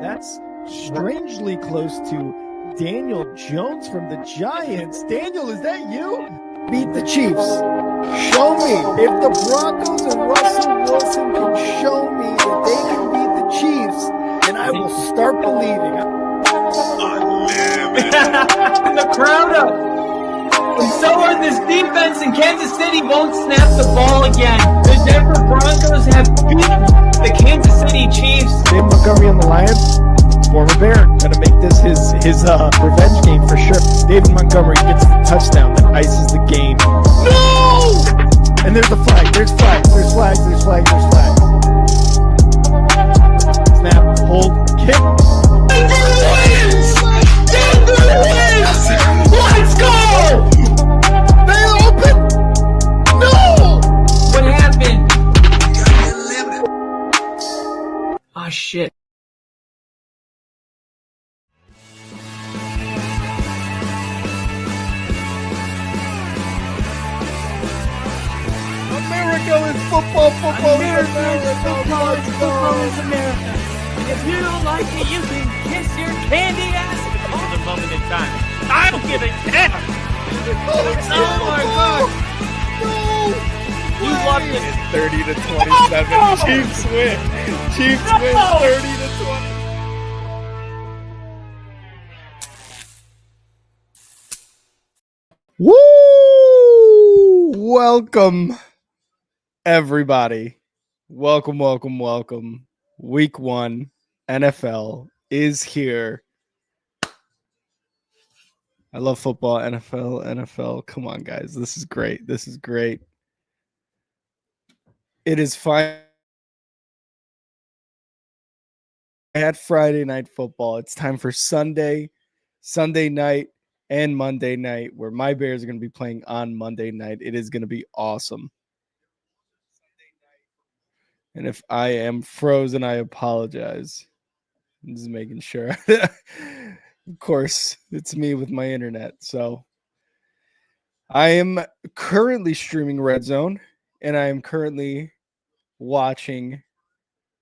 That's strangely close to Daniel Jones from the Giants. Daniel, is that you? Beat the Chiefs. Show me. If the Broncos and Russell Wilson can show me that they can beat the Chiefs, then I will start believing. The crowd up. And so are this defense, and Kansas City won't snap the ball again. The Denver Broncos have beaten the Kansas City Chiefs. Dave Montgomery on the Lions, former Bear, gonna make this his revenge game for sure. David Montgomery gets the touchdown that ices the game. No! And there's the flag. There's flags. There's flags. There's flags. There's flags. Snap. Hold. Kick. Denver wins! Denver wins! Let's go! They open. No! What happened? Oh shit. America is football. Football is Football is America. If you don't like it, you can kiss your candy ass for the moment in time. I don't give a damn. Oh my god. No! You love this. 30-27. Chiefs win. Chiefs win 30-20. Woo! Welcome, everybody. Welcome. Week 1 NFL is here. I love football. NFL. Come on, guys. This is great. It is fine. I had Friday night football. It's time for Sunday night, and Monday night, where my Bears are going to be playing on Monday night. It is going to be awesome. And if I am frozen, I apologize. I'm just making sure. Of course, it's me with my internet. So I am currently streaming RedZone, and I am currently watching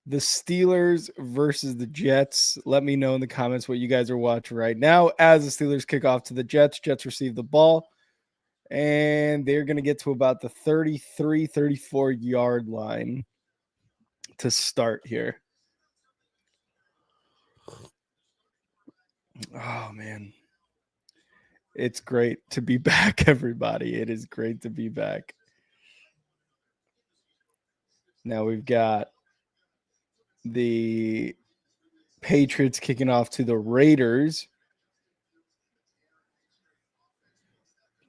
the Steelers versus the Jets. Let me know in the comments what you guys are watching right now as the Steelers kick off to the Jets. Jets receive the ball, and they're going to get to about the 33, 34-yard line to start here. Oh, man. It's great to be back, everybody. It is great to be back. Now we've got the Patriots kicking off to the Raiders.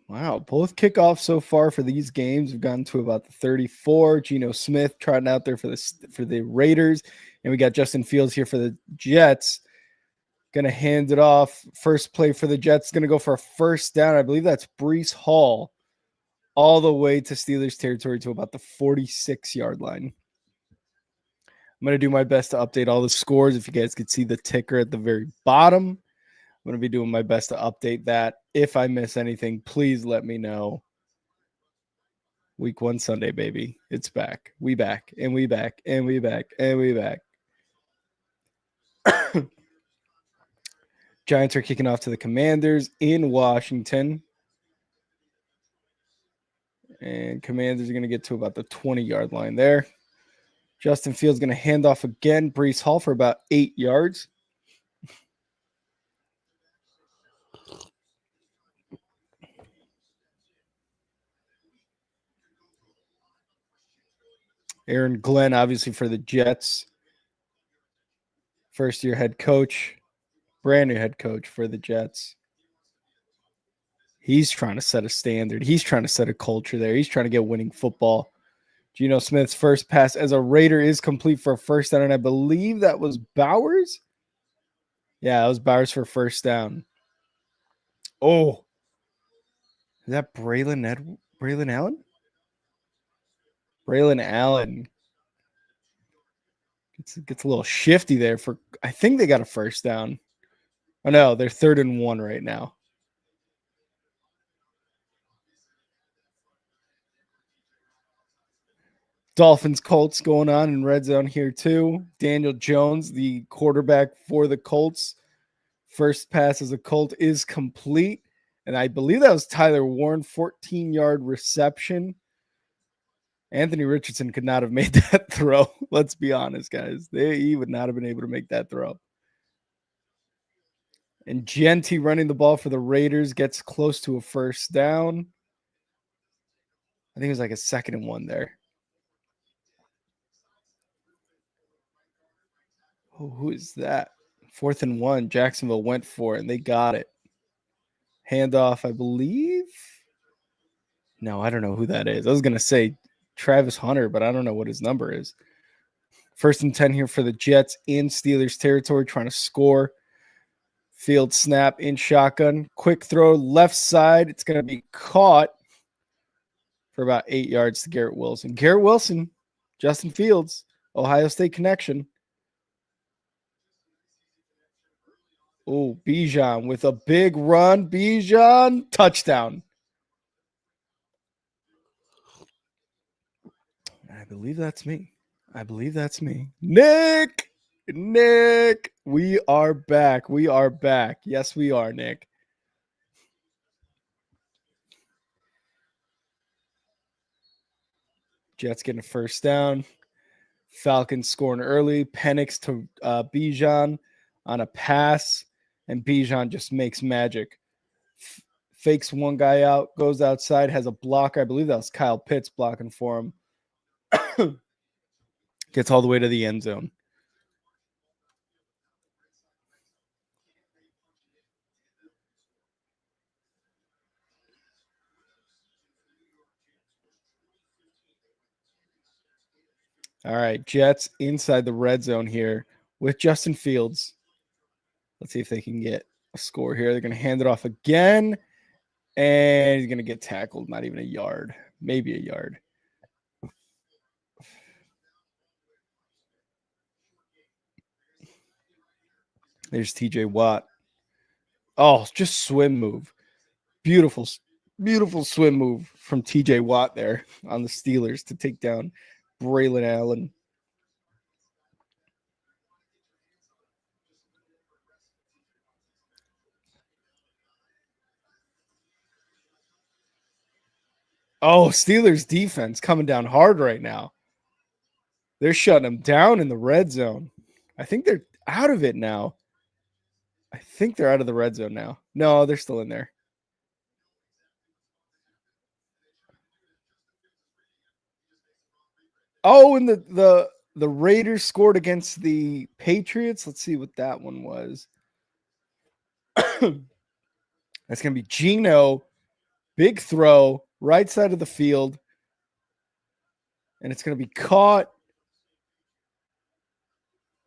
Wow, both kickoffs so far for these games have gotten to about the 34. Geno Smith trotting out there for the Raiders. And we got Justin Fields here for the Jets. Going to hand it off. First play for the Jets. Going to go for a first down. I believe that's Breece Hall all the way to Steelers territory to about the 46-yard line. I'm going to do my best to update all the scores. If you guys could see the ticker at the very bottom, I'm going to be doing my best to update that. If I miss anything, please let me know. Week 1 Sunday, baby. It's back. We back, and we back, and we back, and we back. Giants are kicking off to the Commanders in Washington. And Commanders are going to get to about the 20-yard line there. Justin Fields going to hand off again. Breece Hall for about 8 yards. Aaron Glenn, obviously, for the Jets. First-year head coach. Brand new head coach for the Jets. He's trying to set a standard. He's trying to set a culture there. He's trying to get winning football. Geno Smith's first pass as a Raider is complete for a first down, and I believe that was Bowers. Yeah, that was Bowers for first down. Oh, is that Braylon Allen? Braylon Allen gets a little shifty there. I think they got a first down. Oh no, they're 3rd and 1 right now. Dolphins Colts going on in red zone here too. Daniel Jones, the quarterback for the Colts. First pass as a Colt is complete. And I believe that was Tyler Warren, 14-yard reception. Anthony Richardson could not have made that throw. Let's be honest, guys. He would not have been able to make that throw. And Genty running the ball for the Raiders gets close to a first down. I think it was like a 2nd and 1 there. Oh, who is that? 4th and 1. Jacksonville went for it, and they got it. Handoff, I believe. No, I don't know who that is. I was going to say Travis Hunter, but I don't know what his number is. 1st and 10 here for the Jets in Steelers territory, trying to score. Field snap in shotgun. Quick throw left side. It's going to be caught for about 8 yards to Garrett Wilson. Garrett Wilson, Justin Fields, Ohio State connection. Oh, Bijan with a big run. Bijan, touchdown. I believe that's me. Nick, we are back. Yes, we are, Nick. Jets getting a first down. Falcons scoring early. Penix to Bijan on a pass, and Bijan just makes magic. Fakes one guy out, goes outside, has a blocker. I believe that was Kyle Pitts blocking for him. Gets all the way to the end zone. All right, Jets inside the red zone here with Justin Fields. Let's see if they can get a score here. They're going to hand it off again, and he's going to get tackled. Not even a yard, maybe a yard. There's TJ Watt. Oh, just swim move. Beautiful swim move from TJ Watt there on the Steelers to take down Braylon Allen. Oh, Steelers defense coming down hard right now. They're shutting them down in the red zone. I think they're out of it now. I think they're out of the red zone now. No, they're still in there. Oh, and the Raiders scored against the Patriots. Let's see what that one was. That's going to be Geno. Big throw, right side of the field. And it's going to be caught.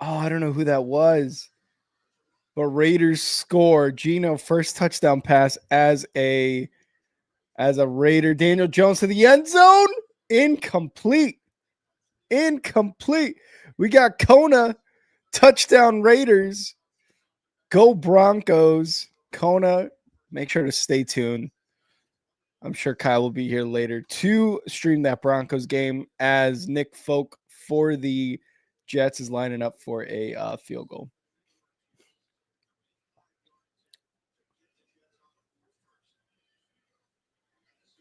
Oh, I don't know who that was. But Raiders score. Geno first touchdown pass as a Raider. Daniel Jones to the end zone. Incomplete. We got Kona. Touchdown Raiders. Go Broncos. Kona, make sure to stay tuned. I'm sure Kyle will be here later to stream that Broncos game as Nick Folk for the Jets is lining up for a field goal.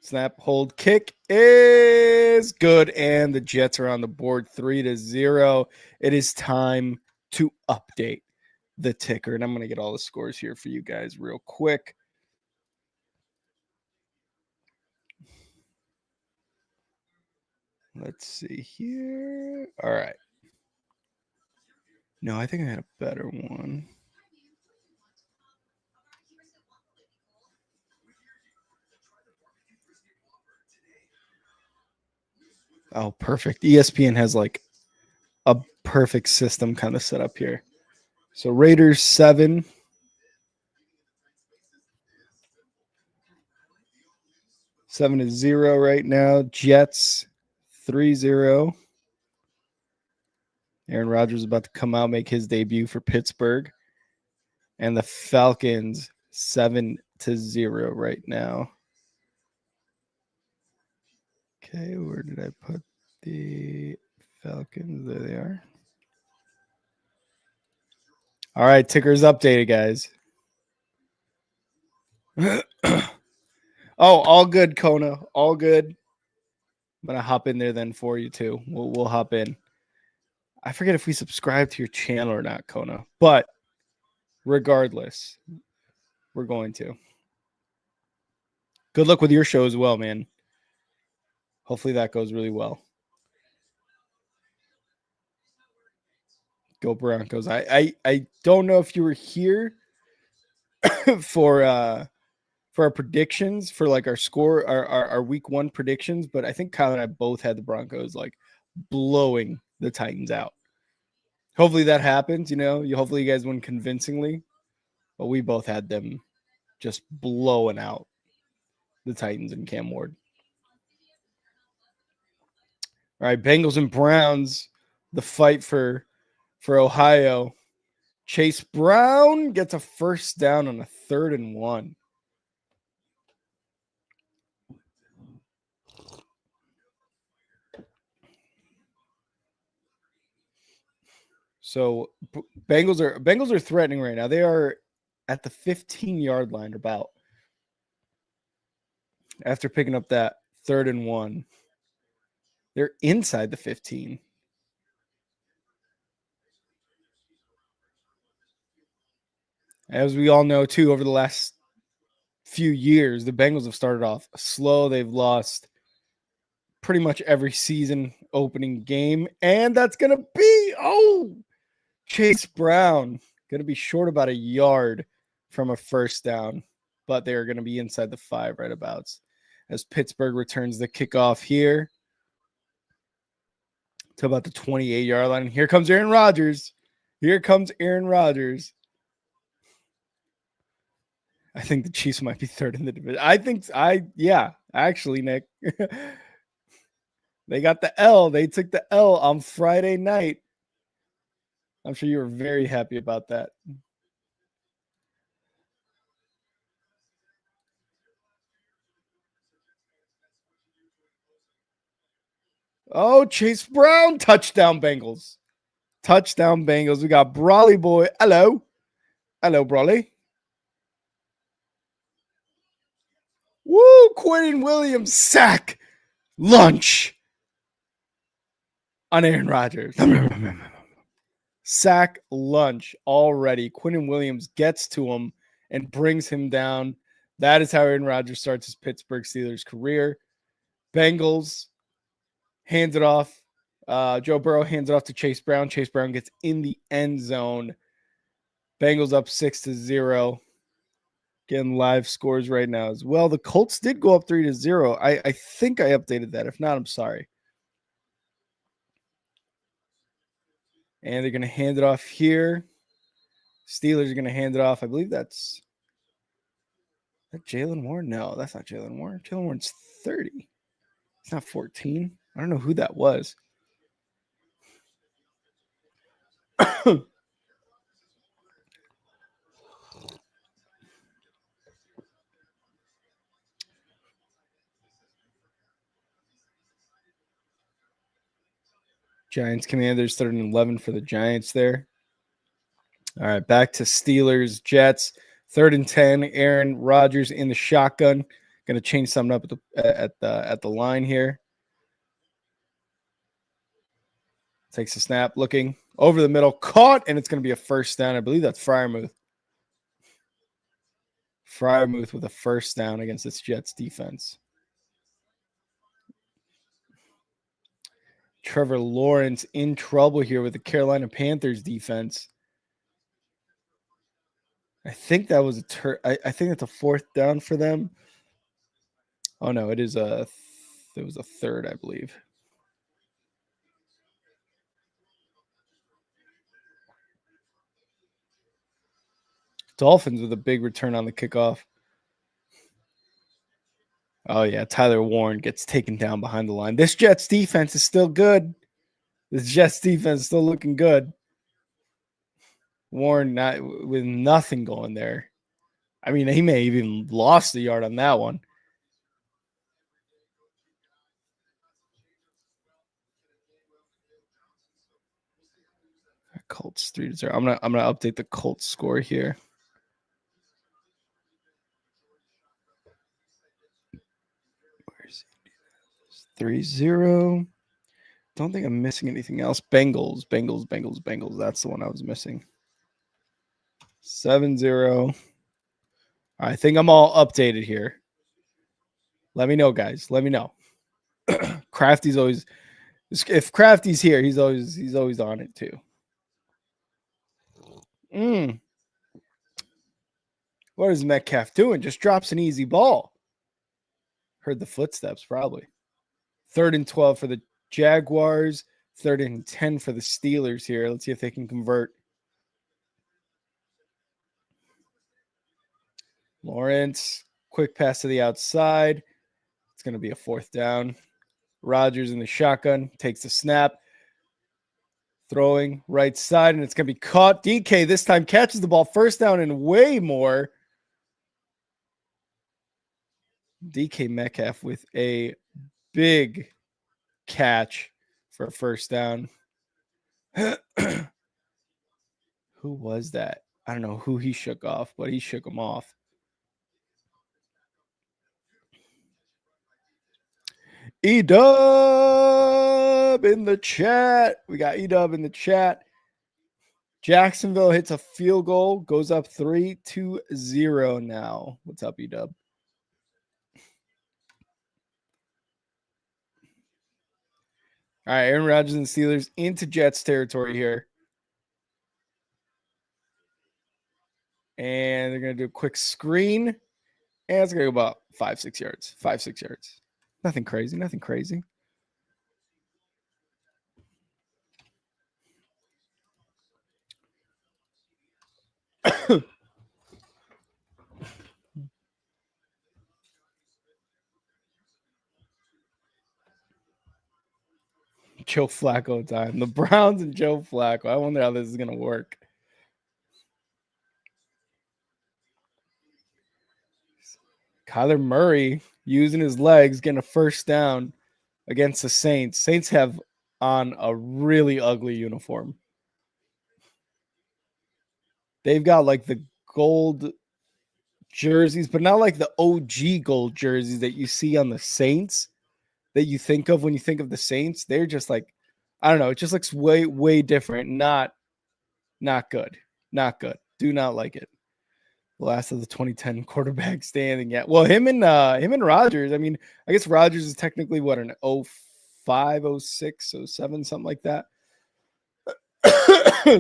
Snap, hold, kick is good, and the Jets are on the board 3-0. It is time to update the ticker, and I'm going to get all the scores here for you guys real quick. Let's see here. All right. No, I think I had a better one. Oh, perfect. ESPN has like a perfect system kind of set up here. So Raiders 7. Seven to 0 right now. Jets 3-0. Aaron Rodgers is about to come out, make his debut for Pittsburgh. And the Falcons 7-0 right now. Okay, where did I put The Falcons, there they are. All right, tickers updated, guys. Oh, all good, Kona. All good. I'm gonna hop in there then for you too. We'll hop in. I forget if we subscribe to your channel or not, Kona. But regardless, we're going to. Good luck with your show as well, man. Hopefully that goes really well. Go Broncos. I don't know if you were here for our predictions for like our score, our week 1 predictions, but I think Kyle and I both had the Broncos like blowing the Titans out. Hopefully that happens, hopefully you guys win convincingly, but we both had them just blowing out the Titans and Cam Ward. All right, Bengals and Browns, the fight for Ohio. Chase Brown gets a first down on a 3rd and 1. So Bengals are threatening right now. They are at the 15-yard line about after picking up that 3rd and 1. They're inside the 15. As we all know, too, over the last few years, the Bengals have started off slow. They've lost pretty much every season opening game, and that's going to be, Chase Brown going to be short about a yard from a first down, but they're going to be inside the 5 right abouts as Pittsburgh returns the kickoff here to about the 28-yard line. And here comes Aaron Rodgers. I think the Chiefs might be 3rd in the division. Actually, Nick. They got the L. They took the L on Friday night. I'm sure you were very happy about that. Oh, Chase Brown, touchdown Bengals. We got Brawley boy. Hello, Brawley. Woo, Quentin Williams sack lunch on Aaron Rodgers. Sack lunch already. Quentin Williams gets to him and brings him down. That is how Aaron Rodgers starts his Pittsburgh Steelers career. Bengals hands it off. Joe Burrow hands it off to Chase Brown. Chase Brown gets in the end zone. Bengals up 6-0. Getting live scores right now as well. The Colts did go up 3-0. I think I updated that. If not, I'm sorry. And they're going to hand it off here. Steelers are going to hand it off. I believe that's that Jalen Warren. No, that's not Jalen Warren. Jalen Warren's 30. It's not 14. I don't know who that was. Giants Commanders 3rd and 11 for the Giants there. All right, back to Steelers Jets 3rd and 10. Aaron Rodgers in the shotgun. Going to change something up at the line here. Takes a snap, looking over the middle, caught, and it's going to be a first down. I believe that's Freiermuth. Freiermuth with a first down against this Jets defense. Trevor Lawrence in trouble here with the Carolina Panthers defense. I think that was I think that's a 4th down for them. Oh no, it was a 3rd, I believe. Dolphins with a big return on the kickoff. Oh yeah, Tyler Warren gets taken down behind the line. This Jets defense is still good. This Jets defense is still looking good. Warren not with nothing going there. I mean, he may have even lost the yard on that one. Colts 3-0. I'm gonna update the Colts score here. Where's 3-0? Don't think I'm missing anything else. Bengals. That's the one I was missing. 7-0. I think I'm all updated here. Let me know, guys. Let me know. Crafty's always, if Crafty's here, he's always on it too. What is Metcalf doing? Just drops an easy ball. Heard the footsteps, probably. 3rd and 12 for the Jaguars. 3rd and 10 for the Steelers here. Let's see if they can convert. Lawrence, quick pass to the outside. It's going to be a 4th down. Rodgers in the shotgun, takes the snap. Throwing right side, and it's going to be caught. DK this time catches the ball. 1st down and way more. DK Metcalf with a big catch for a 1st down. Who was that? I don't know who he shook off, but he shook him off. E-Dub in the chat. We got E-Dub in the chat. Jacksonville hits a field goal, goes up 3-0 now. What's up, E-Dub? All right, Aaron Rodgers and the Steelers into Jets territory here. And they're going to do a quick screen. And it's going to go about 5-6 yards. 5-6 yards. Nothing crazy. Nothing crazy. Joe Flacco time. The Browns and Joe Flacco. I wonder how this is going to work. Kyler Murray using his legs, getting a 1st down against the Saints. Saints have on a really ugly uniform. They've got like the gold jerseys, but not like the OG gold jerseys that you see on the Saints that you think of when you think of the Saints. They're just like, I don't know. It just looks way, way different. Not good. Not good. Do not like it. The last of the 2010 quarterback standing yet. Well, him and Rodgers. I mean, I guess Rodgers is technically what, an 05, 06, 07, something like that.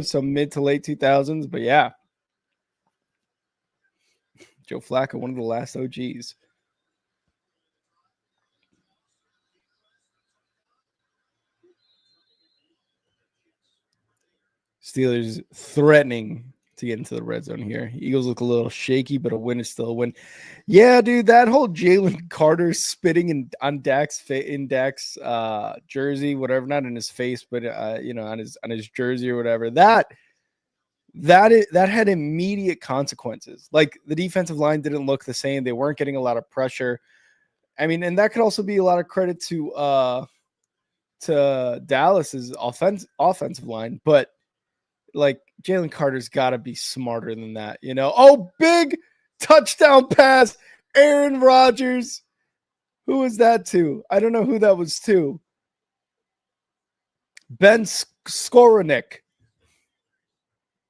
So mid to late 2000s, but yeah. Joe Flacco, one of the last OGs. Steelers threatening to get into the red zone here. Eagles look a little shaky, but a win is still a win. Yeah, dude, that whole Jalen Carter spitting on Dak's jersey, whatever, not in his face, but on his jersey or whatever. That had immediate consequences. Like, the defensive line didn't look the same. They weren't getting a lot of pressure. I mean, and that could also be a lot of credit to Dallas's offensive line, but like, Jalen Carter's got to be smarter than that, you know? Oh, big touchdown pass. Aaron Rodgers. Who was that to? I don't know who that was to. Ben Skowronek.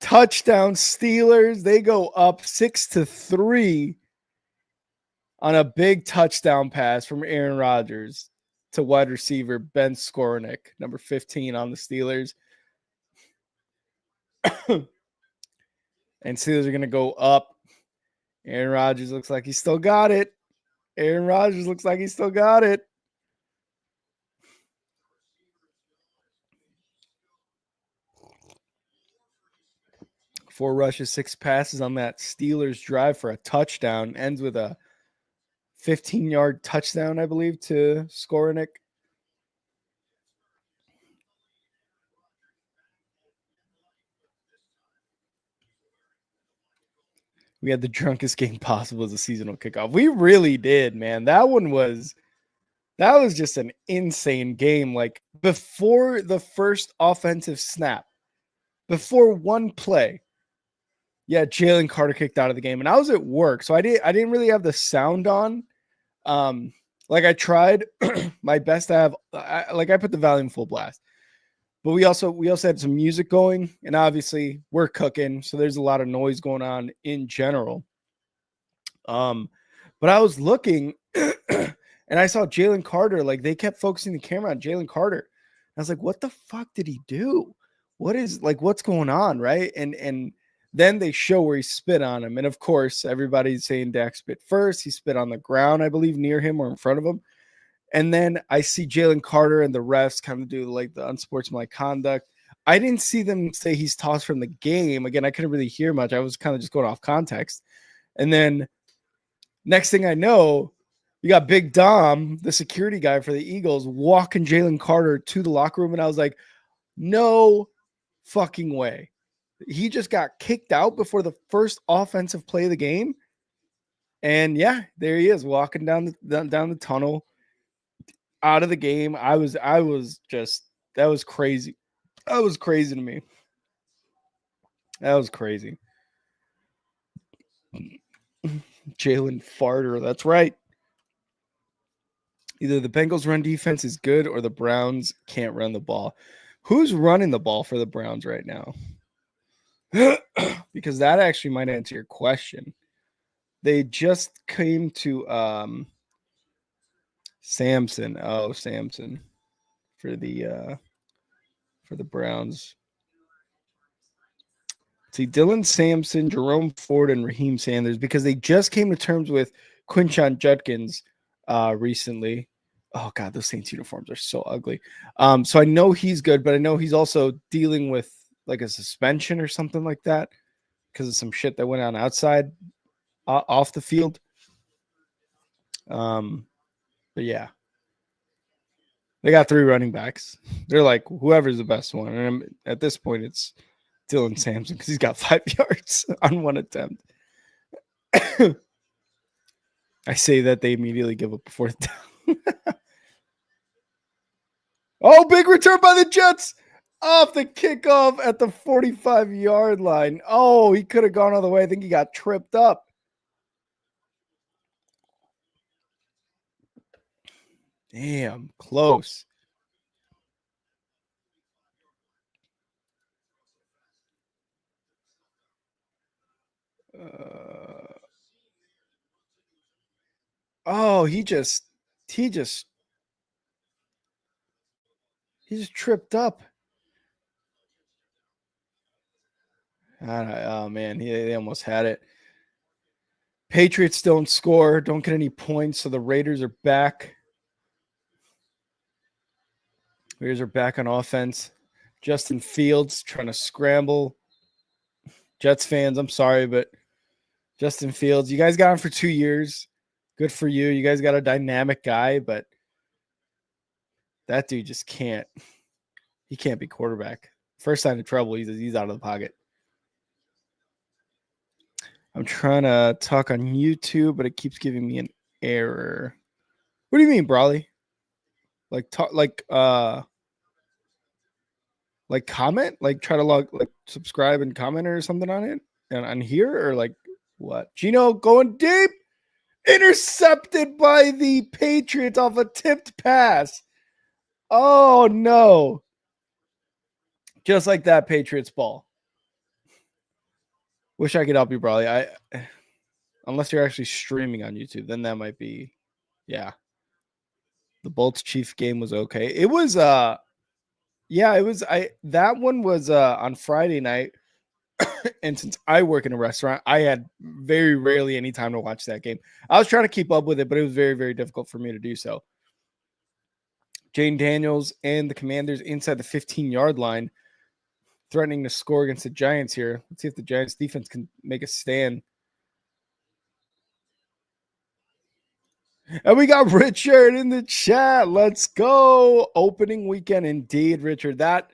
Touchdown Steelers. They go up 6-3 on a big touchdown pass from Aaron Rodgers to wide receiver Ben Skowronek, number 15 on the Steelers. And Steelers are going to go up. Aaron Rodgers looks like he still got it. Four rushes, 6 passes on that Steelers drive for a touchdown. Ends with a 15-yard touchdown, I believe, to Skowronek. We had the drunkest game possible as a seasonal kickoff. We really did, man. That was just an insane game. Like, before the first offensive snap, before one play, yeah, Jalen Carter kicked out of the game, and I was at work, so I didn't really have the sound on. Like I tried my best to have, I put the volume full blast, but we also had some music going, and obviously we're cooking, so there's a lot of noise going on in general. But I was looking, and I saw Jalen Carter. Like they kept focusing the camera on Jalen Carter. I was like, what the fuck did he do? What's going on, right? And then they show where he spit on him. And of course, everybody's saying Dak spit first. He spit on the ground, I believe, near him or in front of him. And then I see Jalen Carter and the refs kind of do like the unsportsmanlike conduct. I didn't see them say he's tossed from the game. Again, I couldn't really hear much. I was kind of just going off context. And then next thing I know, you got Big Dom, the security guy for the Eagles, walking Jalen Carter to the locker room. And I was like, no fucking way. He just got kicked out before the first offensive play of the game. And yeah, there he is walking down the tunnel out of the game. I was just, that was crazy. That was crazy to me. That was crazy. Jalen Farter. That's right. Either the Bengals run defense is good or the Browns can't run the ball. Who's running the ball for the Browns right now? Because that actually might answer your question. They just came to Samson. Oh, Samson for the Browns. See, Dylan Sampson, Jerome Ford, and Raheem Sanders, because they just came to terms with Quinshon Judkins recently. Oh, God, those Saints uniforms are so ugly. So I know he's good, but I know he's also dealing with like a suspension or something like that because of some shit that went on outside off the field. But yeah. They got 3 running backs. They're like, whoever's the best one. And at this point, it's Dylan Sampson because he's got 5 yards on one attempt. I say that they immediately give up a 4th down. Oh, big return by the Jets off the kickoff at the 45-yard line. Oh, he could have gone all the way. I think he got tripped up. Damn, close. Oh, he just tripped up. Oh man, they almost had it. Patriots don't score, don't get any points, so the Raiders are back. Raiders are back on offense. Justin Fields trying to scramble. Jets fans, I'm sorry, but Justin Fields, you guys got him for 2 years. Good for you. You guys got a dynamic guy, but that dude just can't. He can't be quarterback. First sign of trouble, he's out of the pocket. I'm trying to talk on YouTube, but it keeps giving me an error. What do you mean, Brawley? Like comment? Like try to like subscribe and comment or something on it? And on here or like what? Gino going deep. Intercepted by the Patriots off a tipped pass. Oh no. Just like that Patriots ball. Wish I could help you, Brawley. Unless you're actually streaming on YouTube, then that might be, yeah. The Bolts Chief game was okay. It was, that one was on Friday night. And since I work in a restaurant, I had very rarely any time to watch that game. I was trying to keep up with it, but it was very, very difficult for me to do so. Jane Daniels and the Commanders inside the 15-yard line, threatening to score against the Giants here. Let's see if the Giants defense can make a stand. And we got Richard in the chat. Let's go. Opening weekend indeed, Richard. That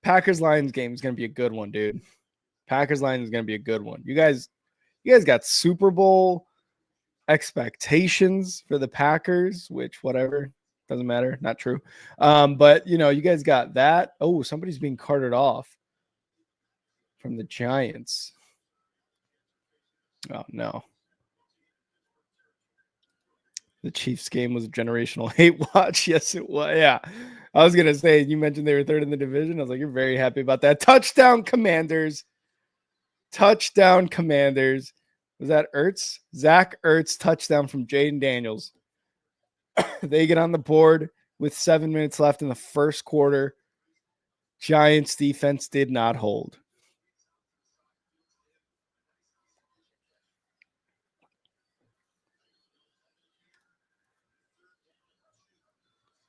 Packers-Lions game is going to be a good one, dude. Packers-Lions is going to be a good one. You guys got Super Bowl expectations for the Packers, which whatever. Doesn't matter. Not true. But, you guys got that. Oh, somebody's being carted off. from the Giants. Oh, no. The Chiefs game was a generational hate watch. Yes, it was. Yeah. I was going to say, you mentioned they were third in the division. I was like, you're very happy about that. Touchdown, Commanders. Touchdown, Commanders. Was that Ertz? Zach Ertz touchdown from Jaden Daniels. They get on the board with 7 minutes left in the first quarter. Giants defense did not hold.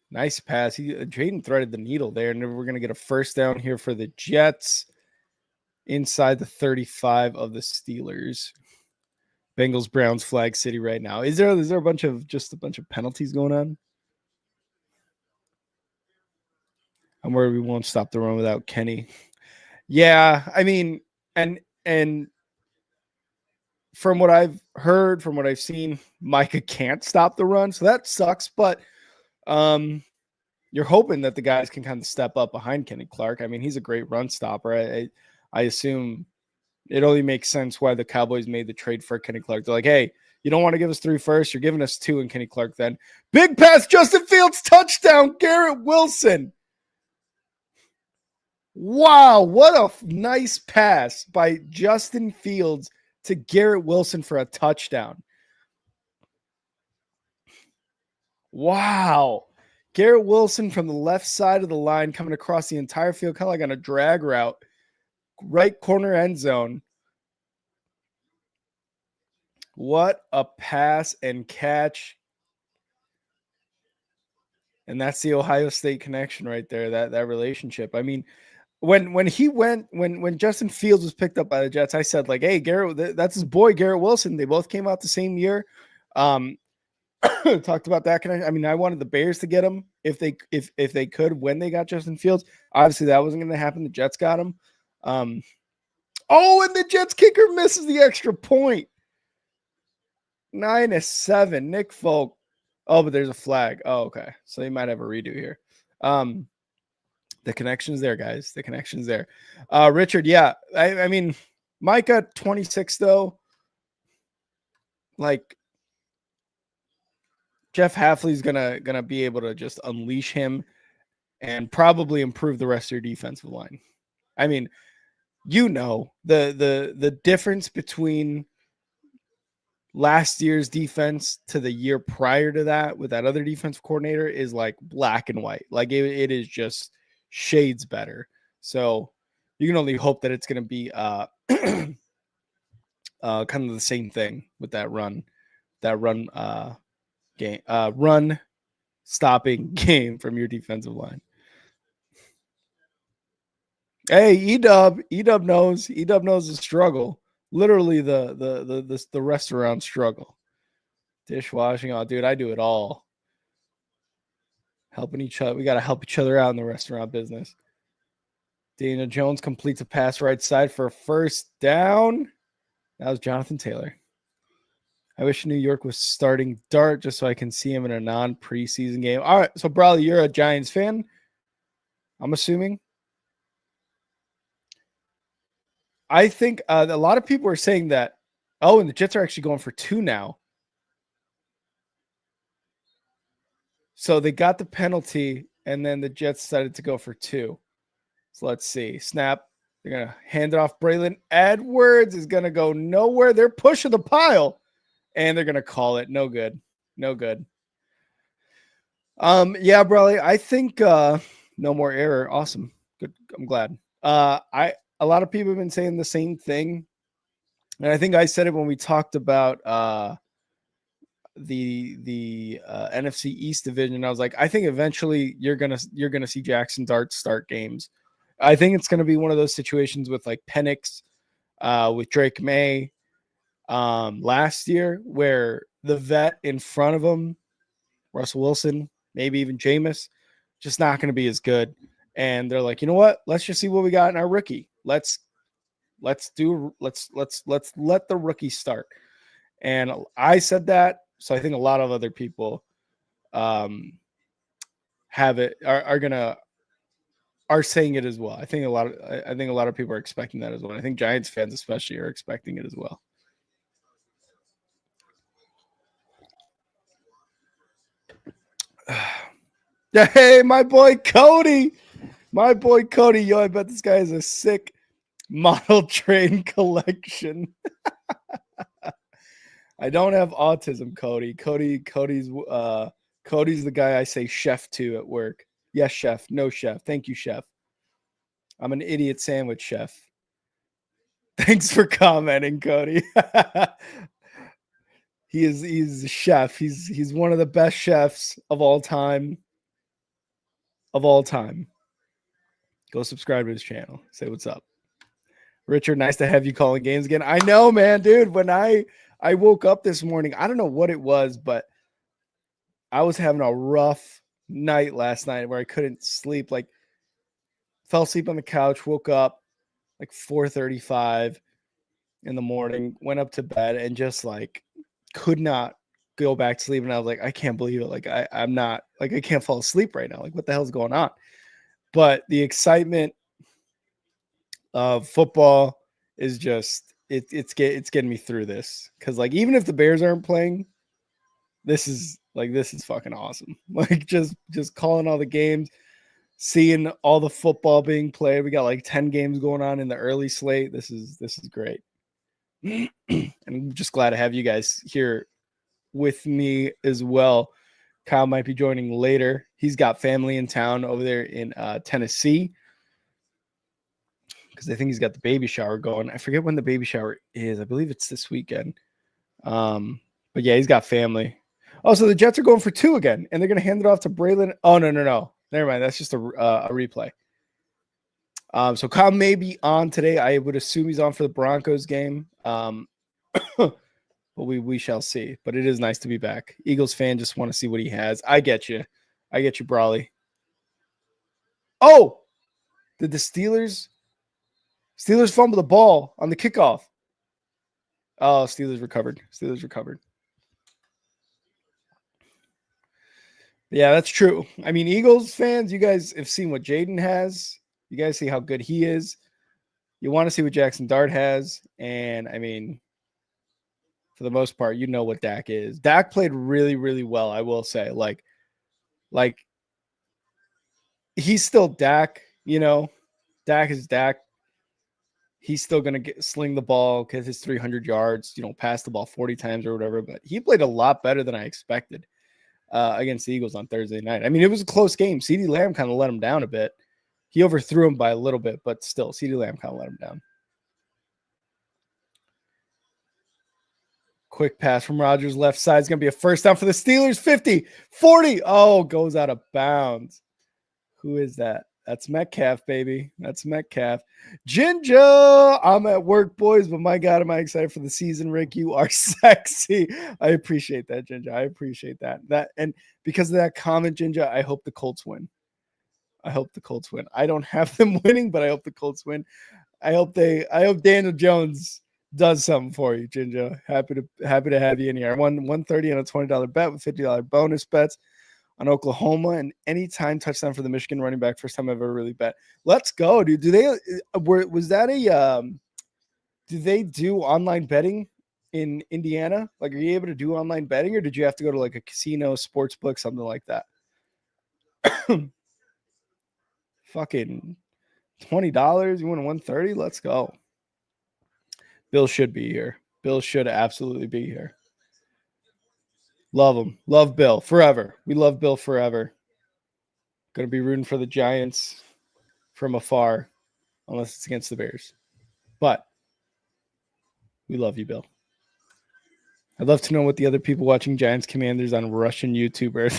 Nice pass. Jaden threaded the needle there, and we're going to get a first down here for the Jets inside the 35 of the Steelers. Bengals, Browns, Flag City right now. Is there a bunch of penalties going on? I'm worried we won't stop the run without Kenny. Yeah, I mean, and from what I've heard, from what I've seen, Micah can't stop the run, so that sucks. But you're hoping that the guys can kind of step up behind Kenny Clark. I mean, he's a great run stopper. I assume it only makes sense why the Cowboys made the trade for Kenny Clark. They're like, hey, you don't want to give us 3 first. You're giving us 2 in Kenny Clark then. Big pass, Justin Fields, touchdown, Garrett Wilson. Wow, what a nice pass by Justin Fields to Garrett Wilson for a touchdown. Wow. Garrett Wilson from the left side of the line coming across the entire field, kind of like on a drag route. Right corner end zone. What a pass and catch. And that's the Ohio State connection right there, that relationship. I mean, when Justin Fields was picked up by the Jets, I said, like, hey, Garrett, that's his boy, Garrett Wilson. They both came out the same year. Talked about that connection. I mean, I wanted the Bears to get him if they could when they got Justin Fields. Obviously, that wasn't going to happen. The Jets got him. And the Jets kicker misses the extra point. 9-7. Nick Folk. Oh, but there's a flag. Oh, okay. So they might have a redo here. The connection's there, guys. The connection's there. Richard, yeah. I mean, Micah 26 though. Like, Jeff Hafley's gonna be able to just unleash him and probably improve the rest of your defensive line. I mean, the difference between last year's defense to the year prior to that with that other defensive coordinator is like black and white. Like it is just shades better. So you can only hope that it's going to be kind of the same thing with that run game, run stopping game from your defensive line. Hey, Edub knows the struggle. Literally the restaurant struggle. Dishwashing. Oh, dude, I do it all. Helping each other. We got to help each other out in the restaurant business. Daniel Jones completes a pass right side for a first down. That was Jonathan Taylor. I wish New York was starting Dart just so I can see him in a non-preseason game. All right, so Bradley, you're a Giants fan, I'm assuming. I think a lot of people are saying that, and the Jets are actually going for 2 now. So they got the penalty, and then the Jets decided to go for 2. So let's see. Snap. They're going to hand it off. Braylon Edwards is going to go nowhere. They're pushing the pile, and they're going to call it. No good. No good. Yeah, Bradley, I think no more error. Awesome. Good. I'm glad. A lot of people have been saying the same thing. And I think I said it when we talked about the NFC East division. I was like, I think eventually you're gonna see Jackson Dart start games. I think it's gonna be one of those situations with like Penix, with Drake May last year, where the vet in front of him, Russell Wilson, maybe even Jameis, just not gonna be as good. And they're like, you know what? Let's just see what we got in our rookie. Let's let the rookie start. And I said that, so I think a lot of other people have it are are saying it as well. I think a lot of people are expecting that as well. I think Giants fans especially are expecting it as well. Yeah, hey, my boy Cody. Yo, I bet this guy has a sick model train collection. I don't have autism, Cody. Cody's the guy I say chef to at work. Yes, chef. No, chef. Thank you, chef. I'm an idiot sandwich chef. Thanks for commenting, Cody. He's a chef. He's one of the best chefs of all time. Go subscribe to his channel. Say what's up. Richard, nice to have you calling games again. I know, man, dude. When I woke up this morning, I don't know what it was, but I was having a rough night last night where I couldn't sleep. Like, fell asleep on the couch, woke up like 4:35 in the morning, went up to bed, and just like could not go back to sleep. And I was like, I can't believe it. Like, I'm not, like, I can't fall asleep right now. Like, what the hell's going on? But the excitement of football is just it's getting me through this, because like even if the Bears aren't playing, this is fucking awesome. Like just calling all the games, seeing all the football being played. We got like 10 games going on in the early slate. This is great. And I'm just glad to have you guys here with me as well. Kyle might be joining later. He's got family in town over there in Tennessee, because I think he's got the baby shower going. I forget when the baby shower is. I believe it's this weekend. But yeah, he's got family. Oh, so the Jets are going for 2 again, and they're going to hand it off to Braylon. Oh, no. Never mind. That's just a replay. So Kyle may be on today. I would assume he's on for the Broncos game. But we shall see. But it is nice to be back. Eagles fan, just want to see what he has. I get you, Brawley. Oh, did the Steelers fumble the ball on the kickoff? Oh, Steelers recovered. Yeah, that's true. I mean, Eagles fans, you guys have seen what Jaden has. You guys see how good he is. You want to see what Jackson Dart has. And, I mean, for the most part, you know what Dak is. Dak played really, really well, I will say. Like he's still Dak, you know. Dak is Dak. He's still going to sling the ball, get his 300 yards, you know, pass the ball 40 times or whatever. But he played a lot better than I expected against the Eagles on Thursday night. I mean, it was a close game. CeeDee Lamb kind of let him down a bit. He overthrew him by a little bit, but still, CeeDee Lamb kind of let him down. Quick pass from Rodgers left side is going to be a first down for the Steelers. 50, 40. Oh, goes out of bounds. Who is that? That's Metcalf, baby. That's Metcalf. Ginger, I'm at work, boys, but my God, am I excited for the season, Rick. You are sexy. I appreciate that, Ginger. I appreciate that. And because of that comment, Ginger, I hope the Colts win. I don't have them winning, but I hope the Colts win. I hope Daniel Jones does something for you, Ginger. Happy to have you in here. I won $130 on a $20 bet with $50 bonus bets on Oklahoma and anytime touchdown for the Michigan running back. First time I've ever really bet. Let's go, dude. Do they do online betting in Indiana? Like, are you able to do online betting, or did you have to go to like a casino, sports book, something like that? Fucking $20. You won $130. Let's go. Bill should be here. Bill should absolutely be here. Love him. Love Bill forever. We love Bill forever. Going to be rooting for the Giants from afar, unless it's against the Bears. But we love you, Bill. I'd love to know what the other people watching Giants Commanders on Russian YouTube are.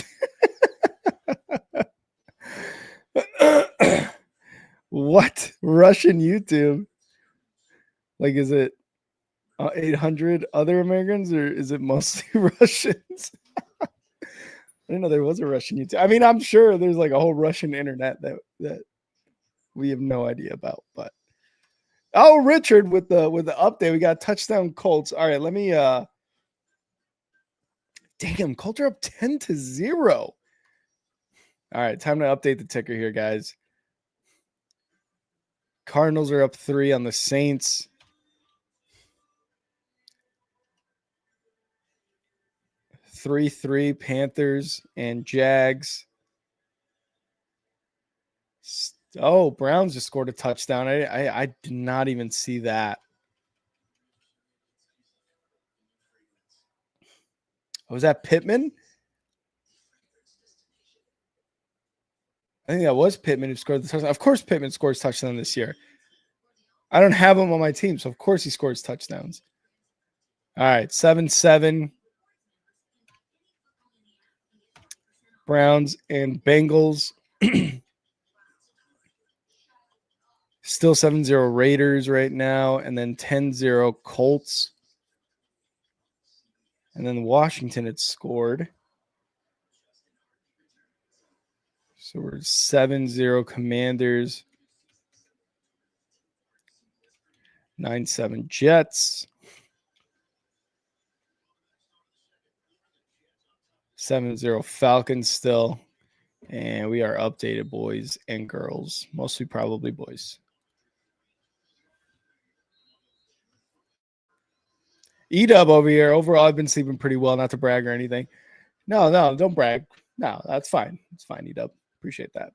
What? Russian YouTube? Like, is it 800 other Americans, or is it mostly Russians? I didn't know there was a Russian YouTube. I mean, I'm sure there's like a whole Russian internet that we have no idea about. But Richard with the update, we got touchdown Colts. All right, let me damn, Colts are up 10-0. All right, time to update the ticker here, guys. Cardinals are up 3 on the Saints. Three Panthers and Jags. Oh, Browns just scored a touchdown. I did not even see that. Was that Pittman? I think that was Pittman who scored the touchdown. Of course, Pittman scores touchdown this year. I don't have him on my team, so of course he scores touchdowns. All right, 7-7. Browns and Bengals. Still 7-0 Raiders right now, and then 10-0 Colts. And then Washington had scored. So we're 7-0 Commanders. 9-7 Jets. 7-0 Falcons still. And we are updated, boys and girls. Mostly probably boys. E-Dub over here. Overall, I've been sleeping pretty well, not to brag or anything. No, don't brag. No, that's fine. It's fine, E-Dub. Appreciate that.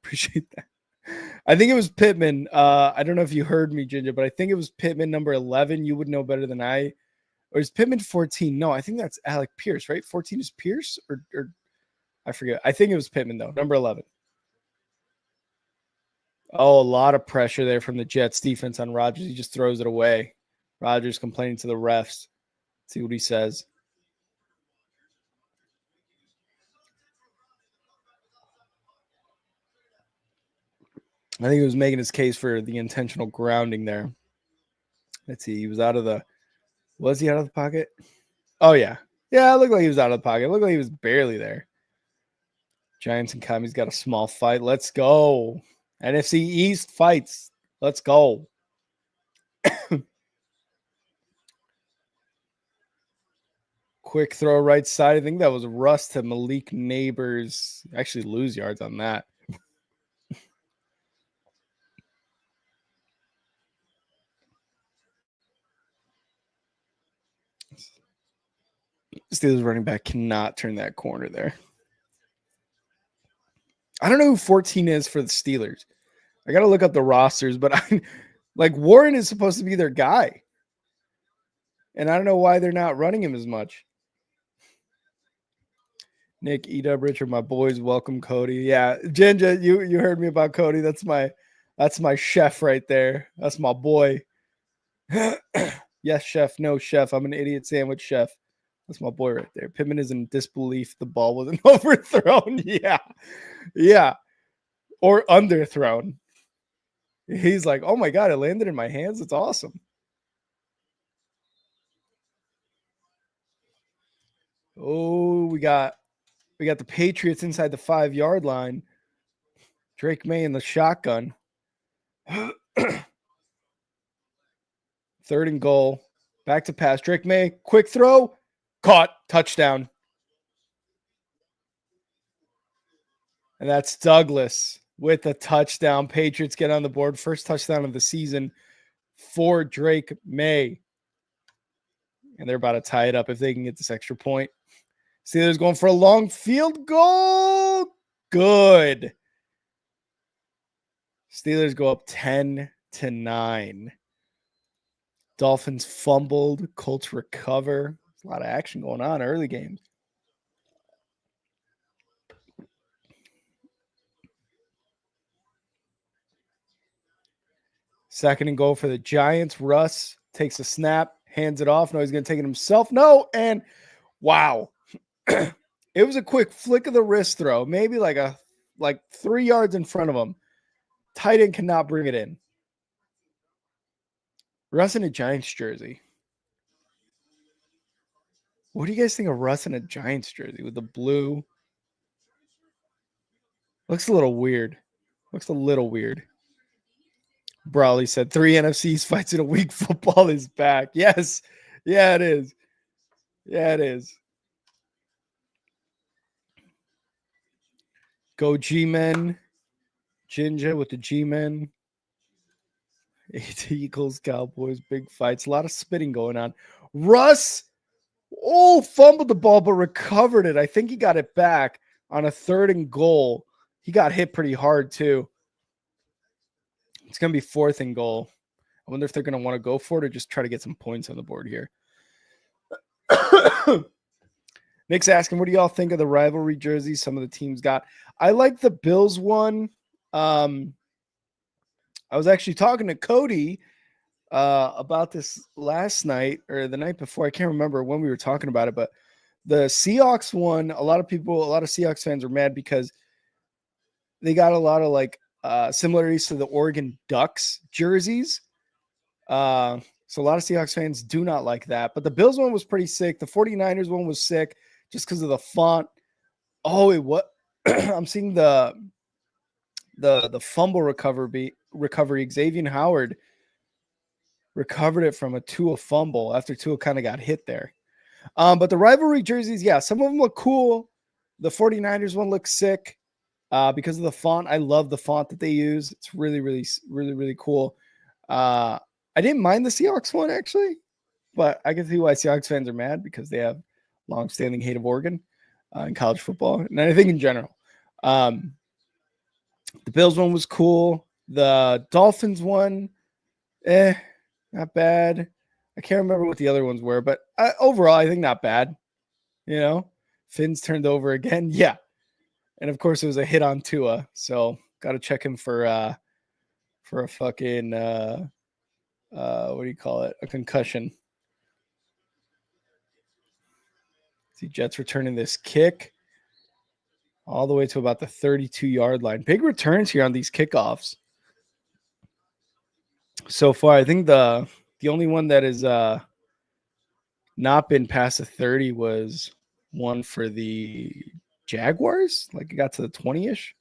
I think it was Pittman. I don't know if you heard me, Ginger, but I think it was Pittman, number 11. You would know better than I. Or is Pittman 14? No, I think that's Alec Pierce, right? 14 is Pierce? Or I forget. I think it was Pittman, though. Number 11. Oh, a lot of pressure there from the Jets defense on Rodgers. He just throws it away. Rodgers complaining to the refs. See what he says. I think he was making his case for the intentional grounding there. Let's see. He was out of the – was he out of the pocket? Oh, yeah. Yeah, it looked like he was out of the pocket. It looked like he was barely there. Giants and Commies got a small fight. Let's go. NFC East fights. Let's go. Quick throw right side. I think that was Russ to Malik Neighbors. Actually lose yards on that. Steelers running back cannot turn that corner there. I don't know who 14 is for the Steelers. I got to look up the rosters, but Warren is supposed to be their guy. And I don't know why they're not running him as much. Nick, E-Dub, Richard, my boys, welcome Cody. Yeah, Ginger, you heard me about Cody. That's my chef right there. That's my boy. Yes, chef. No, chef. I'm an idiot sandwich chef. That's my boy right there. Pittman is in disbelief the ball wasn't overthrown. Yeah. Or underthrown. He's like, oh my God, it landed in my hands. It's awesome. Oh, we got the Patriots inside the 5-yard line. Drake May in the shotgun. 3rd and goal. Back to pass. Drake May, quick throw. Caught. Touchdown. And that's Douglas with a touchdown. Patriots get on the board. First touchdown of the season for Drake May. And they're about to tie it up if they can get this extra point. Steelers going for a long field goal. Good. Steelers go up 10-9. Dolphins fumbled. Colts recover. There's a lot of action going on early games. Second and goal for the Giants. Russ takes a snap, hands it off. No, he's going to take it himself. No, and wow. It was a quick flick of the wrist throw, maybe like 3 yards in front of him. Tight end cannot bring it in. Russ in a Giants jersey. What do you guys think of Russ in a Giants jersey with the blue? Looks a little weird. Brawley said 3 NFCs fights in a week. Football is back. Yes. Yeah, it is. Go G-Men. Ginger with the G-Men. Eagles, Cowboys, big fights. A lot of spitting going on. Russ, fumbled the ball, but recovered it. I think he got it back on a 3rd and goal. He got hit pretty hard, too. It's going to be 4th and goal. I wonder if they're going to want to go for it or just try to get some points on the board here. Nick's asking, what do y'all think of the rivalry jerseys some of the teams got? I like the Bills one. I was actually talking to Cody about this last night or the night before. I can't remember when we were talking about it, but the Seahawks one, a lot of Seahawks fans were mad because they got a lot of like similarities to the Oregon Ducks jerseys. So a lot of Seahawks fans do not like that, but the Bills one was pretty sick. The 49ers one was sick just because of the font. I'm seeing the fumble recovery. Xavier Howard recovered it from a Tua fumble after Tua kind of got hit there. But the rivalry jerseys, yeah, some of them look cool. The 49ers one looks sick because of the font. I love the font that they use. It's really, really, really, really cool. I didn't mind the Seahawks one, actually, but I can see why Seahawks fans are mad because they have long-standing hate of Oregon in college football, and I think in general. The Bills one was cool. The Dolphins one, not bad. I can't remember what the other ones were, but overall, I think not bad. You know, Finn's turned over again. Yeah. And of course, it was a hit on Tua. So got to check him for a fucking, what do you call it? A concussion. See Jets returning this kick all the way to about the 32-yard line. Big returns here on these kickoffs. So far, I think the only one that has not been past the 30 was one for the Jaguars. Like it got to the 20-ish.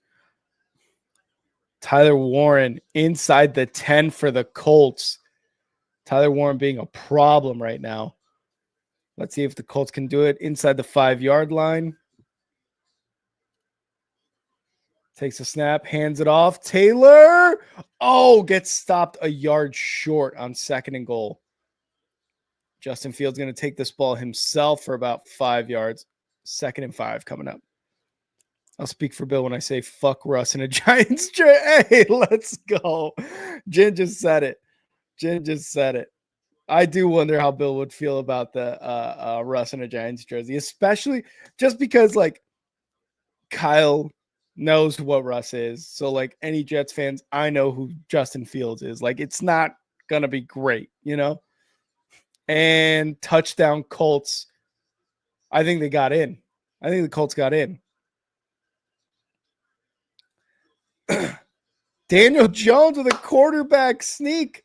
Tyler Warren inside the 10 for the Colts. Tyler Warren being a problem right now. Let's see if the Colts can do it inside the 5-yard line. Takes a snap, hands it off. Taylor, gets stopped a yard short on 2nd and goal. Justin Fields going to take this ball himself for about 5 yards. 2nd and 5 coming up. I'll speak for Bill when I say fuck Russ in a Giants jersey. Hey, let's go. Jen just said it. I do wonder how Bill would feel about the Russ in a Giants jersey, especially just because like Kyle knows what Russ is. So like any Jets fans, I know who Justin Fields is. Like it's not going to be great, you know? And touchdown Colts. I think they got in. I think the Colts got in. Daniel Jones with a quarterback sneak.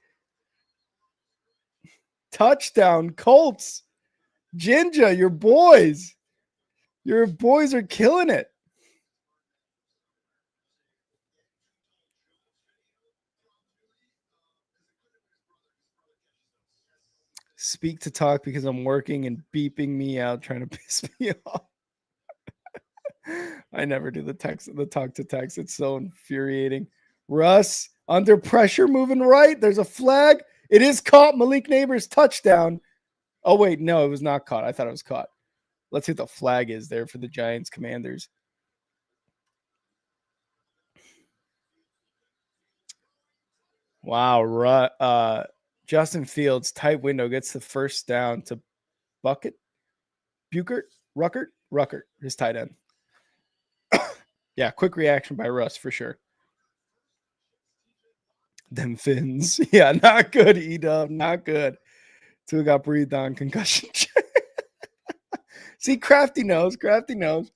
Touchdown Colts. Jinja, your boys. Your boys are killing it. Speak to talk because I'm working and beeping me out, trying to piss me off. I never do the talk to text. It's so infuriating. Russ under pressure, moving right. There's a flag. It is caught. Malik Neighbors touchdown. Oh, wait. No, it was not caught. I thought it was caught. Let's see what the flag is there for the Giants Commanders. Wow. Justin Fields, tight window, gets the first down to Ruckert, his tight end. Yeah, quick reaction by Russ for sure. Them Fins. Yeah, not good, E-Dub. Not good. Tua got breathed on, concussion. See, Crafty knows. So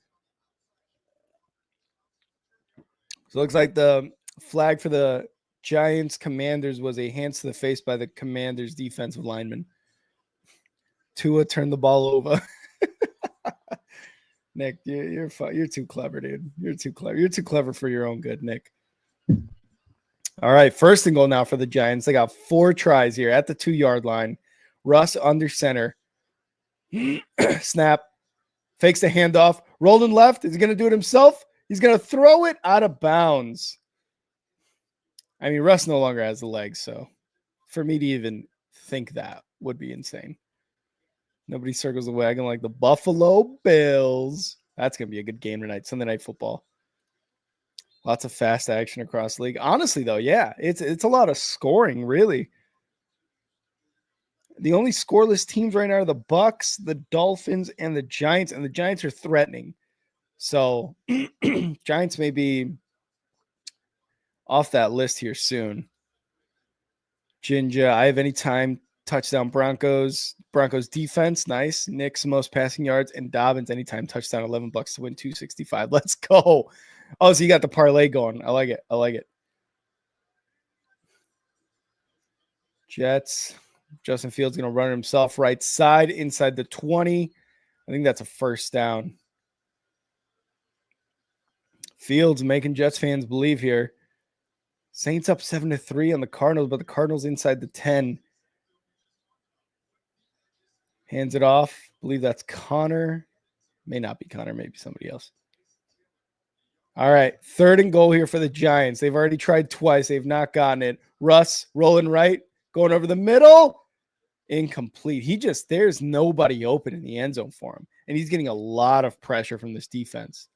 it looks like the flag for the Giants Commanders was a hands to the face by the Commanders defensive lineman. Tua turned the ball over. Nick, you're too clever, dude. You're too clever. You're too clever for your own good, Nick. All right, 1st and goal now for the Giants. They got 4 tries here at the 2-yard line. Russ under center. Snap. Fakes the handoff. Rolling left. Is he going to do it himself? He's going to throw it out of bounds. I mean, Russ no longer has the legs, so for me to even think that would be insane. Nobody circles the wagon like the Buffalo Bills. That's going to be a good game tonight. Sunday Night Football. Lots of fast action across the league. Honestly, though, yeah, it's a lot of scoring, really. The only scoreless teams right now are the Bucks, the Dolphins, and the Giants. And the Giants are threatening. So Giants may be off that list here soon. Jinja, I have any time touchdown Broncos. Broncos defense, nice. Nick's most passing yards, and Dobbins anytime touchdown, $11 to win 265. Let's go. Oh, so you got the parlay going. I like it. Jets. Justin Fields going to run himself right side inside the 20. I think that's a first down. Fields making Jets fans believe here. Saints up 7-3 on the Cardinals, but the Cardinals inside the 10. Hands it off. Believe that's Connor. May not be Connor, maybe somebody else. All right, 3rd and goal here for the Giants. They've already tried twice. They've not gotten it. Russ rolling right, going over the middle. Incomplete. There's nobody open in the end zone for him. And he's getting a lot of pressure from this defense.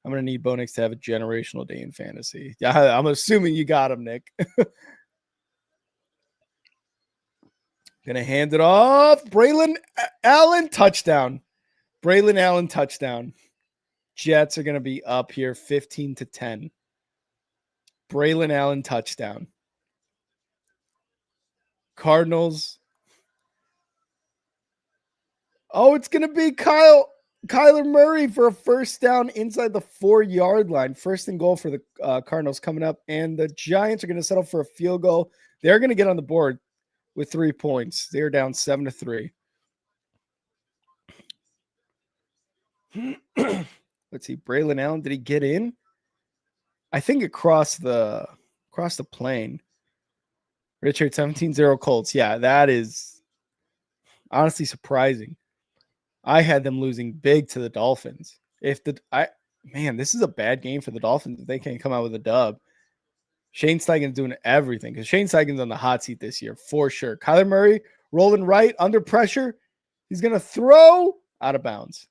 I'm going to need Bo Nix to have a generational day in fantasy. Yeah, I'm assuming you got him, Nick. Going to hand it off. Braylon Allen, touchdown. Braylon Allen, touchdown. Jets are going to be up here 15-10. Braylon Allen, touchdown. Cardinals. Oh, it's going to be Kyler Murray for a first down inside the 4-yard line. 1st and goal for the Cardinals coming up. And the Giants are going to settle for a field goal. They're going to get on the board with 3 points. They're down 7-3. Let's see. Braylon Allen, did he get in? I think across the plane. Richard, 17-0 Colts. Yeah, that is honestly surprising. I had them losing big to the Dolphins. This is a bad game for the Dolphins if they can't come out with a dub. Shane Steichen's doing everything because Shane Steichen's on the hot seat this year for sure. Kyler Murray rolling right under pressure. He's going to throw out of bounds.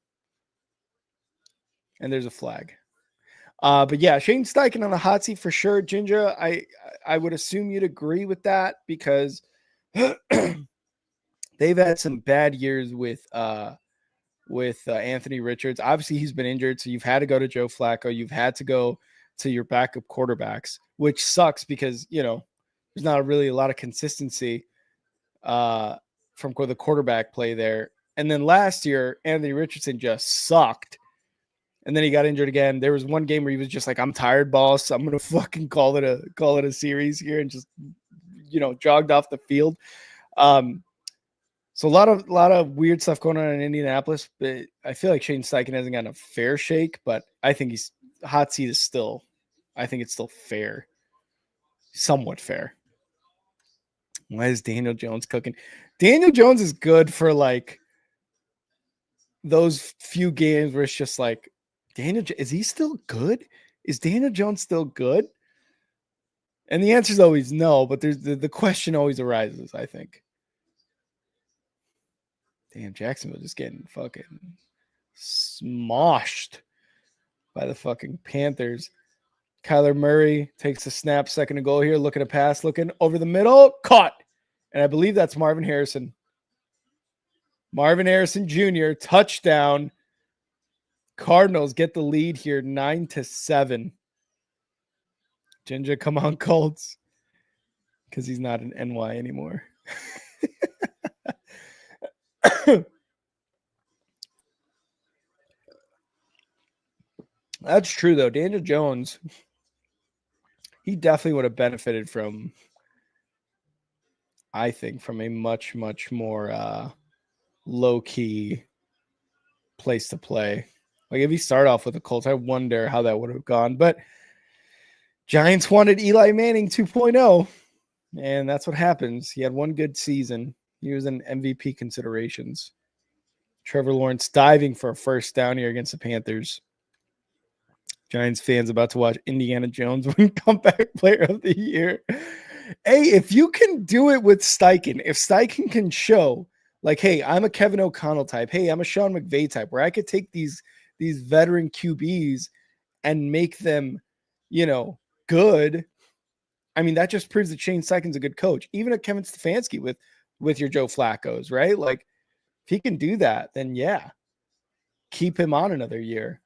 And there's a flag. But yeah, Shane Steichen on the hot seat for sure. Ginger, I would assume you'd agree with that because they've had some bad years with Anthony Richards. Obviously, he's been injured, so you've had to go to Joe Flacco. You've had to go to your backup quarterbacks, which sucks because, there's not really a lot of consistency from the quarterback play there. And then last year, Anthony Richardson just sucked. And then he got injured again. There was one game where he was just like, I'm tired, boss. I'm going to fucking call it a series here and just, jogged off the field. So a lot of weird stuff going on in Indianapolis, but I feel like Shane Steichen hasn't gotten a fair shake, but I think hot seat is still, I think it's still fair, somewhat fair. Why is Daniel Jones cooking? Daniel Jones is good for like those few games where it's just like, is he still good? Is Daniel Jones still good? And the answer is always no, but there's the question always arises, I think. Damn, Jacksonville just getting fucking smoshed by the fucking Panthers. Kyler Murray takes a snap, 2nd and goal here, looking to pass, looking over the middle, caught. And I believe that's Marvin Harrison. Marvin Harrison Jr., touchdown. Cardinals get the lead here, 9-7. Ginger, come on, Colts. Because he's not an NY anymore. That's true, though. Daniel Jones, he definitely would have benefited from, I think, from a much, much more low-key place to play. Like, if he started off with the Colts, I wonder how that would have gone. But Giants wanted Eli Manning 2.0, and that's what happens. He had one good season. He was in MVP considerations. Trevor Lawrence diving for a first down here against the Panthers. Giants fans about to watch Indiana Jones win comeback player of the year. Hey, if you can do it with Steichen, if Steichen can show, like, hey, I'm a Kevin O'Connell type, hey, I'm a Sean McVay type, where I could take these veteran QBs and make them, good. I mean, that just proves that Shane Steichen's a good coach. Even a Kevin Stefanski with your Joe Flacco's, right? Like, if he can do that, then yeah, keep him on another year.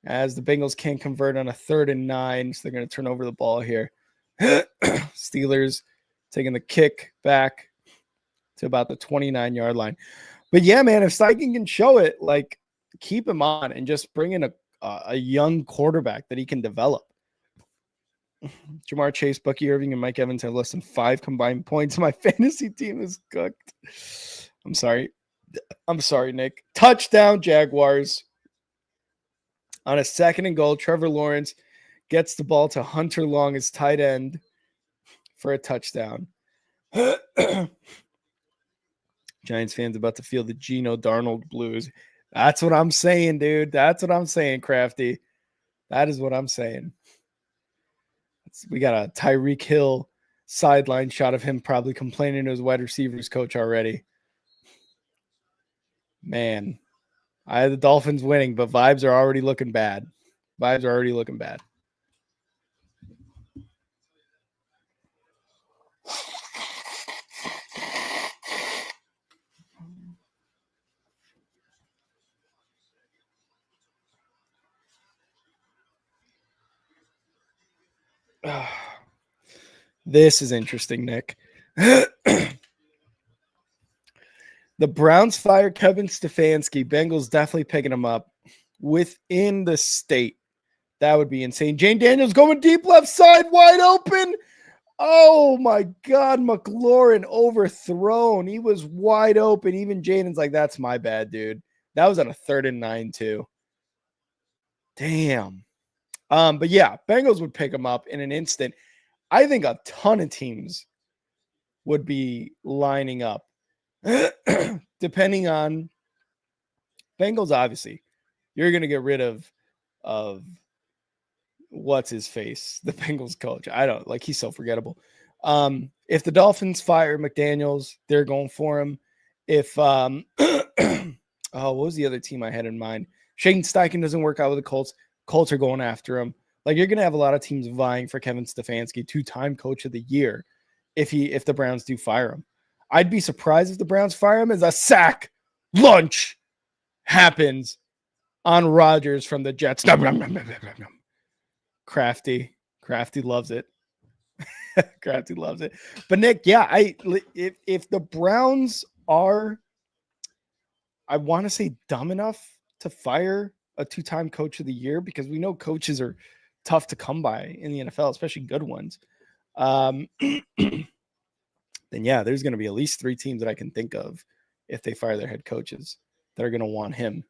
As the Bengals can't convert on a 3rd and 9, so they're going to turn over the ball here. Steelers taking the kick back to about the 29-yard line. But yeah, man, if Steichen can show it, like, keep him on and just bring in a young quarterback that he can develop. Jamar Chase, Bucky Irving, and Mike Evans have less than 5 combined points. My fantasy team is cooked. I'm sorry, Nick. Touchdown, Jaguars. On a 2nd and goal, Trevor Lawrence gets the ball to Hunter Long, his tight end, for a touchdown. Giants fans about to feel the Geno Darnold blues. That's what I'm saying, dude. That's what I'm saying, Crafty. That is what I'm saying. We got a Tyreek Hill sideline shot of him probably complaining to his wide receivers coach already. Man, I had the Dolphins winning, but vibes are already looking bad. This is interesting, Nick. The Browns fire Kevin Stefanski. Bengals definitely picking him up within the state. That would be insane. Jane Daniels going deep left side, wide open. Oh my God, McLaurin overthrown. He was wide open. Even Jaden's like, that's my bad, dude. That was on a 3rd and 9 too. Damn. But yeah, Bengals would pick him up in an instant. I think a ton of teams would be lining up. Depending on Bengals, obviously, you're going to get rid of what's his face, the Bengals coach. I don't like, he's so forgettable. If the Dolphins fire McDaniels, they're going for him. If what was the other team I had in mind? Shane Steichen doesn't work out with the Colts. Colts are going after him. Like, you're going to have a lot of teams vying for Kevin Stefanski, 2-time coach of the year, if the Browns do fire him. I'd be surprised if the Browns fire him as a sack lunch happens on Rodgers from the Jets. Crafty loves it. Crafty loves it. But Nick, yeah, if the Browns are, I want to say, dumb enough to fire a 2-time coach of the year, because we know coaches are tough to come by in the NFL, especially good ones. Then yeah, there's going to be at least 3 teams that I can think of, if they fire their head coaches, that are going to want him.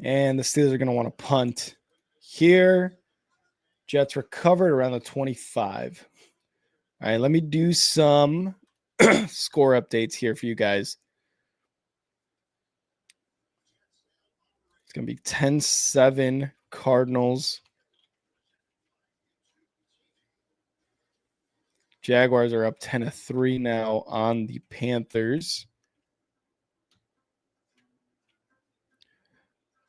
And the Steelers are going to want to punt here. Jets recovered around the 25. All right, let me do some score updates here for you guys. It's going to be 10-7 Cardinals. Jaguars are up 10-3 now on the Panthers.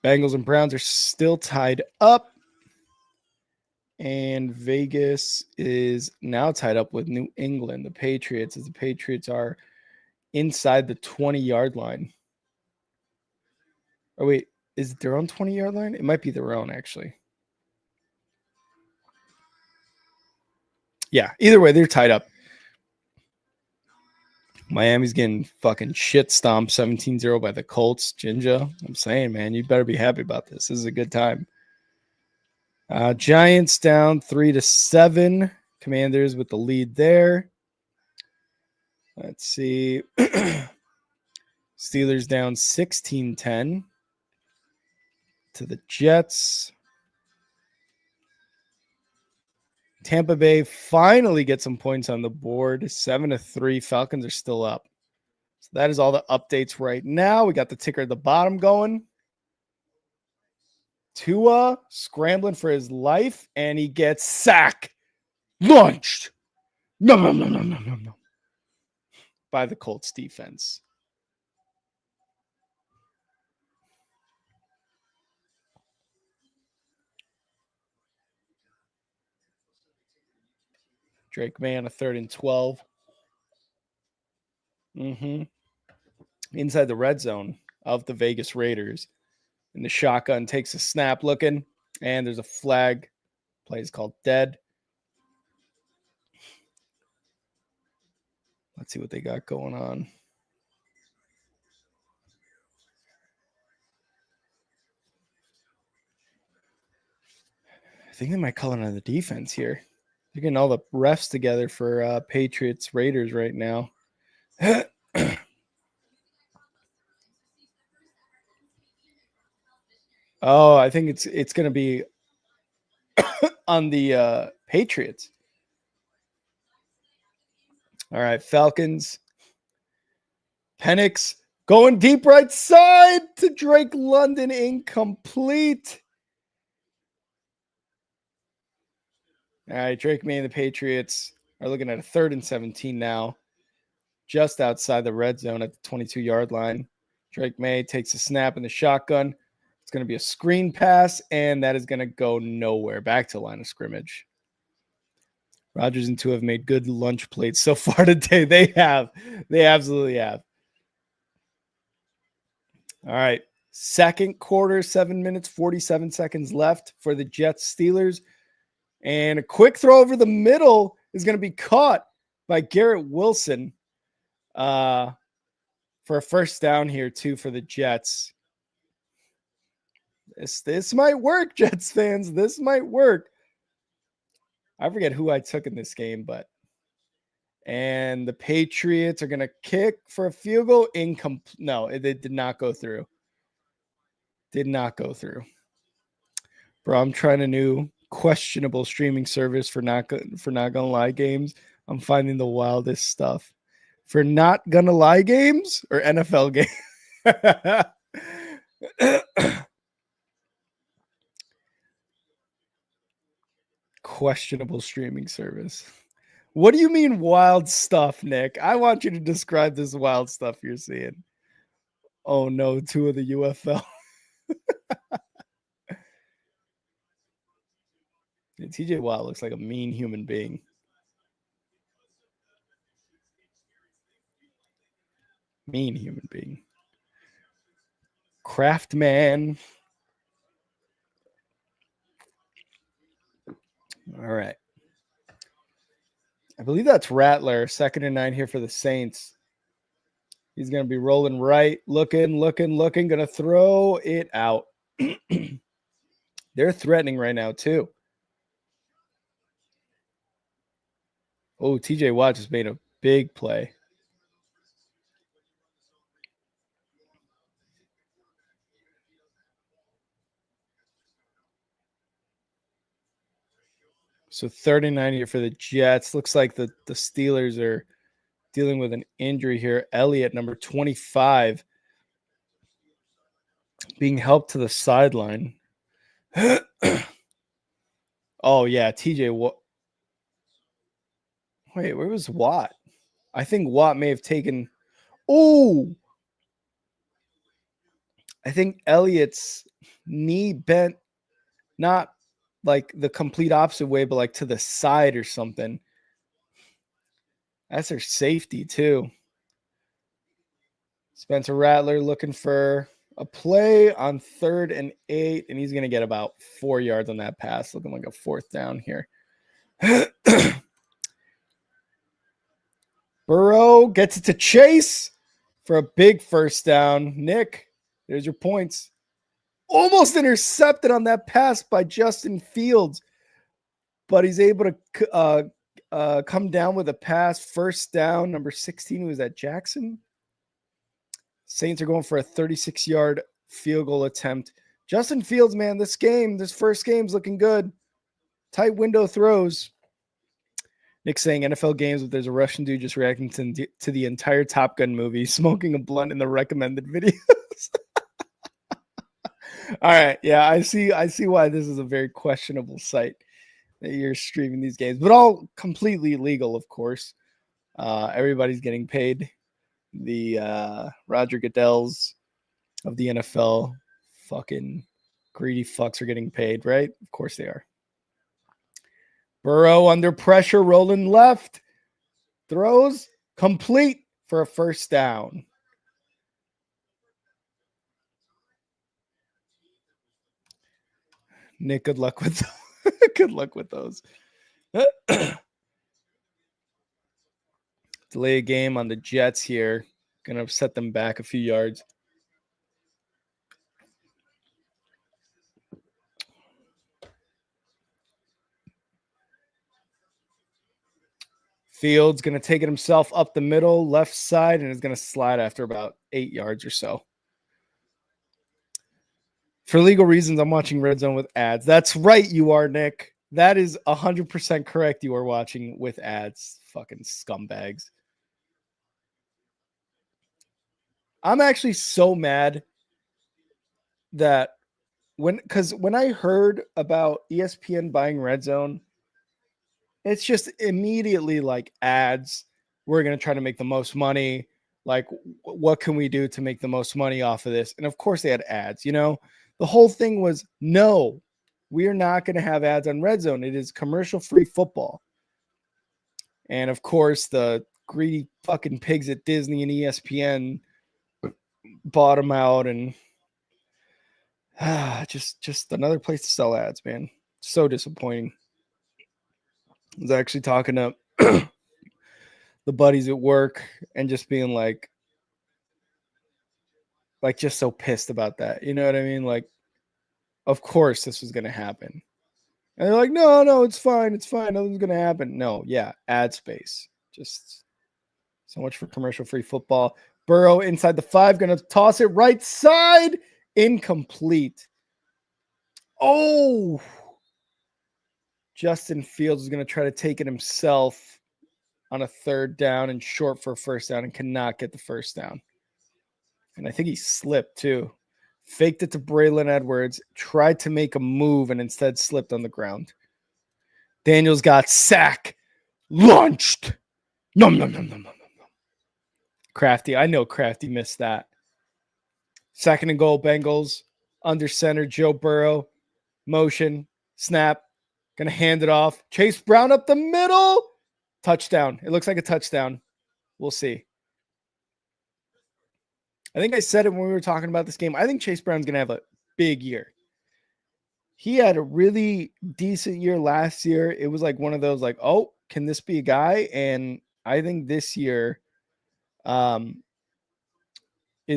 Bengals and Browns are still tied up. And Vegas is now tied up with New England, the Patriots, as the Patriots are inside the 20-yard line. Oh, wait, is it their own 20-yard line? It might be their own, actually. Yeah, either way, they're tied up. Miami's getting fucking shit stomped 17-0 by the Colts. Jinja, I'm saying, man, you better be happy about this. This is a good time. Giants down 3-7. Commanders with the lead there. Let's see. Steelers down 16-10 to the Jets. Tampa Bay finally gets some points on the board. 7-3. Falcons are still up. So that is all the updates right now. We got the ticker at the bottom going. Tua scrambling for his life, and he gets sacked Launched. No, no, no, no, no, no, no. By the Colts defense. Drake May on a 3rd and 12. Inside the red zone of the Vegas Raiders. And the shotgun takes a snap looking. And there's a flag. Play is called dead. Let's see what they got going on. I think they might call it on the defense here. They're getting all the refs together for Patriots Raiders right now. Oh, I think it's going to be on the Patriots. All right, Falcons. Penix going deep right side to Drake London, incomplete. All right, Drake May and the Patriots are looking at a 3rd and 17 now, just outside the red zone at the 22-yard line. Drake May takes a snap in the shotgun. It's going to be a screen pass, and that is going to go nowhere. Back to line of scrimmage. Rodgers and Tua have made good lunch plates so far today. They have. They absolutely have. All right. Second quarter, 7 minutes, 47 seconds left for the Jets Steelers. And a quick throw over the middle is going to be caught by Garrett Wilson for a first down here, too, for the Jets. This might work, Jets fans. This might work. I forget who I took in this game, but. And the Patriots are going to kick for a field goal. No, it did not go through. Did not go through. Bro, I'm trying a new questionable streaming service for not gonna lie games. I'm finding the wildest stuff. For not gonna lie games or NFL games. Questionable streaming service. What do you mean wild stuff, Nick? I want you to describe this wild stuff you're seeing. Oh no, 2 of the UFL. Yeah, TJ Watt looks like a mean human being. Mean human being. Craftman. All right. I believe that's Rattler. 2nd and 9 here for the Saints. He's going to be rolling right. Looking. Going to throw it out. They're threatening right now, too. Oh, TJ Watt just made a big play. So 39 here for the Jets. Looks like the Steelers are dealing with an injury here. Elliott, number 25, being helped to the sideline. Oh, yeah, TJ Watt. Wait, where was Watt? I think Watt may have taken. Oh, I think Elliott's knee bent, not like the complete opposite way, but like to the side or something. That's their safety, too. Spencer Rattler looking for a play on 3rd and 8, and he's going to get about 4 yards on that pass, looking like a 4th down here. Burrow gets it to Chase for a big first down. Nick, there's your points. Almost intercepted on that pass by Justin Fields, but he's able to come down with a pass. First down, number 16. Was that Jackson? Saints are going for a 36-yard field goal attempt. Justin Fields, man, this first game's looking good. Tight window throws. Nick saying NFL games, if there's a Russian dude just reacting to the entire Top Gun movie, smoking a blunt in the recommended videos. All right. Yeah, I see why this is a very questionable site. that you're streaming these games, but all completely legal, of course. Everybody's getting paid. The Roger Goodells of the NFL, fucking greedy fucks, are getting paid, right? Of course they are. Burrow under pressure, rolling left, throws complete for a first down. Nick, good luck with good luck with those. Delay a game on the Jets here. Gonna set them back a few yards. Fields going to take it himself up the middle, left side, and is going to slide after about 8 yards or so. For legal reasons, I'm watching RedZone with ads. That's right, you are, Nick. That is 100% correct. You are watching with ads. Fucking scumbags. I'm actually so mad that when I heard about ESPN buying RedZone, it's just immediately like ads. We're going to try to make the most money. Like, what can we do to make the most money off of this? And of course they had ads, you know, the whole thing was, no, we are not going to have ads on RedZone. It is commercial free football. And of course the greedy fucking pigs at Disney and ESPN bought them out, and just another place to sell ads, man. So disappointing. I was actually talking to the buddies at work and just being like just so pissed about that. You know what I mean? Like, of course this was going to happen. And they're like, no, it's fine. It's fine. Nothing's going to happen. No, yeah, ad space. Just so much for commercial-free football. Burrow inside the 5, going to toss it right side. Incomplete. Oh! Justin Fields is going to try to take it himself on a 3rd down and short for a first down and cannot get the first down. And I think he slipped too. Faked it to Braylon Edwards, tried to make a move and instead slipped on the ground. Daniels got sack, launched. Nom, nom, nom, nom, nom, nom. Crafty, I know Crafty missed that. 2nd and goal, Bengals. Under center, Joe Burrow. Motion, snap. Going to hand it off. Chase Brown up the middle. Touchdown. It looks like a touchdown. We'll see. I think I said it when we were talking about this game. I think Chase Brown's going to have a big year. He had a really decent year last year. It was like one of those like, oh, can this be a guy? And I think this year is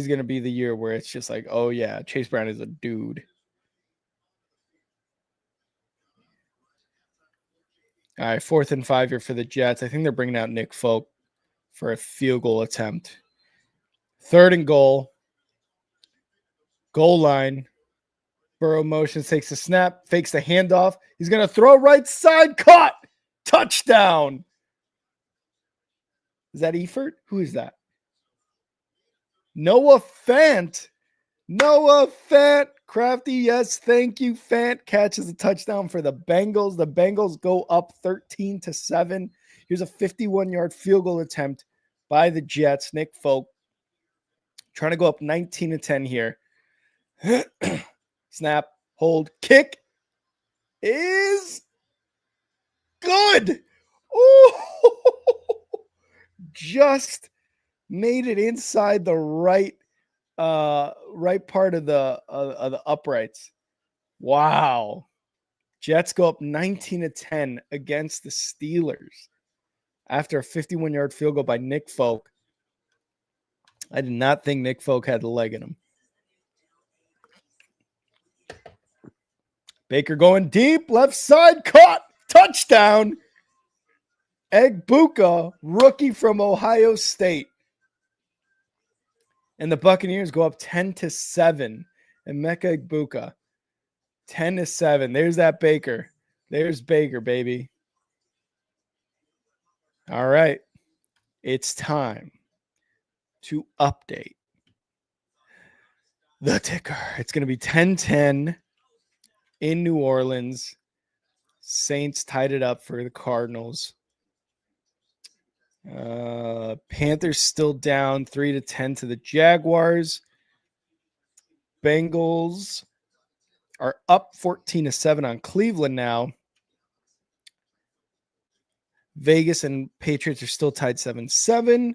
going to be the year where it's just like, oh, yeah, Chase Brown is a dude. All right, 4th and 5 here for the Jets. I think they're bringing out Nick Folk for a field goal attempt. 3rd and goal. Goal line. Burrow motions, takes a snap, fakes the handoff. He's going to throw right side, caught. Touchdown. Is that Eifert? Who is that? Noah Fant. Noah Fant. Crafty, yes, thank you. Fant catches a touchdown for the Bengals. The Bengals go up 13-7. Here's a 51-yard field goal attempt by the Jets. Nick Folk trying to go up 19-10 here. Snap, hold, kick is good. Oh, just made it inside the right part of the uprights. Wow. Jets go up 19-10 against the Steelers after a 51-yard field goal by Nick Folk. I did not think Nick Folk had the leg in him. Baker going deep, left side, caught, touchdown. Egbuka, rookie from Ohio State. And the Buccaneers go up 10-7. And Mecca Egbuka, 10-7. There's that Baker. There's Baker, baby. All right. It's time to update the ticker. It's going to be 10-10 in New Orleans. Saints tied it up for the Cardinals. Panthers still down 3-10 to the Jaguars. Bengals are up 14-7 on Cleveland now. Vegas and Patriots are still tied 7-7.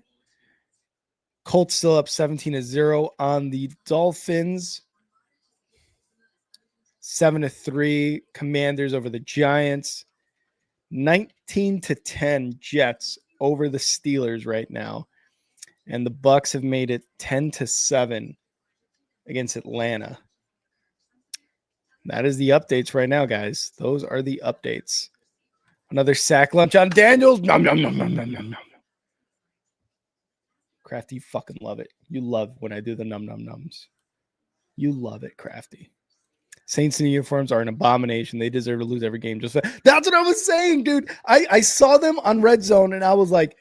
Colts still up 17-0 on the Dolphins. 7-3 Commanders over the Giants. 19-10 Jets over the Steelers right now. And the Bucks have made it 10-7 against Atlanta. That is the updates right now, guys. Those are the updates. Another sack lunch on Daniels. Nom, nom, nom, nom, nom, nom, nom. Crafty, you fucking love it. You love when I do the num num nums. You love it, Crafty. Saints in uniforms are an abomination. They deserve to lose every game. Just that's what I was saying, dude. I saw them on RedZone and I was like,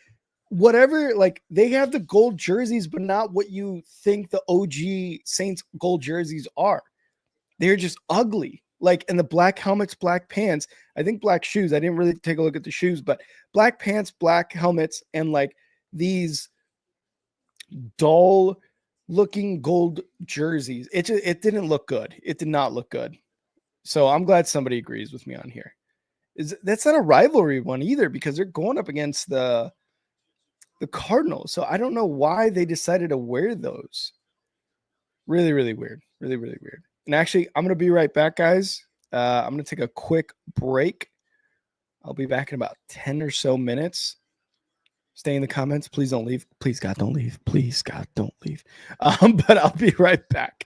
whatever, like they have the gold jerseys, but not what you think the OG Saints gold jerseys are. They're just ugly. Like, and the black helmets, black pants, I think black shoes. I didn't really take a look at the shoes, but black pants, black helmets, and like these dull looking gold jerseys. It didn't look good. It did not look good. So I'm glad somebody agrees with me on here. That's not a rivalry one either because they're going up against the Cardinals. So I don't know why they decided to wear those. Really, really weird. Really, really weird. And actually, I'm going to be right back, guys. I'm going to take a quick break. I'll be back in about 10 or so minutes. Stay in the comments. Please don't leave. Please, God, don't leave. Please, God, don't leave. But I'll be right back.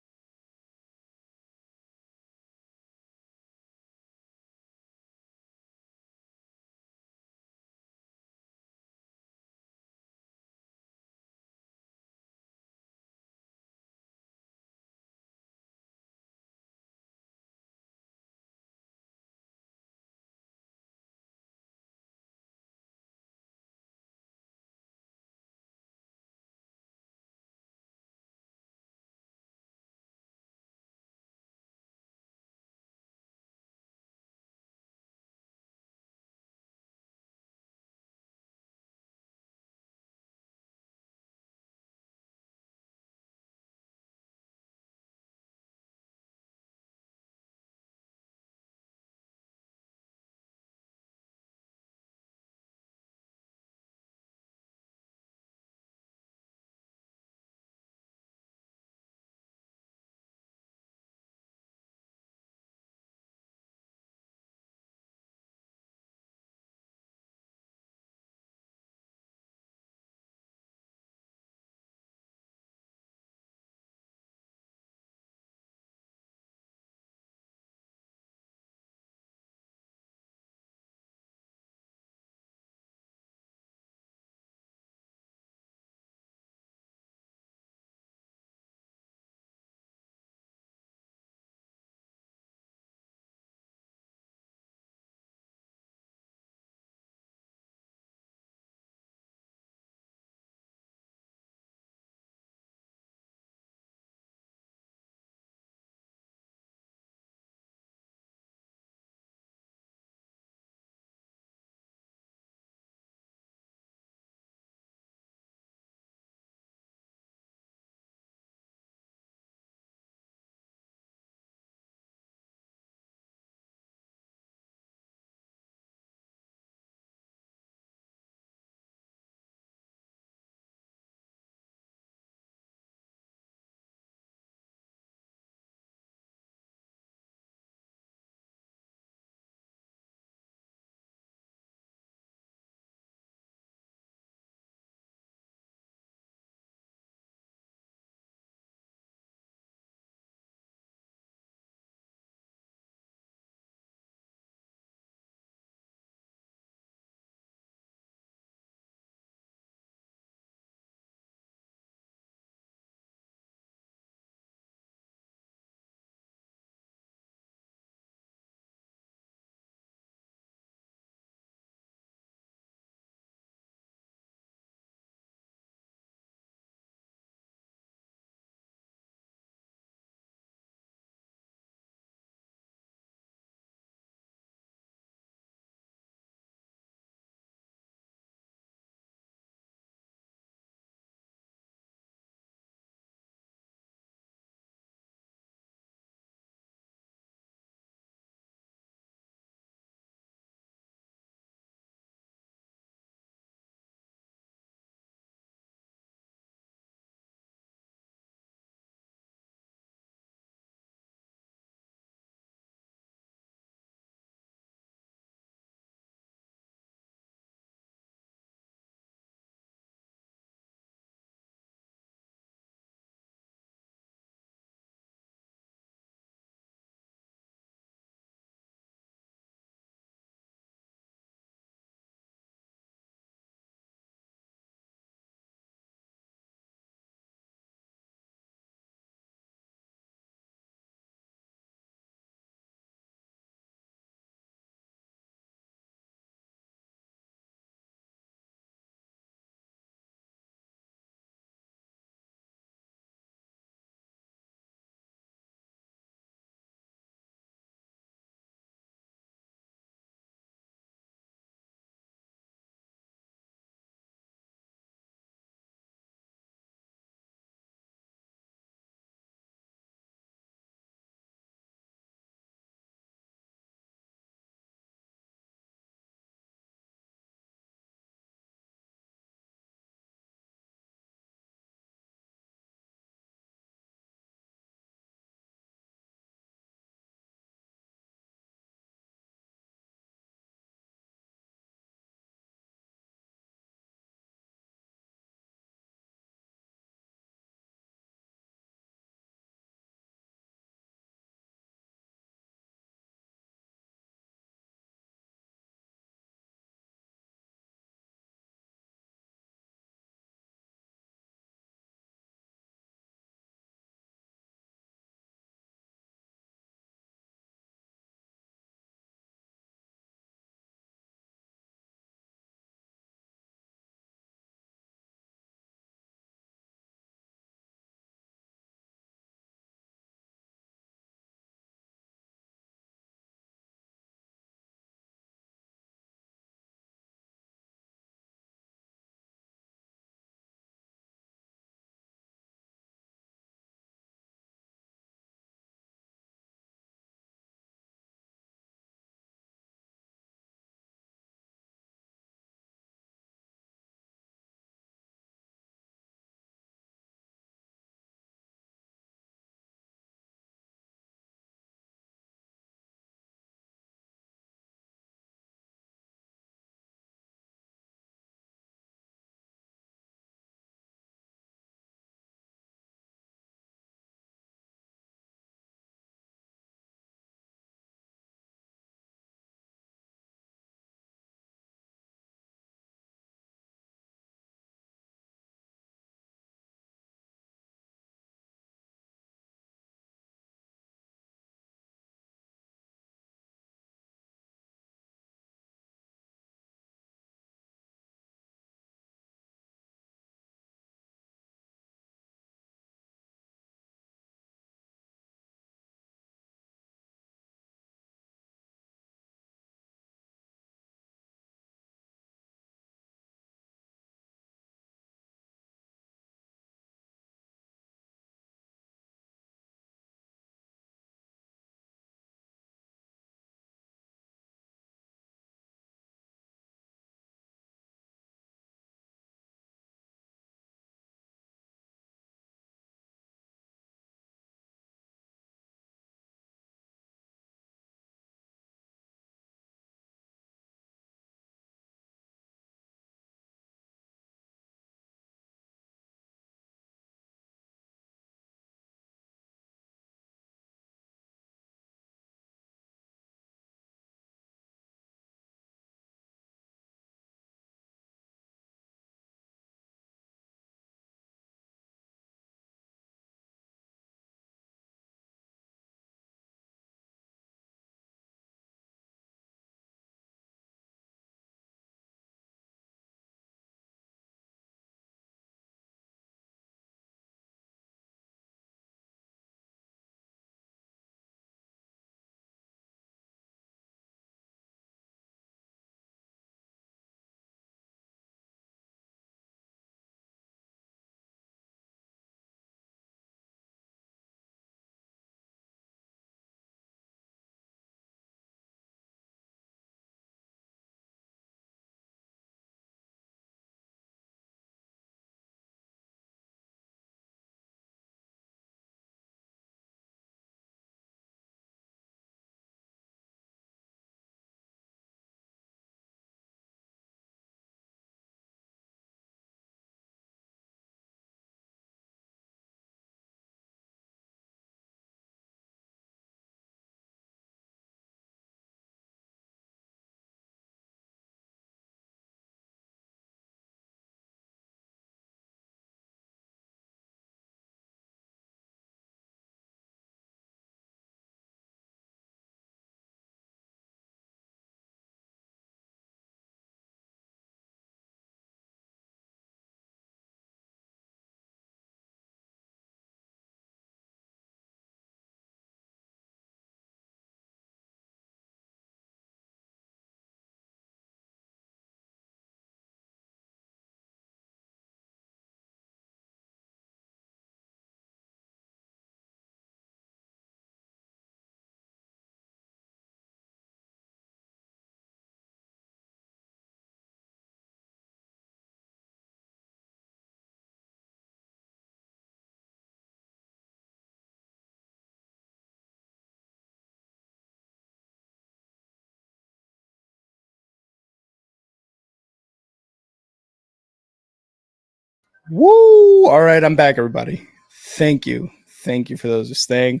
Woo! All right, I'm back, everybody. Thank you. Thank you for those who are staying.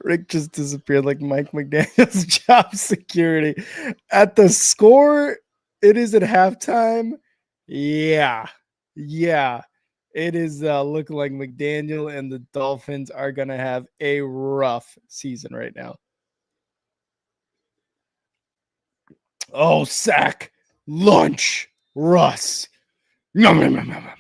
Rick just disappeared like Mike McDaniel's job security. At the score, it is at halftime. Yeah. It is looking like McDaniel and the Dolphins are going to have a rough season right now. Oh, sack. Lunch. Russ. Nom, nom, nom, nom, nom.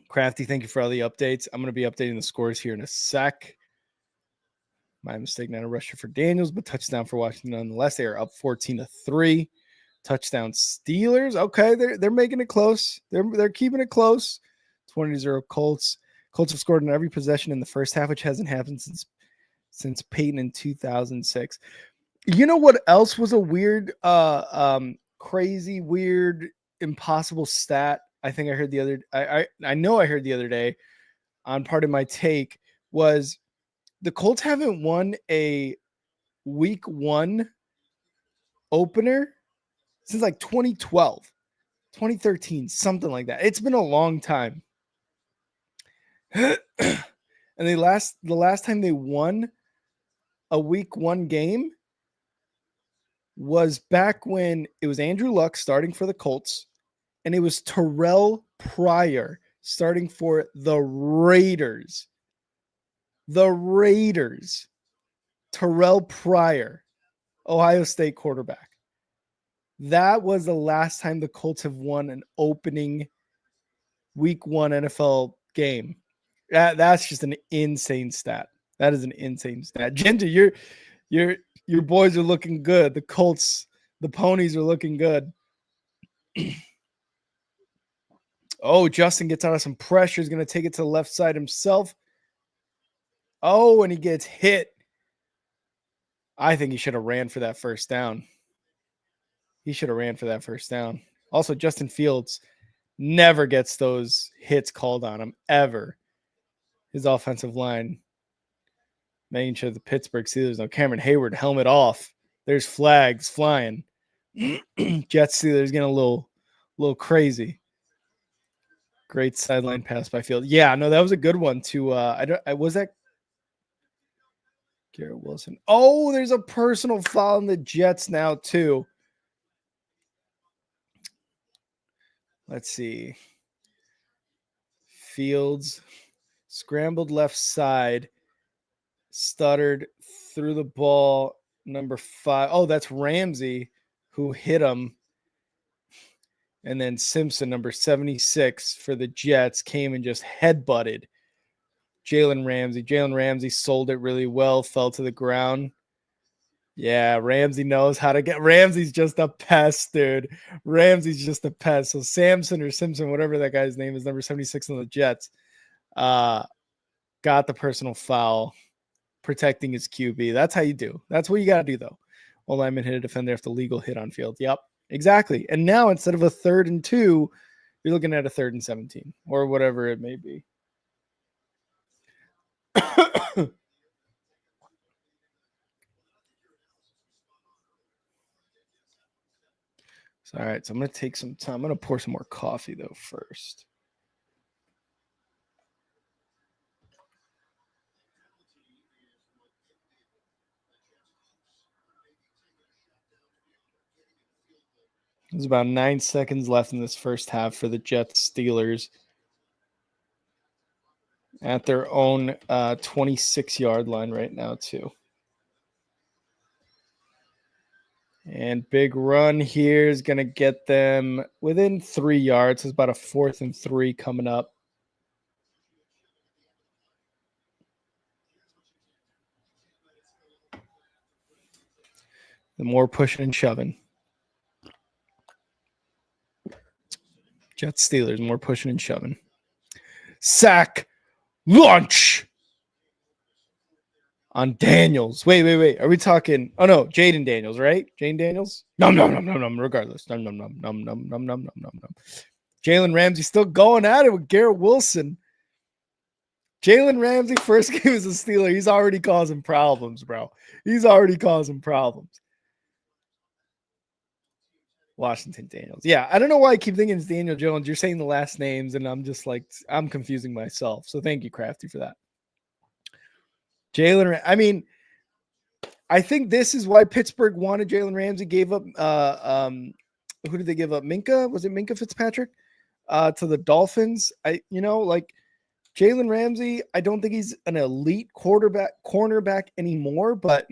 Crafty, thank you for all the updates. I'm going to be updating the scores here in a sec. My mistake, not a rusher for Daniels, but touchdown for Washington nonetheless. They are up 14-3. Touchdown Steelers. Okay, they're making it close. They're keeping it close. 20-0 Colts. Colts have scored in every possession in the first half, which hasn't happened since Peyton in 2006. You know what else was a weird, crazy, weird, impossible stat? I think I heard the other. I know I heard the other day on part of my take was the Colts haven't won a Week 1 opener since like 2012, 2013, something like that. It's been a long time. And the last time they won a Week 1 game was back when it was Andrew Luck starting for the Colts, and it was Terrell Pryor starting for the Raiders. The Raiders. Terrell Pryor, Ohio State quarterback. That was the last time the Colts have won an opening Week 1 NFL game. That's just an insane stat. That is an insane stat. Ginger, your boys are looking good. The Colts, the ponies are looking good. Oh, Justin gets out of some pressure. He's going to take it to the left side himself. Oh, and he gets hit. I think he should have ran for that first down. Also, Justin Fields never gets those hits called on him, ever. His offensive line making sure the Pittsburgh Steelers know Cameron Hayward, helmet off. There's flags flying. Jets Steelers getting a little crazy. Great sideline pass by Field. Yeah, no, that was a good one to was that Garrett Wilson. Oh, there's a personal foul on the Jets now too. Let's see. Fields scrambled left side, stuttered, threw the ball. Number 5. Oh, that's Ramsey who hit him. And then Simpson, number 76 for the Jets, came and just headbutted Jalen Ramsey. Jalen Ramsey sold it really well, fell to the ground. Yeah, Ramsey knows how to get. Ramsey's just a pest, dude. Ramsey's just a pest. So Samson or Simpson, whatever that guy's name is, number 76 on the Jets, got the personal foul, protecting his QB. That's how you do. That's what you got to do, though. Well, lineman hit a defender after legal hit on field. Yep, exactly. And now instead of a 3rd and 2, you're looking at a 3rd and 17 or whatever it may be. All right, so I'm going to take some time. I'm going to pour some more coffee, though, first. There's about 9 seconds left in this first half for the Jets Steelers at their own 26-yard line right now, too. And big run here is going to get them within 3 yards. It's about a 4th and 3 coming up. The more pushing and shoving. Jets Steelers, more pushing and shoving. Sack. Launch. On Daniels. Wait. Are we talking? Oh, no. Jaden Daniels, right? Jaden Daniels? Nom. Regardless. Nom. Jalen Ramsey still going at it with Garrett Wilson. Jalen Ramsey, first game as a Steeler. He's already causing problems, bro. He's already causing problems. Washington Daniels. Yeah, I don't know why I keep thinking it's Daniel Jones. You're saying the last names, and I'm just like, I'm confusing myself. So thank you, Crafty, for that. Jalen, I mean, I think this is why Pittsburgh wanted Jalen Ramsey, gave up who did they give up? Minka? Was it Minka Fitzpatrick? To the Dolphins. Like Jalen Ramsey, I don't think he's an elite cornerback anymore, but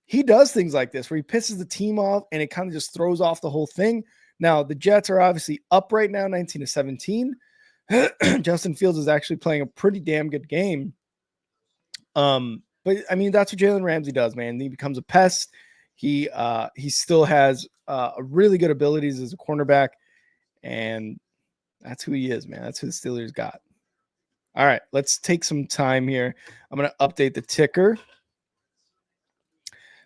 he does things like this where he pisses the team off and it kind of just throws off the whole thing. Now, the Jets are obviously up right now, 19-17. Justin Fields is actually playing a pretty damn good game. But I mean, that's what Jalen Ramsey does, man. He becomes a pest. He still has really good abilities as a cornerback, and that's who he is, man. That's who the Steelers got. All right, let's take some time here. I'm going to update the ticker.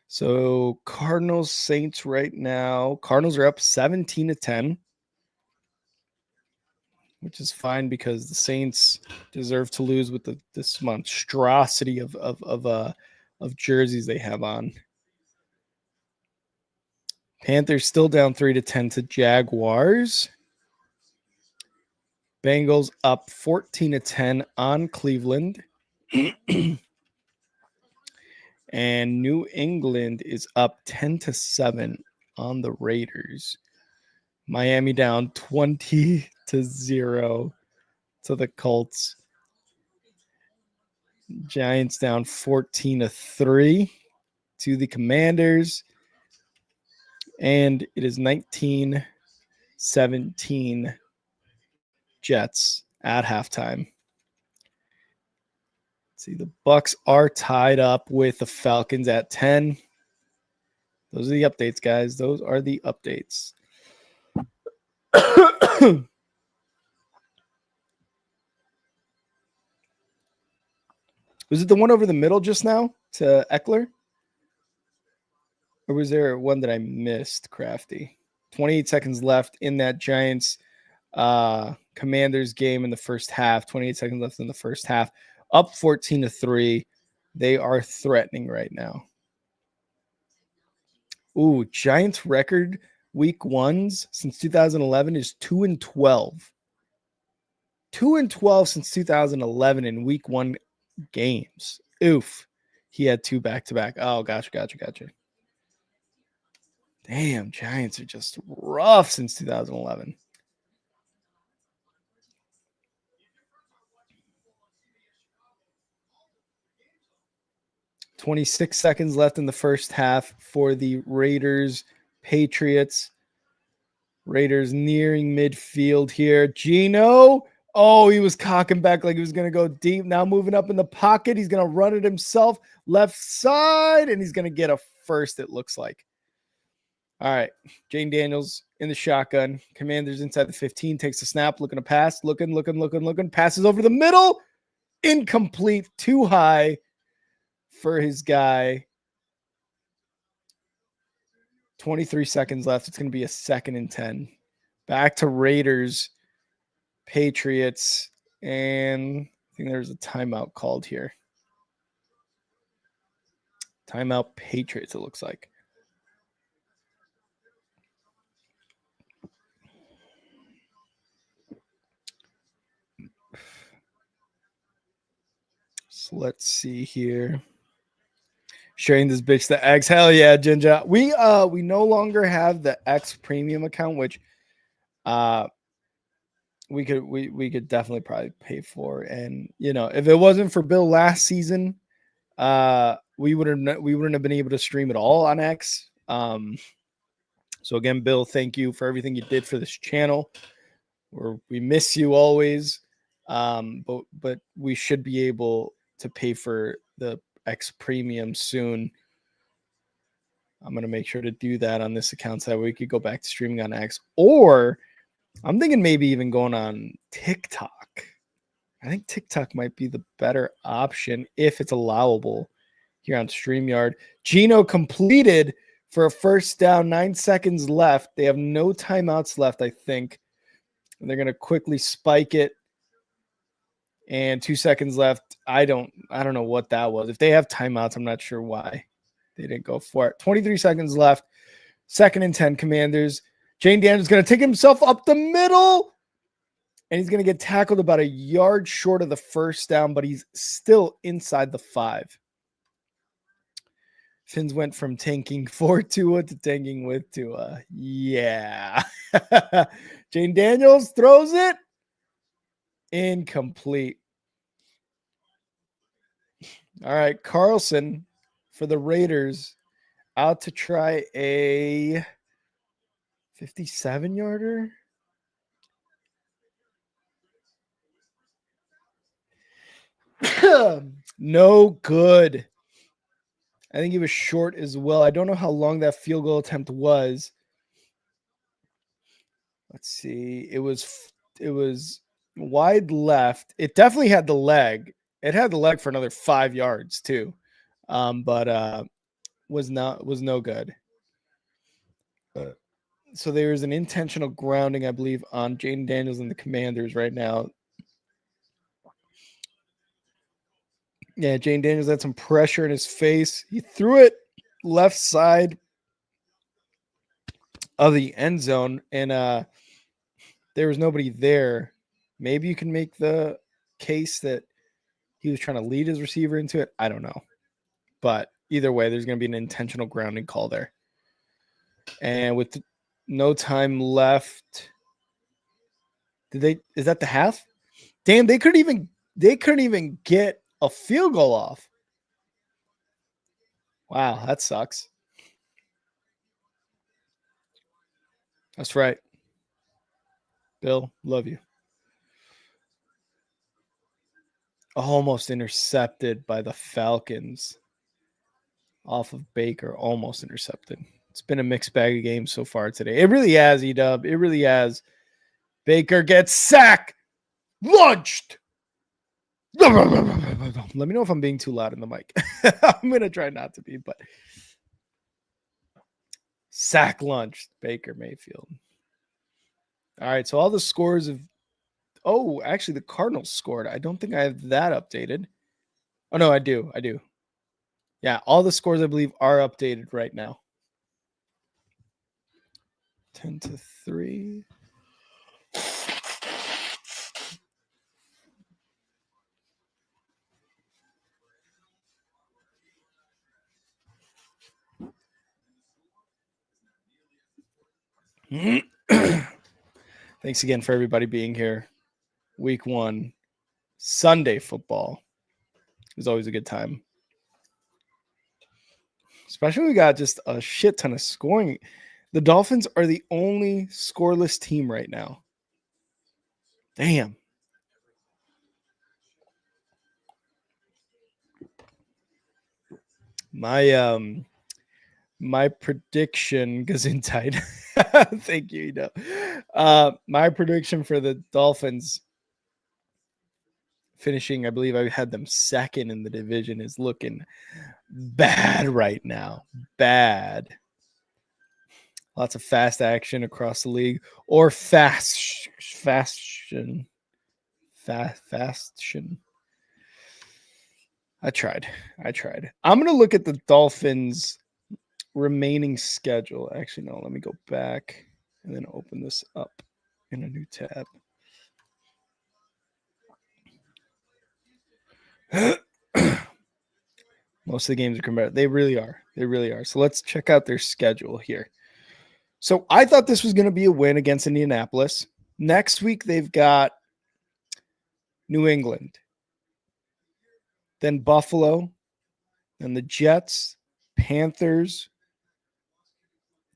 So Cardinals, Saints right now. Cardinals are up 17-10, which is fine because the Saints deserve to lose with this monstrosity of jerseys they have on. Panthers still down 3-10 to Jaguars. Bengals up 14-10 on Cleveland. And New England is up 10-7 on the Raiders. Miami down 20-0 to the Colts. Giants down 14-3 to the Commanders. And it is 19-17 Jets at halftime. See, the Bucks are tied up with the Falcons at 10. Those are the updates, guys. Those are the updates. Was it the one over the middle just now to Eckler? Or was there one that I missed, Crafty? 28 seconds left in that Giants Commanders game in the first half. 28 seconds left in the first half. Up 14-3. They are threatening right now. Ooh, Giants record week ones since 2011 is 2-12. 2-12 since 2011 in week one games. Oof. He had two back-to-back. Oh, gotcha. Damn, Giants are just rough since 2011. $26 seconds left in the first half for the Raiders, Patriots. Raiders nearing midfield here. Geno. Oh, he was cocking back like he was going to go deep. Now moving up in the pocket. He's going to run it himself. Left side. And he's going to get a first, it looks like. All right. Jane Daniels in the shotgun. Commanders inside the 15. Takes a snap. Looking to pass. Looking. Passes over the middle. Incomplete. Too high for his guy. 23 seconds left. It's going to be a 2nd and 10. Back to Raiders, Patriots, and I think there's a timeout called here. Timeout Patriots, it looks like. So let's see here. Sharing this bitch the X. Hell yeah, Ginger. We no longer have the X premium account, which we could definitely probably pay for. And if it wasn't for Bill last season, we wouldn't have been able to stream at all on X. So again, Bill, thank you for everything you did for this channel. We miss you always. But we should be able to pay for the X premium soon. I'm going to make sure to do that on this account so that we could go back to streaming on X, or I'm thinking maybe even going on TikTok. I think TikTok might be the better option if it's allowable here on StreamYard. Geno completed for a first down, 9 seconds left. They have no timeouts left, I think. And they're going to quickly spike it. And 2 seconds left. I don't know what that was. If they have timeouts, I'm not sure why they didn't go for it. 23 seconds left. 2nd and 10, Commanders. Jane Daniels going to take himself up the middle, and he's going to get tackled about a yard short of the first down, but he's still inside the 5. Fins went from tanking for Tua to tanking with Tua. Yeah. Jane Daniels throws it. Incomplete. All right, Carlson for the Raiders out to try a 57-yarder. No good. I think he was short as well. I don't know how long that field goal attempt was. Let's see. It was wide left. It definitely had the leg. It had the leg for another 5 yards too. But was no good. So there's an intentional grounding, I believe, on Jaden Daniels and the Commanders right now. Yeah, Jaden Daniels had some pressure in his face. He threw it left side of the end zone, and there was nobody there. Maybe you can make the case that he was trying to lead his receiver into it. I don't know. But either way, there's going to be an intentional grounding call there. And with no time left, is that the half? Damn, they couldn't even get a field goal off. Wow, that sucks. That's right. Bill, love you. Almost intercepted by the Falcons off of Baker. Almost intercepted. It's been a mixed bag of games so far today. It really has, E-Dub. It really has. Baker gets sacked. Launched. Let me know if I'm being too loud in the mic. I'm going to try not to be, but sack launched. Baker Mayfield. All right, so all the scores of actually the Cardinals scored. I don't think I have that updated. Oh no, I do. Yeah, all the scores I believe are updated right now. 10-3. Thanks again for everybody being here. Week 1, Sunday football is always a good time. Especially when we got just a shit ton of scoring. The Dolphins are the only scoreless team right now. Damn. My prediction goes in tight. Thank you. My prediction for the Dolphins finishing, I believe I had them second in the division, is looking bad right now. Bad. Lots of fast action across the league, or fashion. I tried. I'm going to look at the Dolphins' remaining schedule. Actually, no, let me go back and then open this up in a new tab. Most of the games are competitive. They really are. So let's check out their schedule here. So I thought this was going to be a win against Indianapolis. Next week, they've got New England, then Buffalo, then the Jets, Panthers,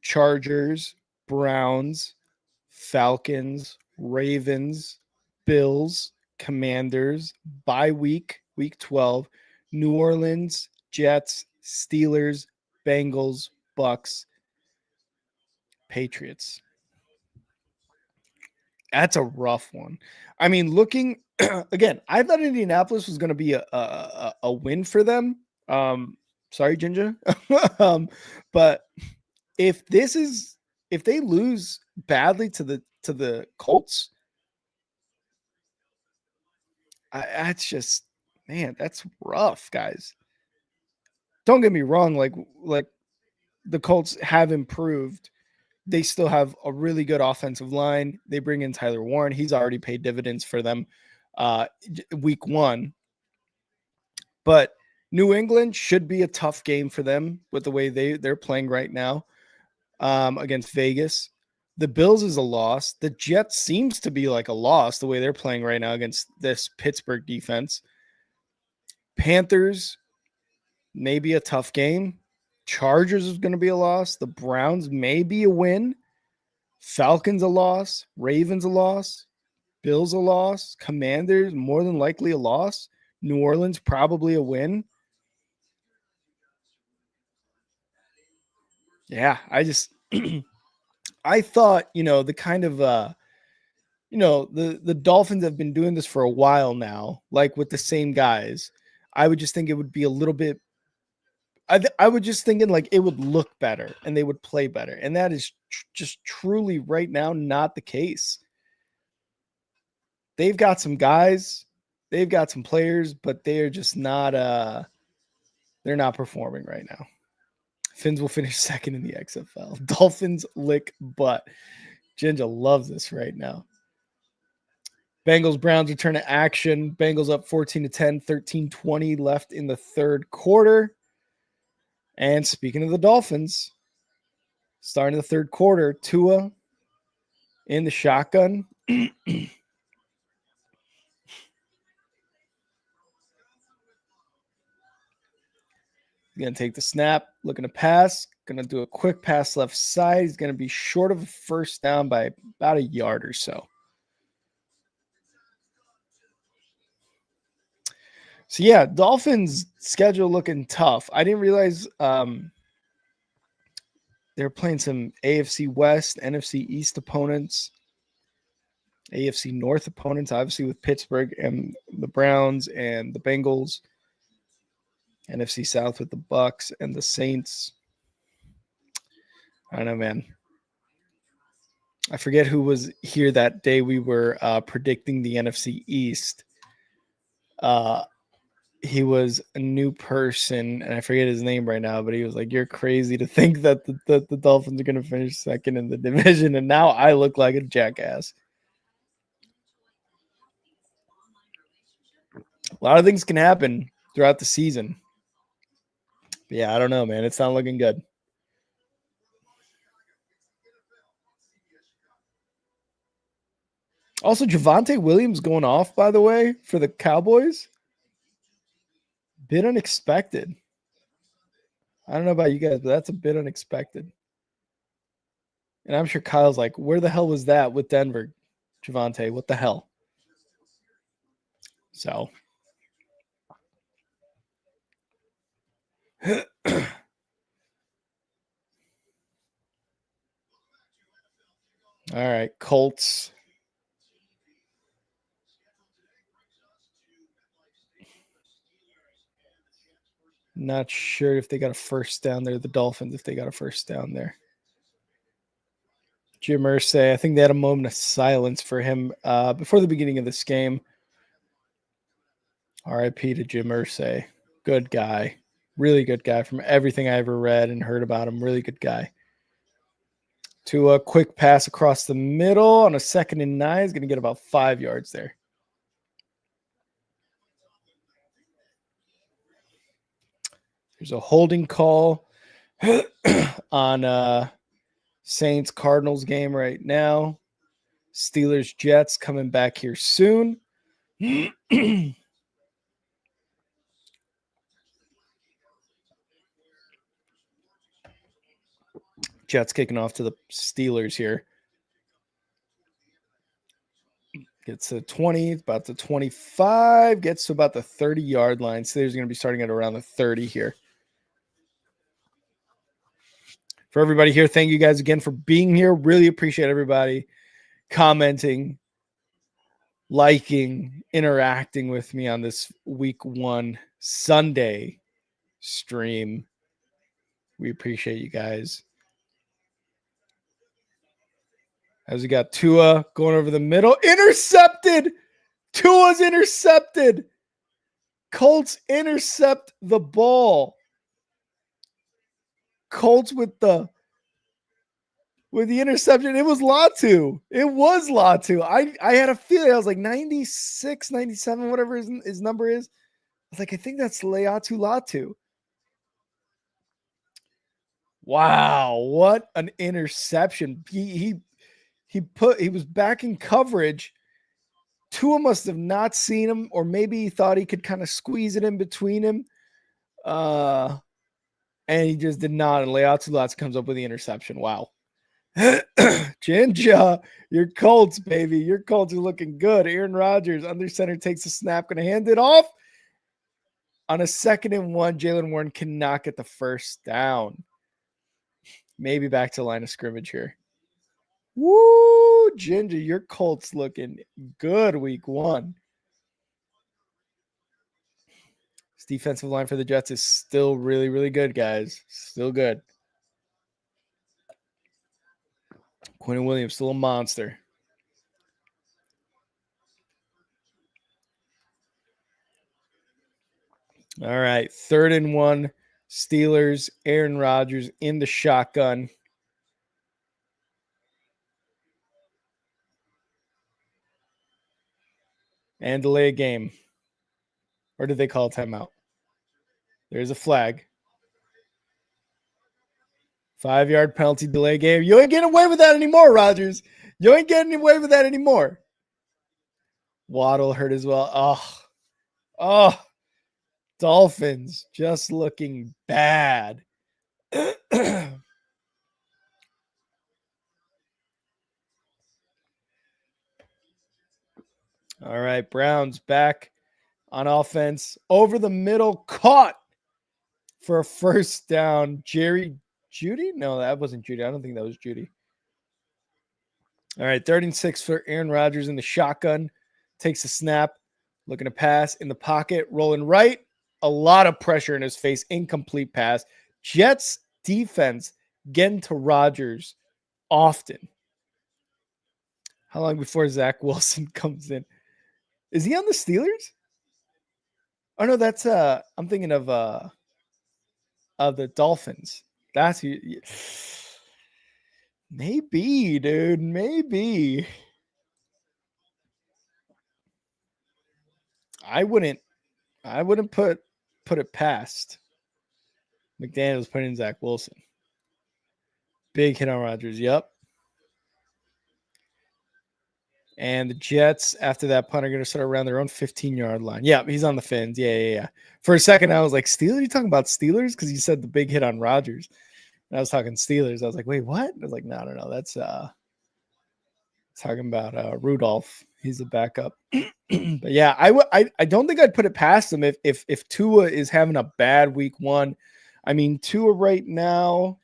Chargers, Browns, Falcons, Ravens, Bills, Commanders, bye week, week 12, New Orleans, Jets, Steelers, Bengals, Bucks, Patriots. That's a rough one. I mean, looking again, I thought Indianapolis was going to be a win for them. Sorry, Ginger. But if they lose badly to the Colts, that's just, man, that's rough, guys. Don't get me wrong, like the Colts have improved they still have a really good offensive line. They bring in Tyler Warren. He's already paid dividends for them week 1. But New England should be a tough game for them with the way they're playing right now against Vegas. The Bills is a loss. The Jets seems to be like a loss the way they're playing right now against this Pittsburgh defense. Panthers, maybe a tough game. Chargers is going to be a loss. The Browns may be a win. Falcons a loss. Ravens a loss. Bills a loss. Commanders more than likely a loss. New Orleans probably a win. Yeah, I thought, the kind of the Dolphins have been doing this for a while now, like with the same guys. I would just think it would be a little bit I would just thinking like it would look better and they would play better. And that is just truly right now not the case. They've got some guys, they've got some players, but they are just not they're not performing right now. Finns will finish second in the XFL. Dolphins lick butt. Ginger loves this right now. Bengals Browns return to action. Bengals up 14-10, 13-20 left in the third quarter. And speaking of the Dolphins, starting the third quarter, Tua in the shotgun. Going to take the snap, looking to pass, going to do a quick pass left side. He's going to be short of a first down by about a yard or so. So, yeah, Dolphins schedule looking tough. I didn't realize they're playing some AFC West, NFC East opponents, AFC North opponents, obviously with Pittsburgh and the Browns and the Bengals, NFC South with the Bucks and the Saints. I don't know, man. I forget who was here that day we were predicting the NFC East. He was a new person, and I forget his name right now, but he was like, you're crazy to think that the Dolphins are going to finish second in the division, and now I look like a jackass. A lot of things can happen throughout the season. But yeah, I don't know, man. It's not looking good. Also, Javonte Williams going off, by the way, for the Cowboys. Bit unexpected. I don't know about you guys, but that's a bit unexpected. And I'm sure Kyle's like, where the hell was that with Denver, Javonte? What the hell? So. All right, Colts. Not sure if they got a first down there. The Dolphins, if they got a first down there. Jim Irsay, I think they had a moment of silence for him before the beginning of this game. RIP to Jim Irsay. Good guy. Really good guy from everything I ever read and heard about him. Really good guy. To a quick pass across the middle on a 2nd and 9. He's going to get about 5 yards there. There's a holding call on Saints Cardinals game right now. Steelers Jets coming back here soon. Jets kicking off to the Steelers here. Gets to 20, about to 25, gets to about the 30-yard line. Steelers are going to be starting at around the 30 here. For everybody here, thank you guys again for being here. Really appreciate everybody commenting, liking, interacting with me on this week 1 Sunday stream. We appreciate you guys. As we got Tua going over the middle. Intercepted! Tua's intercepted! Colts intercept the ball. Colts with the with the interception. It was Latu. It was Latu. I had a feeling. I was like 96, 97, whatever his number is. I was like, I think that's Leatu Latu. Wow, what an interception. He was back in coverage. Tua must have not seen him, or maybe he thought he could kind of squeeze it in between him. And he just did not. And Leatu Latu comes up with the interception. Wow. Jinja, your Colts, baby. Your Colts are looking good. Aaron Rodgers, under center, takes a snap, going to hand it off. On a 2nd and 1, Jaylen Warren cannot get the first down. Maybe back to line of scrimmage here. Woo, Ginger, your Colts looking good week 1. This defensive line for the Jets is still really, really good, guys. Still good. Quentin Williams, still a monster. All right, 3rd and 1. Steelers, Aaron Rodgers in the shotgun. And delay a game. Or did they call a timeout? There's a flag. 5-yard penalty delay game. You ain't getting away with that anymore, Rodgers. You ain't getting away with that anymore. Waddle hurt as well. Oh. Dolphins just looking bad. All right, Browns back on offense. Over the middle, caught for a first down. Jerry Jeudy? No, that wasn't Jeudy. I don't think that was Jeudy. All right, 3rd and 6 for Aaron Rodgers in the shotgun. Takes a snap. Looking to pass in the pocket. Rolling right. A lot of pressure in his face. Incomplete pass. Jets defense getting to Rodgers often. How long before Zach Wilson comes in? Is he on the Steelers? Oh no, that's I'm thinking of the Dolphins. That's who. Maybe, dude. Maybe. I wouldn't put it past McDaniels putting in Zach Wilson. Big hit on Rodgers. Yep. And the Jets, after that punt, are going to start around their own 15-yard line. Yeah, he's on the Fins. Yeah. For a second, I was like, Steelers? Are you talking about Steelers? Because you said the big hit on Rodgers. And I was talking Steelers. I was like, wait, what? I was like, no. That's talking about Rudolph. He's the backup. But yeah, I don't think I'd put it past him if Tua is having a bad week 1. I mean, Tua right now,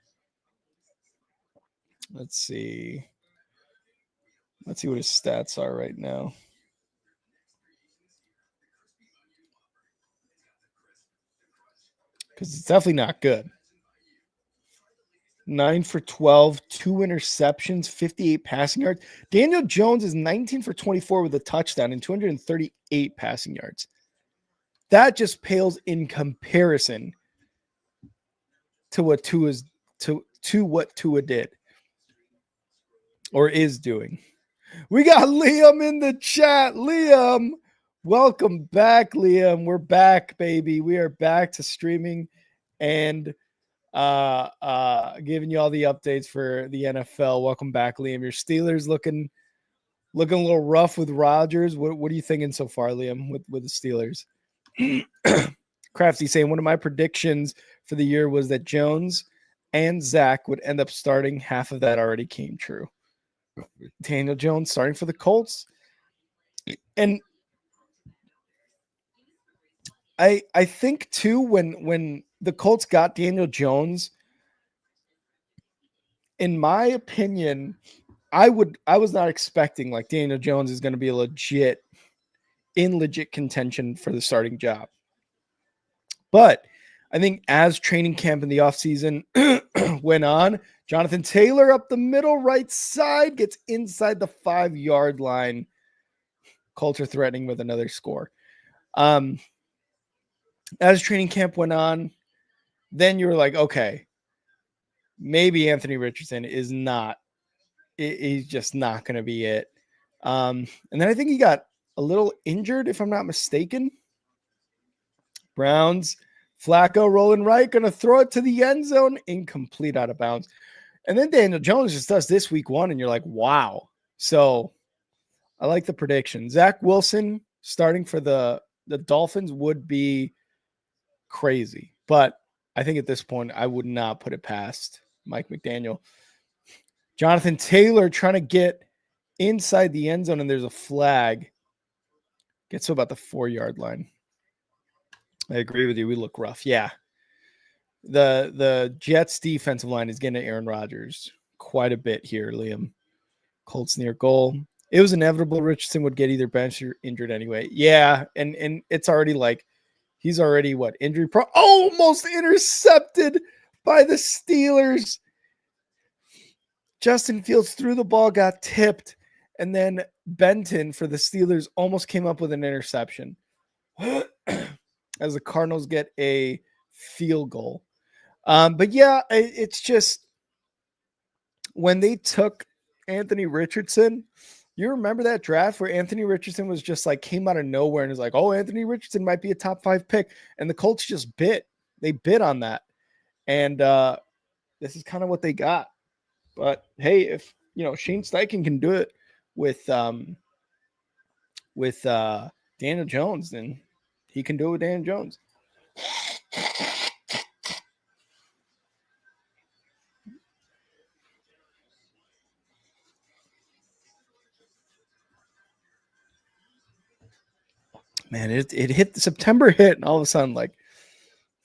let's see what his stats are right now. Because it's definitely not good. 9 for 12, 2 interceptions, 58 passing yards. Daniel Jones is 19 for 24 with a touchdown and 238 passing yards. That just pales in comparison to what Tua's to what Tua did or is doing. We got Liam in the chat. Liam, welcome back, Liam. We're back, baby. We are back to streaming and giving you all the updates for the NFL. Welcome back, Liam. Your Steelers looking a little rough with Rodgers. What are you thinking so far, Liam, with the Steelers? Crafty saying one of my predictions for the year was that Jones and Zach would end up starting. Half of that already came true. Daniel Jones starting for the Colts. And I think too, when the Colts got Daniel Jones, in my opinion, I was not expecting like Daniel Jones is going to be legit contention for the starting job. But I think as training camp in the offseason went on, Jonathan Taylor up the middle right side gets inside the 5-yard line. Colts are threatening with another score. As training camp went on, then you were like, okay, maybe Anthony Richardson is not he's just not going to be it. And then I think he got a little injured, if I'm not mistaken. Browns, Flacco rolling right, going to throw it to the end zone, incomplete, out of bounds. And then Daniel Jones just does this week 1, and you're like, wow. So I like the prediction. Zach Wilson starting for the Dolphins would be crazy. But I think at this point, I would not put it past Mike McDaniel. Jonathan Taylor trying to get inside the end zone, and there's a flag. Gets to about the 4-yard line. I agree with you. We look rough. Yeah. The Jets defensive line is getting to Aaron Rodgers quite a bit here, Liam. Colts near goal. It was inevitable Richardson would get either benched or injured anyway. Yeah, and it's already like he's already injury pro, almost intercepted by the Steelers. Justin Fields threw the ball, got tipped, and then Benton for the Steelers almost came up with an interception as the Cardinals get a field goal. But yeah, it's just when they took Anthony Richardson, you remember that draft where Anthony Richardson was just like came out of nowhere and was like, oh, Anthony Richardson might be a top 5 pick. And the Colts just bit. They bit on that. And this is kind of what they got. But hey, if Shane Steichen can do it with Daniel Jones, then he can do it with Daniel Jones. Man, it hit, September hit, and all of a sudden, I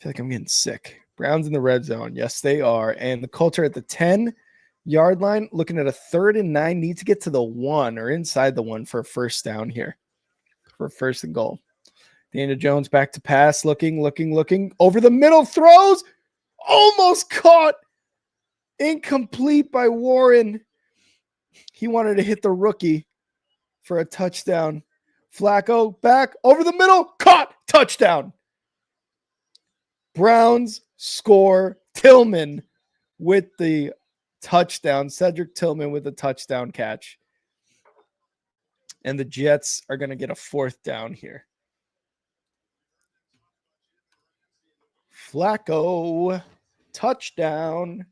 feel like I'm getting sick. Browns in the red zone. Yes, they are. And the Colts are at the 10-yard line, looking at a 3rd and 9. Need to get to the 1 or inside the 1 for a first down here. For first and goal. Daniel Jones back to pass, looking. Over the middle, throws. Almost caught. Incomplete by Warren. He wanted to hit the rookie for a touchdown. Flacco back over the middle, caught, touchdown. Browns score. Tillman with the touchdown. Cedric Tillman with a touchdown catch. And the Jets are going to get a 4th down here. Flacco, touchdown.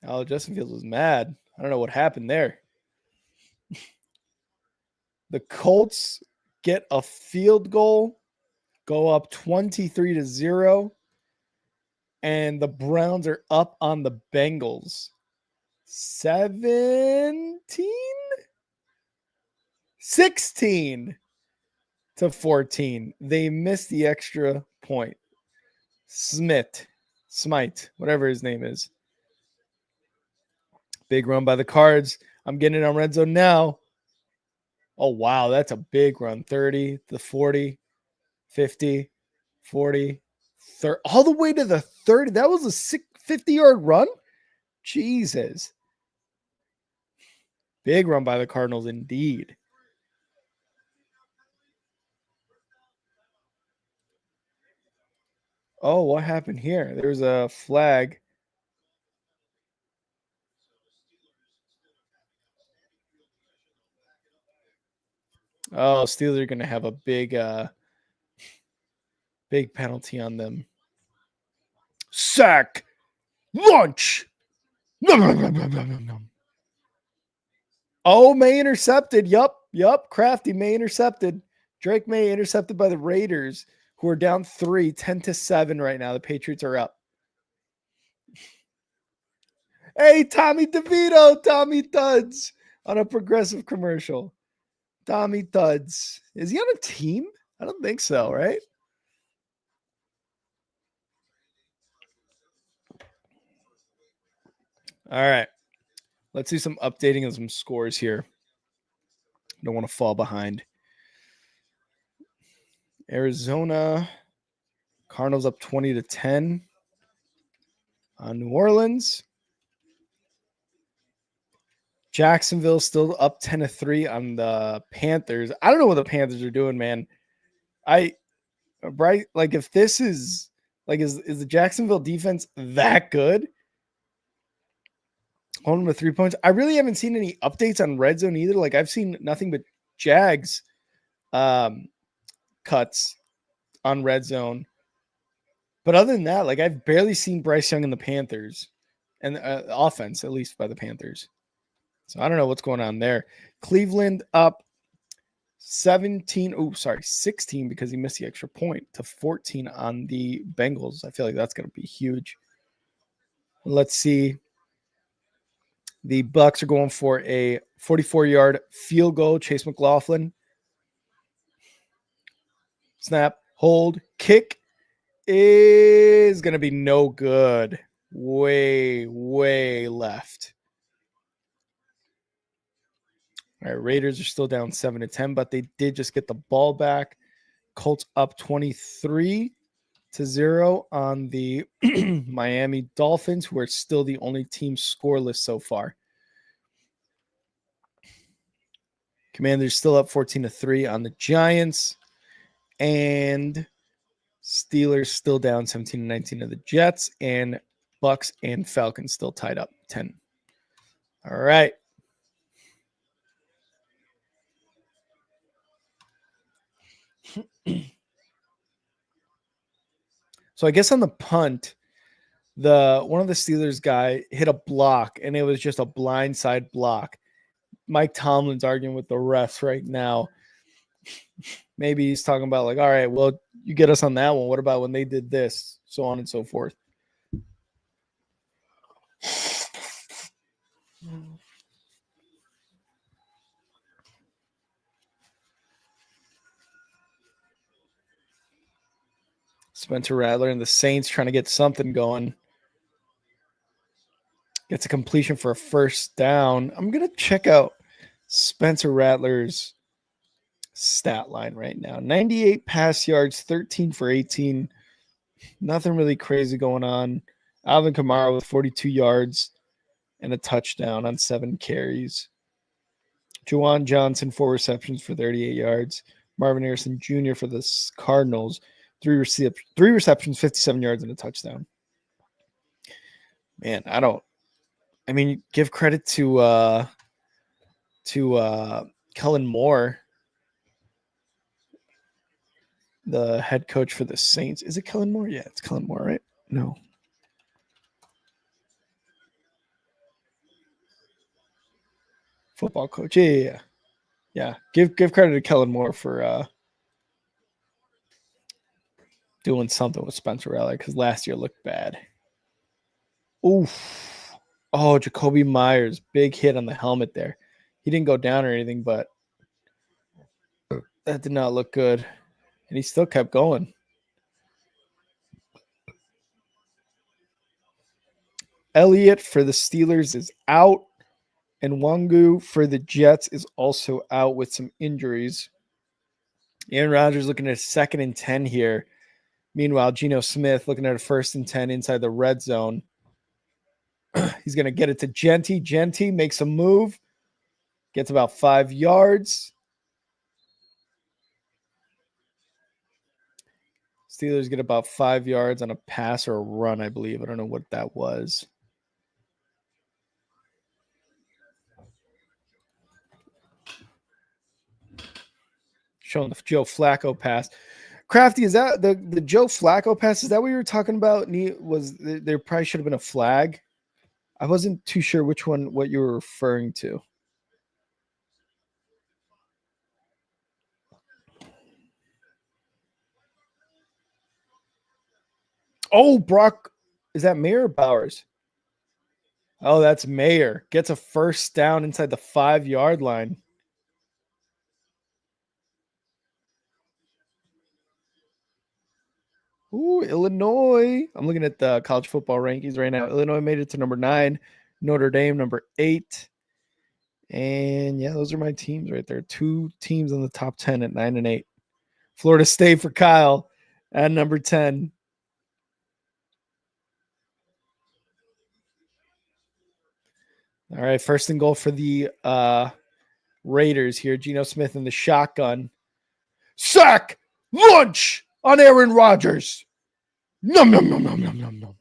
Oh, Justin Fields was mad. I don't know what happened there. The Colts get a field goal, go up 23-0, and the Browns are up on the Bengals. 16-14. They missed the extra point. Smite, whatever his name is. Big run by the Cards. I'm getting it on RedZone now. Oh, wow. That's a big run. 30, the 40, 50, 40, 30, all the way to the 30. That was a 50-yard run? Jesus. Big run by the Cardinals indeed. Oh, what happened here? There's a flag. Oh, Steelers are going to have a big penalty on them. Sack. Lunch. Oh, May intercepted. Yup. Crafty May intercepted. Drake May intercepted by the Raiders, who are down 3, 10-7 right now. The Patriots are up. Hey, Tommy DeVito, Tommy Thuds on a Progressive commercial. Tommy Thuds. Is he on a team? I don't think so, right? All right. Let's do some updating of some scores here. Don't want to fall behind. Arizona Cardinals up 20-10 on New Orleans. Jacksonville still up 10-3 on the Panthers. I don't know what the Panthers are doing, man. Bryce, like if this is like is the Jacksonville defense that good? Hold them to 3 points. I really haven't seen any updates on red zone either. Like I've seen nothing but Jags cuts on red zone. But other than that, like I've barely seen Bryce Young in the Panthers and offense, at least by the Panthers. So I don't know what's going on there. Cleveland up 16 because he missed the extra point to 14 on the Bengals. I feel like that's going to be huge. Let's see. The Bucks are going for a 44-yard field goal. Chase McLaughlin. Snap, hold, kick is going to be no good. Way left. All right, Raiders are still down 7-10, but they did just get the ball back. Colts up 23-0 on the Miami Dolphins, who are still the only team scoreless so far. Commanders still up 14-3 on the Giants. And Steelers still down 17-19 to the Jets. And Bucks and Falcons still tied up 10. All right. So I guess on the punt, one of the Steelers guy hit a block, and it was just a blindside block. Mike Tomlin's arguing with the refs right now. Maybe he's talking about like, all right, well, you get us on that one. What about when they did this? So on and so forth. Spencer Rattler and the Saints trying to get something going. Gets a completion for a first down. I'm going to check out Spencer Rattler's stat line right now. 98 pass yards, 13 for 18. Nothing really crazy going on. Alvin Kamara with 42 yards and a touchdown on 7 carries. Juwan Johnson, 4 receptions for 38 yards. Marvin Harrison Jr. for the Cardinals, 3 receptions, 57 yards and a touchdown. Man, give credit to Kellen Moore, the head coach for the Saints. Is it Kellen Moore? Yeah, it's Kellen Moore, right? No. Football coach. Yeah. Give credit to Kellen Moore for doing something with Spencer Rattler because last year looked bad. Oof. Oh, Jacoby Myers, big hit on the helmet there. He didn't go down or anything, but that did not look good. And he still kept going. Elliott for the Steelers is out. And Wangu for the Jets is also out with some injuries. Aaron Rodgers looking at a 2nd and 10 here. Meanwhile, Geno Smith looking at a 1st and 10 inside the red zone. He's going to get it to Genty. Genty makes a move. Gets about 5 yards. Steelers get about 5 yards on a pass or a run, I believe. I don't know what that was. Showing the Joe Flacco pass. Crafty, is that the Joe Flacco pass? Is that what you were talking about? There probably should have been a flag. I wasn't too sure what you were referring to. Oh, Brock, is that Mayer or Bowers? Oh, that's Mayer. Gets a first down inside the 5-yard line. Ooh, Illinois. I'm looking at the college football rankings right now. Illinois made it to number 9. Notre Dame, number 8. And yeah, those are my teams right there. 2 teams in the top 10 at 9 and 8. Florida State for Kyle at number 10. All right, 1st and goal for the Raiders here. Geno Smith in the shotgun. Sack! Lunch! on Aaron Rodgers. Nom, nom, nom, nom, nom, nom, nom.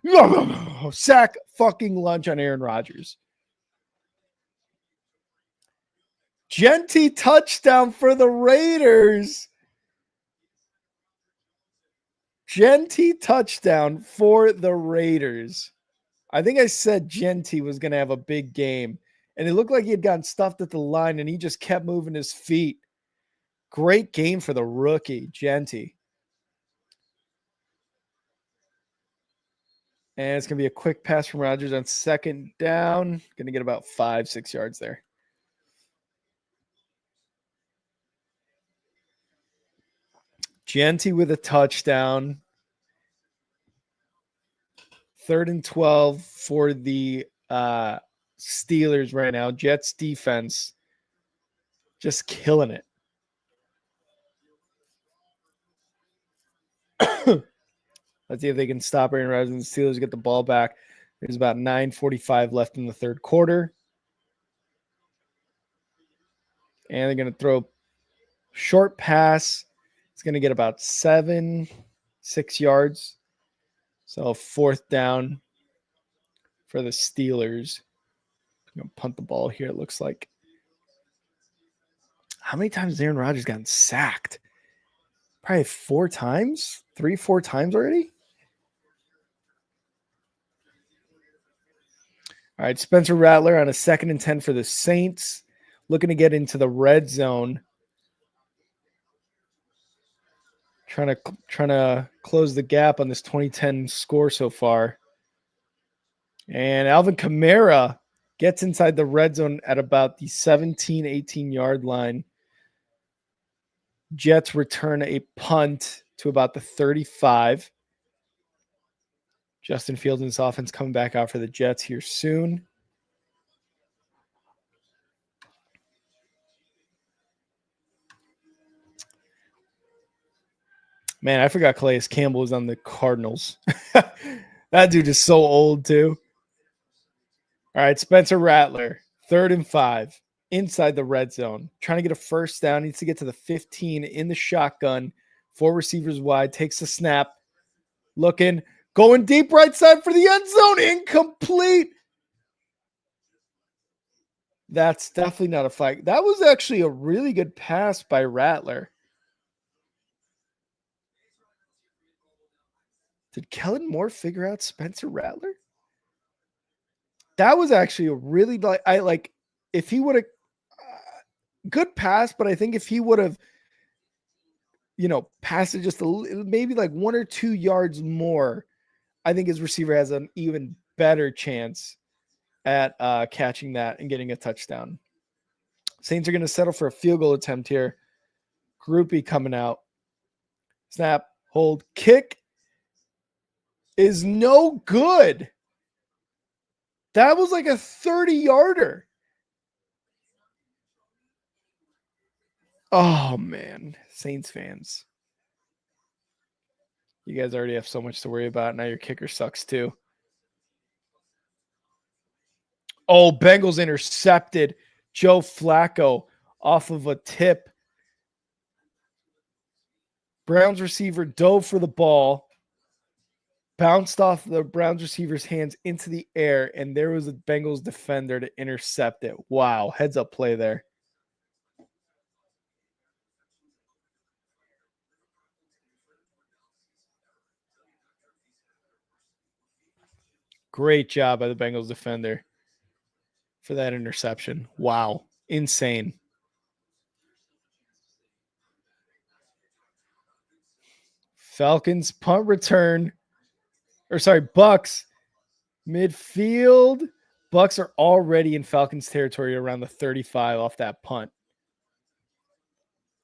Nom, nom, nom. Sack fucking lunch on Aaron Rodgers. Genty touchdown for the Raiders. Genty touchdown for the Raiders. I think I said Genty was going to have a big game, and it looked like he had gotten stuffed at the line, and he just kept moving his feet. Great game for the rookie, Genty. And it's going to be a quick pass from Rodgers on second down. Going to get about 5-6 yards there. Genty with a touchdown. 3rd and 12 for the Steelers right now. Jets defense just killing it. Let's see if they can stop Aaron Rodgers and the Steelers get the ball back. There's about 9:45 left in the third quarter. And they're going to throw short pass. It's going to get about 7-6 yards. So 4th down for the Steelers. I'm going to punt the ball here, it looks like. How many times has Aaron Rodgers gotten sacked? Probably 4 times? 3-4 times already? All right, Spencer Rattler on a 2nd and 10 for the Saints. Looking to get into the red zone. Trying to close the gap on this 2010 score so far. And Alvin Kamara gets inside the red zone at about the 17-18 yard line. Jets return a punt to about the 35. Justin Fields and his offense coming back out for the Jets here soon. Man, I forgot Calais Campbell was on the Cardinals. That dude is so old too. All right, Spencer Rattler, 3rd and 5, inside the red zone. Trying to get a first down. Needs to get to the 15 in the shotgun. 4 receivers wide. Takes the snap. Looking. Going deep right side for the end zone. Incomplete. That's definitely not a flag. That was actually a really good pass by Rattler. Did Kellen Moore figure out Spencer Rattler? That was actually a really if he would have good pass, but I think if he would have passed it just maybe like 1 or 2 yards more, I think his receiver has an even better chance at catching that and getting a touchdown. Saints are going to settle for a field goal attempt here. Groupie coming out. Snap, hold, kick is no good. That was like a 30-yarder. Oh, man. Saints fans. You guys already have so much to worry about. Now your kicker sucks too. Oh, Bengals intercepted Joe Flacco off of a tip. Browns receiver dove for the ball, bounced off the Browns receiver's hands into the air, and there was a Bengals defender to intercept it. Wow, heads up play there. Great job by the Bengals defender for that interception. Wow, insane. Falcons punt return. Bucks midfield. Bucks are already in Falcons territory around the 35 off that punt.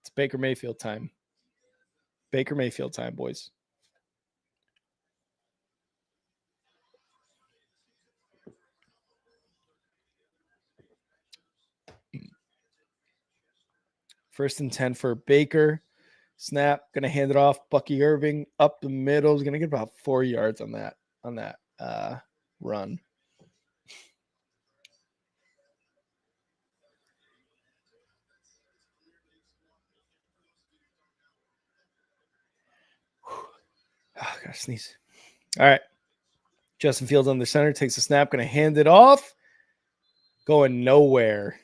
It's Baker Mayfield time. Baker Mayfield time, boys. First and 10 for Baker. Snap, going to hand it off. Bucky Irving up the middle. Is going to get about 4 yards on that run. Gotta sneeze. All right. Justin Fields on the center, takes the snap, going to hand it off. Going nowhere.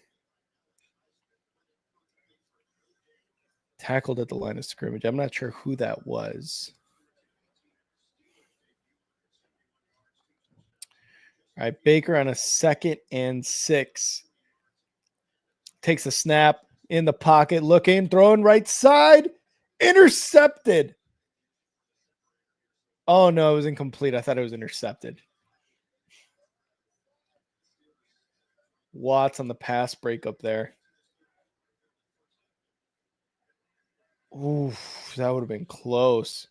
Tackled at the line of scrimmage. I'm not sure who that was. All right, Baker on a 2nd and 6. Takes a snap in the pocket, looking, throwing right side. Intercepted. Oh, no, it was incomplete. I thought it was intercepted. Watts on the pass breakup there. Ooh, that would have been close.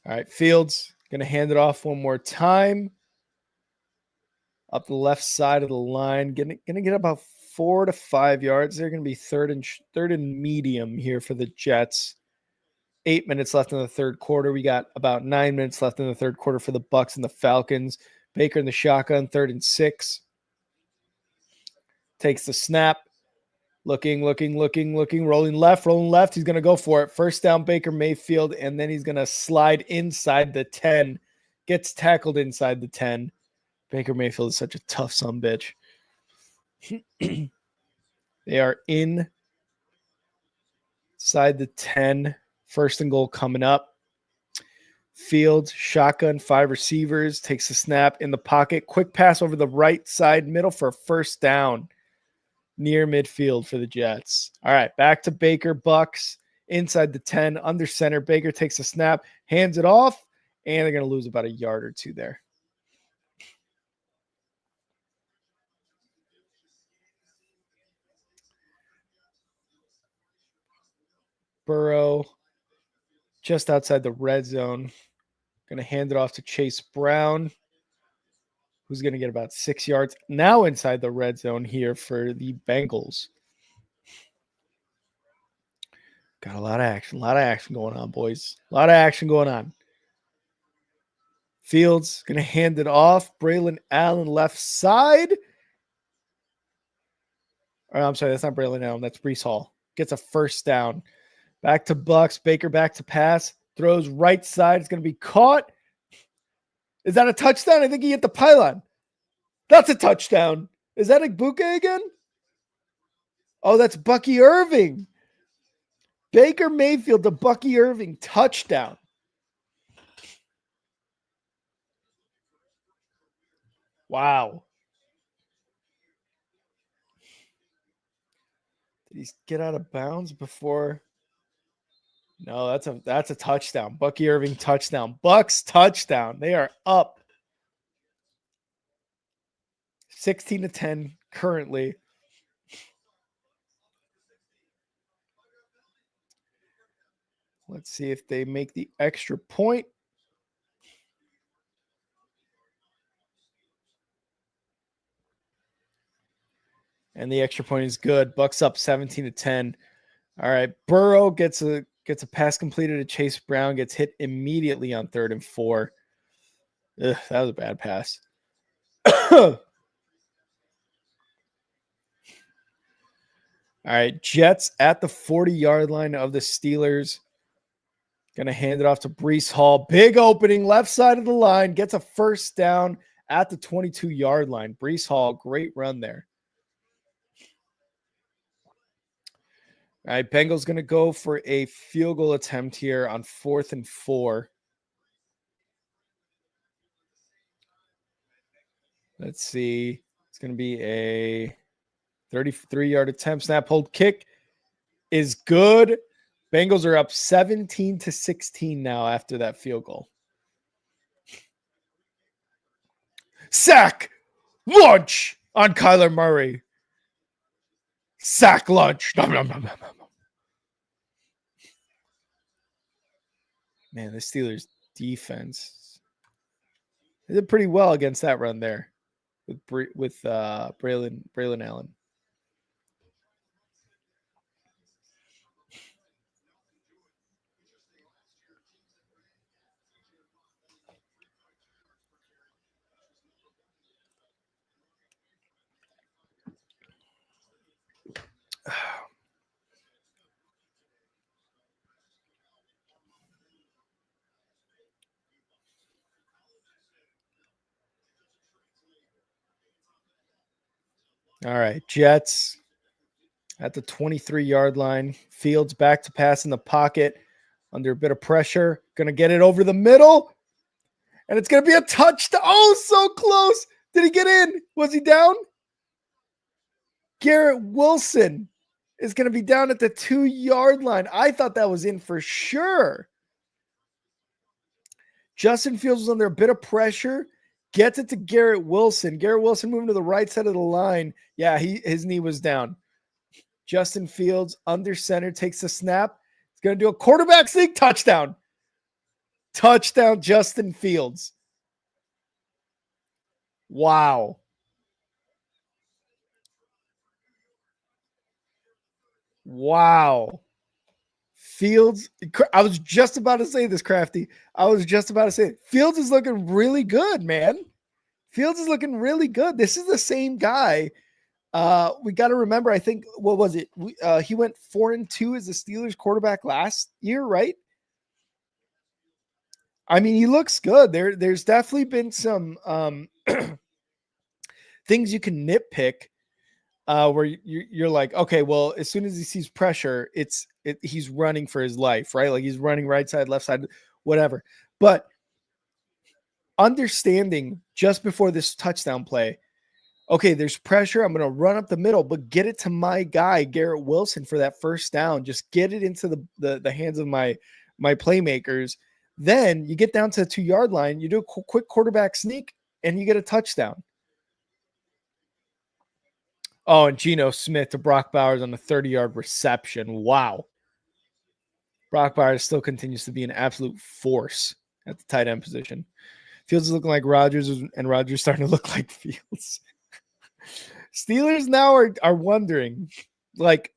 All right, Fields going to hand it off one more time. Up the left side of the line. Going to get about 4 to 5 yards. They're going to be third and medium here for the Jets. 8 minutes left in the third quarter. We got about 9 minutes left in the third quarter for the Bucs and the Falcons. Baker in the shotgun, 3rd and 6. Takes the snap. Looking, rolling left. He's going to go for it. First down, Baker Mayfield, and then he's going to slide inside the 10. Gets tackled inside the 10. Baker Mayfield is such a tough sumbitch. They are inside the 10. 1st and goal coming up. Fields, shotgun, 5 receivers, takes the snap in the pocket. Quick pass over the right side middle for a first down. Near midfield for the Jets. All right, back to Baker. Bucs inside the 10, under center. Baker takes a snap, hands it off, and they're going to lose about a yard or 2 there. Burrow just outside the red zone. Going to hand it off to Chase Brown, who's going to get about 6 yards. Now inside the red zone here for the Bengals. Got a lot of action going on, boys. A lot of action going on. Fields going to hand it off. Braylon Allen left side. I'm sorry, that's not Braylon Allen. That's Breece Hall. Gets a first down. Back to Bucs. Baker back to pass. Throws right side. It's going to be caught. Is that a touchdown? I think he hit the pylon. That's a touchdown. Is that Igbuka again? Oh, that's Bucky Irving. Baker Mayfield to Bucky Irving. Touchdown. Wow. Did he get out of bounds before? No, that's a touchdown. Bucky Irving touchdown. Bucs touchdown. They are up 16-10 currently. Let's see if they make the extra point. And the extra point is good. Bucs up 17-10. All right. Burrow gets a pass completed to Chase Brown, gets hit immediately on 3rd and 4. Ugh, that was a bad pass. All right. Jets at the 40-yard line of the Steelers. Going to hand it off to Breece Hall. Big opening left side of the line. Gets a first down at the 22-yard line. Breece Hall, great run there. All right, Bengals going to go for a field goal attempt here on 4th and 4. Let's see. It's going to be a 33-yard attempt. Snap, hold, kick is good. Bengals are up 17-16 now after that field goal. Sack lunch on Kyler Murray. Sack lunch. Nom, nom, nom, nom, nom. Man, the Steelers defense, they did pretty well against that run there with Braylon Allen. All right, Jets at the 23-yard line. Fields back to pass in the pocket under a bit of pressure. Going to get it over the middle. And it's going to be a touchdown. Oh, so close. Did he get in? Was he down? Garrett Wilson is going to be down at the 2-yard line. I thought that was in for sure. Justin Fields was under a bit of pressure. Gets it to Garrett Wilson. Garrett Wilson moving to the right side of the line. Yeah, his knee was down. Justin Fields under center takes the snap. He's going to do a quarterback sneak. Touchdown. Touchdown, Justin Fields. Wow. Wow. Fields, I was just about to say this, Crafty. I was just about to say it. Fields is looking really good, man. Fields is looking really good. This is the same guy. We got to remember, I think, what was it? He went 4-2 as the Steelers quarterback last year, right? I mean, he looks good. There's definitely been some things you can nitpick where you're like, okay, well, as soon as he sees pressure, he's running for his life, right? Like he's running right side, left side, whatever. But understanding just before this touchdown play, okay, there's pressure. I'm going to run up the middle, but get it to my guy, Garrett Wilson, for that first down. Just get it into the hands of my playmakers. Then you get down to the 2-yard line, you do a quick quarterback sneak, and you get a touchdown. Oh, and Geno Smith to Brock Bowers on the 30-yard reception. Wow. Brock Bowers still continues to be an absolute force at the tight end position. Fields is looking like Rodgers, and Rodgers starting to look like Fields. Steelers now are wondering, like,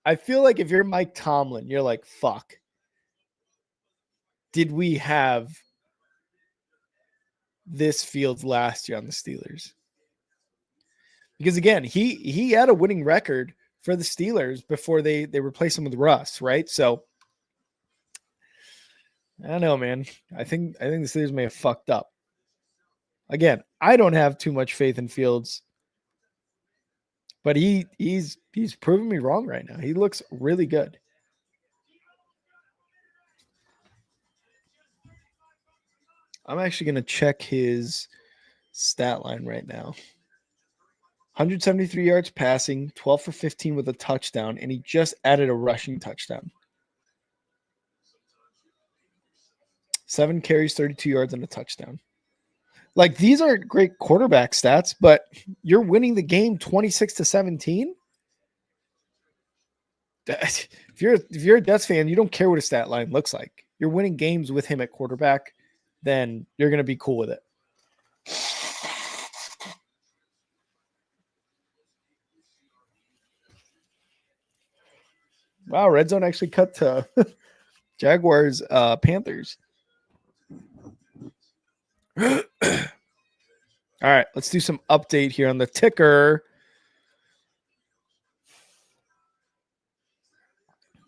I feel like if you're Mike Tomlin, you're like, fuck. Did we have this Fields last year on the Steelers? Because again, he had a winning record for the Steelers before they replaced him with Russ, right? So I don't know, man. I think the Steelers may have fucked up. Again, I don't have too much faith in Fields, but he's proven me wrong right now. He looks really good. I'm actually going to check his stat line right now. 173 yards passing, 12 for 15 with a touchdown, and he just added a rushing touchdown. 7 carries, 32 yards, and a touchdown. Like, these are great quarterback stats, but you're winning the game 26-17. If you're a Jets fan, you don't care what his stat line looks like. You're winning games with him at quarterback, then you're going to be cool with it. Wow, RedZone actually cut to Jaguars, Panthers. All right, let's do some update here on the ticker.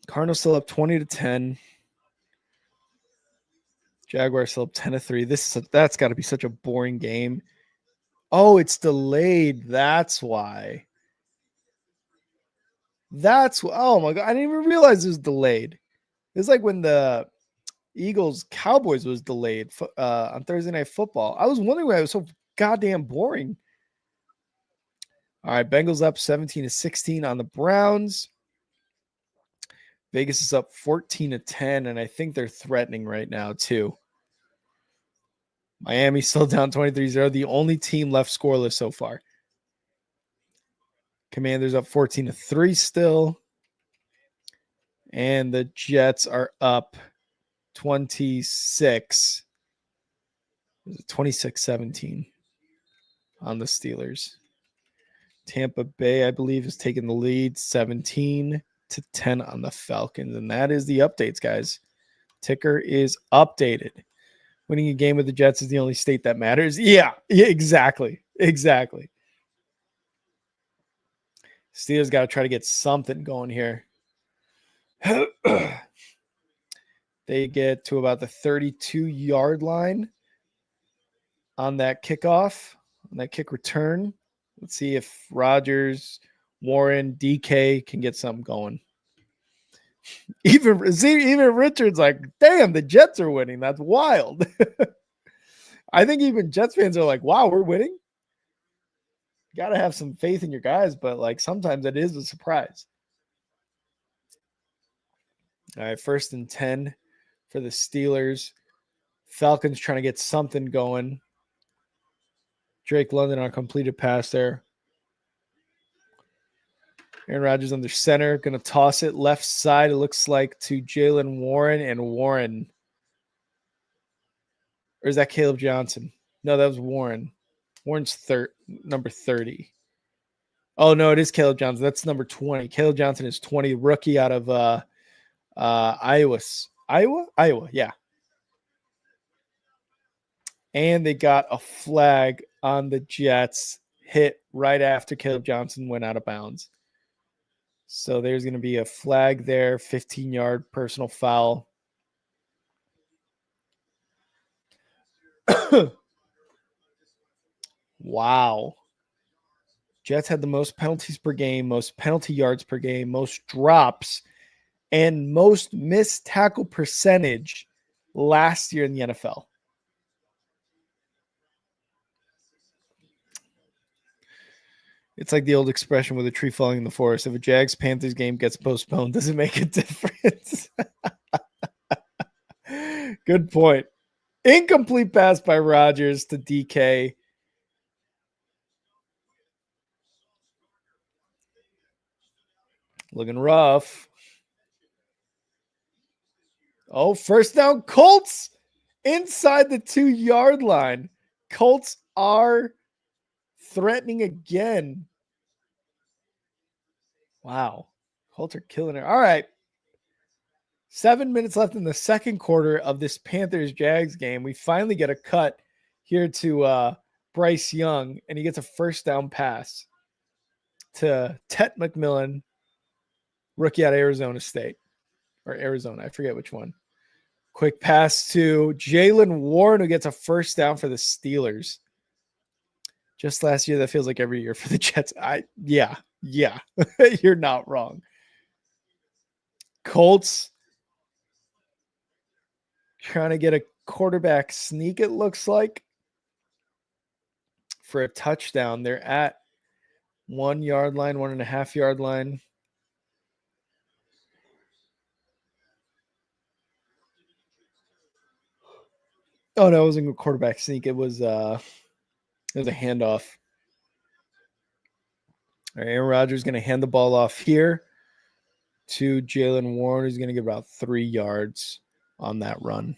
Cardinals still up 20-10. Jaguars still up 10-3. That's got to be such a boring game. Oh, it's delayed. That's why. Oh my God. I didn't even realize it was delayed. It's like when the Eagles Cowboys was delayed on Thursday Night Football. I was wondering why it was so goddamn boring. All right, Bengals up 17-16 on the Browns. Vegas is up 14-10, and I think they're threatening right now too. Miami's still down 23-0, the only team left scoreless so far. Commanders up 14-3 still. And the Jets are up 26. 26-17 on the Steelers. Tampa Bay, I believe, is taking the lead 17-10 on the Falcons. And that is the updates, guys. Ticker is updated. Winning a game with the Jets is the only state that matters. Yeah, exactly. Steelers got to try to get something going here. They get to about the 32-yard line on that kickoff, on that kick return. Let's see if Rodgers, Warren, DK can get something going. Even Richard's like, damn, the Jets are winning. That's wild. I think even Jets fans are like, wow, we're winning. Got to have some faith in your guys, but like sometimes it is a surprise. All right, 1st and 10 for the Steelers. Falcons trying to get something going. Drake London on a completed pass there. Aaron Rodgers under center, going to toss it left side. It looks like to Jalen Warren, and Warren. Or is that Caleb Johnson? No, that was Warren. Warren's number 30. Oh, no, it is Caleb Johnson. That's number 20. Caleb Johnson is 20, rookie out of Iowa, yeah. And they got a flag on the Jets, hit right after Caleb Johnson went out of bounds. So there's going to be a flag there, 15-yard personal foul. Wow. Jets had the most penalties per game, most penalty yards per game, most drops, and most missed tackle percentage last year in the NFL. It's like the old expression with a tree falling in the forest. If a Jags-Panthers game gets postponed, does it make a difference? Good point. Incomplete pass by Rodgers to DK. Looking rough. Oh, 1st down, Colts inside the 2-yard line. Colts are threatening again. Wow. Colts are killing it. All right. 7 minutes left in the second quarter of this Panthers-Jags game. We finally get a cut here to Bryce Young, and he gets a 1st down pass to Tet McMillan, rookie out of Arizona State. Or Arizona, I forget which one. Quick pass to Jalen Warren, who gets a 1st down for the Steelers. Just last year, that feels like every year for the Jets. Yeah, you're not wrong. Colts trying to get a quarterback sneak, it looks like, for a touchdown. They're at 1 yard line, 1.5 yard line. Oh, no, it wasn't a quarterback sneak. It was a handoff. All right, Aaron Rodgers going to hand the ball off here to Jalen Warren, who's going to get about 3 yards on that run.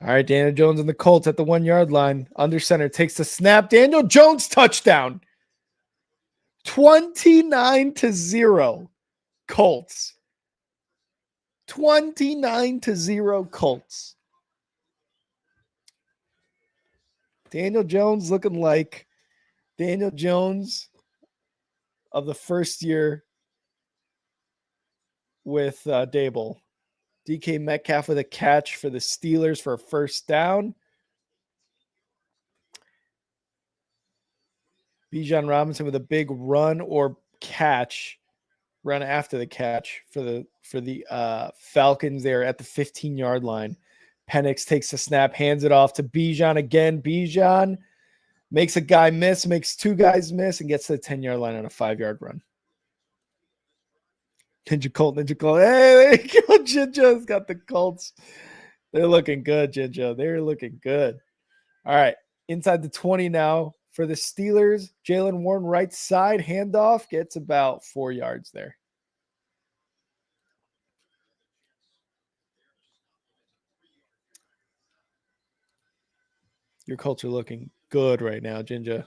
All right, Daniel Jones and the Colts at the 1 yard line. Under center, takes the snap. Daniel Jones touchdown. 29-0 Colts. 29-0 Colts. Daniel Jones looking like Daniel Jones of the first year with Dable. DK Metcalf with a catch for the Steelers for a 1st down. Bijan Robinson with a big run or catch, run after the catch for the Falcons there at the 15-yard line. Penix takes the snap, hands it off to Bijan again. Bijan makes a guy miss, makes 2 guys miss, and gets to the 10-yard line on a 5-yard run. Ninja Colt. Hey, there you go. Jinja's got the Colts. They're looking good, Jinja. They're looking good. All right. Inside the 20 now for the Steelers. Jalen Warren, right side, handoff, gets about 4 yards there. Your Colts are looking good right now, Jinja.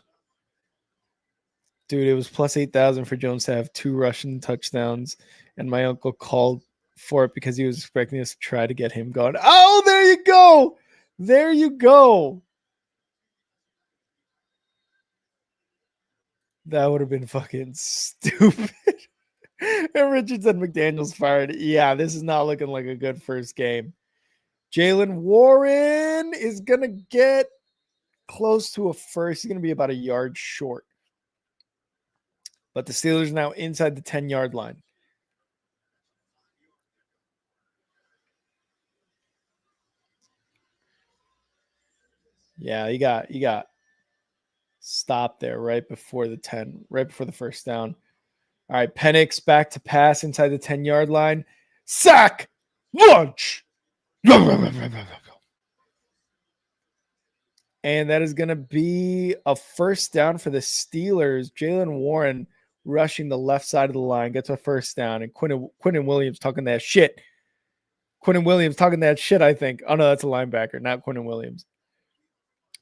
Dude, it was plus 8,000 for Jones to have 2 rushing touchdowns, and my uncle called for it because he was expecting us to try to get him going. Oh, there you go. There you go. That would have been fucking stupid. And Richards and McDaniels fired. Yeah, this is not looking like a good first game. Jalen Warren is going to get close to a first. He's going to be about a yard short. But the Steelers now inside the 10-yard line. Yeah, you got stopped there right before the 10, right before the first down. All right, Penix back to pass inside the 10-yard line. Sack! Lunch! And that is going to be a first down for the Steelers. Jalen Warren rushing the left side of the line, gets a first down. And Quinnen Williams talking that shit. Quinnen Williams talking that shit, I think. Oh, no, that's a linebacker, not Quinnen Williams.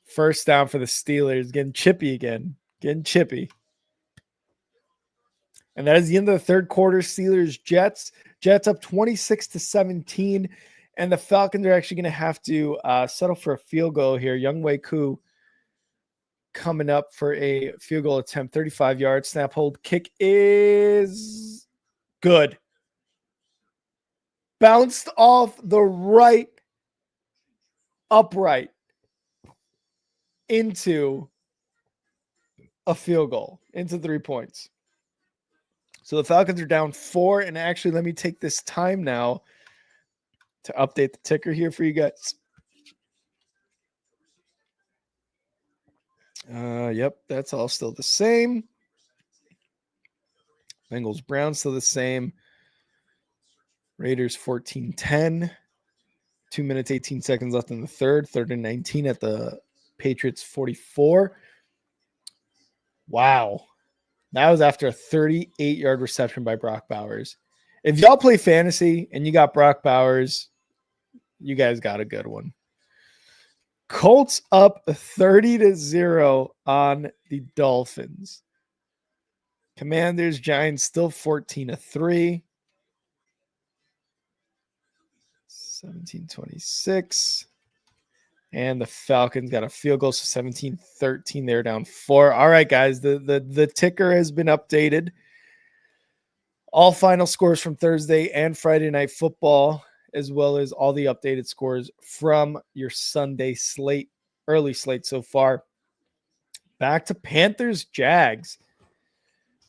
First down for the Steelers. Getting chippy again. Getting chippy. And that is the end of the third quarter. Steelers, Jets. Jets up 26-17. And the Falcons are actually going to have to settle for a field goal here. Younghoe Koo coming up for a field goal attempt. 35 yards. Snap, hold, kick is good. Bounced off the right upright into a field goal, into 3 points. So the Falcons are down 4. And actually, let me take this time now to update the ticker here for you guys. Yep, that's all still the same. Bengals, Browns still the same. Raiders 14-10. 2 minutes, 18 seconds left in the third. 3rd and 19 at the Patriots 44. Wow. That was after a 38-yard reception by Brock Bowers. If y'all play fantasy and you got Brock Bowers, you guys got a good one. Colts up 30-0 on the Dolphins. Commanders, Giants still 14-3. 17-26. And the Falcons got a field goal, so 17-13. They're down 4. All right, guys, the ticker has been updated. All final scores from Thursday and Friday Night Football, as well as all the updated scores from your Sunday slate, early slate so far. Back to Panthers, Jags.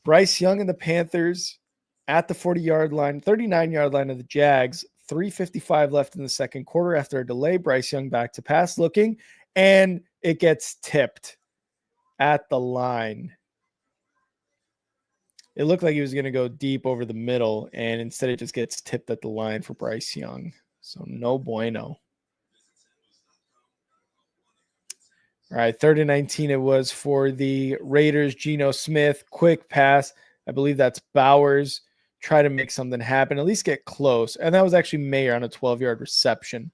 Bryce Young and the Panthers at the 40-yard line, 39-yard line of the Jags. 3:55 left in the second quarter after a delay. Bryce Young back to pass looking, and it gets tipped at the line. It looked like he was going to go deep over the middle, and instead it just gets tipped at the line for Bryce Young. So no bueno. All right, 3rd and 19 it was for the Raiders. Geno Smith, quick pass. I believe that's Bowers. Try to make something happen, at least get close. And that was actually Mayer on a 12-yard reception.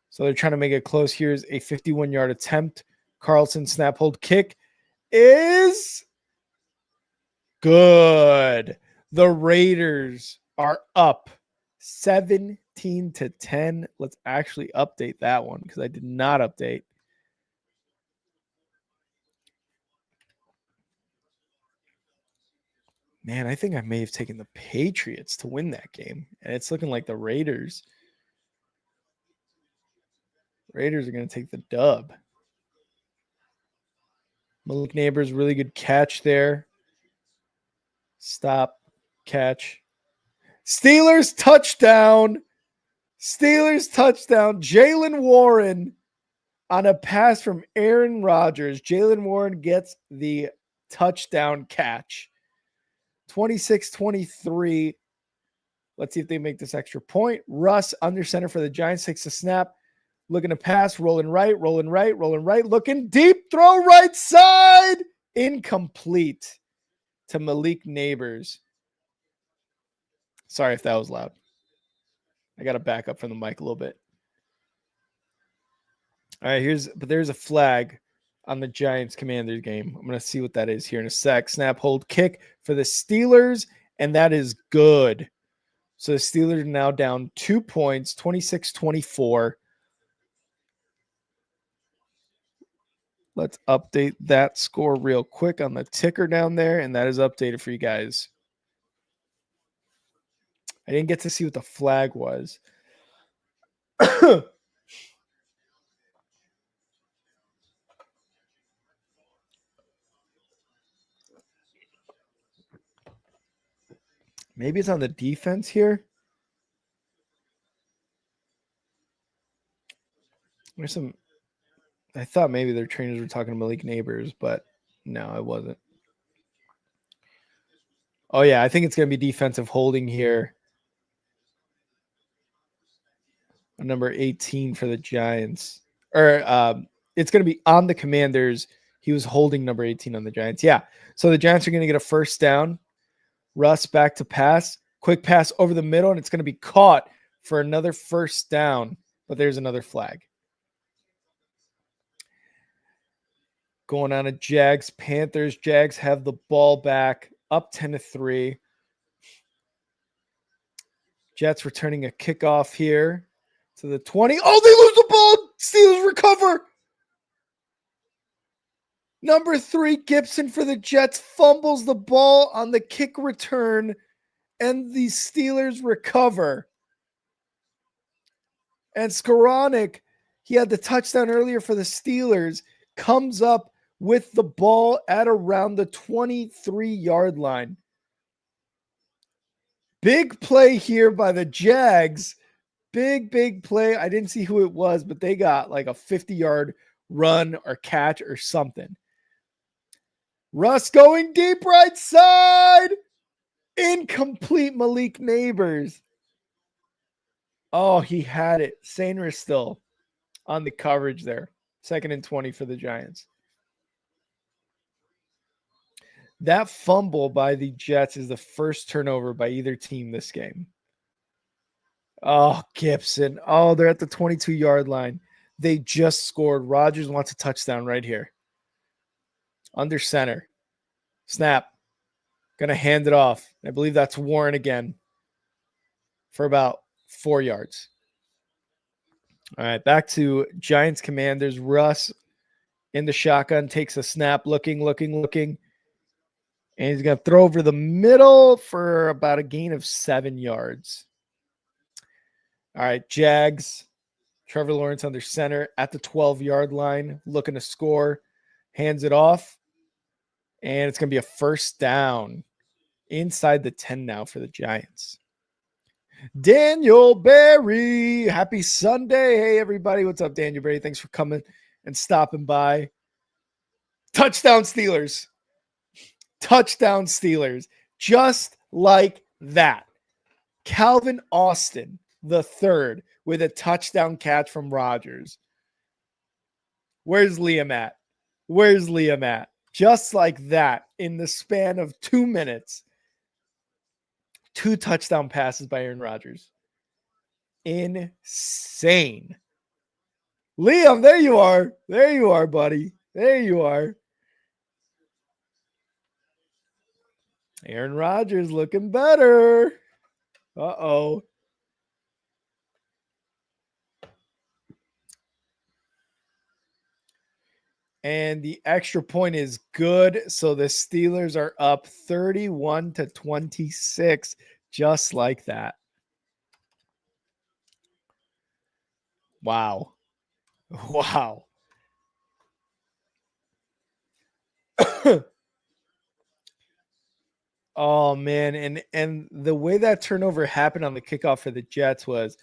So they're trying to make it close. Here's a 51-yard attempt. Carlson snap, hold, kick is good. The Raiders are up 17-10. Let's actually update that one because I did not update. Man, I think I may have taken the Patriots to win that game. And it's looking like the Raiders are going to take the dub. Malik Neighbors, really good catch there. Stop, catch. Steelers touchdown. Steelers touchdown. Jalen Warren on a pass from Aaron Rodgers. Jalen Warren gets the touchdown catch. 26-23. Let's see if they make this extra point. Russ under center for the Giants takes a snap. Looking to pass. Rolling right. Looking deep. Throw right side. Incomplete to Malik Neighbors. Sorry if that was loud. I got to back up from the mic a little bit. All right, there's a flag on the Giants Commanders game. I'm going to see what that is here in a sec. Snap, hold, kick for the Steelers, and that is good. So the Steelers are now down 2 points, 26-24. Let's update that score real quick on the ticker down there, and that is updated for you guys. I didn't get to see what the flag was. Maybe it's on the defense here. There's some. I thought maybe their trainers were talking to Malik Neighbors, but no, it wasn't. Oh, yeah, I think it's going to be defensive holding here. Number 18 for the Giants. Or it's going to be on the Commanders. He was holding number 18 on the Giants. Yeah. So the Giants are going to get a first down. Russ back to pass. Quick pass over the middle, and it's going to be caught for another first down. But there's another flag. Going on a Jags, Panthers. Jags have the ball back, up 10-3. Jets returning a kickoff here to the 20. Oh, they lose the ball. Steelers recover. Number 3, Gibson for the Jets fumbles the ball on the kick return, and the Steelers recover. And Skoranek, he had the touchdown earlier for the Steelers, comes up with the ball at around the 23-yard line. Big play here by the Jags. Big play. I didn't see who it was, but they got like a 50-yard run or catch or something. Russ going deep right side. Incomplete Malik Neighbors. Oh, he had it. Sainris still on the coverage there. 2nd and 20 for the Giants. That fumble by the Jets is the first turnover by either team this game. Oh, Gibson. Oh, they're at the 22-yard line. They just scored. Rodgers wants a touchdown right here. Under center. Snap. Going to hand it off. I believe that's Warren again for about 4 yards. All right, back to Giants Commanders. Russ in the shotgun takes a snap, looking. And he's going to throw over the middle for about a gain of 7 yards. All right, Jags. Trevor Lawrence under center at the 12-yard line, looking to score. Hands it off. And it's going to be a first down inside the 10 now for the Giants. Daniel Berry. Happy Sunday. Hey, everybody. What's up, Daniel Berry? Thanks for coming and stopping by. Touchdown Steelers. Touchdown Steelers. Just like that. Calvin Austin, the third, with a touchdown catch from Rodgers. Where's Liam at? Just like that, in the span of 2 minutes, 2 touchdown passes by Aaron Rodgers. Insane. Liam, there you are. There you are, buddy. There you are. Aaron Rodgers looking better. Uh-oh. And the extra point is good. So the Steelers are up 31-26, just like that. Wow. Oh, man. And the way that turnover happened on the kickoff for the Jets was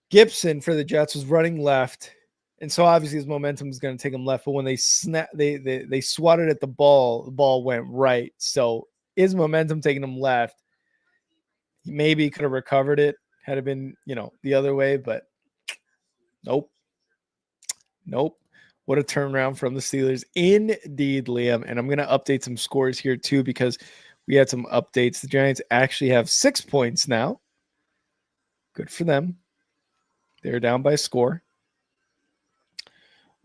Gibson for the Jets was running left. And so obviously his momentum is going to take him left. But when they swatted at the ball went right. So his momentum taking him left. Maybe he could have recovered it had it been, the other way. But nope. What a turnaround from the Steelers. Indeed, Liam. And I'm going to update some scores here too, because we had some updates. The Giants actually have 6 points now. Good for them. They're down by a score.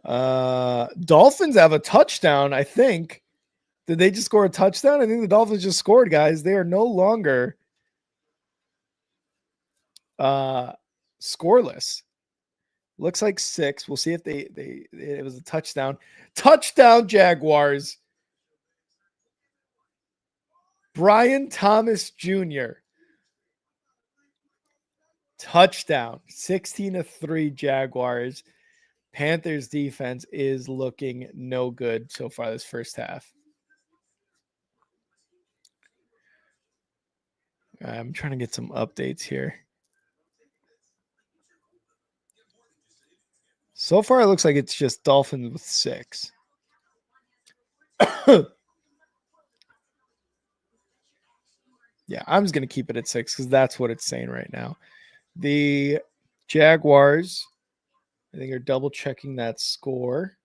Dolphins have a touchdown, I think. Did they just score a touchdown? I think the Dolphins just scored, guys. They are no longer scoreless. Looks like 6. We'll see if it was a touchdown. Touchdown, Jaguars. Brian Thomas Jr. Touchdown. 16-3 Jaguars. Panthers defense is looking no good so far this first half. I'm trying to get some updates here. So far, it looks like it's just Dolphins with 6. Yeah, I'm just going to keep it at 6 because that's what it's saying right now. The Jaguars, I think, are double checking that score.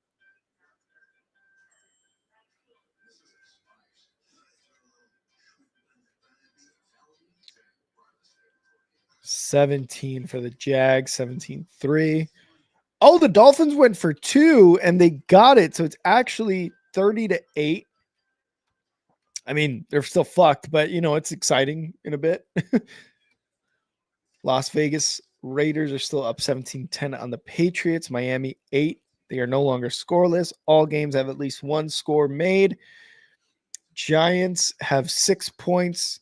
$17 for the Jags, 17-3. Oh, the Dolphins went for 2 and they got it. So it's actually 30-8. I mean, they're still fucked, but it's exciting in a bit. Las Vegas Raiders are still up 17-10 on the Patriots. Miami 8. They are no longer scoreless. All games have at least one score made. Giants have 6 points.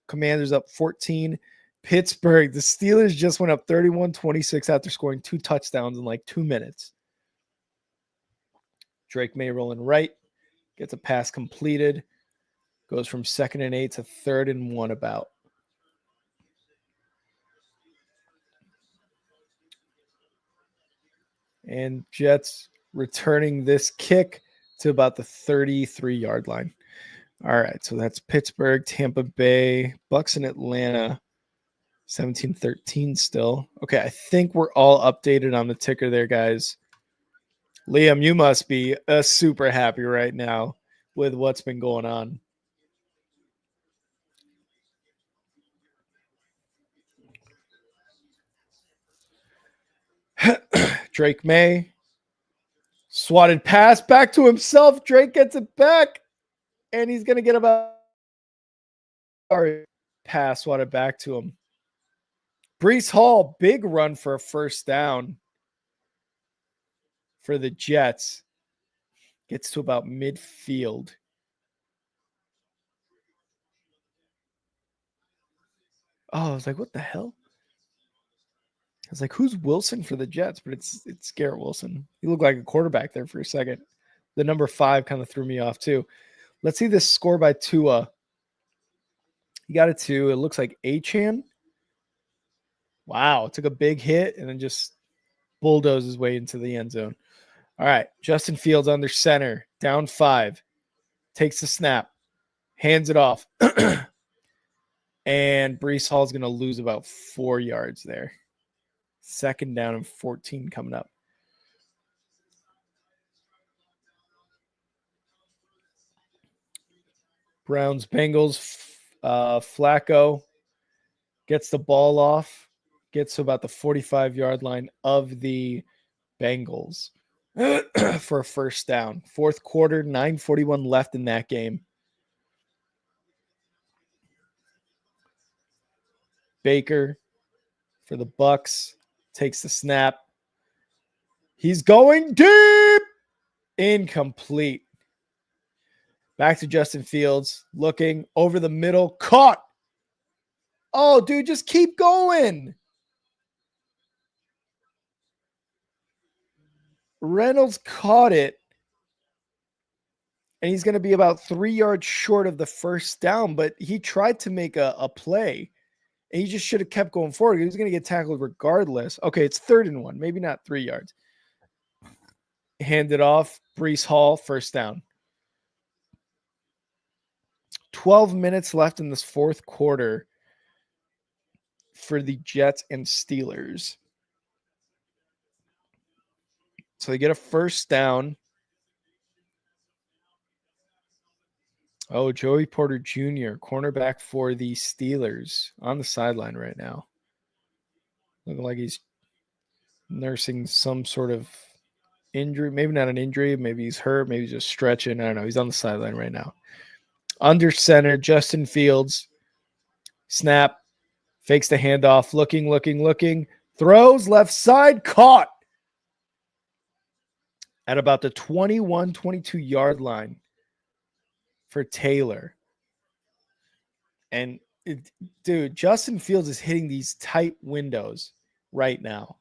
Commanders up 14. Pittsburgh, the Steelers just went up 31-26 after scoring 2 touchdowns in like 2 minutes. Drake May rolling right. Gets a pass completed. Goes from 2nd and 8 to 3rd and 1 about. And Jets returning this kick to about the 33-yard line. All right, so that's Pittsburgh, Tampa Bay, Bucks, and Atlanta. 17-13 still. Okay, I think we're all updated on the ticker there, guys. Liam, you must be super happy right now with what's been going on. Drake May. Swatted pass back to himself. Drake gets it back. And he's going to get about pass swatted back to him. Breece Hall, big run for a first down for the Jets. Gets to about midfield. Oh, I was like, what the hell? I was like, who's Wilson for the Jets? But it's Garrett Wilson. He looked like a quarterback there for a second. The number 5 kind of threw me off too. Let's see this score by Tua. He got it to, it looks like Achane. Wow, took a big hit and then just bulldozed his way into the end zone. All right, Justin Fields under center, down 5. Takes the snap, hands it off. And Breece Hall is going to lose about 4 yards there. 2nd down and 14 coming up. Browns, Bengals, Flacco gets the ball off, gets to about the 45-yard line of the Bengals for a first down. 4th quarter, 9:41 left in that game. Baker for the Bucks takes the snap. He's going deep. Incomplete. Back to Justin Fields, looking over the middle, caught. Oh, dude, just keep going. Reynolds caught it. And he's going to be about 3 yards short of the first down, but he tried to make a play. And he just should have kept going forward. He was going to get tackled regardless. Okay, it's 3rd and 1, maybe not 3 yards. Hand it off. Breece Hall, first down. 12 minutes left in this 4th quarter for the Jets and Steelers. So they get a first down. Oh, Joey Porter Jr., cornerback for the Steelers, on the sideline right now. Looking like he's nursing some sort of injury. Maybe not an injury. Maybe he's hurt. Maybe he's just stretching. I don't know. He's on the sideline right now. Under center, Justin Fields. Snap. Fakes the handoff. Looking. Throws left side. Caught at about the 21, 22-yard line for Taylor. And, dude, Justin Fields is hitting these tight windows right now.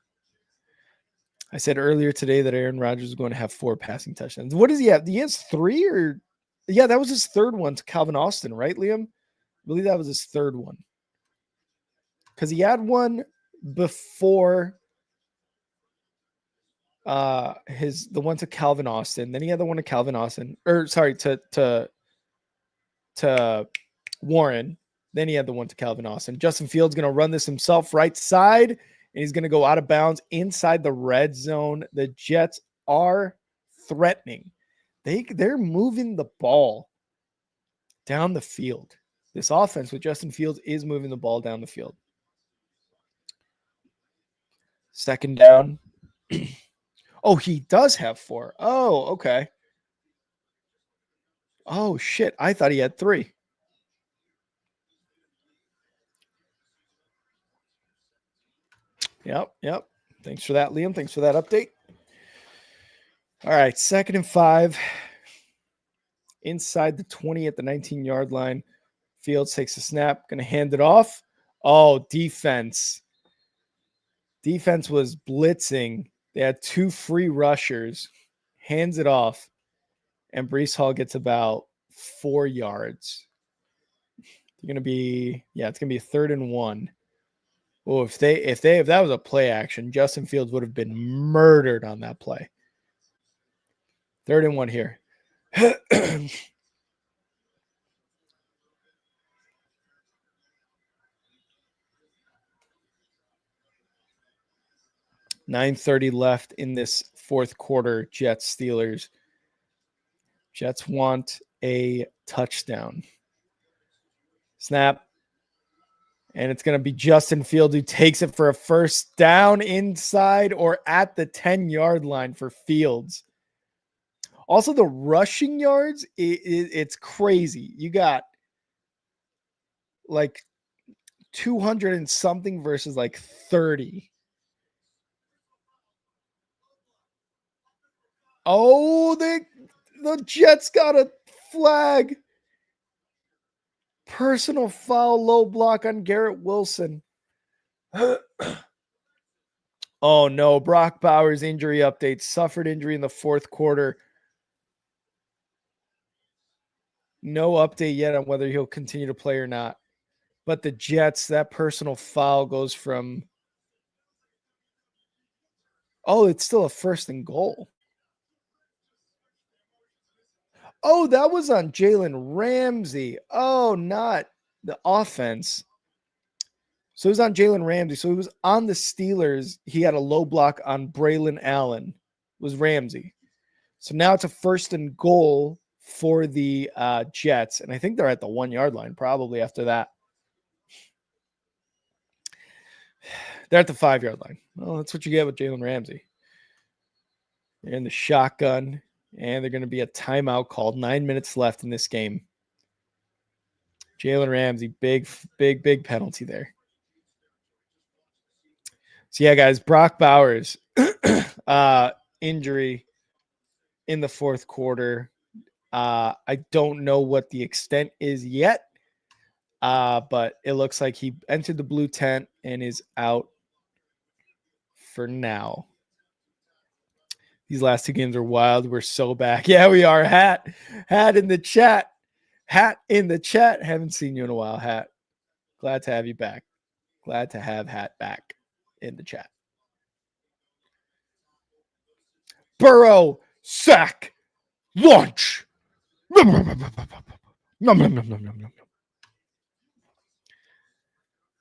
I said earlier today that Aaron Rodgers is going to have 4 passing touchdowns. What does he have? He has 3 or... Yeah, that was his 3rd one to Calvin Austin, right, Liam? I believe that was his 3rd one. because he had one before the one to Calvin Austin. Then he had the one to Calvin Austin, or sorry, to Warren. Then he had the one to Calvin Austin. Justin Fields going to run this himself right side, and he's going to go out of bounds inside the red zone. The Jets are threatening. They're moving the ball down the field. This offense with Justin Fields is moving the ball down the field. Second down. Oh, he does have 4. Oh, okay. Oh, shit. I thought he had 3. Yep. Thanks for that, Liam. Thanks for that update. All right, 2nd and 5. Inside the 20 at the 19-yard line. Fields takes a snap, going to hand it off. Oh, defense. Defense was blitzing. They had 2 free rushers. Hands it off. And Breece Hall gets about 4 yards. It's going to be 3rd and 1. Oh, if that was a play action, Justin Fields would have been murdered on that play. 3rd and 1 here. 9:30 left in this 4th quarter. Jets Steelers. Jets want a touchdown. Snap. And it's going to be Justin Fields who takes it for a first down inside or at the 10-yard line for Fields. Also, the rushing yards, it's crazy. You got like 200 and something versus like 30. Oh, the Jets got a flag. Personal foul, low block on Garrett Wilson. Oh, no. Brock Bowers injury update. Suffered injury in the 4th quarter. No update yet on whether he'll continue to play or not. But the Jets, that personal foul goes from... Oh, it's still a 1st and goal. Oh, that was on Jalen Ramsey. Oh, not the offense. So it was on Jalen Ramsey. So it was on the Steelers. He had a low block on Braylon Allen. It was Ramsey. So now it's a 1st and goal for the Jets. And I think they're at the 1-yard line probably after that. They're at the 5-yard line. Well, that's what you get with Jalen Ramsey. They're in the shotgun. And they're going to be a timeout called. 9 minutes left in this game. Jalen Ramsey, big penalty there. So, yeah, guys, Brock Bowers, injury in the 4th quarter. I don't know what the extent is yet, but it looks like he entered the blue tent and is out for now. These last 2 games are wild. We're so back. Yeah, we are. Hat in the chat. Hat in the chat. Haven't seen you in a while, Hat. Glad to have you back. Glad to have Hat back in the chat. Burrow, sack, launch.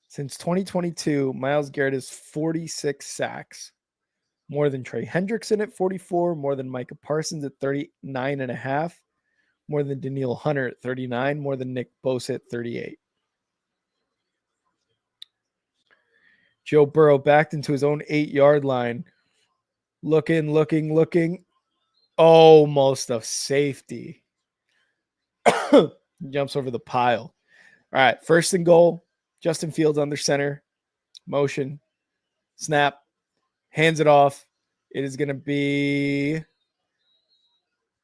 Since 2022, Myles Garrett has 46 sacks. More than Trey Hendrickson at 44, more than Micah Parsons at 39.5, more than Danielle Hunter at 39, more than Nick Bosa at 38. Joe Burrow backed into his own 8-yard line. Looking. Almost a safety. Jumps over the pile. All right, 1st and goal. Justin Fields under center. Motion. Snap. Hands it off. It is going to be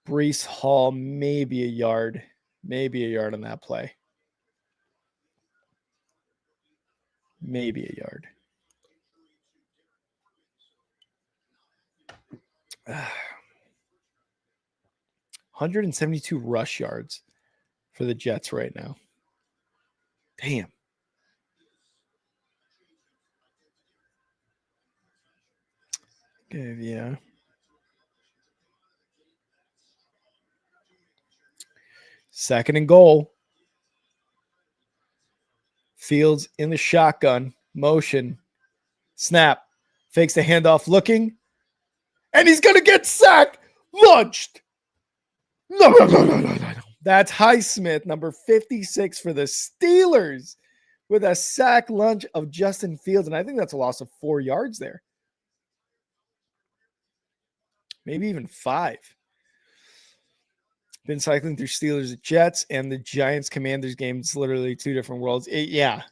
Breece Hall, maybe a yard. Maybe a yard on that play. Maybe a yard. 172 rush yards for the Jets right now. Damn. Okay, yeah. Second and goal. Fields in the shotgun. Motion. Snap. Fakes the handoff looking. And he's going to get sacked. Launched. No. That's Highsmith, number 56 for the Steelers, with a sack lunge of Justin Fields. And I think that's a loss of 4 yards there. Maybe even 5. Been cycling through Steelers Jets and the Giants Commanders game. It's literally 2 different worlds. Yeah.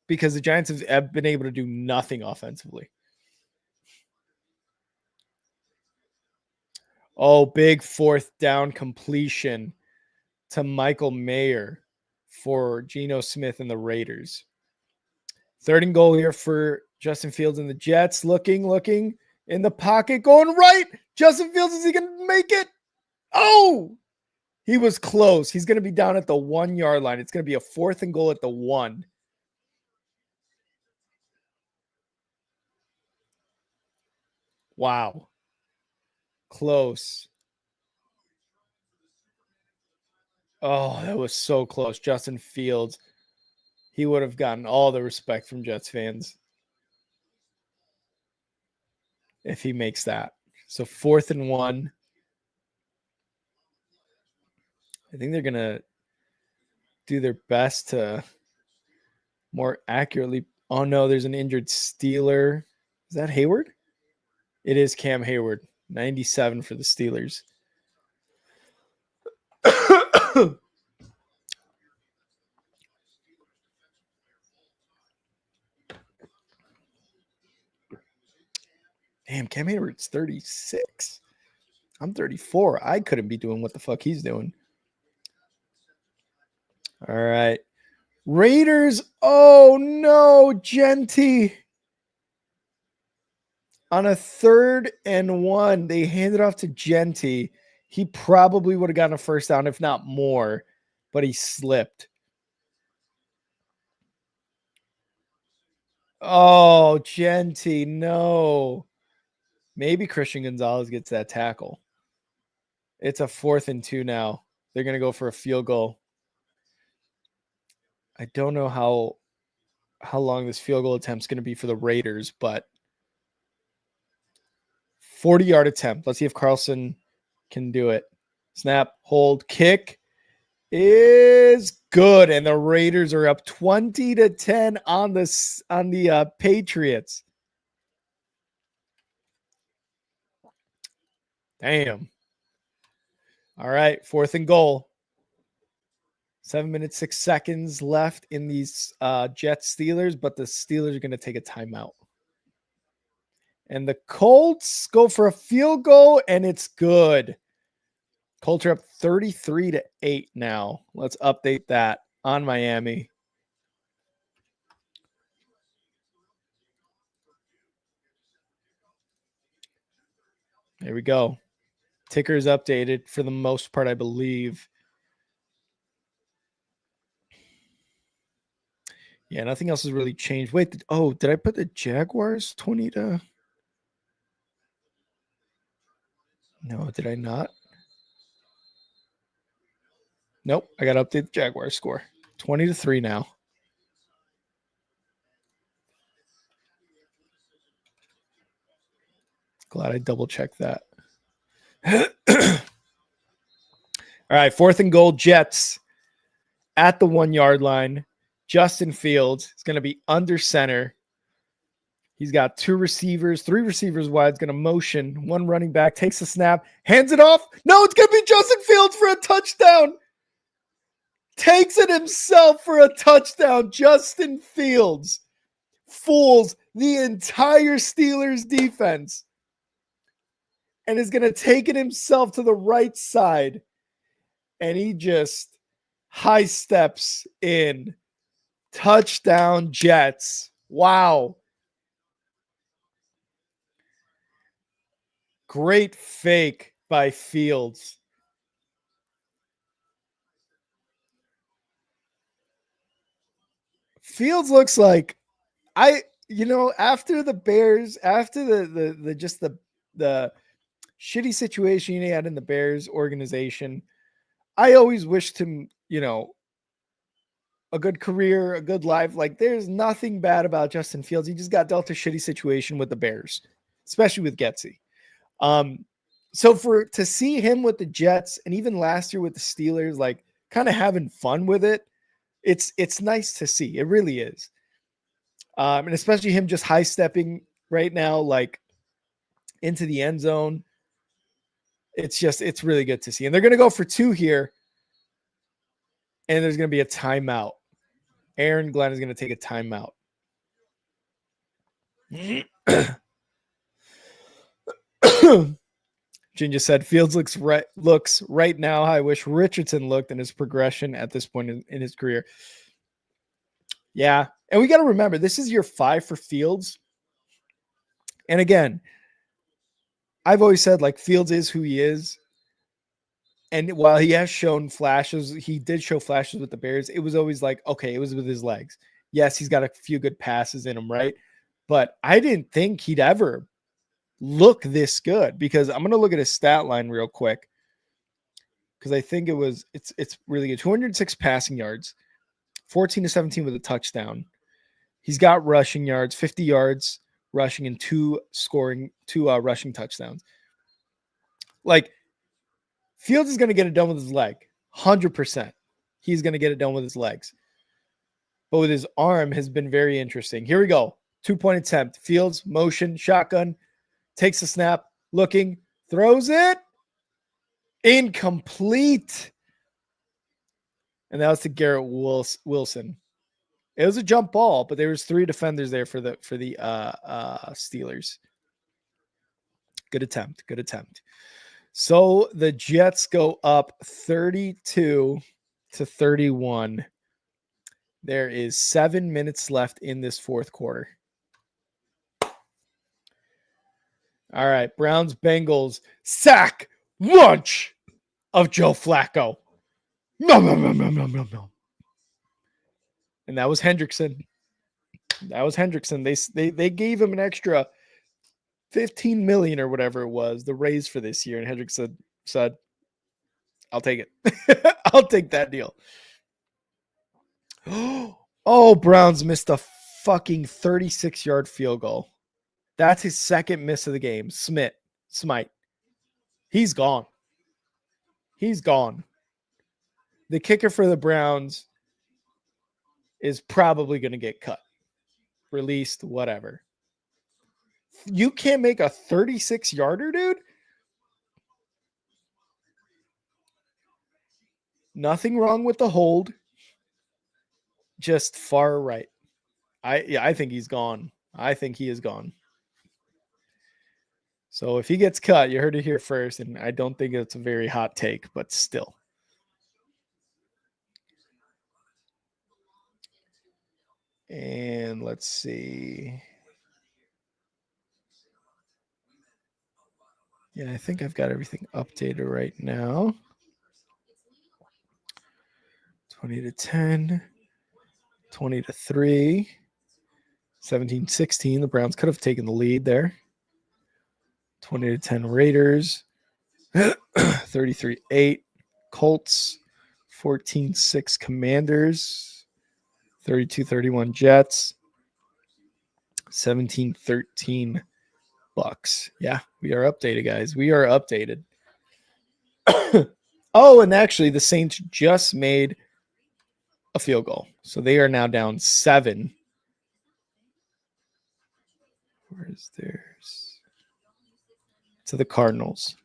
Because the Giants have been able to do nothing offensively. Oh, big 4th down completion to Michael Mayer for Geno Smith and the Raiders. 3rd and goal here for Justin Fields and the Jets. Looking in the pocket, going right. Justin Fields, is he going to make it? Oh, he was close. He's going to be down at the 1 yard line. It's going to be a 4th and goal at the 1. Wow. Close. Oh, that was so close. Justin Fields, he would have gotten all the respect from Jets fans if he makes that. So 4th and 1. I think they're going to do their best to more accurately. Oh, no, there's an injured Steeler. Is that Hayward? It is Cam Hayward, 97 for the Steelers. Damn, Cam Hayward's 36. I'm 34. I couldn't be doing what the fuck he's doing. All right. Raiders. Oh, no. Genty. On a 3rd and 1, they handed off to Genty. He probably would have gotten a first down, if not more, but he slipped. Oh, Genty, no. Maybe Christian Gonzalez gets that tackle. It's a 4th and 2 now. They're going to go for a field goal. I don't know how long this field goal attempt is going to be for the Raiders, but 40-yard attempt. Let's see if Carlson can do it. Snap, hold, kick is good, and the Raiders are up 20-10 on the Patriots. Damn. All right, 4th and goal. 7 minutes, 6 seconds left in these Jets Steelers, but the Steelers are going to take a timeout. And the Colts go for a field goal, and it's good. Colts are up 33-8 now. Let's update that on Miami. There we go. Ticker is updated for the most part, I believe. Yeah, nothing else has really changed. Wait, did I put the Jaguars 20 to... No, did I not? Nope, I got to update the Jaguars score. 20-3 now. Glad I double-checked that. All right, 4th and goal, Jets at the 1 yard line. Justin Fields is going to be under center. He's got 3 receivers wide. Going to motion. 1 running back takes the snap, hands it off. No, it's going to be Justin Fields for a touchdown. Takes it himself for a touchdown. Justin Fields fools the entire Steelers defense and is going to take it himself to the right side. And he just high steps in. Touchdown Jets. Wow. Great fake by Fields. Fields looks like After the Bears, after the shitty situation he had in the Bears organization, I always wished him, a good career, a good life. Like, there's nothing bad about Justin Fields. He just got dealt a shitty situation with the Bears, especially with Getsy. So to see him with the Jets and even last year with the Steelers, like kind of having fun with it, it's nice to see. It really is. And especially him just high stepping right now, like into the end zone. It's really good to see. And they're going to go for 2 here. And there's going to be a timeout. Aaron Glenn is going to take a timeout. Ginger said, Fields looks right now how I wish Richardson looked in his progression at this point in his career. Yeah. And we got to remember, this is year 5 for Fields. And again, I've always said, like, Fields is who he is. And while he has shown flashes, he did show flashes with the Bears. It was always like, okay, it was with his legs. Yes, he's got a few good passes in him, right? But I didn't think he'd ever look this good, because I'm going to look at his stat line real quick, because I think it's really good. 206 passing yards, 14 to 17 with a touchdown. He's got rushing yards, 50 yards rushing, and 2 rushing touchdowns. Like, Fields is going to get it done with his leg, 100%. He's going to get it done with his legs. But with his arm has been very interesting. Here we go. 2-point attempt. Fields, motion, shotgun, takes the snap, looking, throws it. Incomplete. And that was to Garrett Wilson. It was a jump ball, but there was 3 defenders there for the Steelers. Good attempt. So the Jets go up 32-31. There is 7 minutes left in this fourth quarter. All right, Browns Bengals sack lunch of Joe Flacco. No. And that was Hendrickson. They gave him an extra $15 million or whatever it was, the raise for this year. And Hendrick said, I'll take it. I'll take that deal. Oh, Browns missed a fucking 36-yard field goal. That's his second miss of the game. Smite. He's gone. The kicker for the Browns is probably going to get cut, released, whatever. You can't make a 36-yarder, dude? Nothing wrong with the hold. Just far right. I think he's gone. I think he is gone. So if he gets cut, you heard it here first, and I don't think it's a very hot take, but still. And let's see. Yeah, I think I've got everything updated right now. 20-10, 20-3, 17-16. The Browns could have taken the lead there. 20-10 Raiders, 33-8 Colts, 14-6 Commanders, 32-31 Jets, 17-13 Bucks. Yeah, we are updated, guys. We are updated. Oh, and actually the Saints just made a field goal. So they are now down 7. Where's theirs? To the Cardinals.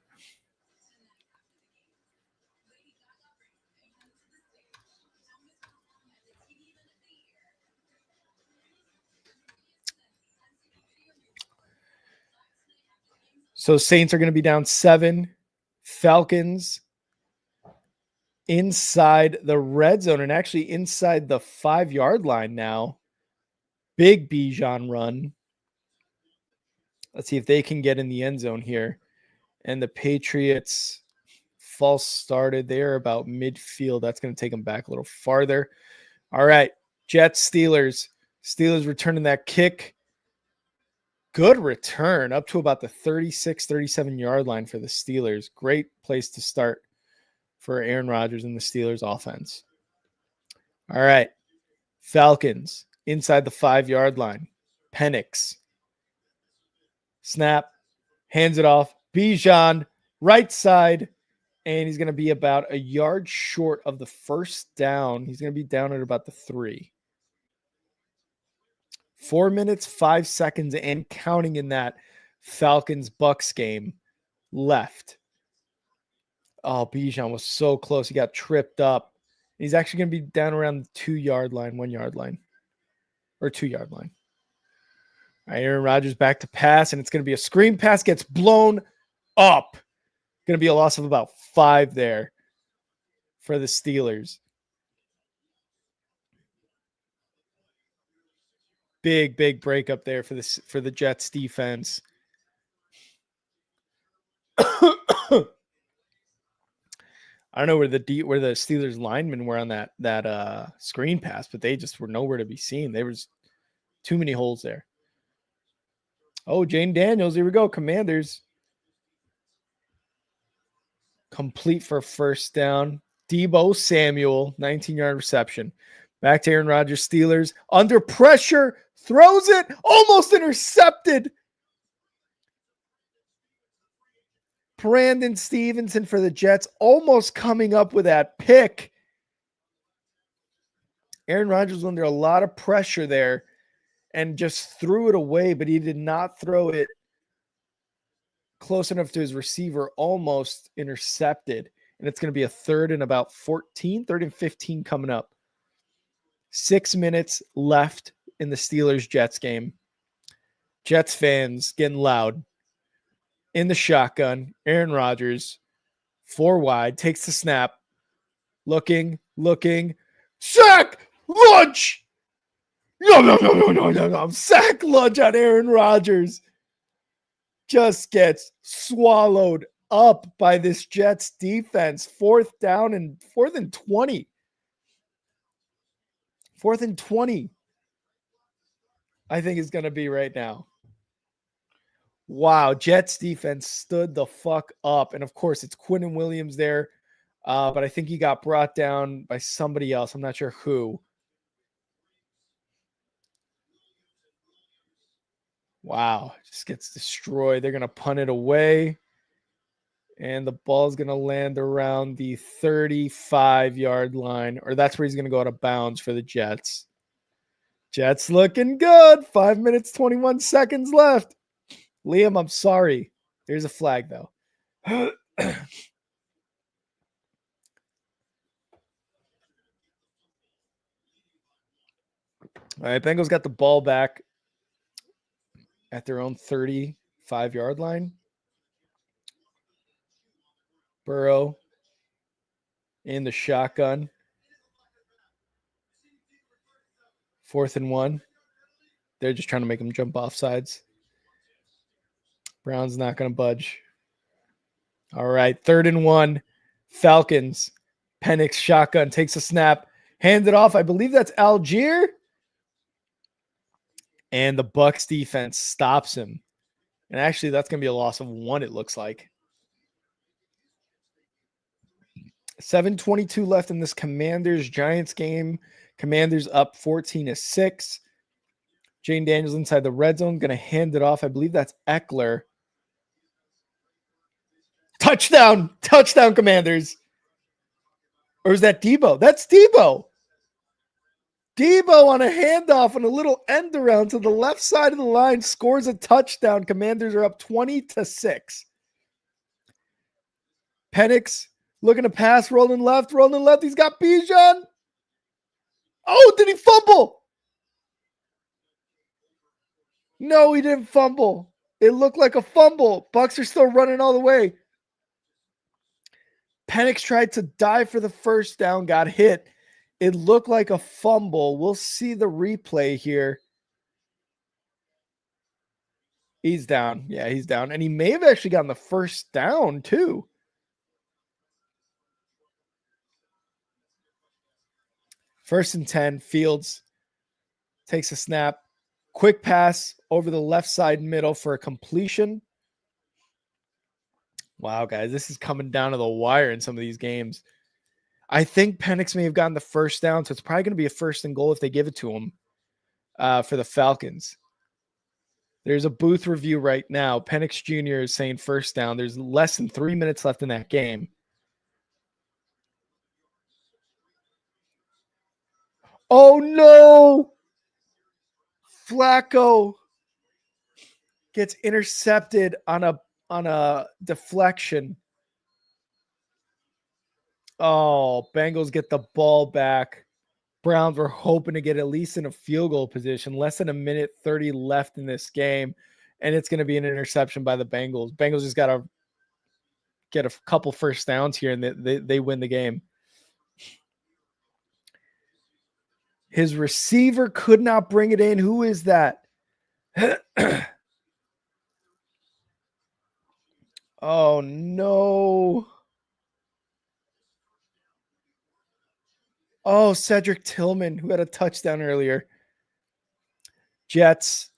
So Saints are going to be down 7. Falcons inside the red zone and actually inside the 5-yard line now. Big Bijan run. Let's see if they can get in the end zone here. And the Patriots false started. They're about midfield. That's going to take them back a little farther. All right. Jets, Steelers. Steelers returning that kick. Good return up to about the 36, 37-yard line for the Steelers. Great place to start for Aaron Rodgers and the Steelers offense. All right. Falcons inside the 5-yard line. Penix. Snap. Hands it off. Bijan, right side. And he's going to be about a yard short of the first down. He's going to be down at about the 3. 4 minutes, 5 seconds, and counting in that Falcons-Bucks game left. Oh, Bijan was so close. He got tripped up. He's actually going to be down around the 2-yard line, 1-yard line, or 2-yard line. All right, Aaron Rodgers back to pass, and it's going to be a screen pass. Gets blown up. Going to be a loss of about 5 there for the Steelers. Big breakup there for the Jets defense. I don't know where the Steelers linemen were on that screen pass, but they just were nowhere to be seen. There was too many holes there. Oh, Jane Daniels, here we go. Commanders. Complete for first down. Deebo Samuel, 19-yard reception. Back to Aaron Rodgers, Steelers. Under pressure, throws it, almost intercepted. Brandon Stevenson for the Jets, almost coming up with that pick. Aaron Rodgers was under a lot of pressure there and just threw it away, but he did not throw it close enough to his receiver, almost intercepted. And it's going to be a 3rd and about 14, 3rd and 15 coming up. 6 minutes left in the Steelers-Jets game. Jets fans getting loud. In the shotgun, Aaron Rodgers, 4 wide, takes the snap. Looking. Sack! Lunch! No. Sack lunch on Aaron Rodgers. Just gets swallowed up by this Jets defense. 4th down and 4th and 20. 4th and 20, I think is going to be right now. Wow, Jets defense stood the fuck up. And of course, it's Quinnen Williams there. But I think he got brought down by somebody else. I'm not sure who. Wow, just gets destroyed. They're going to punt it away. And the ball's going to land around the 35-yard line. Or that's where he's going to go out of bounds for the Jets. Jets looking good. 5 minutes, 21 seconds left. Liam, I'm sorry. There's a flag, though. All right, Bengals got the ball back at their own 35-yard line. Burrow in the shotgun. 4th and 1. They're just trying to make him jump off sides. Brown's not going to budge. All right, 3rd and 1. Falcons. Penix shotgun takes a snap. Hands it off. I believe that's Algier. And the Bucs defense stops him. And actually, that's going to be a loss of 1, it looks like. 7:22 left in this Commanders-Giants game. Commanders up 14-6. Jane Daniels inside the red zone. Going to hand it off. I believe that's Eckler. Touchdown. Touchdown, Commanders. Or is that Deebo? That's Deebo. Deebo on a handoff and a little end around to the left side of the line scores a touchdown. Commanders are up 20-6. Penix looking to pass, rolling left. He's got Bijan. Oh, did he fumble? No, he didn't fumble. It looked like a fumble. Bucs are still running all the way. Penix tried to dive for the first down, got hit. It looked like a fumble. We'll see the replay here. He's down. Yeah, he's down. And he may have actually gotten the first down, too. First and 10, Fields takes a snap. Quick pass over the left side middle for a completion. Wow, guys, this is coming down to the wire in some of these games. I think Penix may have gotten the first down, so it's probably going to be a first and goal if they give it to him for the Falcons. There's a booth review right now. Penix Jr. is saying first down. There's less than 3 minutes left in that game. Oh, no! Flacco gets intercepted on a deflection. Oh, Bengals get the ball back. Browns were hoping to get at least in a field goal position. Less than a minute 30 left in this game, and it's going to be an interception by the Bengals. Bengals just got to get a couple first downs here, and they win the game. His receiver could not bring it in. Who is that? Oh, no. Oh, Cedric Tillman, who had a touchdown earlier. Jets,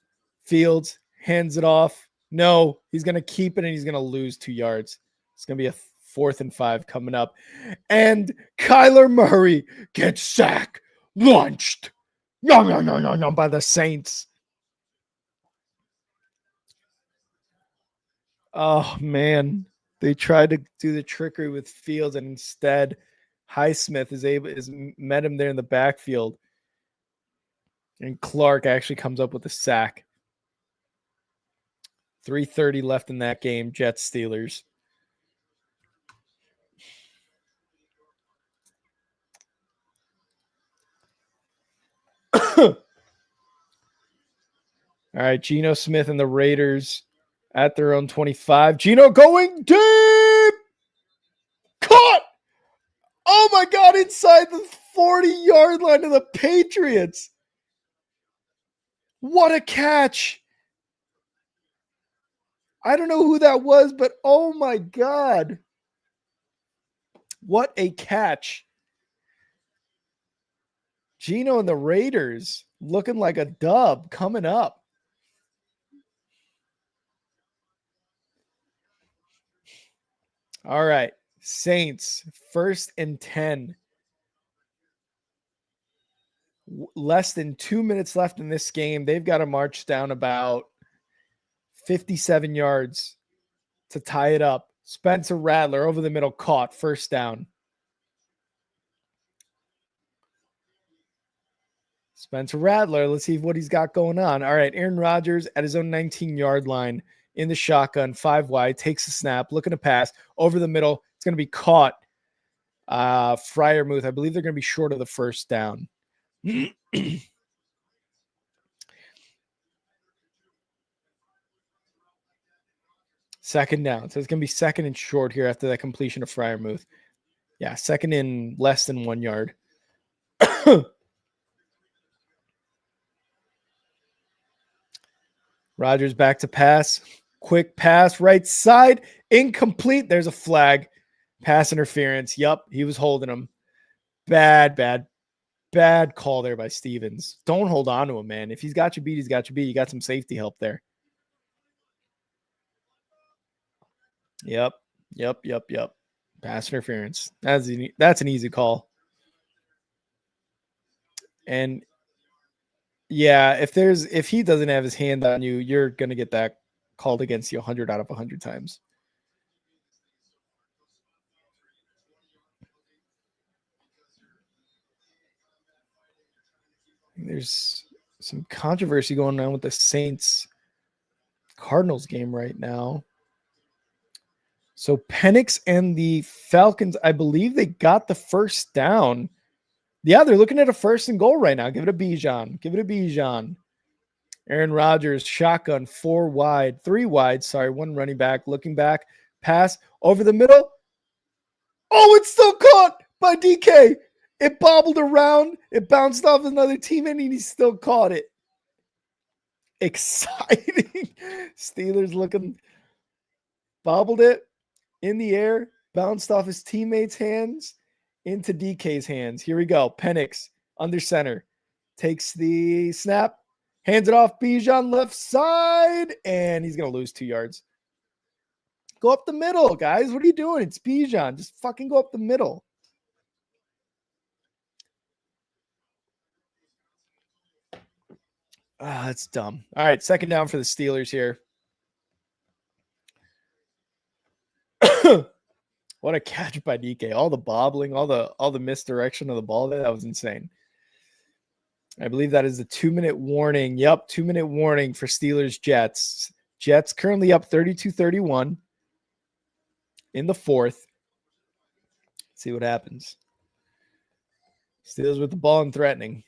Fields, hands it off. No, he's going to keep it, and he's going to lose 2 yards. It's going to be a 4th and 5 coming up. And Kyler Murray gets sacked, launched by the Saints. Oh, man. They tried to do the trickery with Fields, and instead Highsmith is met him there in the backfield. And Clark actually comes up with a sack. 3:30 left in that game. Jets Steelers. All right, Geno Smith and the Raiders at their own 25. Geno going deep. Caught. Oh my God, inside the 40-yard line of the Patriots. What a catch. I don't know who that was, but oh my God. What a catch. Geno and the Raiders looking like a dub coming up. All right. Saints, 1st and 10. Less than 2 minutes left in this game. They've got to march down about 57 yards to tie it up. Spencer Rattler over the middle, caught, first down. Spencer Rattler, let's see what he's got going on. All right, Aaron Rodgers at his own 19-yard line in the shotgun, 5 wide, takes a snap, looking to pass over the middle. It's going to be caught. Freiermuth, I believe they're going to be short of the first down. Second down. So it's going to be second and short here after that completion of Freiermuth. Yeah, second in less than 1 yard. Rodgers back to pass. Quick pass, right side. Incomplete. There's a flag. Pass interference. Yup, he was holding him. Bad call there by Stevens. Don't hold on to him, man. If he's got you beat, he's got you beat. You got some safety help there. Yep. Pass interference. That's an easy call. And yeah, if he doesn't have his hand on you, you're gonna get that called against you 100 out of 100 times. There's some controversy going on with the Saints Cardinals game right now. So Penix and the Falcons, I believe they got the first down. Yeah, they're looking at a 1st and goal right now. Give it a Bijan. Aaron Rodgers, shotgun, 4 wide, 3 wide. Sorry, 1 running back, looking back, pass over the middle. Oh, it's still caught by DK. It bobbled around. It bounced off another teammate, and he still caught it. Exciting. Steelers looking, bobbled it in the air, bounced off his teammate's hands into DK's hands. Here we go. Penix under center takes the snap, Hands it off. Bijan left side. And he's going to lose 2 yards. Go up the middle, guys. What are you doing? It's Bijan. Just fucking go up the middle. Ah, that's dumb. All right, second down for the Steelers here. What a catch by DK. All the bobbling, all the misdirection of the ball there. That was insane. I believe that is the 2-minute warning. Yep, 2-minute warning for Steelers Jets. Jets currently up 32-31 in the fourth. Let's see what happens. Steelers with the ball and threatening.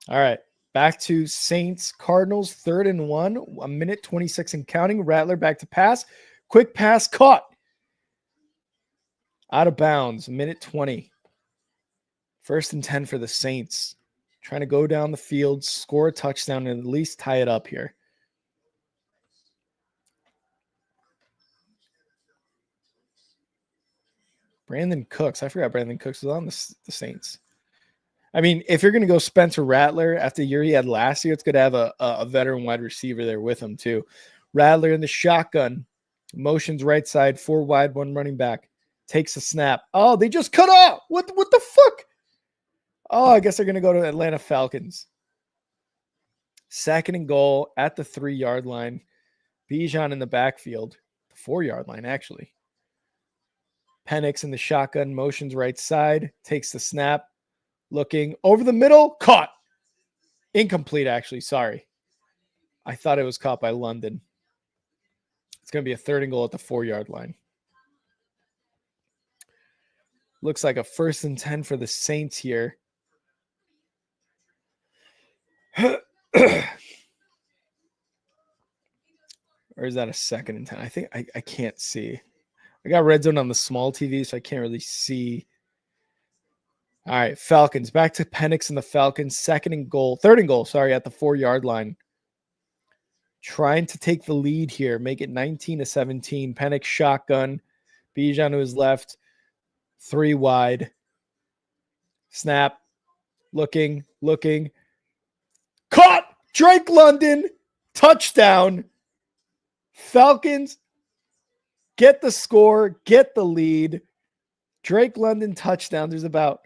All right. Back to Saints Cardinals, 3rd and 1, 1:26 and counting. Rattler back to pass. Quick pass caught. Out of bounds, 1:20. 1st and 10 for the Saints. Trying to go down the field, score a touchdown, and at least tie it up here. Brandon Cooks. I forgot Brandon Cooks was on the Saints. I mean, if you're going to go Spencer Rattler after the year he had last year, it's good to have a veteran wide receiver there with him too. Rattler in the shotgun. Motions right side, 4 wide, 1 running back. Takes a snap. Oh, they just cut off. What the fuck? Oh, I guess they're going to go to Atlanta Falcons. 2nd and goal at the 3-yard line. Bijan in the backfield. The 4-yard line, actually. Penix in the shotgun. Motions right side. Takes the snap. Looking over the middle. Caught. Incomplete, actually. Sorry. I thought it was caught by London. It's going to be a 3rd and goal at the 4-yard line. Looks like a 1st and 10 for the Saints here. Or is that a 2nd and 10? I think I can't see. I got RedZone on the small TV, so I can't really see. All right, Falcons. Back to Penix and the Falcons. 3rd and goal, at the 4-yard line. Trying to take the lead here. Make it 19-17. Penix shotgun. Bijan to his left. 3 wide. Snap. Looking. Caught! Drake London. Touchdown. Falcons get the score, get the lead. Drake London touchdown. There's about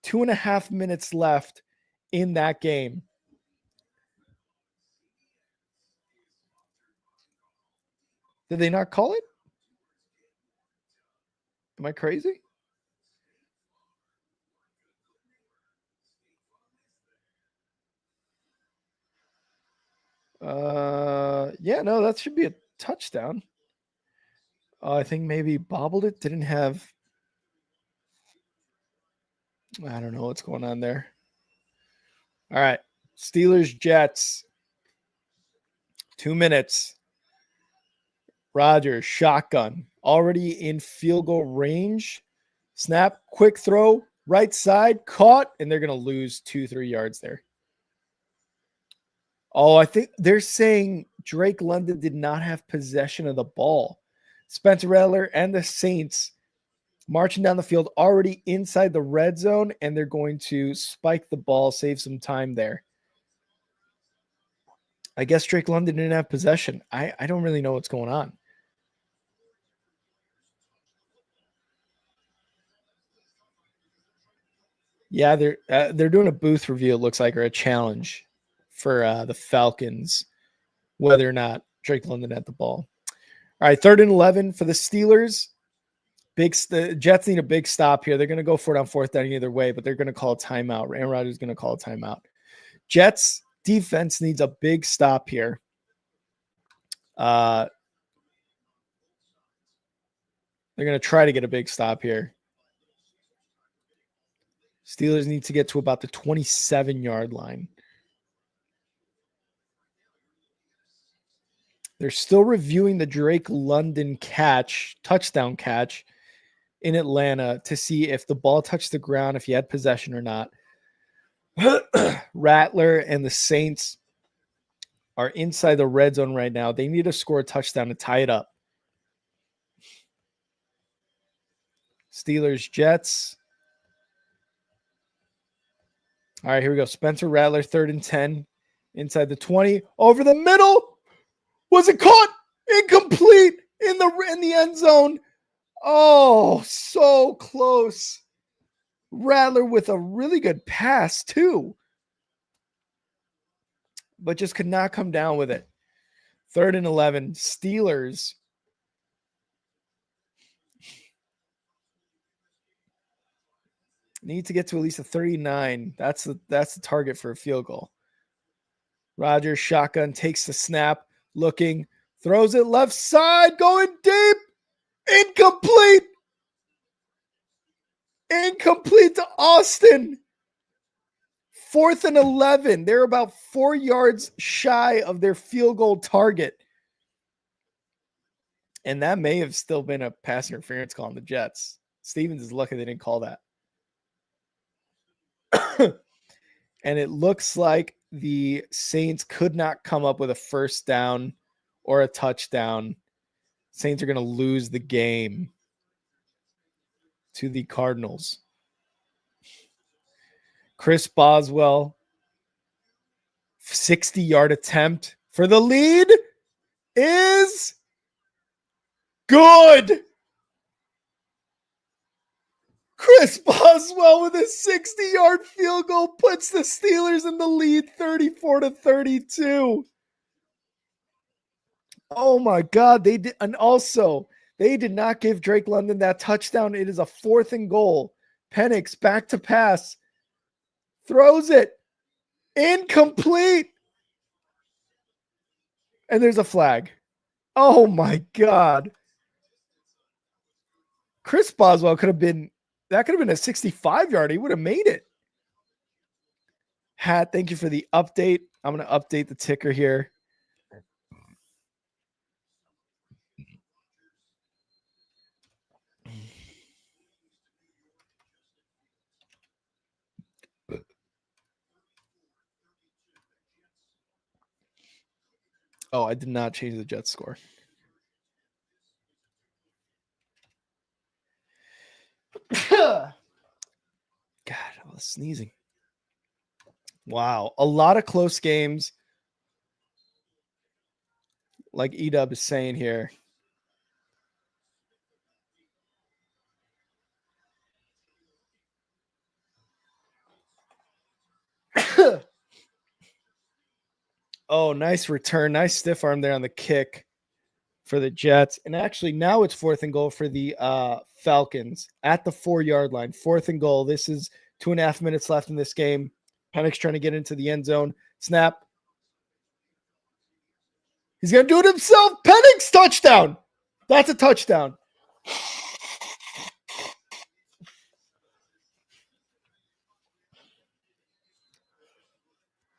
2.5 minutes left in that game. Did they not call it? Am I crazy? Yeah, no, that should be a touchdown. I think maybe bobbled it. Didn't have. I don't know what's going on there. All right. Steelers, Jets. 2 minutes. Rodgers, shotgun. Already in field goal range. Snap, quick throw, right side, caught, and they're going to lose 2-3 yards there. Oh, I think they're saying Drake London did not have possession of the ball. Spencer Rattler and the Saints marching down the field already inside the red zone, and they're going to spike the ball, save some time there. I guess Drake London didn't have possession. I don't really know what's going on. Yeah, they're doing a booth review, it looks like, or a challenge for the Falcons, whether or not Drake London had the ball. All right, 3rd and 11 for the Steelers. The Jets need a big stop here. They're going to go for it on 4th down either way, but they're going to call a timeout. Aaron Rodgers is going to call a timeout. Jets defense needs a big stop here. They're going to try to get a big stop here. Steelers need to get to about the 27-yard line. They're still reviewing the Drake London touchdown catch in Atlanta to see if the ball touched the ground, if he had possession or not. Rattler and the Saints are inside the red zone right now. They need to score a touchdown to tie it up. Steelers, Jets. All right, here we go. Spencer Rattler, 3rd and 10 Inside the 20. Over the middle. Was it caught? Incomplete in the end zone. Oh, so close. Rattler with a really good pass, too. But just could not come down with it. 3rd and 11. Steelers. Need to get to at least a 39. That's the target for a field goal. Rodgers shotgun, takes the snap, looking, throws it left side, going deep. Incomplete. Incomplete to Austin. 4th and 11. They're about 4 yards shy of their field goal target. And that may have still been a pass interference call on the Jets. Stevens is lucky they didn't call that. And it looks like the Saints could not come up with a first down or a touchdown. Saints are going to lose the game to the Cardinals. Chris Boswell, 60-yard attempt for the lead is good. Chris Boswell with a 60-yard field goal puts the Steelers in the lead 34-32. Oh my God. They did, and also they did not give Drake London that touchdown. It is a 4th and goal. Penix back to pass. Throws it. Incomplete. And there's a flag. Oh my God. Chris Boswell could have been a 65-yard. He would have made it. Hat, thank you for the update. I'm going to update the ticker here. Oh, I did not change the Jets score. God, I was sneezing. Wow. A lot of close games. Like Edub is saying here. Oh, nice return. Nice stiff arm there on the kick for the Jets. And actually, now it's 4th and goal for the Falcons at the 4-yard line. 4th and goal. This is 2.5 minutes left in this game. Penix trying to get into the end zone. Snap. He's going to do it himself. Penix touchdown. That's a touchdown.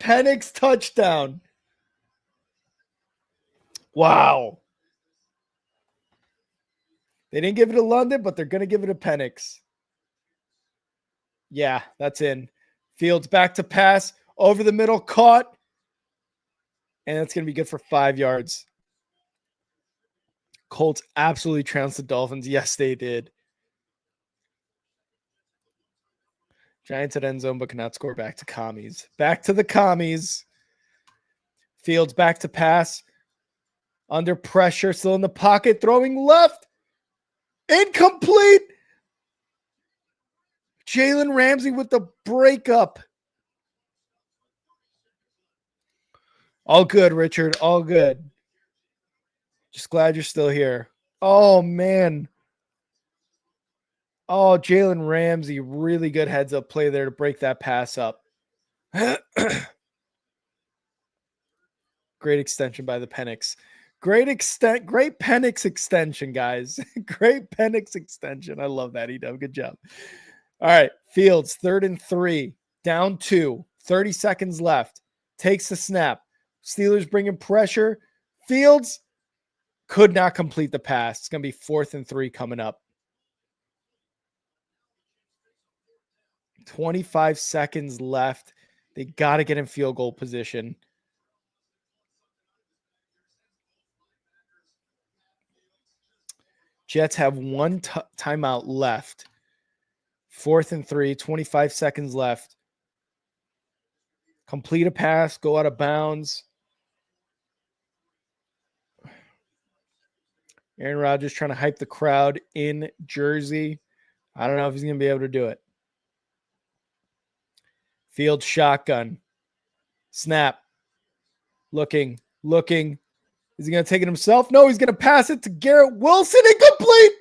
Penix touchdown. Wow. They didn't give it to London, but they're going to give it to Penix. Yeah, that's in. Fields back to pass. Over the middle, caught. And that's going to be good for 5 yards. Colts absolutely trounced the Dolphins. Yes, they did. Giants at end zone, but cannot score. Back to commies. Back to the commies. Fields back to pass. Under pressure, still in the pocket, throwing left. Incomplete. Jalen Ramsey with the breakup. All good, Richard. All good. Just glad you're still here. Oh, man. Oh, Jalen Ramsey, really good heads up play there to break that pass up. Great extension by the Penix. Great Penix extension, guys. Great Penix extension. I love that, Edom. Good job. All right, Fields, 3rd and 3, down 2, 30 seconds left. Takes the snap. Steelers bringing pressure. Fields could not complete the pass. It's going to be 4th and 3 coming up. 25 seconds left. They got to get in field goal position. Jets have one timeout left. 4th and 3, 25 seconds left. Complete a pass, go out of bounds. Aaron Rodgers trying to hype the crowd in Jersey. I don't know if he's going to be able to do it. Field shotgun. Snap. Looking. Is he going to take it himself? No, he's going to pass it to Garrett Wilson. Incomplete.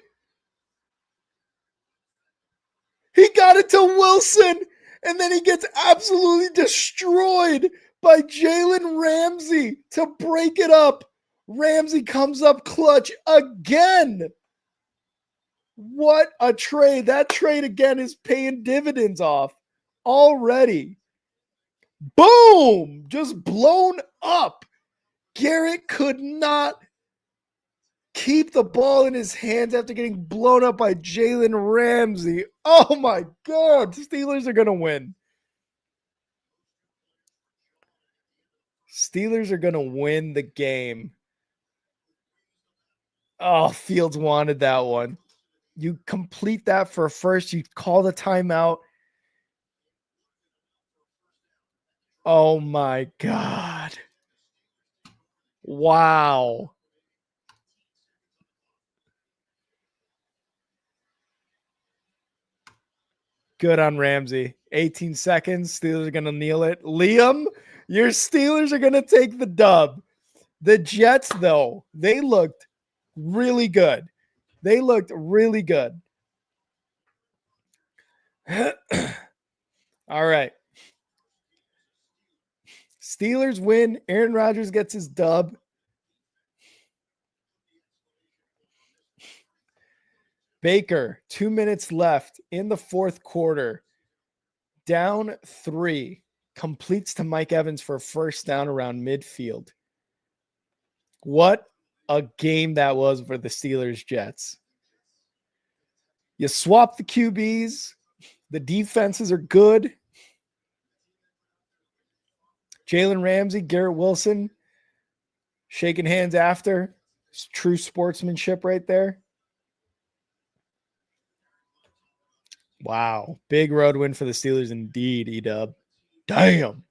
He got it to Wilson, and then he gets absolutely destroyed by Jalen Ramsey to break it up. Ramsey comes up clutch again. What a trade. That trade again is paying dividends off already. Boom! Just blown up. Garrett could not keep the ball in his hands after getting blown up by Jalen Ramsey. Oh my God. Steelers are going to win. Steelers are going to win the game. Oh, Fields wanted that one. You complete that for a first. You call the timeout. Oh my God. Wow. Good on Ramsey. 18 seconds. Steelers are going to kneel it. Liam, your Steelers are going to take the dub. The Jets, though, they looked really good. All right. Steelers win. Aaron Rodgers gets his dub. Baker, 2 minutes left in the fourth quarter. Down 3. Completes to Mike Evans for a first down around midfield. What a game that was for the Steelers Jets. You swap the QBs. The defenses are good. Jalen Ramsey, Garrett Wilson, shaking hands after. It's true sportsmanship right there. Wow. Big road win for the Steelers indeed, E-Dub. Damn.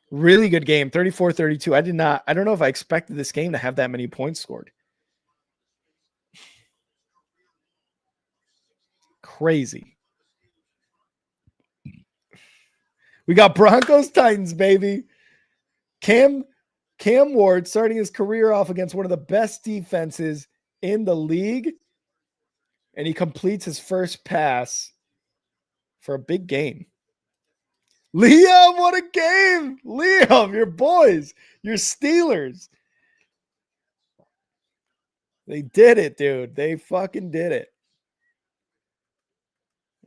Really good game. 34-32. I don't know if I expected this game to have that many points scored. Crazy. We got Broncos Titans, baby. Cam Ward starting his career off against one of the best defenses in the league. And he completes his first pass for a big gain. Liam, what a game. Liam, your boys, your Steelers. They did it, dude. They fucking did it.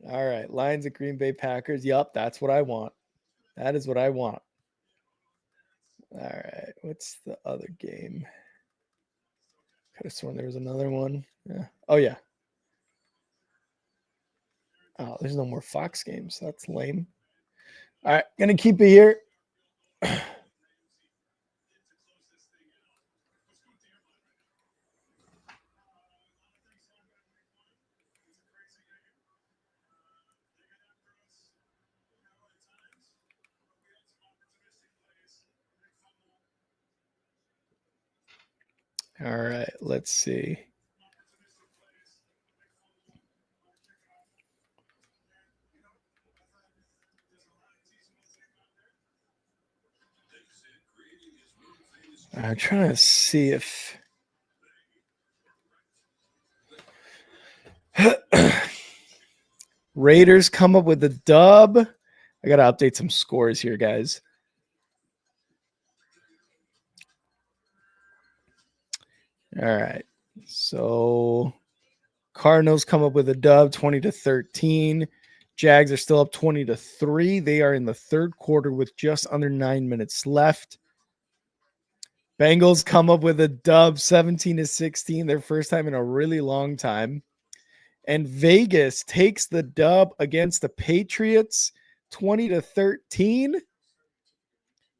All right. Lions at Green Bay Packers. Yup, that's what I want. That is what I want. All right. What's the other game? Could have sworn there was another one. Yeah. Oh, yeah. Oh, there's no more Fox games. That's lame. All right. Going to keep it here. All right. Let's see. I'm trying to see if Raiders come up with a dub. I got to update some scores here, guys. All right. So Cardinals come up with a dub 20-13. Jags are still up 20-3. They are in the third quarter with just under 9 minutes left. Bengals come up with a dub 17-16, their first time in a really long time. And Vegas takes the dub against the Patriots 20-13.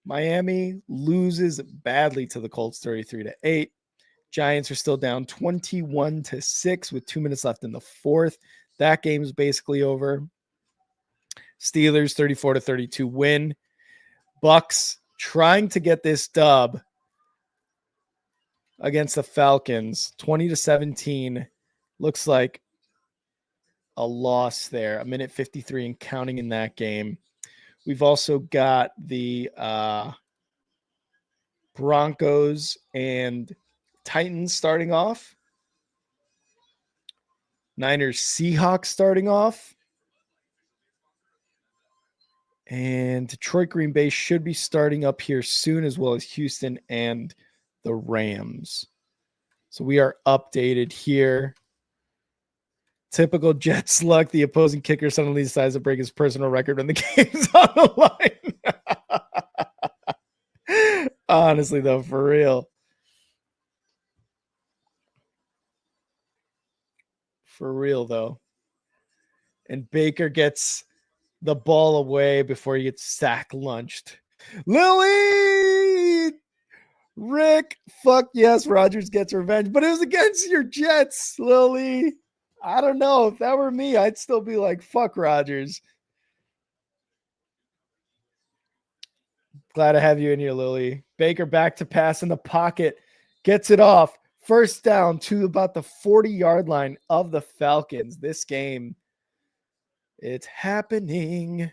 Miami loses badly to the Colts 33-8. Giants are still down 21-6 with 2 minutes left in the fourth. That game is basically over. Steelers 34-32 win. Bucks trying to get this dub against the Falcons, 20-17. Looks like a loss there. A minute 53 and counting in that game. We've also got the Broncos and Titans starting off. Niners Seahawks starting off. And Detroit Green Bay should be starting up here soon, as well as Houston and the Rams. So we are updated here. Typical Jets luck. The opposing kicker suddenly decides to break his personal record when the game's on the line. Honestly, though, for real. For real, though. And Baker gets the ball away before he gets sack lunched. Lily! Rick, fuck yes, Rodgers gets revenge, but it was against your Jets, Lily. I don't know. If that were me, I'd still be like, fuck Rodgers. Glad to have you in here, Lily. Baker back to pass in the pocket. Gets it off. First down to about the 40-yard line of the Falcons. This game, it's happening.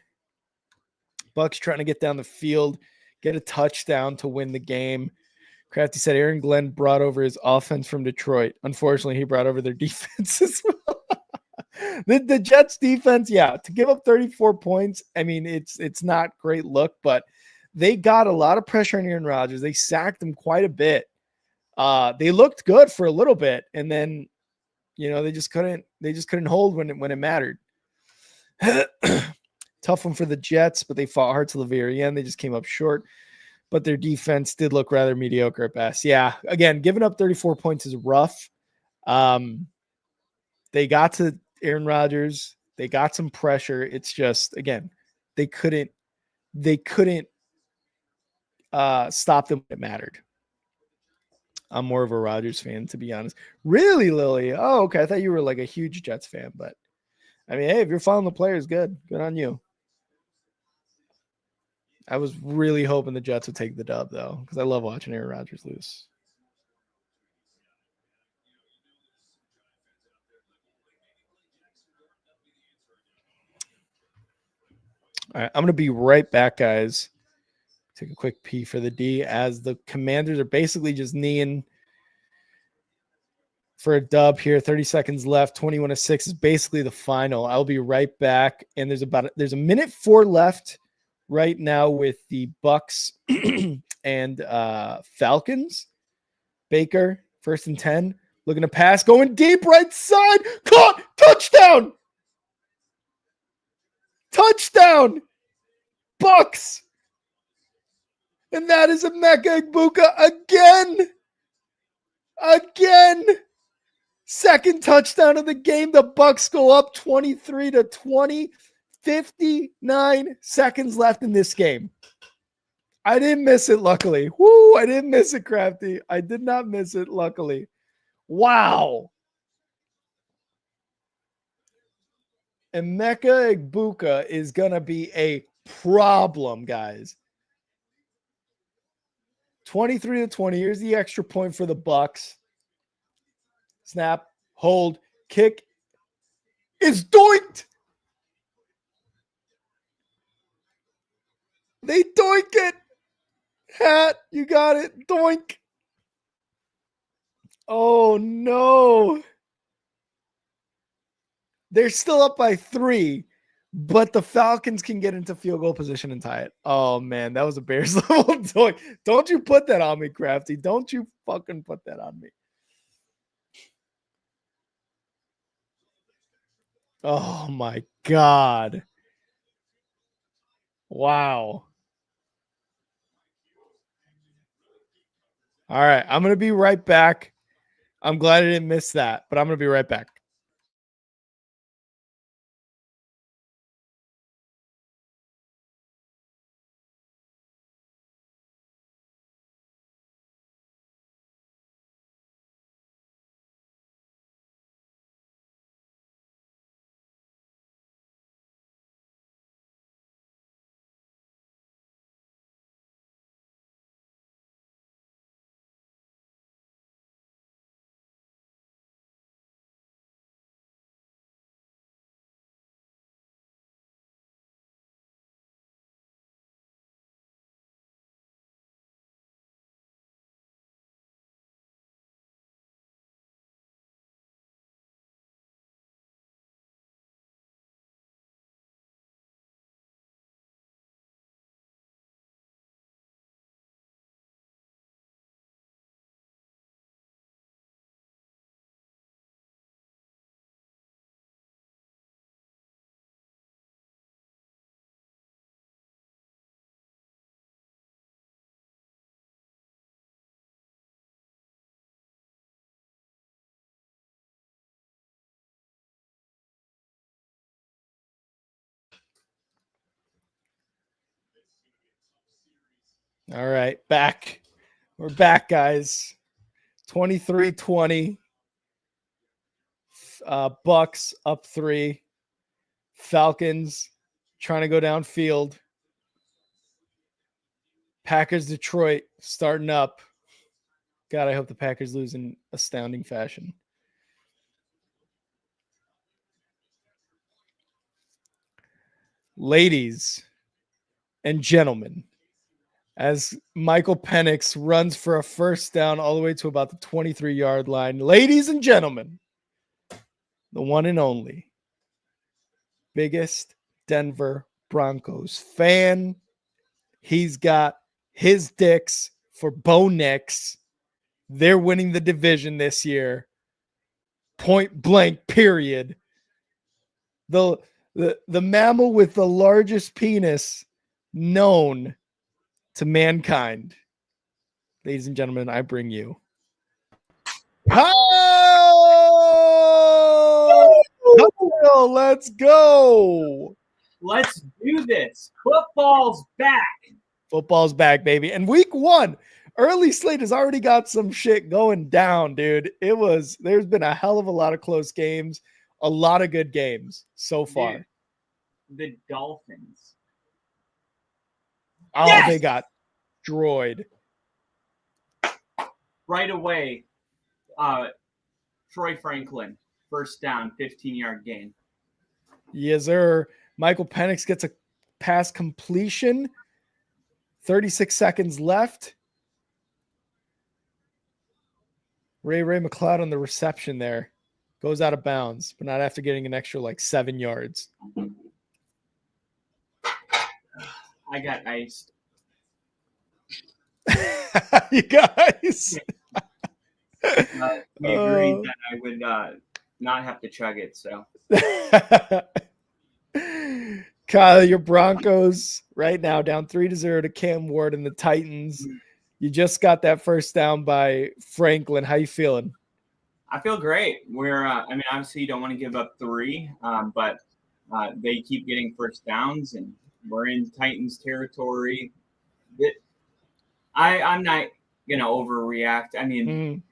Bucks trying to get down the field, get a touchdown to win the game. Crafty said Aaron Glenn brought over his offense from Detroit. Unfortunately, he brought over their defense as well. The Jets defense, yeah, to give up 34 points, I mean, it's not great look, but they got a lot of pressure on Aaron Rodgers. They sacked him quite a bit. They looked good for a little bit, and then they just couldn't hold when it mattered. Tough one for the Jets, but they fought hard till the very end. They just came up short. But their defense did look rather mediocre at best. Yeah, again, giving up 34 points is rough. They got to Aaron Rodgers. They got some pressure. It's just, again, they couldn't stop them when it mattered. I'm more of a Rodgers fan, to be honest. Really, Lily? Oh, okay. I thought you were like a huge Jets fan, but I mean, hey, if you're following the players, good on you. I was really hoping the Jets would take the dub, though, because I love watching Aaron Rodgers lose. All right, I'm going to be right back, guys. Take a quick pee for the D as the Commanders are basically just kneeing for a dub here. 30 seconds left. 21-6 is basically the final. I'll be right back. And there's a minute 4 left right now with the Bucks and Falcons. Baker, 1st and 10, looking to pass, going deep right side, caught, touchdown, Bucks, and that is Emeka Egbuka again, second touchdown of the game. The Bucks go up 23-20, 59 seconds left in this game. I didn't miss it, luckily. Woo, I didn't miss it, Crafty. I did not miss it, luckily. Wow. Emeka Egbuka is going to be a problem, guys. 23-20. Here's the extra point for the Bucks. Snap, hold, kick. It's doinked. They doink it. Hat, you got it. Doink. Oh, no. They're still up by 3, but the Falcons can get into field goal position and tie it. Oh, man, that was a Bears level doink. Don't you put that on me, Crafty. Don't you fucking put that on me. Oh, my God. Wow. All right, I'm going to be right back. I'm glad I didn't miss that, but I'm going to be right back. All right, back. We're back, guys. 23-20. Bucks up 3. Falcons trying to go downfield. Packers Detroit starting up. God, I hope the Packers lose in astounding fashion. Ladies and gentlemen, as Michael Penix runs for a first down all the way to about the 23-yard line. Ladies and gentlemen, the one and only biggest Denver Broncos fan. He's got his dicks for Bo Nix. They're winning the division this year. Point blank, period. The mammal with the largest penis known to mankind. Ladies and gentlemen, I bring you. Oh, let's go. Let's do this. Football's back. Football's back, baby. And week 1, early slate has already got some shit going down, dude. There's been a hell of a lot of close games, a lot of good games so far. Dude, the Dolphins. Oh, yes! They got destroyed. Right away, Troy Franklin, first down, 15-yard gain. Yes, sir. Michael Penix gets a pass completion. 36 seconds left. Ray McLeod on the reception there. Goes out of bounds, but not after getting an extra 7 yards. I got iced. You guys. We agreed that I would not have to chug it, so. Kyle, your Broncos right now down 3-0 to Cam Ward and the Titans. You just got that first down by Franklin. How you feeling? I feel great. We're, obviously you don't want to give up 3, but they keep getting first downs, and we're in Titans territory. I'm not going to overreact. I mean,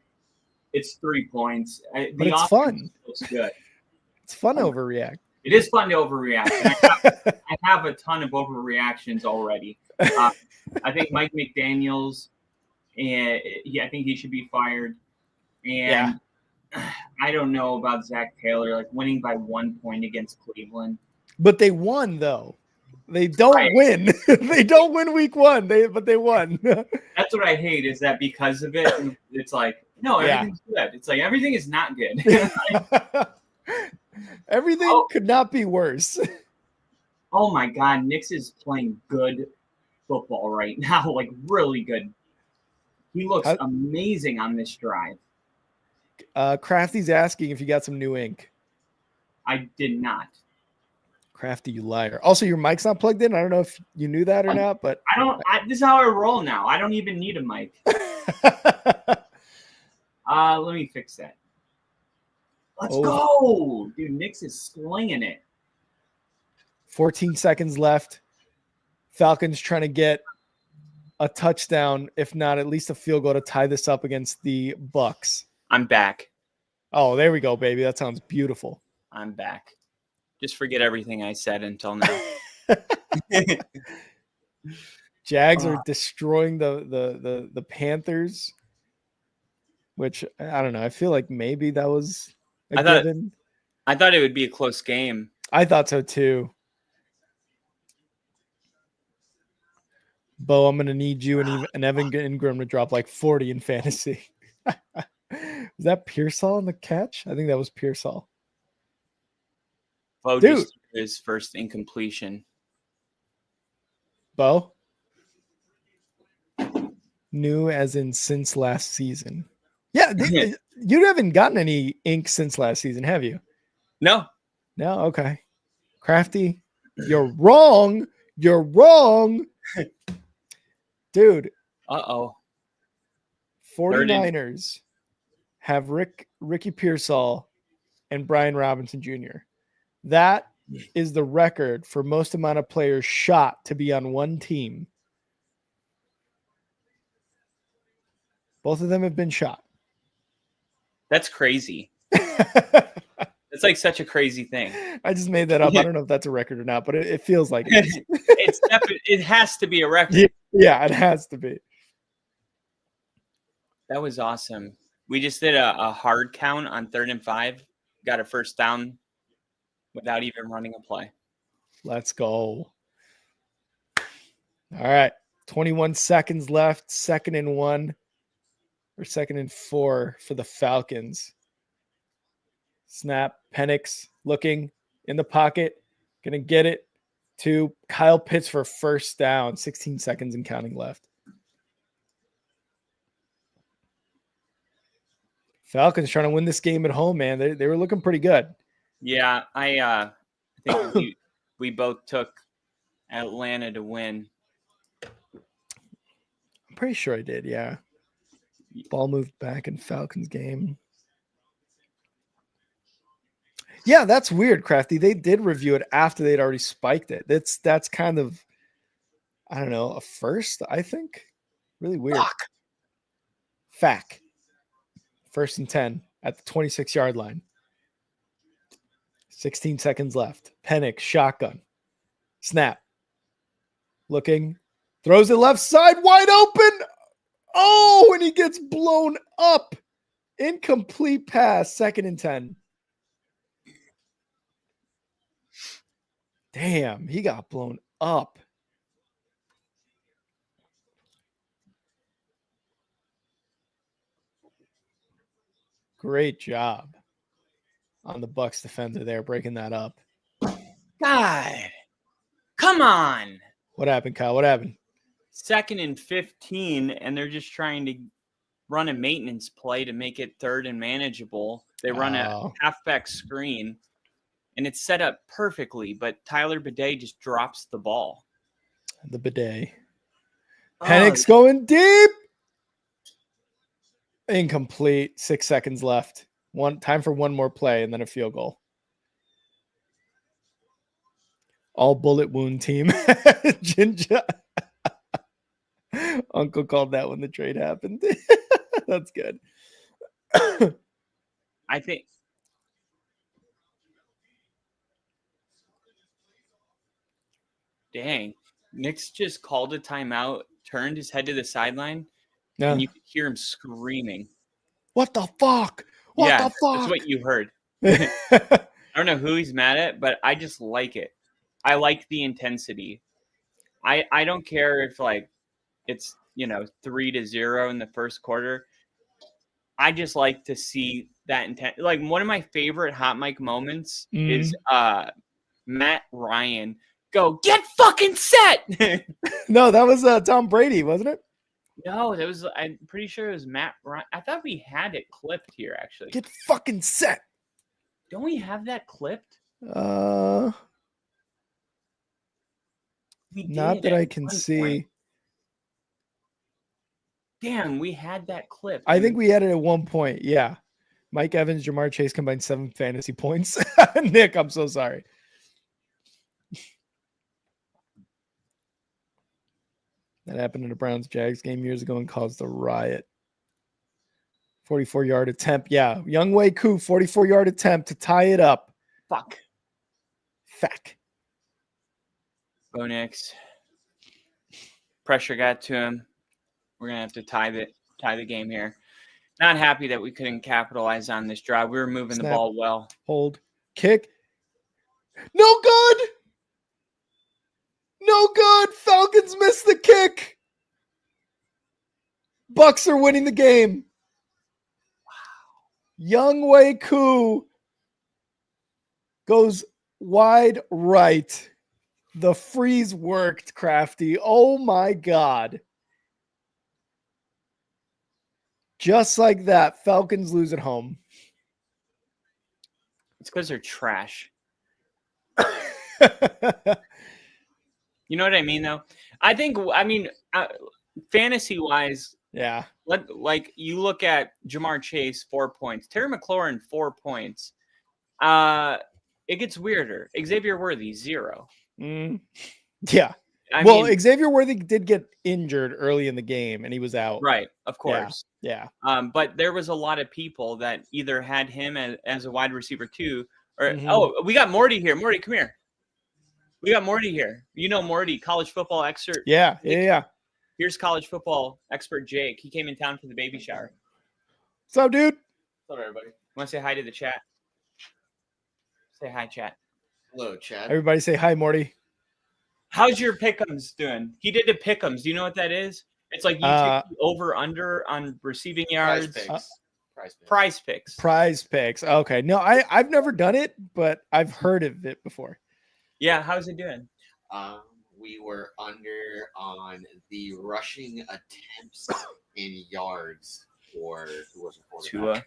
it's 3 points. But it's fun. Looks good. It's fun to overreact. It is fun to overreact. And I have a ton of overreactions already. I think Mike McDaniels, I think he should be fired. And I don't know about Zach Taylor, winning by 1 point against Cleveland. But they won, though. They don't win. They don't win week 1, but they won. That's what I hate, is that because of it, it's no, everything's good. It's everything is not good. Everything could not be worse. Oh, my God. Knicks is playing good football right now, really good. He looks amazing on this drive. Crafty's asking if you got some new ink. I did not. Crafty, you liar. Also, your mic's not plugged in. I don't know if you knew that or not, but this is how I roll now. I don't even need a mic. Let me fix that. Let's go. Dude, Knicks is slinging it. 14 seconds left. Falcons trying to get a touchdown, if not at least a field goal to tie this up against the Bucks. I'm back. Oh, there we go, baby. That sounds beautiful. I'm back. Just forget everything I said until now. Jags are destroying the Panthers, which I don't know. I feel like maybe that was a given. I thought it would be a close game. I thought so too. Bo, I'm going to need you and Evan Ingram to drop 40 in fantasy. Was that Pearsall on the catch? I think that was Pearsall. Bo just his first incompletion. Bo? New as in since last season. Yeah, you haven't gotten any ink since last season, have you? No. No? Okay. Crafty, you're wrong. You're wrong. Dude. Uh-oh. 49ers have Ricky Pearsall and Brian Robinson Jr. That is the record for most amount of players shot to be on one team. Both of them have been shot. That's crazy. It's like such a crazy thing. I just made that up. I don't know if that's a record or not, but it feels like it is. It's definitely, it has to be a record. Yeah, it has to be. That was awesome. We just did a hard count on 3rd and 5. Got a first down without even running a play. Let's go. All right. 21 seconds left. 2nd and 1 or 2nd and 4 for the Falcons. Snap. Penix looking in the pocket. Going to get it to Kyle Pitts for first down. 16 seconds and counting left. Falcons trying to win this game at home, man. They were looking pretty good. Yeah, I think we both took Atlanta to win. I'm pretty sure I did, yeah. Ball moved back in Falcons game. Yeah, that's weird, Crafty. They did review it after they'd already spiked it. That's kind of, I don't know, a first, I think. Really weird. Fact. 1st and 10 at the 26-yard line. 16 seconds left. Penix, shotgun. Snap. Looking. Throws it left side, wide open. Oh, and he gets blown up. Incomplete pass, 2nd and 10. Damn, he got blown up. Great job on the Bucs defender there, breaking that up. God, come on. What happened, Kyle? What happened? 2nd and 15, and they're just trying to run a maintenance play to make it 3rd and manageable. They run a halfback screen, and it's set up perfectly, but Tyler Bidet just drops the ball. The Bidet. Penix going deep. Incomplete. 6 seconds left. Time for one more play and then a field goal. All bullet wound team. Ginger. Uncle called that when the trade happened. That's good. I think. Dang. Nick's just called a timeout, turned his head to the sideline, and you could hear him screaming. What the fuck? What the fuck? That's what you heard. I don't know who he's mad at, but I just like it. I like the intensity. I don't care if like it's 3-0 in the first quarter. I just like to see that intent. Like one of my favorite hot mic moments is Matt Ryan go get fucking set. No, that was Tom Brady, wasn't it? No, that was. I'm pretty sure it was Matt Ryan. I thought we had it clipped here. Actually, get fucking set. Don't we have that clipped? Not that I can see. Point. Damn, we had that clip. I think we had it at one point. Yeah. Mike Evans, Jamar Chase combined 7 fantasy points. Nick, I'm so sorry. That happened in a Browns-Jags game years ago and caused a riot. 44-yard attempt. Yeah. Younghoe Koo, 44-yard attempt to tie it up. Fuck. Bo Nix. Pressure got to him. We're going to have to tie the game here. Not happy that we couldn't capitalize on this drive. We were moving the ball well. Hold. Kick. No good. No good. Falcons missed the kick. Bucs are winning the game. Wow. Younghoe Koo goes wide right. The freeze worked, Crafty. Oh my God. Just like that, Falcons lose at home. It's because they're trash. You know what I mean, though? I mean, fantasy-wise, yeah. Like, you look at Jamar Chase, 4 points. Terry McLaurin, 4 points. It gets weirder. Xavier Worthy, 0. Yeah. I mean, Xavier Worthy did get injured early in the game, and he was out. right, of course. Yeah. But there was a lot of people that either had him as a wide receiver too, or Mhm. we got Morty here. Morty, come here. We got Morty here. You know Morty, college football expert. Yeah. Here's college football expert Jake. He came in town for the baby shower. What's up, dude? What's up, everybody? Want to say hi to the chat? Say hi, chat. Hello, Chad. Everybody say hi, Morty. How's your pick'ems doing? He did the pick'ems. Do you know what that is? It's like you take the over under on receiving yards. Prize picks. Prize picks. Okay. No, I've never done it, but I've heard of it before. Yeah, how's it doing? We were under on the rushing attempts in yards for who was it? Tua.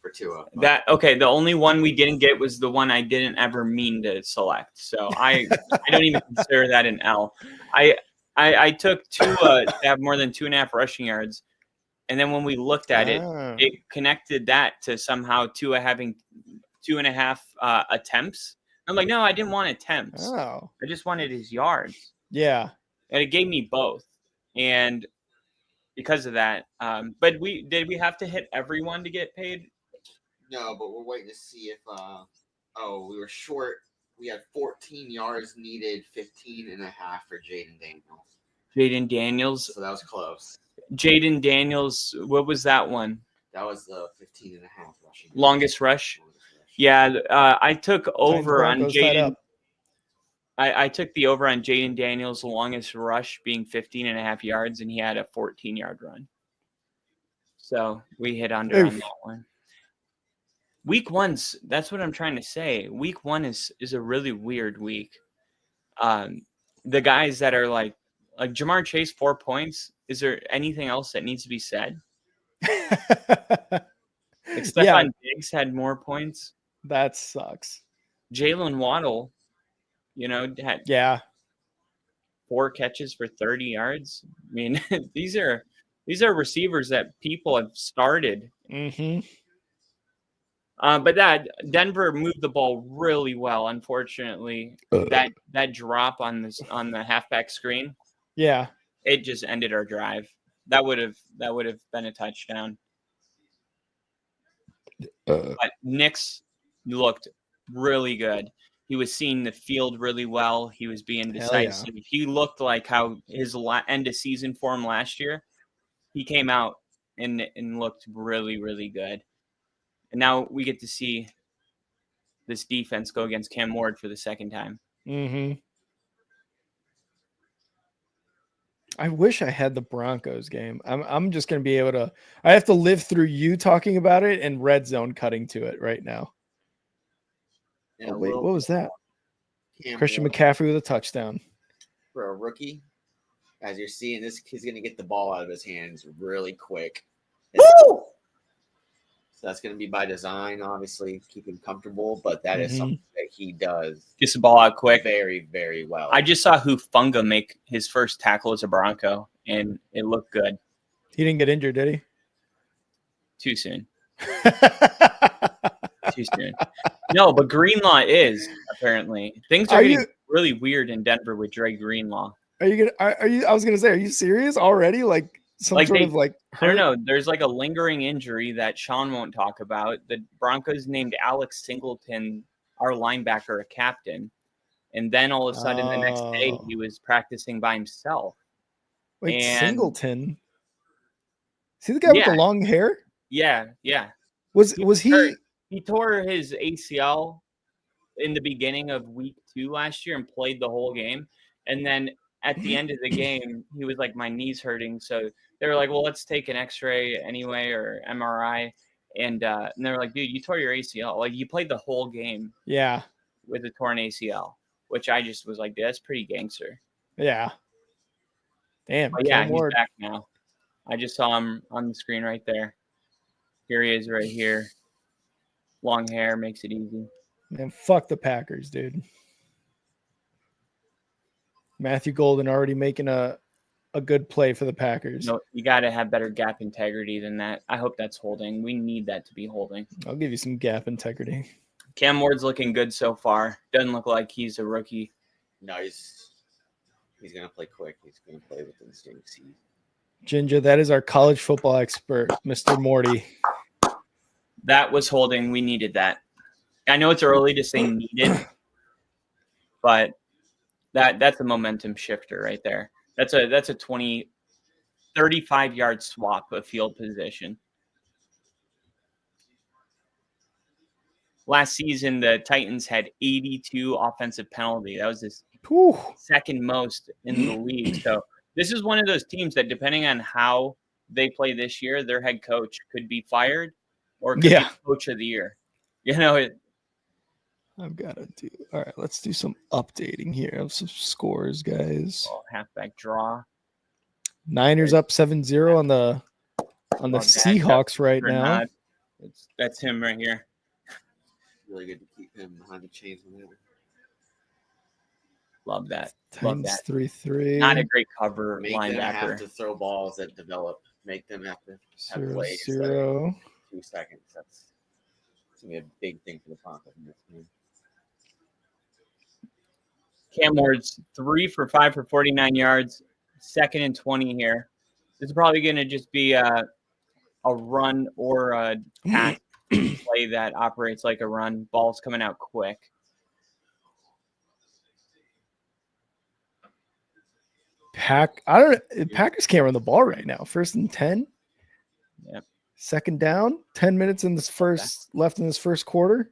For Tua. The only one we didn't get was the one I didn't ever mean to select. So I don't even consider that an L. I took Tua to have more than 2.5 rushing yards. And then when we looked at it connected that to somehow Tua having 2.5 attempts. I'm like, no, I didn't want attempts. Oh. I just wanted his yards. Yeah. And it gave me both. And because of that, but we have to hit everyone to get paid? No, but we're waiting to see if we were short. We had 14 yards needed, 15.5 for Jaden Daniels. Jaden Daniels. So that was close. Jaden Daniels, what was that one? That was the 15.5 rushing. Longest rush? Yeah, I took over on Jaden. I took the over on Jaden Daniels' longest rush being 15.5 yards, and he had a 14-yard run. So we hit under on that one. Week 1's, that's what I'm trying to say. Week 1 is a really weird week. The guys that are like Jamar Chase, 4 points. Is there anything else that needs to be said? Stephon Diggs had more points. That sucks. Jalen Waddle, had 4 catches for 30 yards. I mean, these are receivers that people have started. Mm-hmm. But that Denver moved the ball really well. Unfortunately, that drop on the halfback screen, it just ended our drive. That would have been a touchdown. But Nix looked really good. He was seeing the field really well. He was being decisive. He looked like how his end of season form last year. He came out and looked really, really good. And now we get to see this defense go against Cam Ward for the second time. Mm-hmm. I wish I had the Broncos game. I'm just going to be able to – I have to live through you talking about it and RedZone cutting to it right now. Oh, wait, what was that? Christian McCaffrey with a touchdown. For a rookie, as you're seeing this, he's going to get the ball out of his hands really quick. Woo! So that's going to be by design, obviously, keep him comfortable, but that is something that he does. Gets the ball out quick. Very, very well. I just saw Hufanga make his first tackle as a Bronco, and it looked good. He didn't get injured, did he? Too soon. Too soon. No, but Greenlaw is, apparently. Things are getting really weird in Denver with Dre Greenlaw. Are you I was going to say, are you serious already? Like, I don't know. There's like a lingering injury that Sean won't talk about. The Broncos named Alex Singleton, our linebacker, a captain. And then all of a sudden the next day he was practicing by himself. Wait, Singleton? See the guy with the long hair? Yeah. Was he? He tore his ACL in the beginning of week 2 last year and played the whole game. And then at the end of the game, he was like, my knee's hurting. So they were like, well, let's take an x-ray anyway or MRI. And they were like, dude, you tore your ACL. Like, you played the whole game with a torn ACL, which I just was like, dude, that's pretty gangster. Yeah. Damn. But yeah, he's back now. I just saw him on the screen right there. Here he is right here. Long hair makes it easy. Man, fuck the Packers, dude. Matthew Golden already making a good play for the Packers. No, you got to have better gap integrity than that. I hope that's holding. We need that to be holding. I'll give you some gap integrity. Cam Ward's looking good so far. Doesn't look like he's a rookie. No, He's going to play quick. He's going to play with instincts. Ginger, that is our college football expert, Mr. Morty. That was holding. We needed that. I know it's early to say needed, but that's a momentum shifter right there. That's a 35-yard swap of field position. Last season, the Titans had 82 offensive penalty. That was his second most in the league. So this is one of those teams that, depending on how they play this year, their head coach could be fired or could be coach of the year. You know, I've got to do. All right, let's do some updating here of some scores, guys. Halfback draw. Niners up 7-0 on the Seahawks right now. That's him right here. Really good to keep him behind the chains whenever. Love that. Titans 3-3. Not a great cover Make linebacker. Them have to throw balls that develop. Make them have to have plays. 0-0. 2 seconds. That's gonna be a big thing for the Broncos in this game. Cam Ward's 3 for 5 for 49 yards. 2nd and 20 here. This is probably going to just be a run or a pass play that operates like a run. Ball's coming out quick. Packers can't run the ball right now. 1st and 10. Yep. 2nd down. 10 minutes in this left in this first quarter.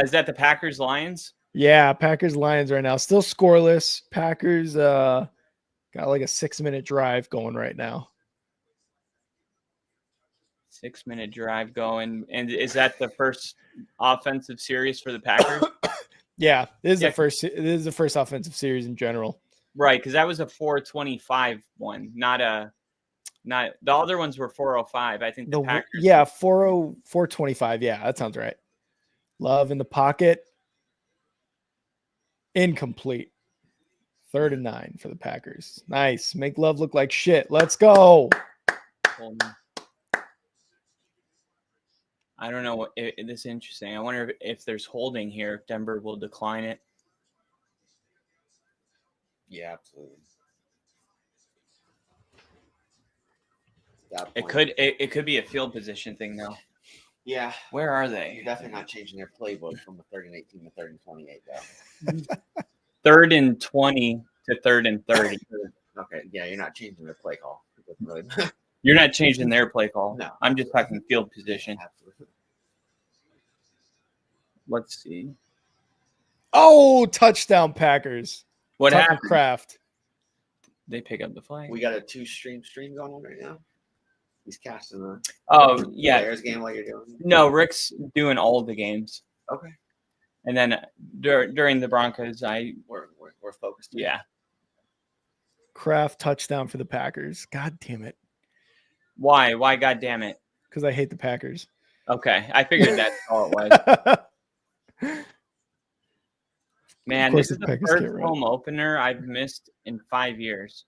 Is that the Packers Lions? Yeah, Packers Lions right now. Still scoreless. Packers got like a 6-minute drive going right now. 6-minute drive going. And is that the first offensive series for the Packers? Yeah, this is the first offensive series in general. Right, because that was a 4:25 one, not the other ones were 4:05. I think the Packers. Yeah, 4:25. Yeah, that sounds right. Love in the pocket. Incomplete. 3rd and 9 for the Packers. Nice. Make Love look like shit. Let's go. I don't know what this is interesting. I wonder if there's holding here. Denver will decline it. Yeah, absolutely. It could be a field position thing though. Yeah. Where are they? You're definitely not changing their playbook from a 3rd and 18 to 3rd and 28 though. 3rd and 20 to 3rd and 30. Okay. Yeah, you're not changing their play call. You're not changing their play call. No. I'm just talking field position. Absolutely. Let's see. Oh, touchdown Packers. What happened? Kraft. They pick up the flag. We got a 2-stream stream going on right now. He's casting the Bears game while you're doing it. No, Rick's doing all the games. Okay. And then during the Broncos, we're focused. Yeah. Kraft touchdown for the Packers. God damn it. Why? Why? God damn it. Because I hate the Packers. Okay, I figured that's all it was. Man, this is the first home opener I've missed in 5 years.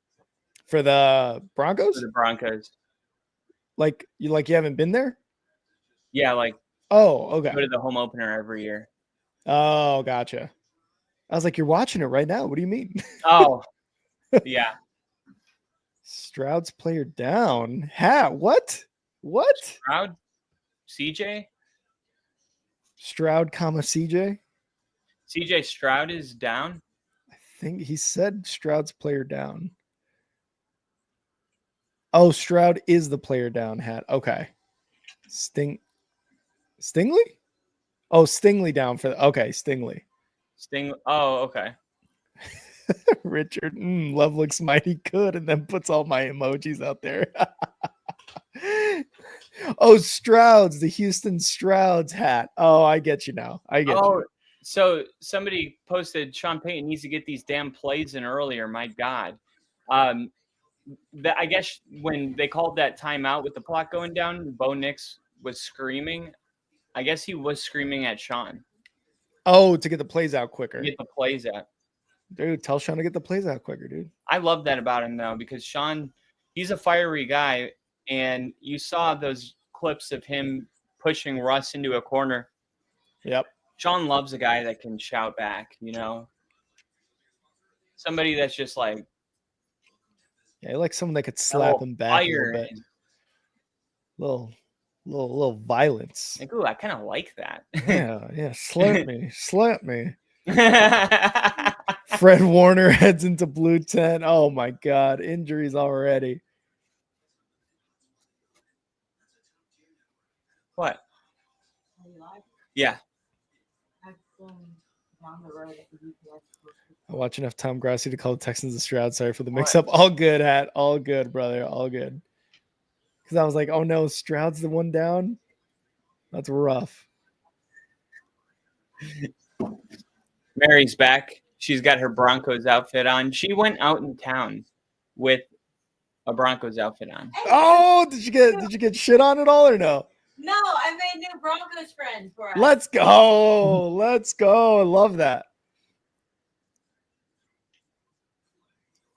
For the Broncos? For the Broncos. Like you haven't been there? Yeah, like. Oh, okay. Go to the home opener every year. Oh, gotcha. I was like, you're watching it right now. What do you mean? Oh, yeah. Stroud's player down. What? Stroud? CJ? Stroud, CJ? CJ Stroud is down? I think he said Stroud's player down. Oh, Stroud is the player down hat. Okay. Stingley? Oh, Stingley down for Stingley. Oh, okay. Richard, Love looks mighty good, and then puts all my emojis out there. Oh, Stroud's, the Houston Stroud's hat. Oh, I get you now. I get you. So somebody posted Sean Payton needs to get these damn plays in earlier. My God. I guess when they called that timeout with the clock going down, Bo Nix was screaming. I guess he was screaming at Sean. Oh, to get the plays out quicker. Get the plays out. Dude, tell Sean to get the plays out quicker, dude. I love that about him, though, because Sean, he's a fiery guy, and you saw those clips of him pushing Russ into a corner. Yep. Sean loves a guy that can shout back, you know. somebody that's just like Yeah, I like someone that could a slap little him back a little fire. bit. Little violence. Like, ooh, I kind of like that. Yeah. Slap me. Fred Warner heads into blue tent. Oh my God, injuries already. What? Yeah. I watch enough Tom Grassi to call the Texans a Stroud. Sorry for the mix-up. All good, Hat. All good, brother. All good. Because I was like, oh no, Stroud's the one down. That's rough. Mary's back. She's got her Broncos outfit on. She went out in town with a Broncos outfit on. Oh, did you get shit on at all or no? No, I made new Broncos friends for us. Let's go. Let's go. I love that.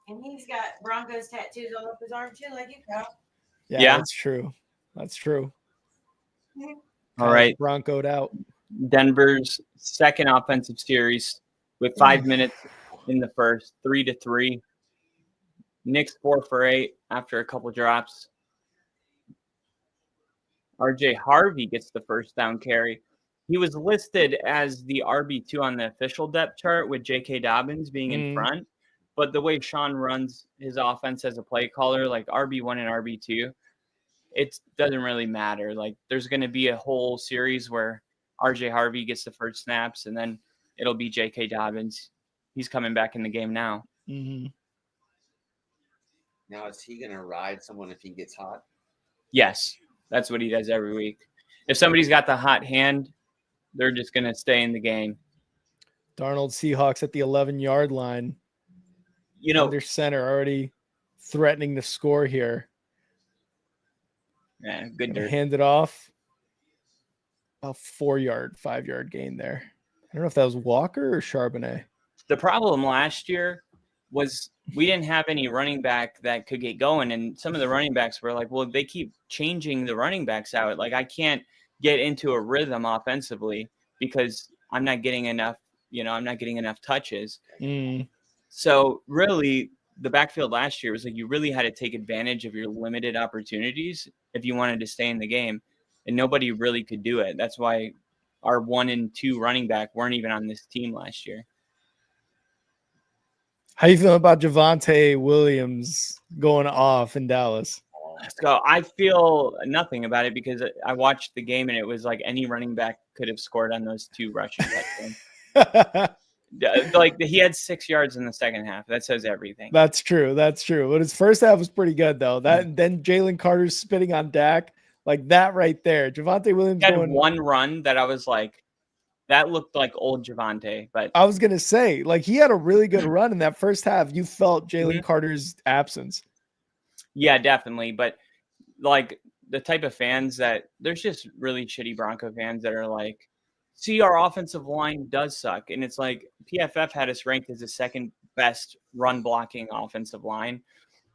And he's got Broncos tattoos all up his arm too, like you, Kyle. Yeah. That's true. That's true. All right. Broncoed out. Denver's second offensive series with 5 minutes in the first, 3-3. Knicks 4 for 8 after a couple drops. RJ Harvey gets the first down carry. He was listed as the RB2 on the official depth chart with J.K. Dobbins being in front. But the way Sean runs his offense as a play caller, like RB1 and RB2, it doesn't really matter. Like there's going to be a whole series where RJ Harvey gets the first snaps, and then it'll be J.K. Dobbins. He's coming back in the game now. Mm-hmm. Now, is he going to ride someone if he gets hot? Yes, that's what he does every week. If somebody's got the hot hand, they're just going to stay in the game. Darnold Seahawks at the 11-yard line. You know, under center already threatening to score here. Yeah, good dirt. Hand it off. About 5-yard gain there. I don't know if that was Walker or Charbonnet. The problem last year was we didn't have any running back that could get going. And some of the running backs were like, well, they keep changing the running backs out. Like, I can't get into a rhythm offensively because I'm not getting enough, I'm not getting enough touches. So really, the backfield last year was like you really had to take advantage of your limited opportunities if you wanted to stay in the game. And nobody really could do it. That's why our 1 and 2 running back weren't even on this team last year. How you feeling about Javonte Williams going off in Dallas? So I feel nothing about it because I watched the game and it was like any running back could have scored on those 2 rushing touchdowns. Like he had 6 yards in the second half. That says everything. That's true. But his first half was pretty good though. That then Jalen Carter's spitting on Dak, like that right there. Javonte Williams had one run that I was like, that looked like old Javonte. But I was gonna say, like he had a really good run in that first half. You felt Jalen Carter's absence. Yeah, definitely. But like the type of fans that there's just really shitty Bronco fans that are like, see, our offensive line does suck. And it's like PFF had us ranked as the second best run blocking offensive line.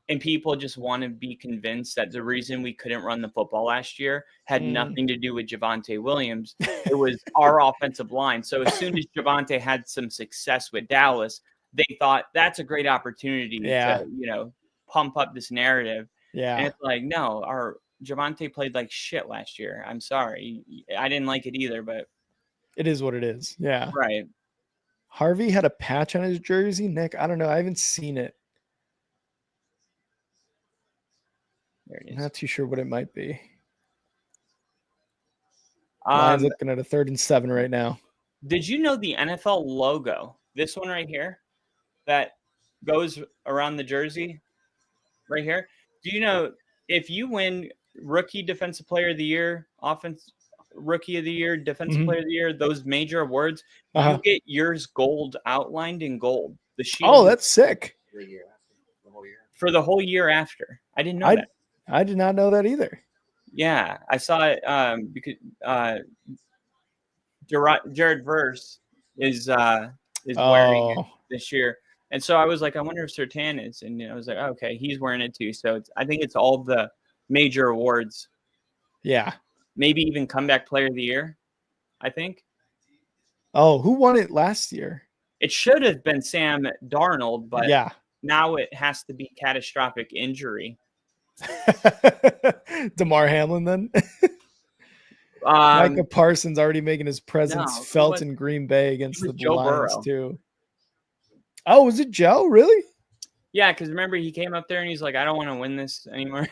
And people just want to be convinced that the reason we couldn't run the football last year had nothing to do with Javonte Williams. It was our offensive line. So as soon as Javonte had some success with Dallas, they thought that's a great opportunity to, pump up this narrative. Yeah. And it's like, no, our Javonte played like shit last year. I'm sorry. I didn't like it either, but it is what it is. Yeah. Right. Harvey had a patch on his jersey. Nick, I don't know. I haven't seen it. There it is. I'm not too sure what it might be. Lions looking at a 3rd and 7 right now. Did you know the NFL logo, this one right here, that goes around the jersey right here? Do you know if you win Rookie Defensive Player of the Year, Offense Rookie of the Year, Defensive Player of the Year, those major awards, you get yours gold outlined in gold. The shield. Oh, that's sick. For the whole year after. I didn't know that. I did not know that either. Yeah, I saw it because Jared Verse is wearing it this year. And so I was like, I wonder if Surtain is. And I was like, okay, he's wearing it too. So I think it's all the major awards. Yeah. Maybe even comeback player of the year, I think. Oh, who won it last year? It should have been Sam Darnold, but Yeah. now it has to be catastrophic injury. DeMar Hamlin then. Micah Parsons already making his presence no, felt in Green Bay against the Joe Lions Burrow. too. Oh, was it Joe? Really? Yeah, because remember he came up there and he's like, I don't want to win this anymore.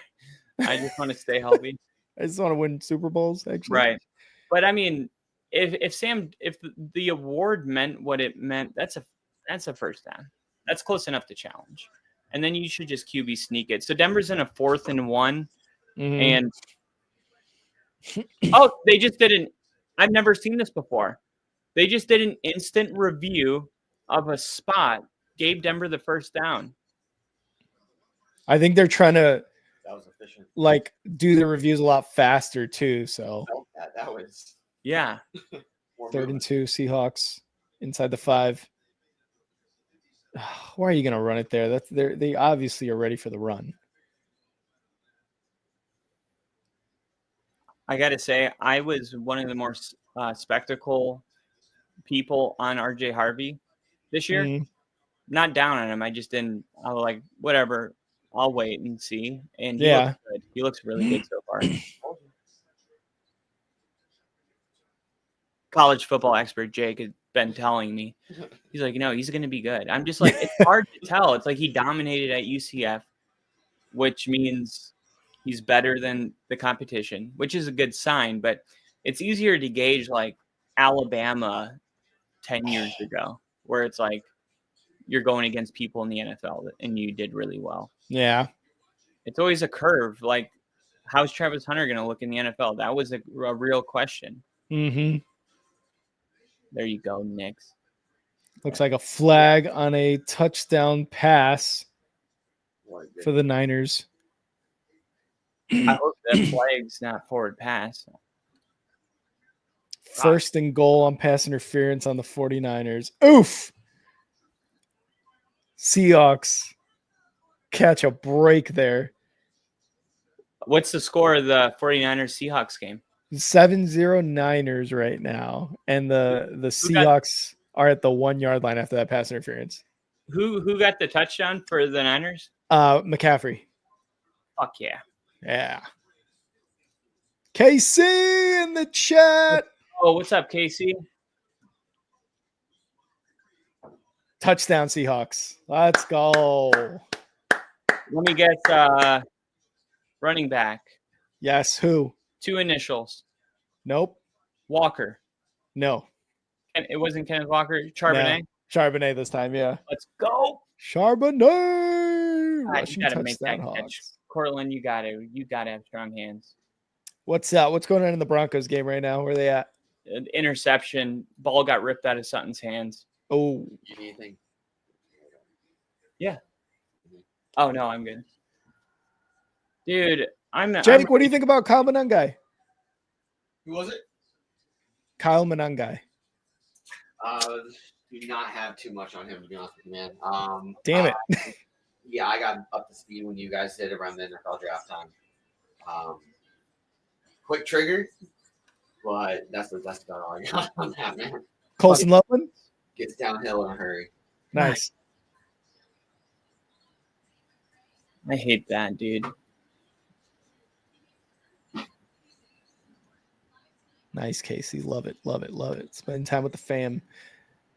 I just want to stay healthy. I just want to win Super Bowls, actually. Right. But I mean, if the award meant what it meant, that's a first down. That's close enough to challenge. And then you should just QB sneak it. So Denver's in a 4th and 1. And they just did I've never seen this before. They just did an instant review of a spot, gave Denver the first down. I think they're trying to That was efficient. like do the reviews a lot faster too. So That was Yeah. 3rd and 2 Seahawks inside the 5. Why are you gonna run it there? They obviously are ready for the run. I got to say, I was one of the more spectacle people on RJ Harvey this year. Not down on him. I just didn't. I was like, whatever. I'll wait and see. And he looks good. He looks really good so far. College football expert Jake has been telling me. He's like, he's going to be good. I'm just like, it's hard to tell. It's like he dominated at UCF, which means he's better than the competition, which is a good sign. But it's easier to gauge like Alabama 10 years ago, where it's like you're going against people in the NFL and you did really well. Yeah. It's always a curve. Like, how's Travis Hunter going to look in the NFL? That was a real question. Mm-hmm. There you go, Knicks. Looks like a flag on a touchdown pass for the Niners. I hope that flag's not forward pass. 1st and goal on pass interference on the 49ers. Oof! Seahawks catch a break there. What's the score of the 49ers Seahawks game? 7-0 Niners right now. And the Seahawks are at the 1 yard line after that pass interference. Who got the touchdown for the Niners? McCaffrey. Fuck yeah. Yeah. KC in the chat. Oh, what's up, Casey? Touchdown Seahawks. Let's go. Let me guess. Running back. Yes. Who? 2 initials. Nope. Walker. No. And it wasn't Kenneth Walker. Charbonnet. No. Charbonnet this time. Yeah. Let's go. Charbonnet. You gotta make that catch. Cortland, you gotta have strong hands. What's going on in the Broncos game right now? Where are they at? Interception. Ball got ripped out of Sutton's hands. Oh. Anything? Yeah. Oh no, I'm good. Dude, Jake, what do you think about Kyle Monangai? Who was it? Kyle Monangai. Do not have too much on him, to be honest with you, man. Damn it. Yeah, I got up to speed when you guys did around the NFL draft time. Quick trigger, but that's about all I got on that, man. Colson Loveland gets downhill in a hurry. Nice. I hate that, dude. Nice, Casey. Love it. Love it. Love it. Spend time with the fam.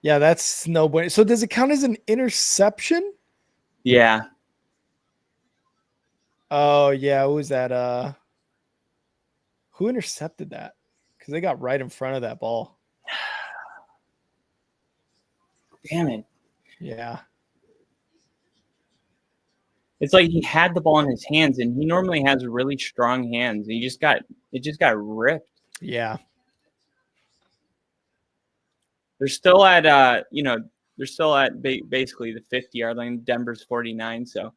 Yeah, that's no bueno. So does it count as an interception? Yeah. Oh, yeah. Who was that? Who intercepted that? Because they got right in front of that ball. Damn it. Yeah. It's like he had the ball in his hands, and he normally has really strong hands. It just got ripped. Yeah. They're still at basically the 50-yard line. Denver's 49, so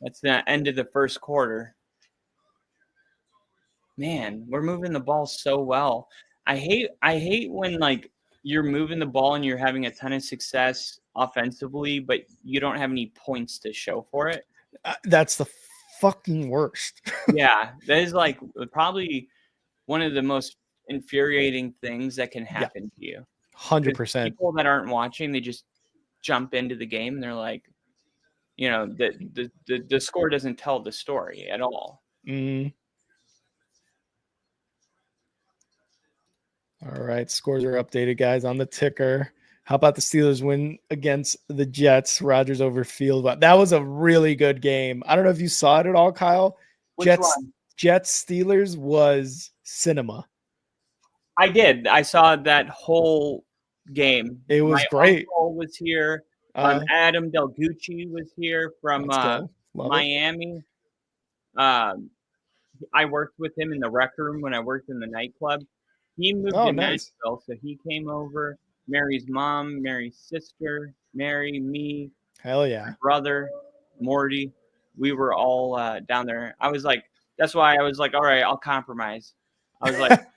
that's the end of the first quarter. Man, we're moving the ball so well. I hate when like you're moving the ball and you're having a ton of success offensively, but you don't have any points to show for it. That's the fucking worst. Yeah, that is like probably one of the most infuriating things that can happen to you. 100%. People that aren't watching, they just jump into the game and they're like, the score doesn't tell the story at all. Mm. All right, scores are updated, guys, on the ticker. How about the Steelers win against the Jets? Rodgers over Field. That was a really good game. I don't know if you saw it at all, Kyle. Which one? Jets Steelers was cinema. I did. I saw that whole game. It was My great. uncle was here. Adam Del Gucci was here from Miami. I worked with him in the rec room when I worked in the nightclub. He moved to Nashville, so he came over. Mary's mom, Mary's sister, Mary, me, hell yeah, my brother, Morty. We were all down there. I was like, that's why I was like, all right, I'll compromise. I was like,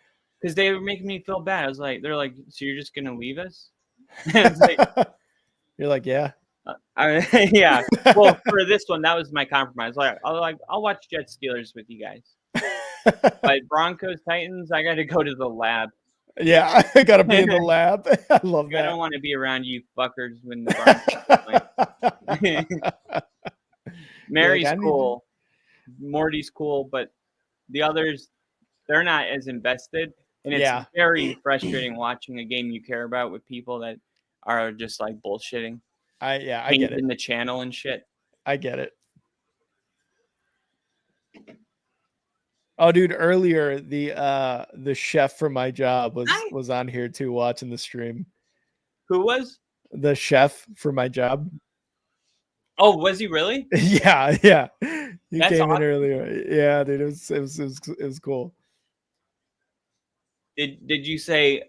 because they were making me feel bad. I was like, they're like, so you're just gonna leave us? Like, you're like, yeah. Yeah. Well, for this one, that was my compromise. I'll watch Jets Steelers with you guys. But Broncos Titans, I got to go to the lab. Yeah, I got to be in the lab. I love that. I don't want to be around you fuckers when the Broncos. Mary's cool, Morty's cool, but the others, they're not as invested, and it's very frustrating watching a game you care about with people that are just like bullshitting. I get it. In the channel and shit. I get it. Oh, dude! Earlier, the chef for my job was on here too, watching the stream. Who was the chef for my job? Oh, was he really? Yeah. He came in earlier. Yeah, dude, it was cool. Did you say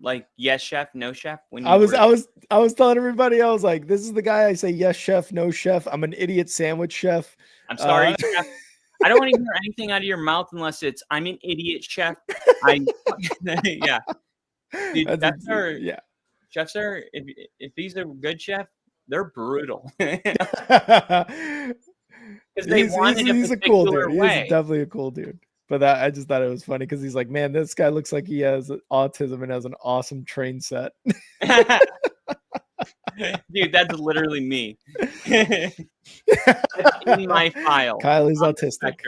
like yes chef, no chef? When I was telling everybody, I was like, this is the guy I say yes chef, no chef. I'm an idiot sandwich chef. I'm sorry, chef. I don't want to hear anything out of your mouth unless it's I'm an idiot chef. Yeah. Dude, chefs are if he's a good chef, they're brutal. Because he's a cool dude. He's definitely a cool dude. But I just thought it was funny because he's like, man, this guy looks like he has autism and has an awesome train set. Dude, that's literally me. That's in my file. Kyle is autistic.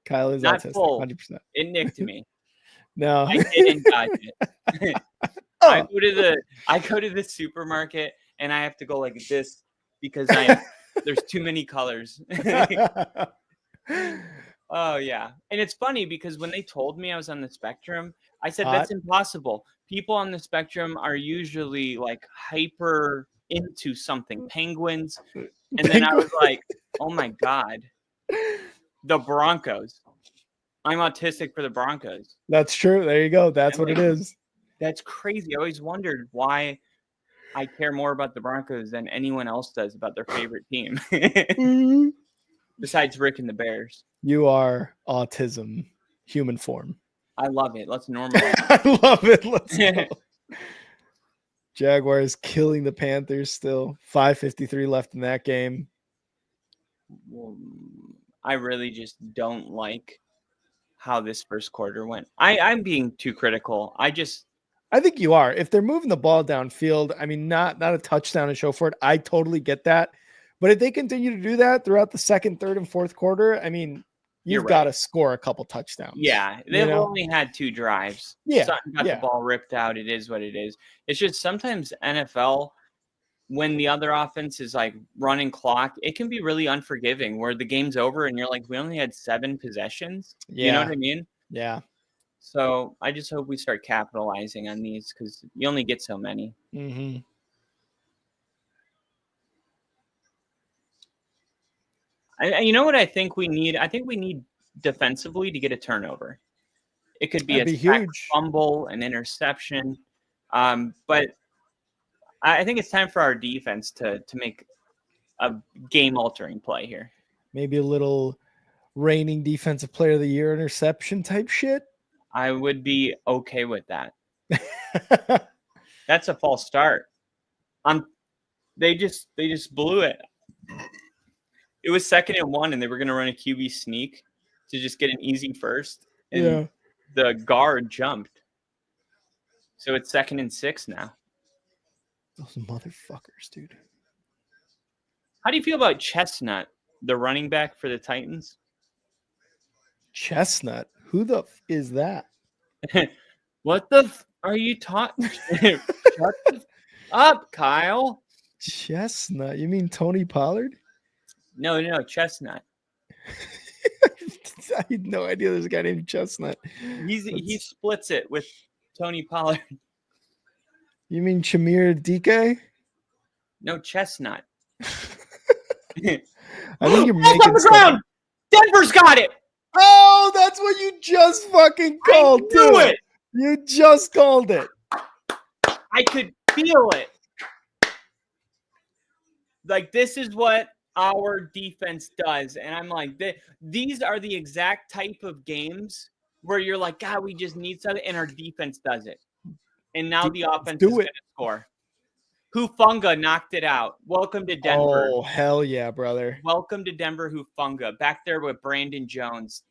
Kyle is not autistic. Full. 100%. It nicked me. No, I didn't dodge it. I go to the supermarket and I have to go like this because there's too many colors. Oh yeah, and it's funny because when they told me I was on the spectrum, I said that's impossible. People on the spectrum are usually like hyper into something. Penguins. And then I was like, oh my God. The Broncos. I'm autistic for the Broncos. That's true. There you go. That's what it is. That's crazy. I always wondered why I care more about the Broncos than anyone else does about their favorite team. Besides Rick and the Bears. You are autism, human form. I love it. Let's normalize it. I love it. Let's go. Jaguars killing the Panthers still. 5:53 left in that game. Well, I really just don't like how this first quarter went. I'm being too critical. I think you are. If they're moving the ball downfield, I mean, not a touchdown to show for it. I totally get that. But if they continue to do that throughout the second, third, and fourth quarter, I mean, you've got to score a couple touchdowns. Yeah, they've only had 2 drives. Yeah, Sutton got the ball ripped out. It is what it is. It's just sometimes NFL, when the other offense is like running clock, it can be really unforgiving where the game's over and you're like, we only had 7 possessions. Yeah. You know what I mean? Yeah. So I just hope we start capitalizing on these because you only get so many. Mm-hmm. You know what I think we need? I think we need defensively to get a turnover. It could be huge fumble, an interception. But I think it's time for our defense to make a game-altering play here. Maybe a little reigning defensive player of the year interception type shit. I would be okay with that. That's a false start. They just blew it. It was 2nd and 1, and they were going to run a QB sneak to just get an easy first. And the guard jumped. So it's 2nd and 6 now. Those motherfuckers, dude. How do you feel about Chestnut, the running back for the Titans? Chestnut. Who the is that? What the are you talking? Shut up, Kyle. Chestnut. You mean Tony Pollard? No, Chestnut. I had no idea there's a guy named Chestnut. He splits it with Tony Pollard. You mean Chamir DK? No, Chestnut. I think you're making on the ground. Denver's got it. Oh, that's what you just fucking called. I knew it. You just called it. I could feel it. Like, this is what our defense does. And I'm like, these are the exact type of games where you're like, God, we just need something, and our defense does it. And now the offense is going to score. Hufunga knocked it out. Welcome to Denver. Oh, hell yeah, brother. Welcome to Denver, Hufunga. Back there with Brandon Jones.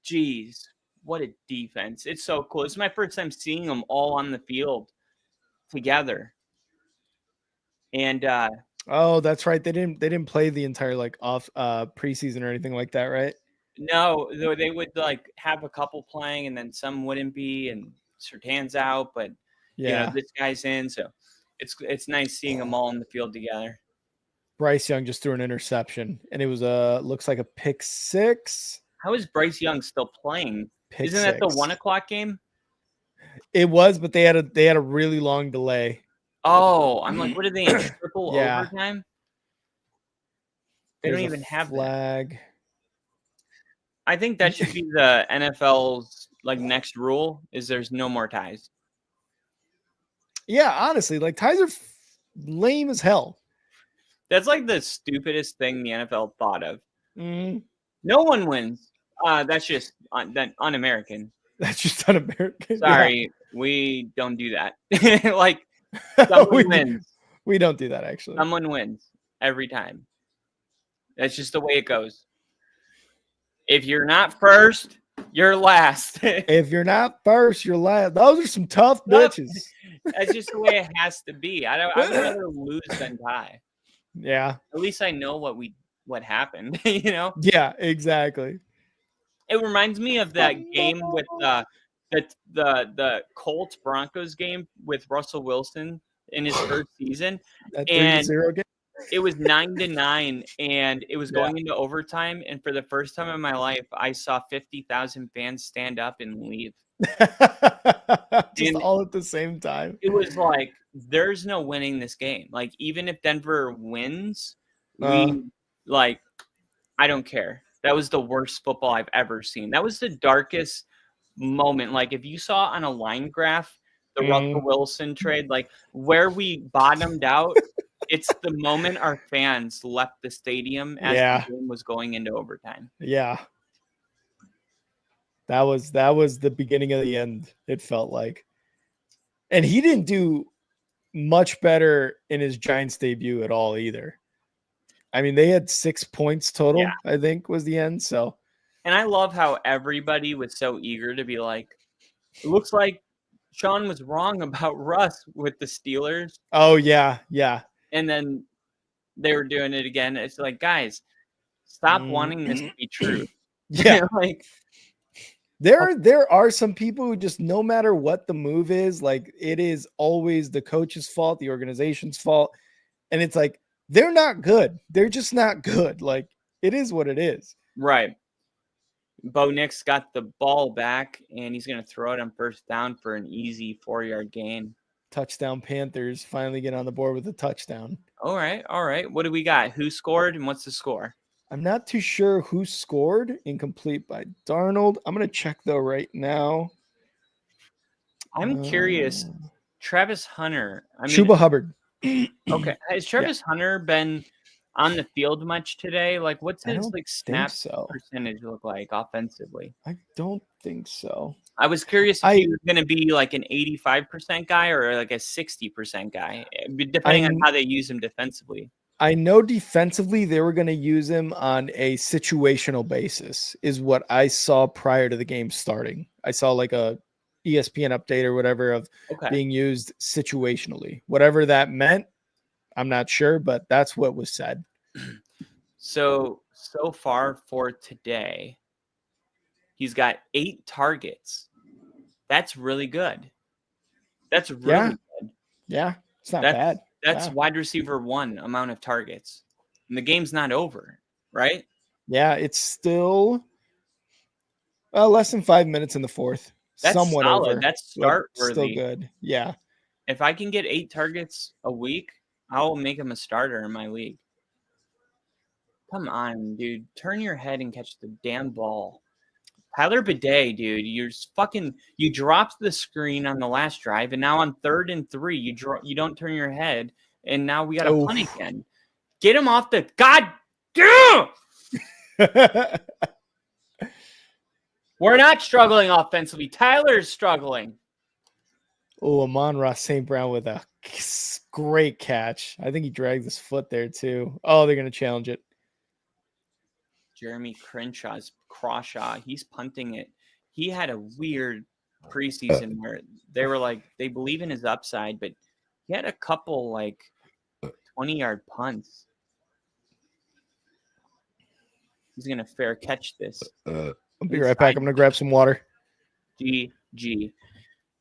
Jeez, what a defense. It's so cool. It's my first time seeing them all on the field together. And oh, that's right. They didn't play the entire off preseason or anything like that, right? No, they would have a couple playing and then some wouldn't be, and Sertan's out, but this guy's in, so it's nice seeing them all in the field together. Bryce Young just threw an interception, and it was looks like a pick six. How is Bryce Young still playing? Isn't that the 1:00 game? It was, but they had a really long delay. Oh, I'm like, what are they in triple overtime? They don't even have flag. That. I think that should be the NFL's next rule is there's no more ties. Yeah, honestly, ties are lame as hell. That's the stupidest thing the NFL thought of. Mm. No one wins. That's just un-American. That's just un-American. Sorry, we don't do that. Someone wins. We don't do that, actually. Someone wins every time. That's just the way it goes. If you're not first, you're last. If you're not first, you're last. Those are some tough bitches. That's just the way it has to be. I would rather lose than tie. Yeah. At least I know what happened. Yeah, exactly. It reminds me of that game with the Colts Broncos game with Russell Wilson in his first season. That 3-0 game. It was 9-9, and it was going into overtime. And for the first time in my life, I saw 50,000 fans stand up and leave. Just all at the same time. It was there's no winning this game. Even if Denver wins, I don't care. That was the worst football I've ever seen. That was the darkest moment. If you saw on a line graph, the Russell Wilson trade, where we bottomed out, it's the moment our fans left the stadium as the game was going into overtime. Yeah. That was the beginning of the end, it felt like. And he didn't do much better in his Giants debut at all either. I mean, they had 6 points total, I think, was the end. So, and I love how everybody was so eager to be it looks like Sean was wrong about Russ with the Steelers. Oh, yeah. Yeah. And then they were doing it again. It's guys, stop wanting this to be true. Yeah. There are some people who just, no matter what the move is, it is always the coach's fault, the organization's fault. And it's they're not good. They're just not good. It is what it is. Right. Bo Nix got the ball back, and he's going to throw it on first down for an easy 4-yard gain. Touchdown Panthers finally get on the board with a touchdown. All right. What do we got? Who scored, and what's the score? I'm not too sure who scored. Incomplete by Darnold. I'm going to check, though, right now. I'm curious. Travis Hunter. Chuba Hubbard. Okay. Has Travis Hunter been on the field much today? What's his snap percentage look like offensively? I don't think so. I was curious if he was going to be an 85% guy or a 60% guy, depending on how they use him defensively. I know defensively they were going to use him on a situational basis, is what I saw prior to the game starting. I saw ESPN update or whatever of Okay. being used situationally. Whatever that meant, I'm not sure, but that's what was said. So far for today, he's got 8 targets. That's really good. That's really good. Yeah, it's not bad. That's Yeah. wide receiver 1 amount of targets. And the game's not over, right? Yeah, it's still less than 5 minutes in the fourth. That's Somewhat solid. over. That's but start still worthy. good. Yeah. If I can get 8 targets a week, I will make him a starter in my league. Come on, dude. Turn your head and catch the damn ball. Tyler Bidet, dude, you dropped the screen on the last drive, and now on 3rd and 3, you don't turn your head, and now we got to punt again. Get him off the damn! We're not struggling offensively. Tyler's struggling. Oh, Amon-Ra St. Brown with a great catch. I think he dragged his foot there too. Oh, they're gonna challenge it. Jeremy Crawshaw, he's punting it. He had a weird preseason where they were like, they believe in his upside, but he had a couple like 20-yard punts. He's going to fair catch this. I'll be right back. I'm going to grab some water. GG.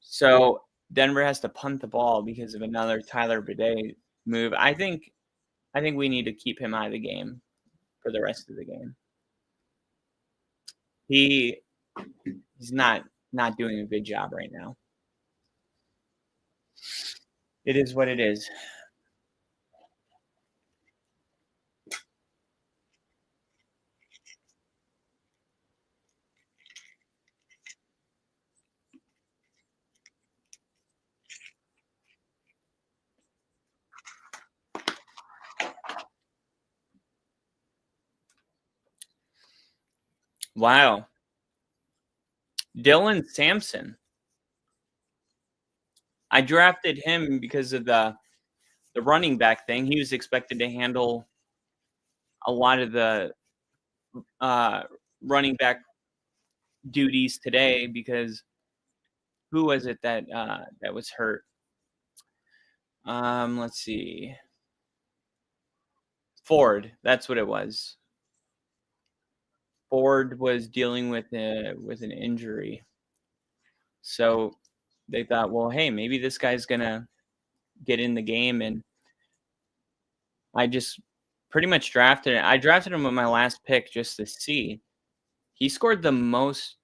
So Denver has to punt the ball because of another Tyler Bidet move. I think we need to keep him out of the game for the rest of the game. He's not doing a good job right now. It is what it is. Wow. Dylan Sampson. I drafted him because of the running back thing. He was expected to handle a lot of the running back duties today because who was it that was hurt? Let's see. Ford. That's what it was. Ford was dealing with an injury. So they thought, well, hey, maybe this guy's going to get in the game. And I just pretty much drafted it. I drafted him with my last pick just to see. He scored the most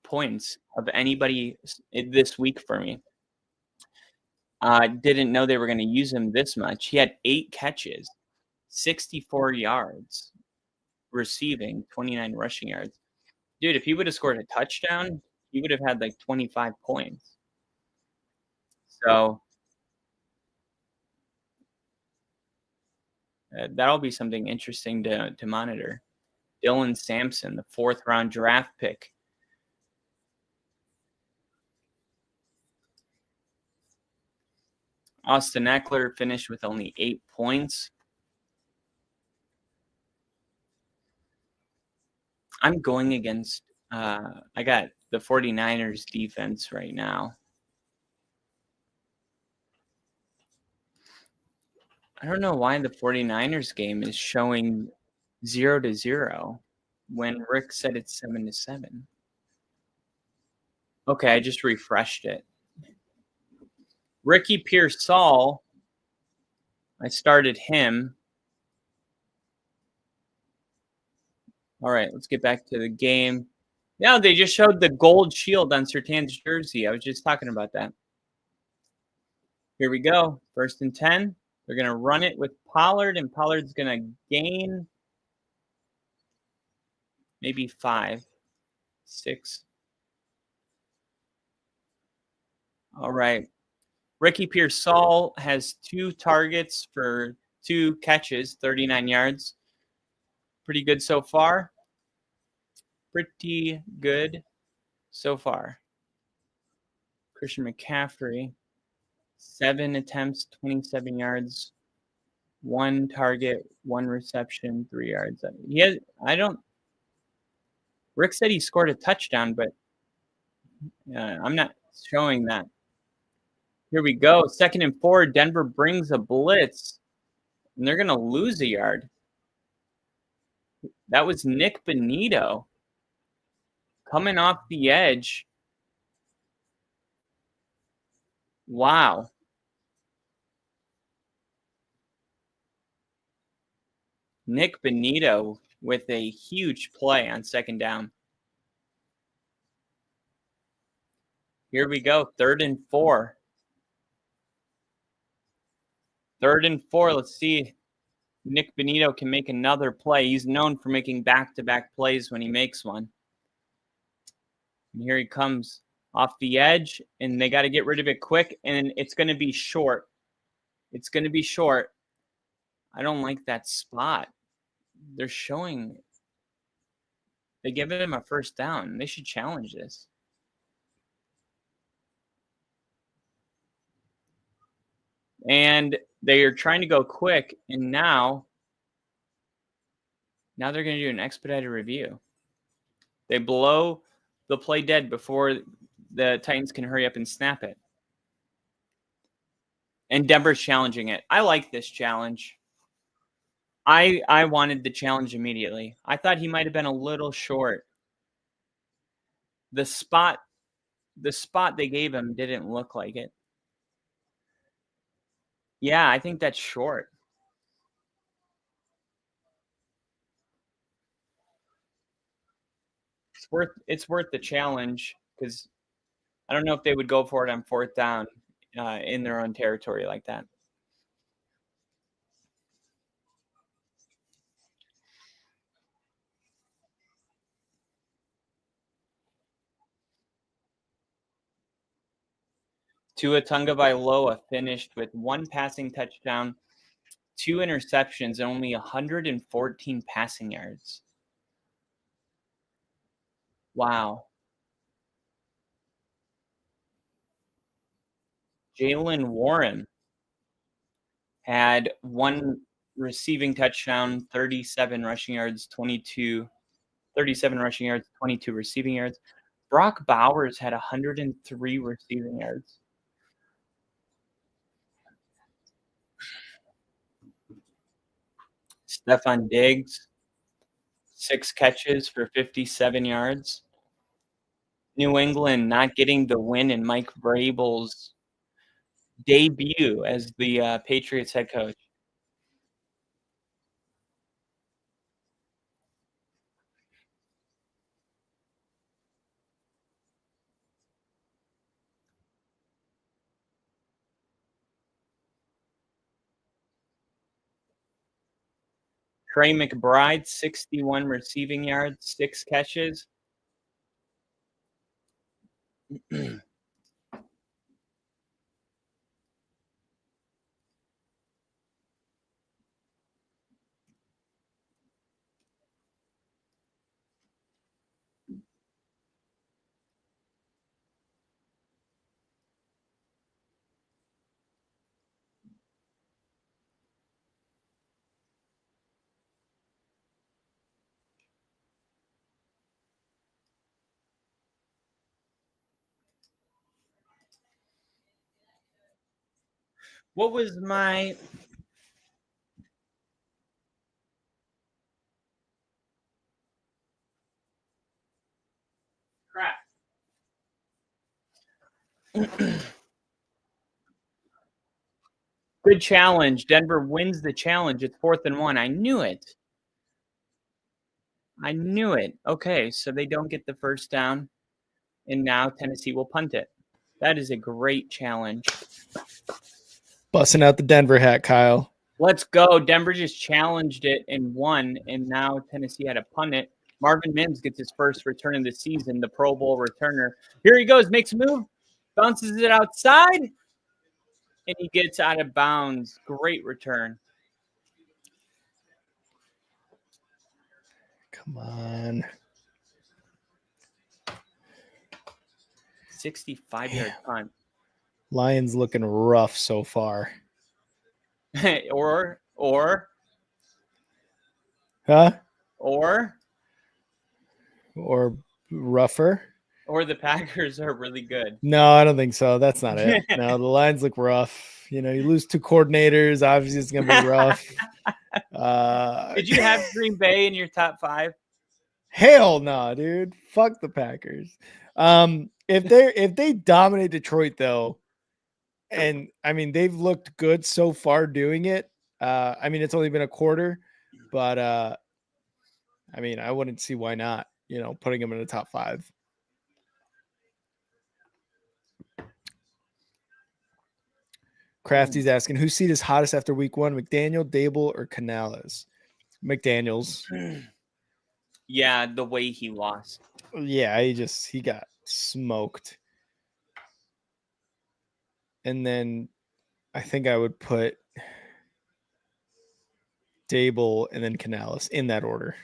points of anybody this week for me. I didn't know they were going to use him this much. He had 8 catches, 64 yards receiving, 29 rushing yards. Dude, if he would have scored a touchdown, he would have had like 25 points. So that'll be something interesting to monitor. Dylan Sampson, the 4th round draft pick. Austin Eckler finished with only 8 points. I'm going against, I got the 49ers defense right now. I don't know why the 49ers game is showing 0-0 when Rick said it's 7-7. Okay, I just refreshed it. Ricky Pearsall, I started him. All right, let's get back to the game. Now they just showed the gold shield on Surtain's jersey. I was just talking about that. Here we go. 1st and 10. They're going to run it with Pollard, and Pollard's going to gain maybe 5, 6. All right. Ricky Pearsall has 2 targets for 2 catches, 39 yards. Pretty good so far. Pretty good so far. Christian McCaffrey, 7 attempts, 27 yards, 1 target, 1 reception, 3 yards. Rick said he scored a touchdown, but I'm not showing that. Here we go. 2nd and 4. Denver brings a blitz, and they're going to lose a yard. That was Nick Benito coming off the edge. Wow. Nick Benito with a huge play on 2nd down. Here we go. 3rd and 4. 3rd and 4. Let's see. Nick Benito can make another play. He's known for making back-to-back plays when he makes one. And here he comes off the edge, and they got to get rid of it quick, and it's going to be short. It's going to be short. I don't like that spot. They're showing. They give him a 1st down. They should challenge this. And they are trying to go quick, and now they're going to do an expedited review. They blow the play dead before the Titans can hurry up and snap it. And Denver's challenging it. I like this challenge. I wanted the challenge immediately. I thought he might have been a little short. The spot they gave him didn't look like it. Yeah, I think that's short. It's worth the challenge, because I don't know if they would go for it on 4th down in their own territory like that. Tua Tagovailoa finished with 1 passing touchdown, 2 interceptions, and only 114 passing yards. Wow. Jalen Warren had 1 receiving touchdown, 37 rushing yards, 22 receiving yards. Brock Bowers had 103 receiving yards. Stephon Diggs, 6 catches for 57 yards. New England not getting the win in Mike Vrabel's debut as the Patriots head coach. Trey McBride, 61 receiving yards, 6 catches. What was my crap? Good challenge. Denver wins the challenge. It's 4th and 1. I knew it. Okay, so they don't get the 1st down, and now Tennessee will punt it. That is a great challenge. Busting out the Denver hat, Kyle. Let's go. Denver just challenged it and won, and now Tennessee had to punt it. Marvin Mims gets his 1st return of the season, the Pro Bowl returner. Here he goes, makes a move, bounces it outside, and he gets out of bounds. Great return. Come on. 65-yard punt. Lions looking rough so far. or Huh? Or Or rougher? or the Packers are really good. No, I don't think so. That's not it. No, the lines look rough. You lose 2 coordinators. Obviously, it's going to be rough. Did you have Green Bay in your top 5? Hell no, dude. Fuck the Packers. If they dominate Detroit though, and I mean they've looked good so far doing it. I mean it's only been a quarter, but I mean I wouldn't see why not. Putting them in the top 5. Crafty's asking whose seat is hottest after week 1, McDaniel, Dable, or Canales? McDaniel's. Yeah, the way he lost. Yeah, he got smoked. And then I think I would put Dable and then Canales in that order.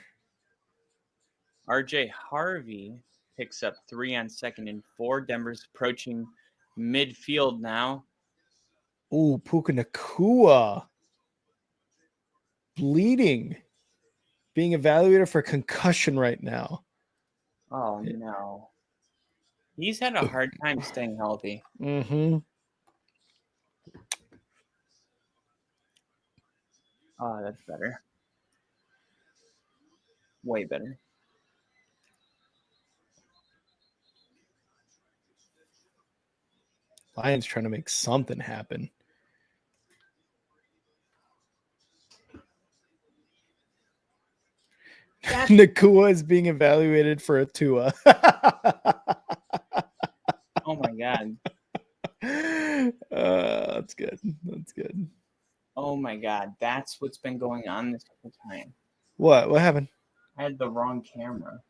RJ Harvey picks up 3 on 2nd and 4. Denver's approaching midfield now. Ooh, Puka Nakua. Bleeding. Being evaluated for concussion right now. Oh, no. He's had a hard time staying healthy. Mm-hmm. Oh, that's better. Way better. Lions trying to make something happen. Nakua is being evaluated for a Tua. Oh my God. That's good. That's good. Oh my God. That's what's been going on this whole time. What? What happened? I had the wrong camera.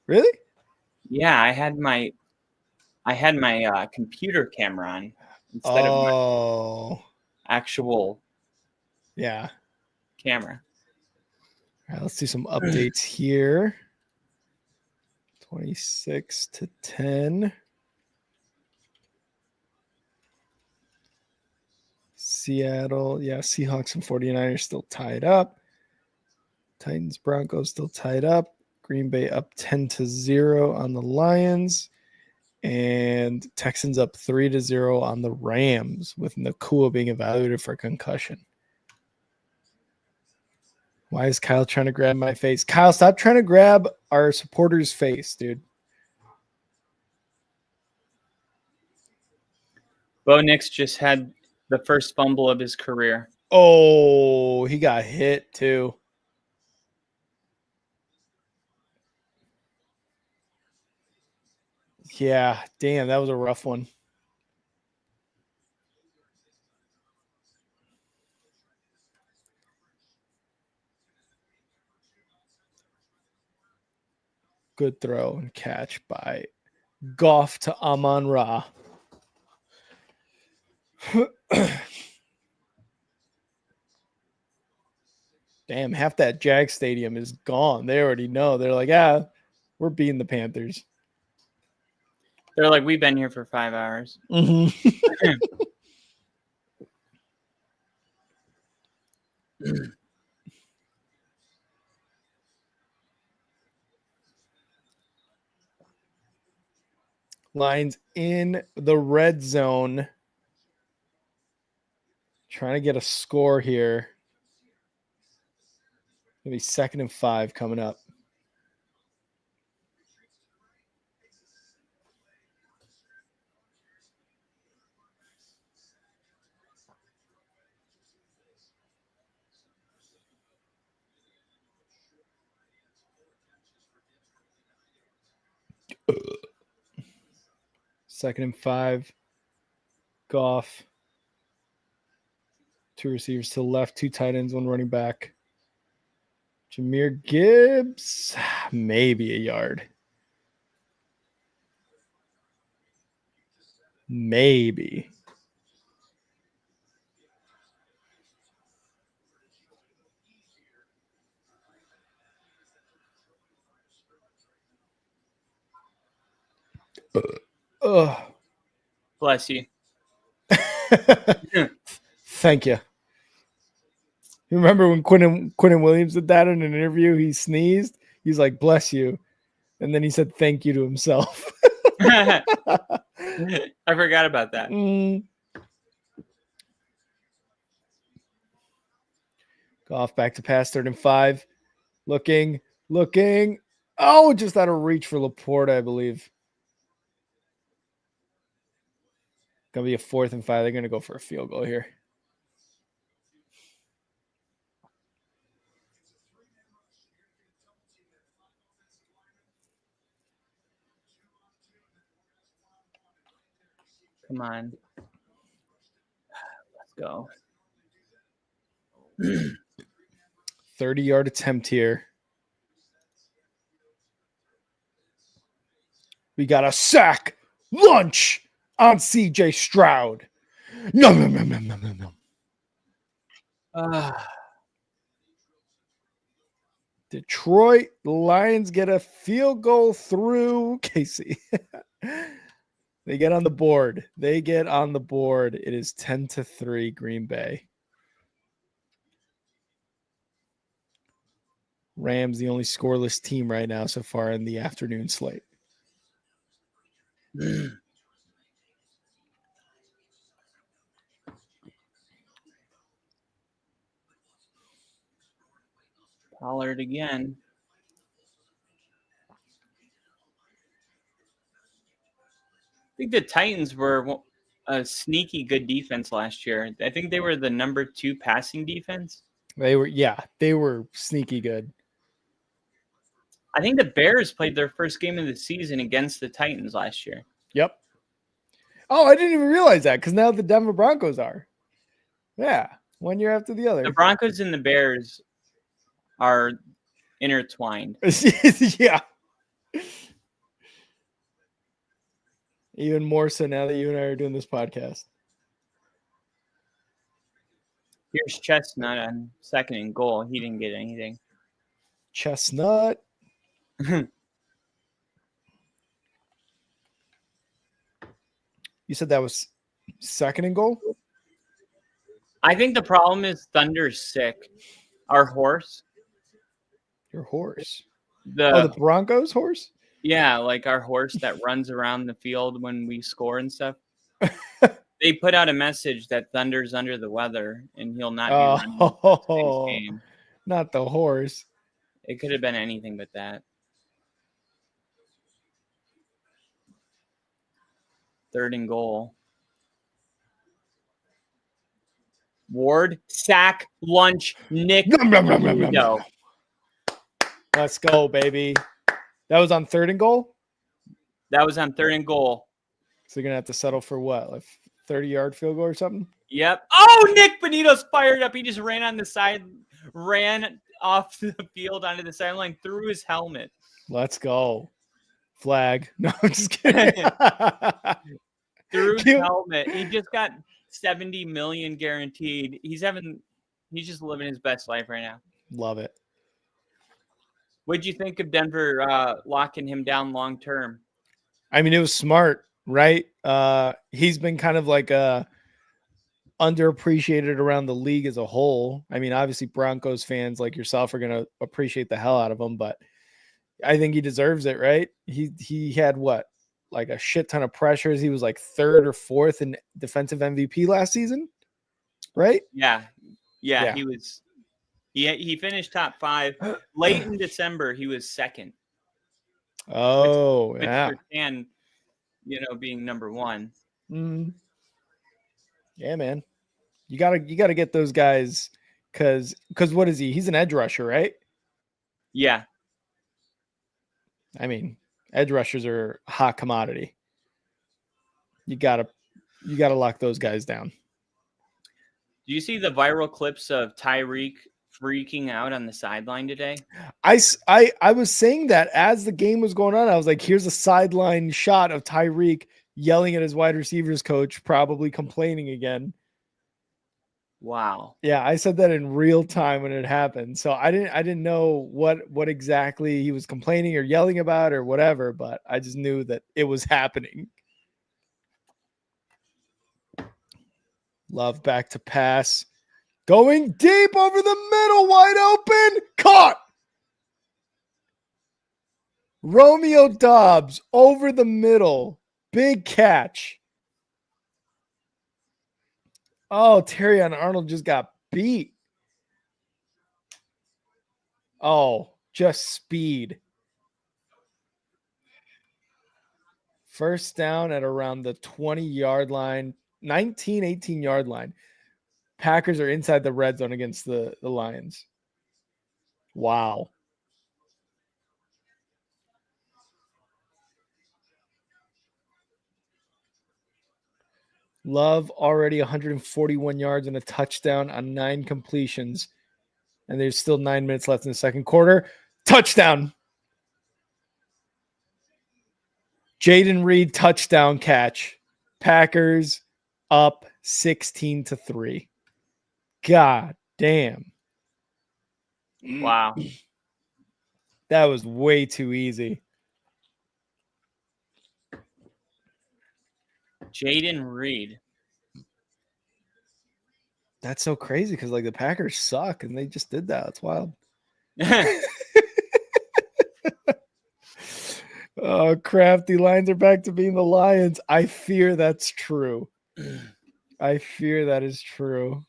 Really? Yeah, I had my computer camera on instead of my actual camera. All right, let's do some updates here. 26-10. Seattle, Seahawks and 49ers still tied up. Titans, Broncos still tied up. Green Bay up 10-0 on the Lions. And Texans up 3-0 on the Rams, with Nakua being evaluated for concussion. Why is Kyle trying to grab my face? Kyle, stop trying to grab our supporter's face, dude. Bo Nix just had the first fumble of his career. Oh, he got hit too. Yeah, damn, that was a rough one. Good throw and catch by Goff to Amon-Ra. Damn, half that Jag Stadium is gone. They already know. They're like, we're beating the Panthers. They're like, we've been here for 5 hours. Mm-hmm. Lions in the red zone. Trying to get a score here. Maybe 2nd and 5 coming up. Second and 5. Goff. 2 receivers to the left, 2 tight ends, 1 running back. Jahmyr Gibbs, maybe a yard. Maybe. Bless you. Thank you. You remember when Quentin Williams did that in an interview? He sneezed. He's like, "Bless you." And then he said thank you to himself. I forgot about that. Goff back to pass, 3rd and 5. Looking. Oh, just out of reach for Laporta, I believe. Gonna be a 4th and 5. They're gonna go for a field goal here. Come on. Let's go. 30-yard attempt here. We got a sack lunch on CJ Stroud. No. Detroit Lions get a field goal through Casey. They get on the board. It is 10-3 Green Bay. Rams, the only scoreless team right now so far in the afternoon slate. Pollard again. I think the Titans were a sneaky good defense last year. I think they were the number 2 passing defense. They were sneaky good. I think the Bears played their first game of the season against the Titans last year. Yep. Oh, I didn't even realize that because now the Denver Broncos are. Yeah, 1 year after the other. The Broncos and the Bears are intertwined. Yeah. Even more so now that you and I are doing this podcast. Here's Chestnut on 2nd and goal. He didn't get anything. Chestnut. You said that was 2nd and goal? I think the problem is Thunder's sick. Our horse. Your horse. The Broncos horse? Yeah, like our horse that runs around the field when we score and stuff. They put out a message that Thunder's under the weather and he'll not be running today's game. Not the horse. It could have been anything but that. 3rd and goal. Ward, sack, lunch, Nick. No. Let's go, baby. That was on 3rd and goal? That was on 3rd and goal. So you're going to have to settle for what? Like 30-yard field goal or something? Yep. Oh, Nick Bonito's fired up. He just ran on the side, ran off the field onto the sideline, threw his helmet. Let's go. Flag. No, I'm just kidding. Threw his helmet. He just got $70 million guaranteed. He's just living his best life right now. Love it. What'd you think of Denver locking him down long term? I mean, it was smart, right? He's been kind of like underappreciated around the league as a whole. I mean, obviously Broncos fans like yourself are going to appreciate the hell out of him, but I think he deserves it, right? He had what? Like a shit ton of pressures. He was like 3rd or 4th in defensive MVP last season, right? Yeah. He was. He finished top 5. Late in December, he was 2nd. Oh, which yeah. And being number 1. Yeah, man. You gotta get those guys because what is he? He's an edge rusher, right? Yeah. I mean, edge rushers are a hot commodity. You gotta lock those guys down. Do you see the viral clips of Tyreek freaking out on the sideline today? I was saying that as the game was going on. I was like, here's a sideline shot of Tyreek yelling at his wide receivers coach, probably complaining again. Wow. Yeah, I said that in real time when it happened. So I didn't know what exactly he was complaining or yelling about or whatever, but I just knew that it was happening. Love back to pass. Going deep over the middle, wide open. Caught. Romeo Dobbs over the middle. Big catch. Oh, Terrion Arnold just got beat. Oh, just speed. First down at around the 20-yard line, 19, 18-yard line. Packers are inside the red zone against the Lions. Wow. Love already 141 yards and a touchdown on 9 completions. And there's still 9 minutes left in the second quarter. Touchdown. Jaden Reed touchdown catch. Packers up 16-3. God damn. Wow. That was way too easy. Jaden Reed. That's so crazy because like the Packers suck and they just did that. It's wild. Oh, crafty Lions are back to being the Lions. I fear that's true. I fear that is true.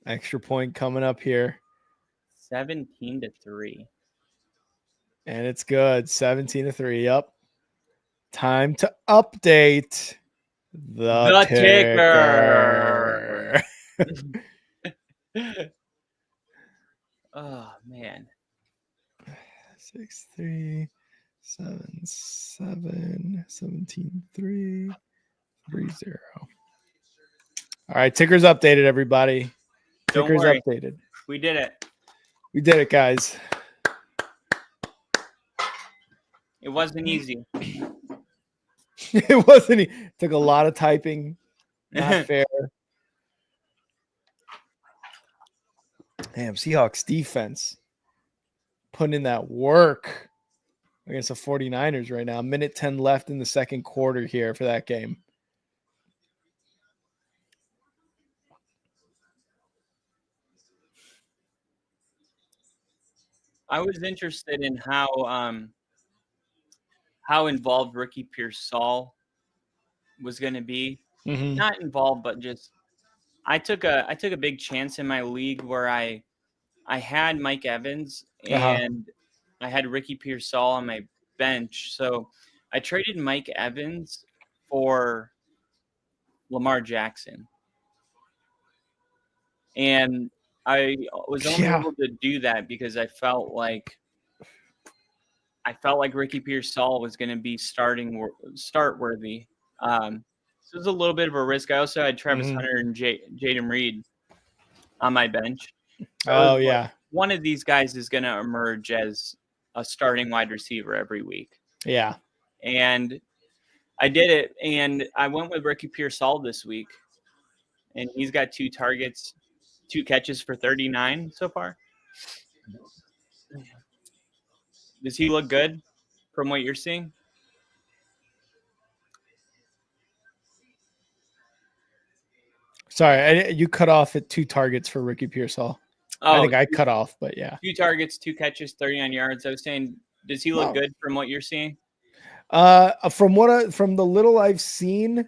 Extra point coming up here. 17-3. And it's good. 17-3. Yep. Time to update the ticker. Oh, man. 6, 3, 7, 7, 17, 3, 3, 0. All right, ticker's updated, everybody. Don't Ticker's worry. updated. We did it. We did it, guys. It wasn't easy. It wasn't. It took a lot of typing. Not fair. Damn, Seahawks defense putting in that work against the 49ers right now. Minute 10 left in the second quarter here for that game. I was interested in how involved Ricky Pearsall was going to be. Mm-hmm. Not involved, but just I took a big chance in my league where I had Mike Evans and I had Ricky Pearsall on my bench. So I traded Mike Evans for Lamar Jackson. And I was only able to do that because I felt like Ricky Pearsall was going to be start worthy. So it was a little bit of a risk. I also had Travis Hunter and Jaden Reed on my bench. So one of these guys is going to emerge as a starting wide receiver every week. Yeah. And I did it, and I went with Ricky Pearsall this week, and he's got 2 targets, 2 catches for 39 so far. Does he look good from what you're seeing? Sorry, you cut off at 2 targets for Ricky Pearsall. I think I cut off, but yeah. 2 targets, 2 catches, 39 yards. I was saying, does he look good from what you're seeing? From the little I've seen,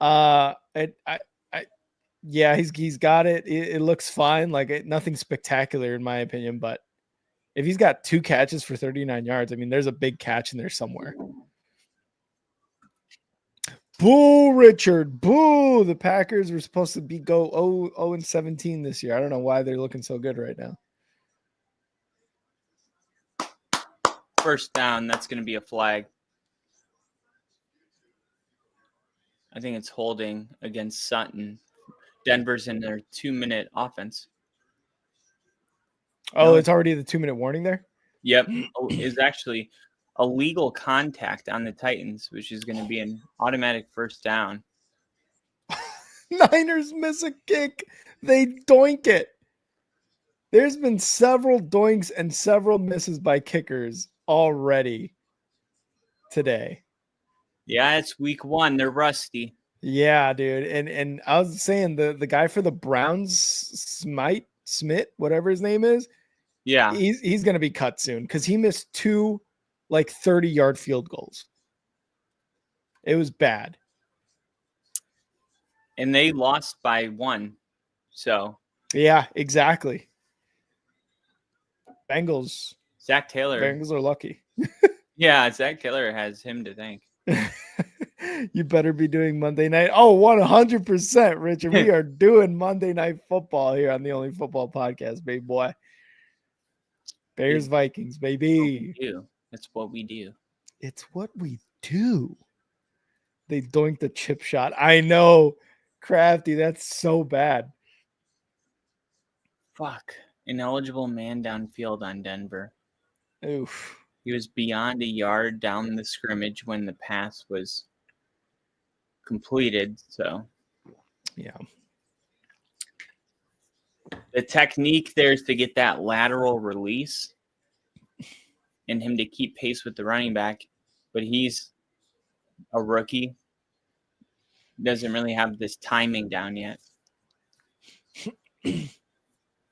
yeah, he's got it. It looks fine. Like nothing spectacular in my opinion, but if he's got 2 catches for 39 yards, I mean, there's a big catch in there somewhere. Boo, Richard. Boo. The Packers were supposed to go 0-17 this year. I don't know why they're looking so good right now. First down, that's going to be a flag. I think it's holding against Sutton. Denver's in their 2-minute offense. Oh, it's already the 2-minute warning there? Yep. It's actually a legal contact on the Titans, which is going to be an automatic first down. Niners miss a kick. They doink it. There's been several doinks and several misses by kickers already today. Yeah, it's week 1. They're rusty. Yeah, dude. And I was saying the guy for the Browns, Smith, whatever his name is, Yeah. He's going to be cut soon because he missed 2 like 30-yard field goals. It was bad. And they lost by 1. So Yeah, exactly. Bengals are lucky. Yeah, Zach Taylor has him to thank. You better be doing Monday night. Oh, 100%, Richard. We are doing Monday Night Football here on the Only Football Podcast, baby boy. Bears, Vikings, baby. That's what we do. It's what we do. They doinked the chip shot. I know. Crafty, that's so bad. Fuck. Ineligible man downfield on Denver. Oof. He was beyond a yard down the scrimmage when the pass was completed. So, yeah. The technique there is to get that lateral release and him to keep pace with the running back. But he's a rookie. Doesn't really have this timing down yet.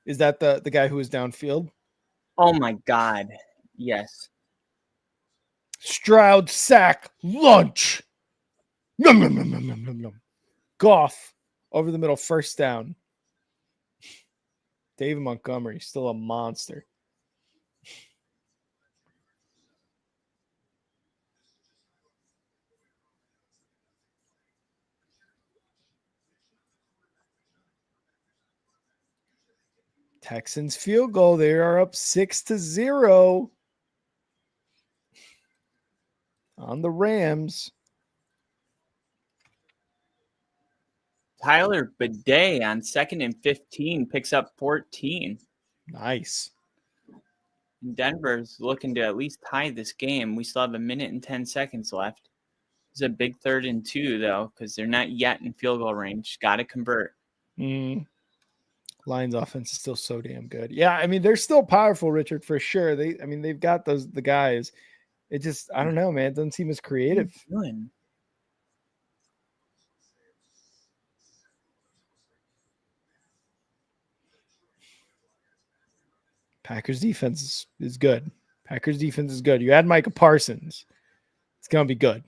Is that the guy who was downfield? Oh, my God. Yes. Stroud sack lunch. Nom, nom, nom, nom, nom, nom, nom. Goff over the middle, first down. David Montgomery, still a monster. Texans field goal. They are up 6-0 on the Rams. Tyler Bidet on 2nd and 15 picks up 14. Nice. Denver's looking to at least tie this game. We still have 1 minute and 10 seconds left. It's a big 3rd and 2, though, because they're not yet in field goal range. Got to convert. Lions offense is still so damn good. Yeah, I mean, they're still powerful, Richard, for sure. They've got the guys. It just, I don't know, man. It doesn't seem as creative. Packers defense is good. Packers defense is good. You add Micah Parsons, it's going to be good.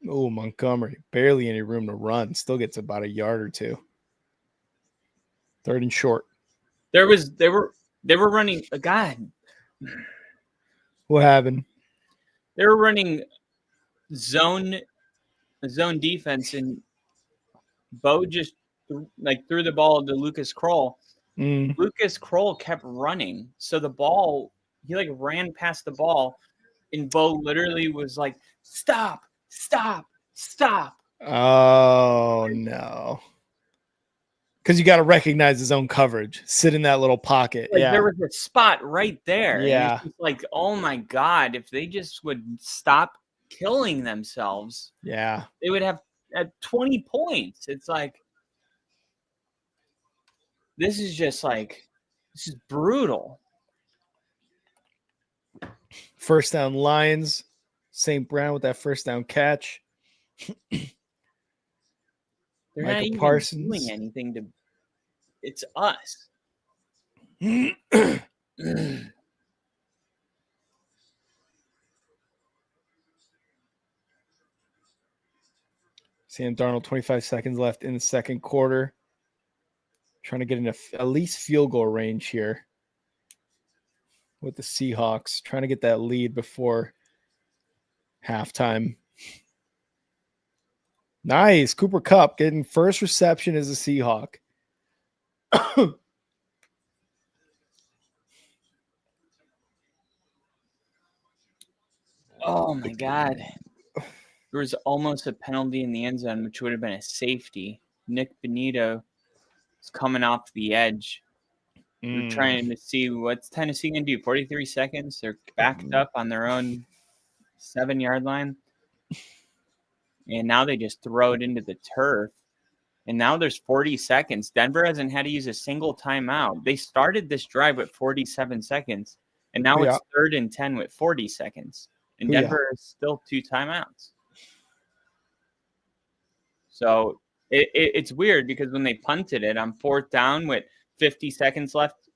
Oh, Montgomery, barely any room to run. Still gets about a yard or 2. 3rd and short. They were running a God. What happened? They were running zone defense, and Bo just threw the ball to Lucas Kroll. Lucas Kroll kept running, so the ball, he ran past the ball, and Bo literally was like, "Stop! Stop! Stop!" Oh no! Because you got to recognize his own coverage. Sit in that little pocket. There was a spot right there. Yeah. And it's oh my God! If they just would stop killing themselves, yeah, they would have at 20 points. It's this is just this is brutal. First down Lions. St. Brown with that first down catch. They're Micah not even Parsons doing anything to. It's us. Sam Darnold, 25 seconds left in the second quarter. Trying to get in at least field goal range here with the Seahawks. Trying to get that lead before halftime. Nice. Cooper Kupp getting first reception as a Seahawk. Oh my God. There was almost a penalty in the end zone, which would have been a safety. Nick Benito is coming off the edge. We're trying to see what's Tennessee going to do. 43 seconds. They're backed up on their own 7-yard line. And now they just throw it into the turf. And now there's 40 seconds. Denver hasn't had to use a single timeout. They started this drive with 47 seconds. And now it's 3rd and 10 with 40 seconds. And Denver is still 2 timeouts. So it's weird because when they punted it on 4th down with 50 seconds left,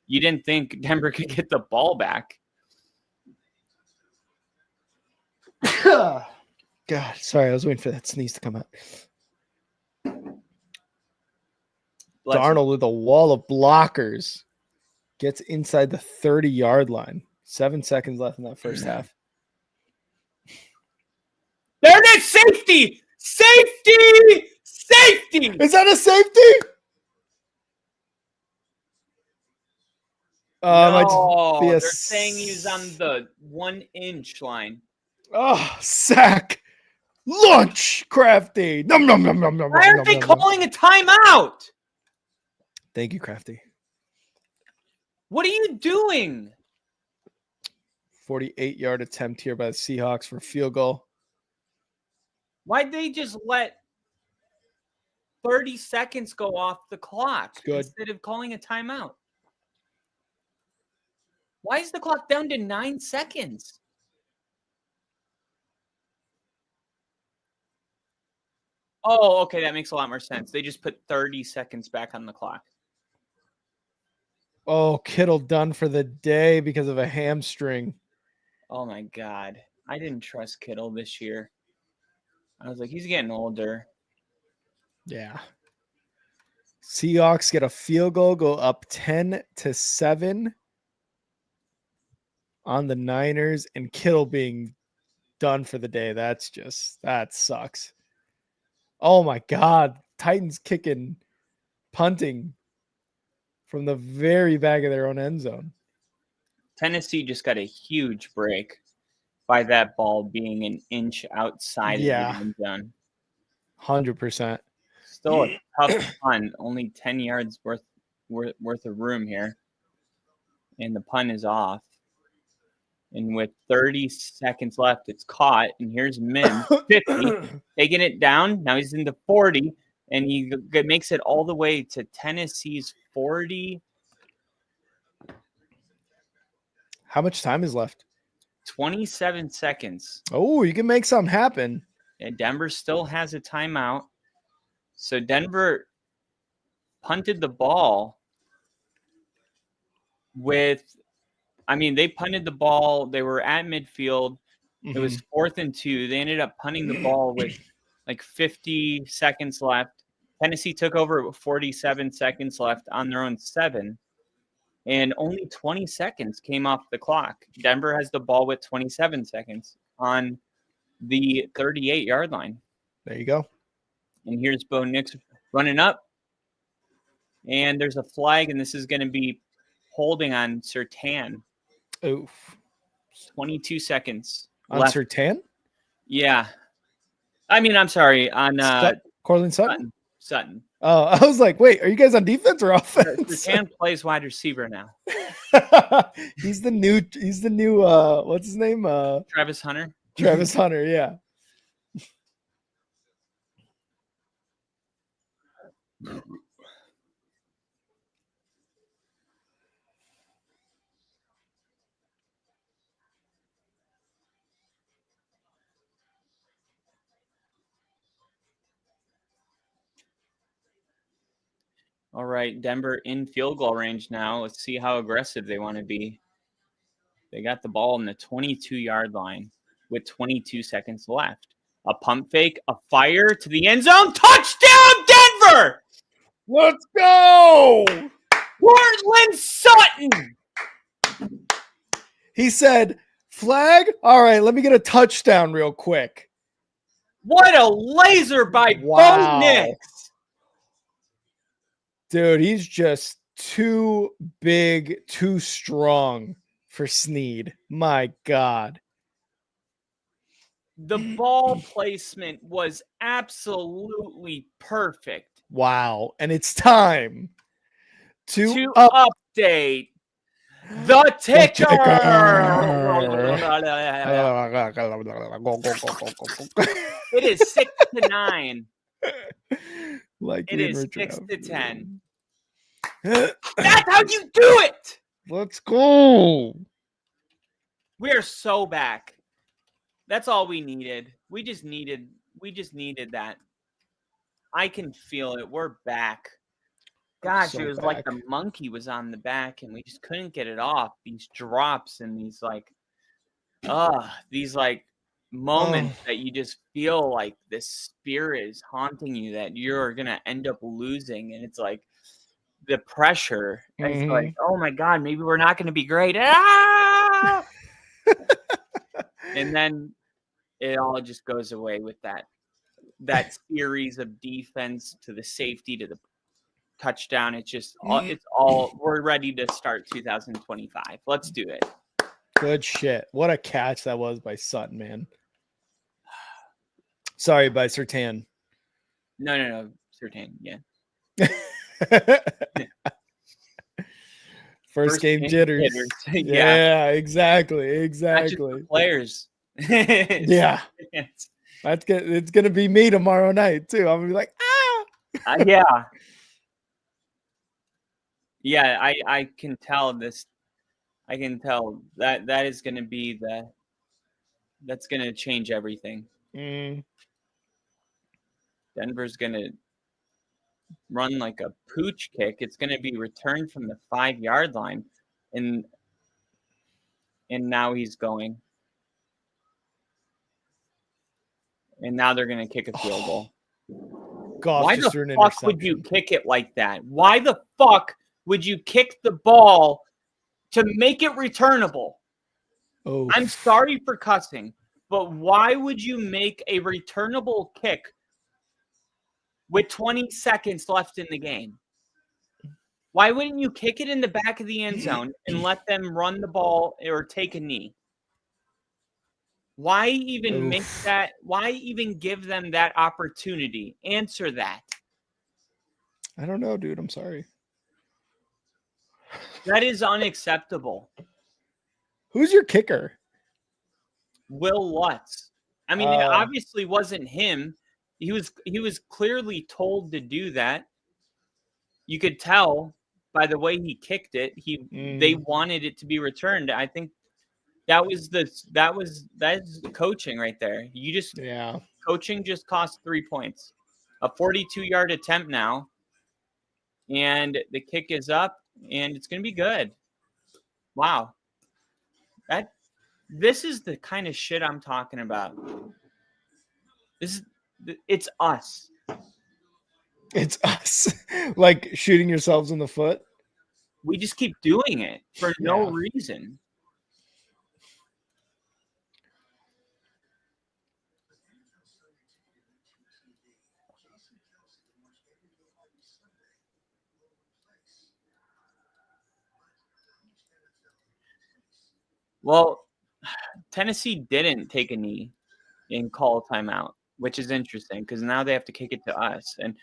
you didn't think Denver could get the ball back. God, sorry, I was waiting for that sneeze to come out. Darnold with a wall of blockers gets inside the 30-yard line. 7 seconds left in that first half. There it is! Safety! Safety! Safety! Is that a safety? No, they're saying he's on the 1-inch line. Oh, sack. Lunch, Crafty. Nom, nom, nom, nom, nom, Why aren't they calling a timeout? Thank you, Crafty. What are you doing? 48-yard attempt here by the Seahawks for a field goal. Why'd they just let 30 seconds go off the clock instead of calling a timeout? Why is the clock down to 9 seconds? Oh, okay, that makes a lot more sense. They just put 30 seconds back on the clock. Oh, Kittle done for the day because of a hamstring. Oh, my God. I didn't trust Kittle this year. I was like, he's getting older. Yeah. Seahawks get a field goal, go up 10-7 on the Niners, and Kittle being done for the day. That sucks. Oh my God. Titans kicking, punting from the very back of their own end zone. Tennessee just got a huge break by that ball being an inch outside of the end zone. 100%. Still a tough punt, only 10 yards worth of room here. And the punt is off. And with 30 seconds left, it's caught. And here's Mims, 50, taking it down. Now he's into 40, and he makes it all the way to Tennessee's 40. How much time is left? 27 seconds. Oh, you can make something happen. And Denver still has a timeout. So Denver punted the ball they punted the ball. They were at midfield. It was 4th and 2. They ended up punting the ball with like 50 seconds left. Tennessee took over with 47 seconds left on their own 7. And only 20 seconds came off the clock. Denver has the ball with 27 seconds on the 38-yard line. There you go. And here's Bo Nix running up. And there's a flag, and this is going to be holding on Surtain. Oof. 22 seconds on left. Surtain? Yeah. I'm sorry. On Cortland Sutton? Sutton. Oh, I was like, wait, are you guys on defense or offense? Surtain plays wide receiver now. He's the new what's his name? Travis Hunter. Travis Hunter, yeah. All right, Denver in field goal range now. Let's see how aggressive they want to be. They got the ball in the 22-yard line with 22 seconds left. A pump fake, a fire to the end zone. Touchdown, Denver! Let's go! Cortland Sutton! He said, flag? All right, let me get a touchdown real quick. What a laser by Bo Nix! Dude, he's just too big, too strong for Snead. My God. The ball placement was absolutely perfect. Wow. And it's time to update the ticker. It is 6-9. Like it is 6-10. That's how you do it. Let's go. We are so back. That's all we needed. We just needed that. I can feel it. We're back. Gosh, So it was back. like the monkey was on the back, and we just couldn't get it off. These drops and these moments that you just feel like this spirit is haunting you that you're gonna end up losing, and it's like the pressure. It's like, oh my god, maybe we're not gonna be great. Ah! And then it all just goes away with that series of defense to the safety to the touchdown. It's all we're ready to start 2025. Let's do it. Good shit. What a catch that was by Sutton, man. Sorry, by Surtain. No. Certain, yeah. First game jitters. Yeah, exactly. Not just the players. Yeah. It's gonna be me tomorrow night too. I'm gonna be like, yeah. Yeah, I can tell this. I can tell that is gonna be that's gonna change everything. Denver's gonna run like a pooch kick. It's gonna be returned from the 5-yard line, and now he's going. And now they're going to kick a field goal. Goff Why just the threw an fuck would you kick it like that? Why the fuck would you kick the ball to make it returnable? Oh, I'm sorry for cussing, but why would you make a returnable kick with 20 seconds left in the game? Why wouldn't you kick it in the back of the end zone and let them run the ball or take a knee? Why even make that? Why even give them that opportunity? Answer that. I don't know, dude. I'm sorry. That is unacceptable. Who's your kicker? Will Lutz. I mean, it obviously wasn't him. He was clearly told to do that. You could tell by the way he kicked it. They wanted it to be returned. I think that's coaching right there. Coaching just cost 3 points. A 42-yard attempt now, and the kick is up, and it's going to be good. Wow. This is the kind of shit I'm talking about. It's us. It's us. Like shooting yourselves in the foot. We just keep doing it for no reason. Well, Tennessee didn't take a knee and call a timeout, which is interesting because now they have to kick it to us. And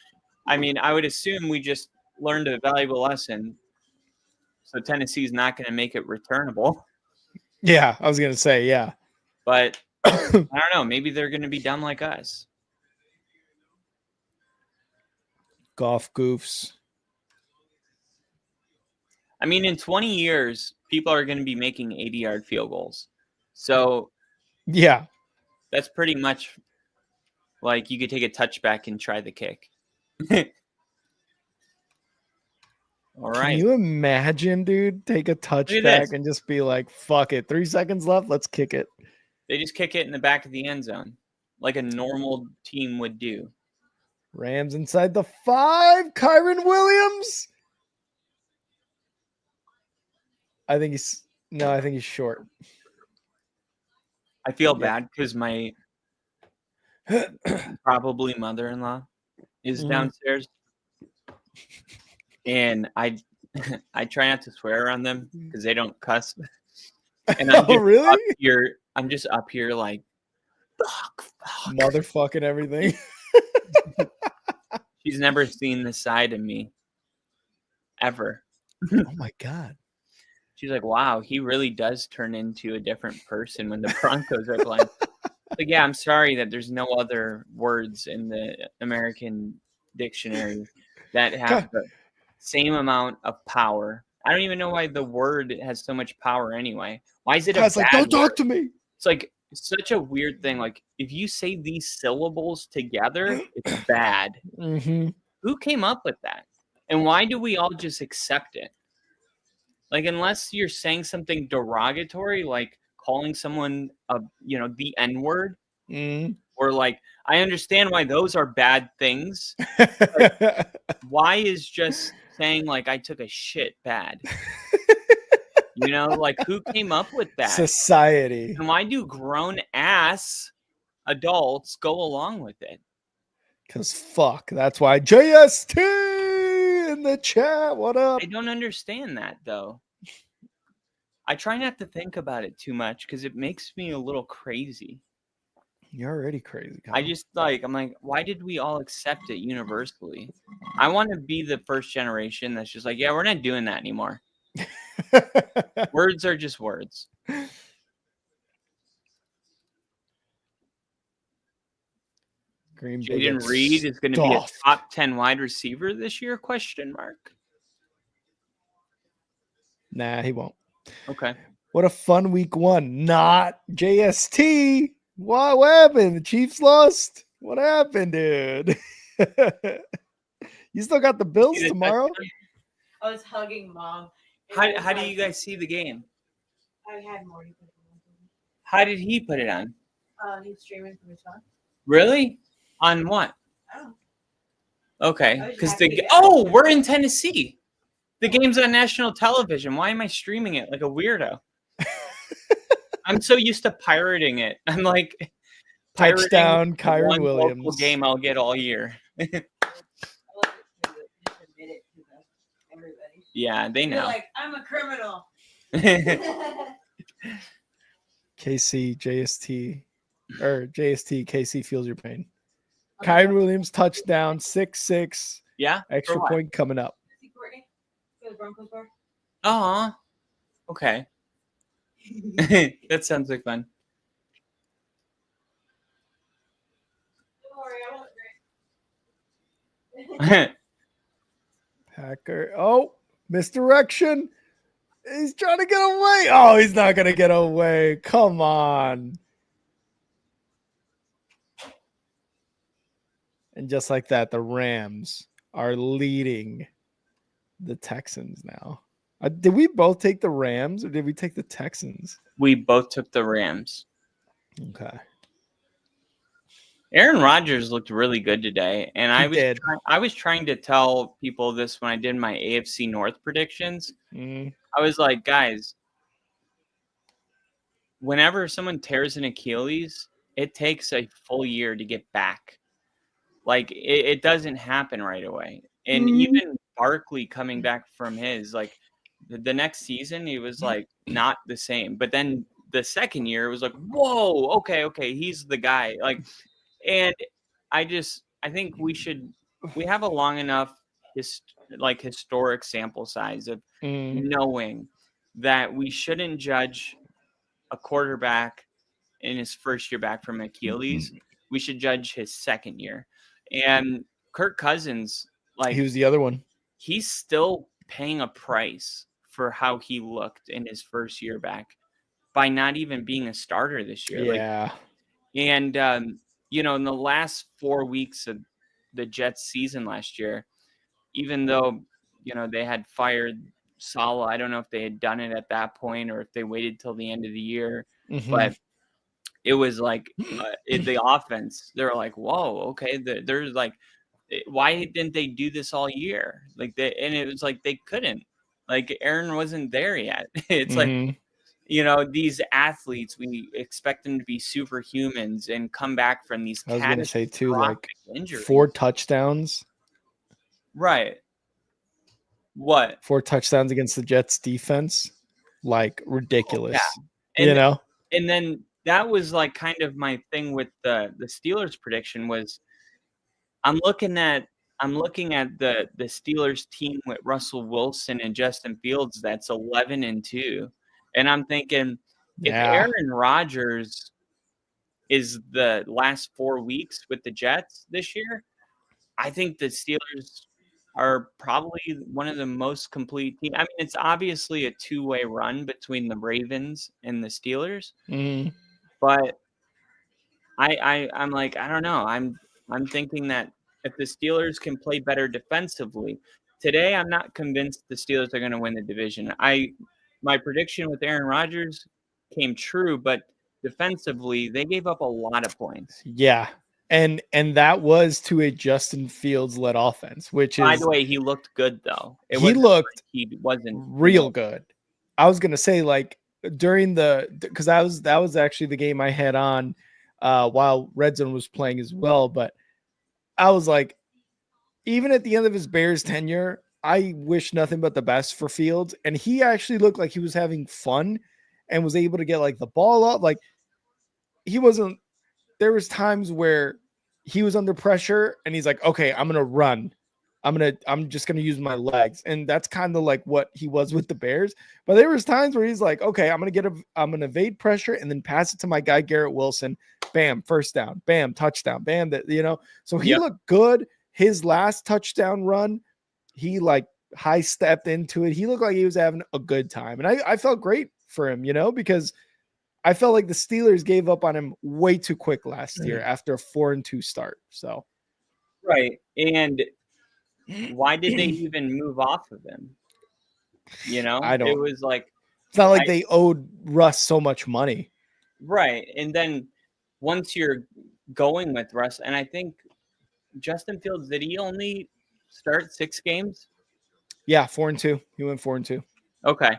I mean, I would assume we just learned a valuable lesson. So Tennessee's not going to make it returnable. Yeah, I was going to say, yeah. But I don't know. Maybe they're going to be done like us. Golf goofs. I mean, in 20 years, people are going to be making 80-yard field goals. So, yeah, that's pretty much like you could take a touchback and try the kick. All right. Can you imagine, dude? Take a touchback and just be like, fuck it. 3 seconds left. Let's kick it. They just kick it in the back of the end zone like a normal team would do. Rams inside the 5. Kyron Williams. I think he's short. I feel bad because my probably mother-in-law is downstairs, and I try not to swear on them because they don't cuss. And I'm just up here like, fuck. Motherfucking everything. She's never seen this side of me ever. Oh my God. She's like, wow, he really does turn into a different person when the Broncos are playing. Like, yeah, I'm sorry that there's no other words in the American dictionary that have the same amount of power. I don't even know why the word has so much power anyway. Why is it a bad like, don't talk word? to me. It's like such a weird thing. Like, if you say these syllables together, it's bad. Mm-hmm. Who came up with that? And why do we all just accept it? Like, unless you're saying something derogatory, like calling someone the N-word, Mm. or like, I understand why those are bad things. Why is just saying like I took a shit bad? Like, who came up with that? Society. And why do grown ass adults go along with it? Because fuck. That's why JST in the chat. What up? I don't understand that, though. I try not to think about it too much because it makes me a little crazy. You're already crazy. I just I'm like, why did we all accept it universally? I want to be the first generation that's just like, yeah, we're not doing that anymore. Words are just words. Green Bay Jaden gets Reed is going to be a stuffed. top 10 wide receiver this year? Question mark. Nah, he won't. Okay. What a fun week one. Not JST. What happened? The Chiefs lost? What happened, dude? You still got the Bills See the tomorrow? touchdown? I was hugging mom. and I was How do like- you guys see the game? I had Morty put it How did he put it on? on. He's streaming from his phone. Really? On what? Oh. Okay. I was Because happy to get we're in Tennessee. The game's on national television. Why am I streaming it like a weirdo? I'm so used to pirating it. I'm like pirating Touchdown, Kyron one Williams. local game I'll get all year. I love it too, but just admit it to everybody. Yeah, they You're know. like, I'm a criminal. KC, JST, or JST, KC feels your pain. Kyron Williams touchdown, 6-6. Yeah. Extra For what? point coming up. See Courtney? Go to the Broncos bar? Aw. Okay. That sounds like fun. Don't worry, I won't drink. Packer. Oh, misdirection. He's trying to get away. Oh, he's not going to get away. Come on. And just like that, the Rams are leading the Texans now. Did we both take the Rams or did we take the Texans? We both took the Rams. Okay. Aaron Rodgers looked really good today, and He did. I was trying to tell people this when I did my AFC North predictions. I was like, guys, whenever someone tears an Achilles, it takes a full year to get back. Like, it doesn't happen right away. And even Barkley coming back from his, like, the next season, he was, like, not the same. But then the second year, it was like, whoa, okay, he's the guy. Like, and I think we have a long enough historic sample size of knowing that we shouldn't judge a quarterback in his first year back from Achilles. We should judge his second year. And Kirk Cousins, like, he was the other one. He's still paying a price for how he looked in his first year back by not even being a starter this year. Yeah. In the last 4 weeks of the Jets season last year, even though, they had fired Saleh, I don't know if they had done it at that point or if they waited till the end of the year, but it was like in the offense, they were like, whoa, okay. There's like, why didn't they do this all year? And it was like, they couldn't. Like, Aaron wasn't there yet. It's like, these athletes, we expect them to be superhumans and come back from these I was going to say too, like injuries. 4 touchdowns. Right. What? 4 touchdowns against the Jets defense. Like, ridiculous. Yeah. And then that was like kind of my thing with the Steelers prediction was I'm looking at the Steelers team with Russell Wilson and Justin Fields that's 11-2. And I'm thinking, if Aaron Rodgers is the last 4 weeks with the Jets this year, I think the Steelers are probably one of the most complete teams. I mean, it's obviously a two-way run between the Ravens and the Steelers, but I'm like, I don't know. I'm thinking that if the Steelers can play better defensively today, I'm not convinced the Steelers are going to win the division. My prediction with Aaron Rodgers came true, but defensively they gave up a lot of points. Yeah. And that was to a Justin Fields led offense, which By is the way, he looked good though. he looked he wasn't real good. I was gonna say, like, during because that was actually the game I had on while RedZone was playing as well. But I was like, even at the end of his Bears tenure, I wish nothing but the best for Fields. And he actually looked like he was having fun and was able to get like the ball up. Like, he wasn't, there was times where he was under pressure and he's like, okay, I'm gonna run. I'm just gonna use my legs. And that's kind of like what he was with the Bears. But there was times where he's like, okay, I'm gonna evade pressure and then pass it to my guy Garrett Wilson. Bam, first down, bam, touchdown, bam. That, you know, so he looked good. His last touchdown run, he like high stepped into it. He looked like he was having a good time. And I felt great for him, you know, because I felt like the Steelers gave up on him way too quick last year after a 4-2 start. So, right. And why did they even move off of him? You know, it was like, it's not like they owed Russ so much money. Right. And then once you're going with Russ, and I think Justin Fields, did he only start 6 games? Yeah, 4-2. He went 4-2. Okay.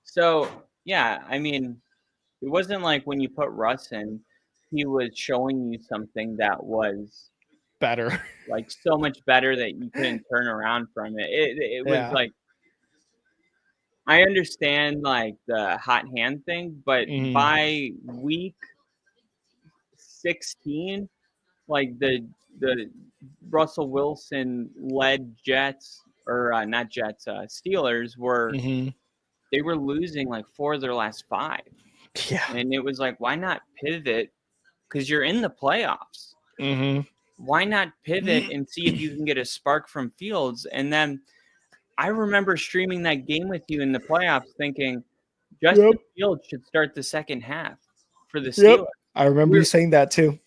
So, yeah, I mean, it wasn't like when you put Russ in, he was showing you something that was better, like so much better that you couldn't turn around from it. It was like, I understand like the hot hand thing, but by week 16, like the Russell Wilson led Jets or not Jets, Steelers were they were losing like 4 of their last 5. Yeah. And it was like, why not pivot? Because you're in the playoffs. Why not pivot and see if you can get a spark from Fields? And then I remember streaming that game with you in the playoffs thinking Justin Fields should start the second half for the Steelers. I remember you saying that too.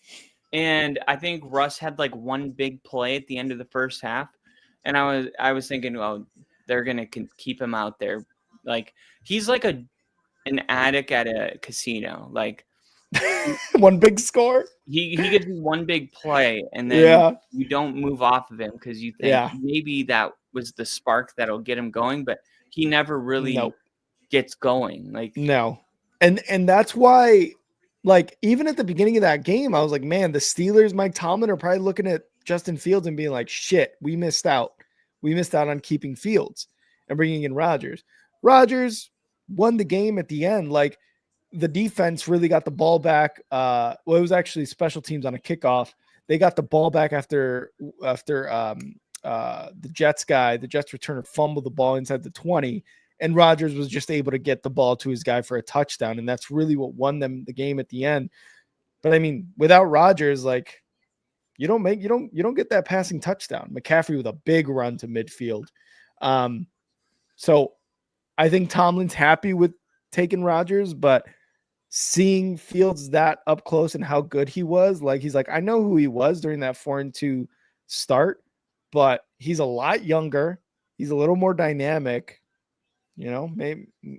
And I think Russ had like one big play at the end of the first half. And I was thinking, well, they're going to keep him out there. Like, he's like an addict at a casino. Like, one big score. He gives you one big play, and then you don't move off of him because you think maybe that was the spark that'll get him going, but he never really gets going. Like, no. And that's why, like, even at the beginning of that game, I was like, man, the Steelers, Mike Tomlin, are probably looking at Justin Fields and being like, shit, we missed out. We missed out on keeping Fields and bringing in Rodgers. Rodgers won the game at the end. Like, the defense really got the ball back. Well, it was actually special teams on a kickoff. They got the ball back after the Jets returner fumbled the ball inside the 20, and Rodgers was just able to get the ball to his guy for a touchdown, and that's really what won them the game at the end. But I mean, without Rodgers, like, you don't get that passing touchdown. McCaffrey with a big run to midfield. So I think Tomlin's happy with taking Rodgers, but seeing Fields that up close and how good he was, like, he's like, I know who he was during that 4-2 start, but he's a lot younger. He's a little more dynamic. You know,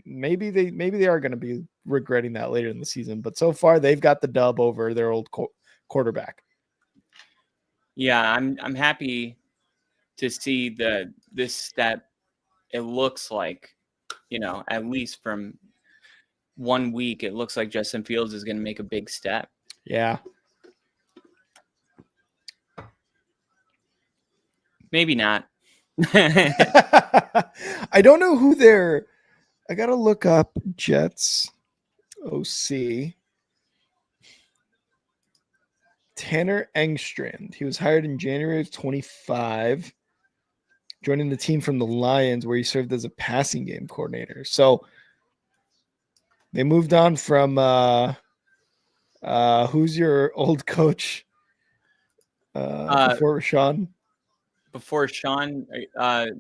maybe they are going to be regretting that later in the season, but so far they've got the dub over their old quarterback. Yeah, I'm happy to see this step. It looks like, you know, at least from 1 week, it looks like Justin Fields is going to make a big step. Yeah. Maybe not. I don't know who I got to look up Jets OC. Tanner Engstrand. He was hired in January of 25, joining the team from the Lions, where he served as a passing game coordinator. So they moved on from who's your old coach before Sean? Before Sean, Hackett.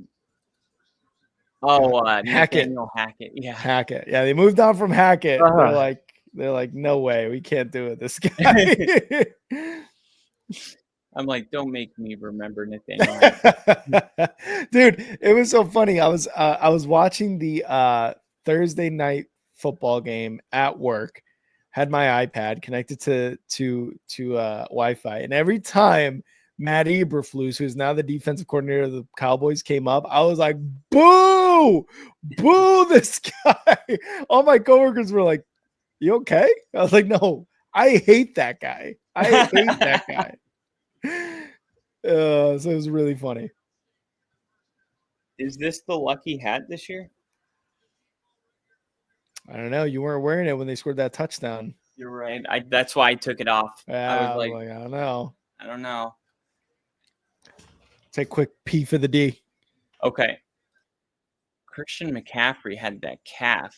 Hackett. Yeah. Hackett. Yeah, they moved on from Hackett. They're like, They're like, no way, we can't do it. This guy. I'm like, don't make me remember Nathaniel. Dude, it was so funny. I was watching the Thursday night football game at work. Had my iPad connected to Wi-Fi, and every time Matt Eberflus, who's now the defensive coordinator of the Cowboys, came up, I was like, boo, boo this guy. All my coworkers were like, you okay? I was like, no, I hate that guy. I hate that guy. So it was really funny. Is this the lucky hat this year? I don't know. You weren't wearing it when they scored that touchdown. You're right. That's why I took it off. I was like, I don't know. I don't know. Take a quick P for the D. Okay. Christian McCaffrey had that calf.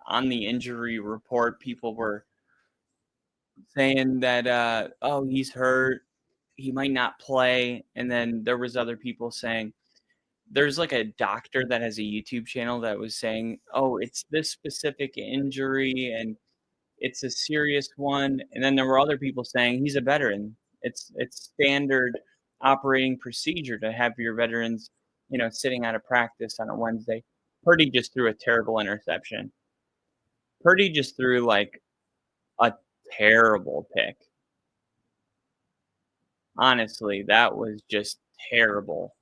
On the injury report, people were saying that, oh, he's hurt. He might not play. And then there was other people saying, there's like a doctor that has a YouTube channel that was saying, oh, it's this specific injury and it's a serious one. And then there were other people saying he's a veteran. It's standard operating procedure to have your veterans, sitting out of practice on a Wednesday. Purdy just threw a terrible interception. Purdy just threw like a terrible pick. Honestly, that was just terrible.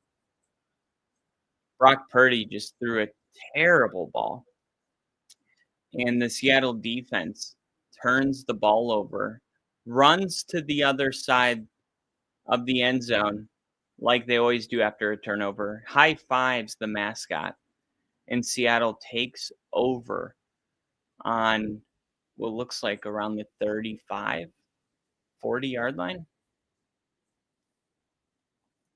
Brock Purdy just threw a terrible ball. And the Seattle defense turns the ball over, runs to the other side of the end zone like they always do after a turnover, high fives the mascot, and Seattle takes over on what looks like around the 35, 40-yard line.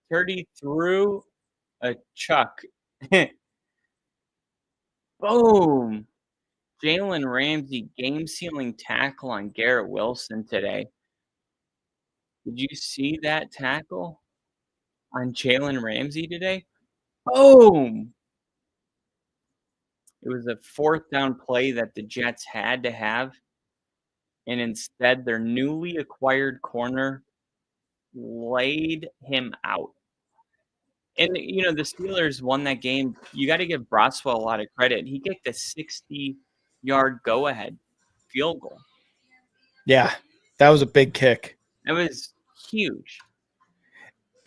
Purdy threw a chuck. Boom. Jalen Ramsey game-sealing tackle on Garrett Wilson today. Did you see that tackle on Jalen Ramsey today? Boom. It was a fourth down play that the Jets had to have, and instead their newly acquired corner laid him out. And, the Steelers won that game. You got to give Broswell a lot of credit. He kicked a 60-yard go-ahead field goal. Yeah, that was a big kick. It was huge.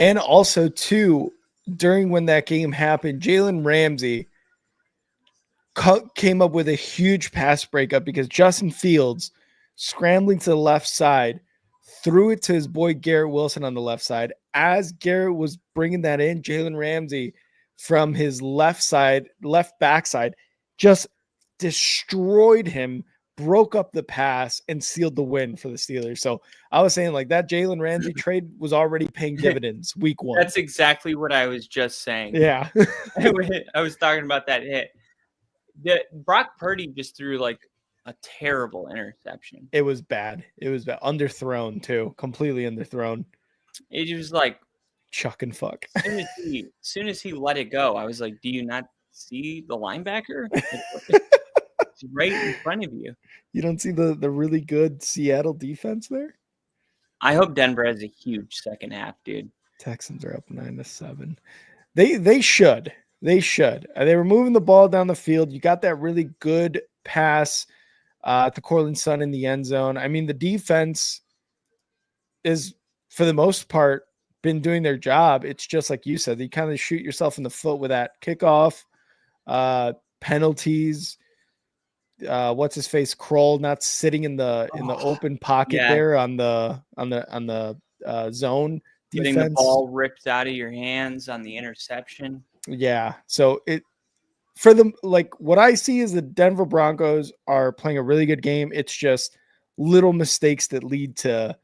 And also, too, during when that game happened, Jalen Ramsey came up with a huge pass breakup because Justin Fields, scrambling to the left side, threw it to his boy Garrett Wilson on the left side. As Garrett was bringing that in, Jalen Ramsey from his left backside, just destroyed him, broke up the pass, and sealed the win for the Steelers. So I was saying, like, that Jalen Ramsey trade was already paying dividends week 1. That's exactly what I was just saying. Yeah. I was talking about that hit. Brock Purdy just threw like a terrible interception. It was bad. It was bad. Underthrown too. Completely underthrown. It was like chuck and fuck. As soon as he let it go, I was like, do you not see the linebacker? It's right in front of you. You don't see the really good Seattle defense there? I hope Denver has a huge second half, dude. Texans are up 9-7. They should. They should. They were moving the ball down the field. You got that really good pass to Cortland Sutton in the end zone. I mean, the defense is, for the most part, been doing their job. It's just like you said, you kind of shoot yourself in the foot with that kickoff, penalties. What's his face? Kroll not sitting in the open pocket there on the zone. Getting defense. The ball ripped out of your hands on the interception. Yeah. So what I see is the Denver Broncos are playing a really good game. It's just little mistakes that lead to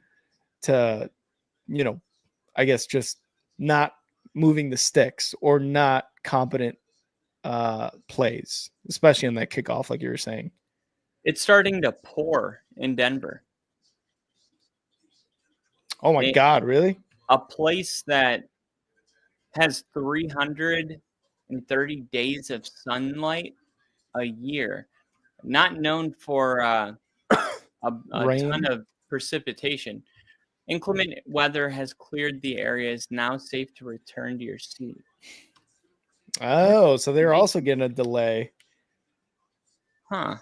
I guess just not moving the sticks or not competent plays, especially on that kickoff, like you were saying. It's starting to pour in Denver. Oh my God, really? A place that has 330 days of sunlight a year, not known for a Rain. ton of precipitation. Inclement weather has cleared the area. It's now safe to return to your seat. Oh, so they're also getting a delay. Huh.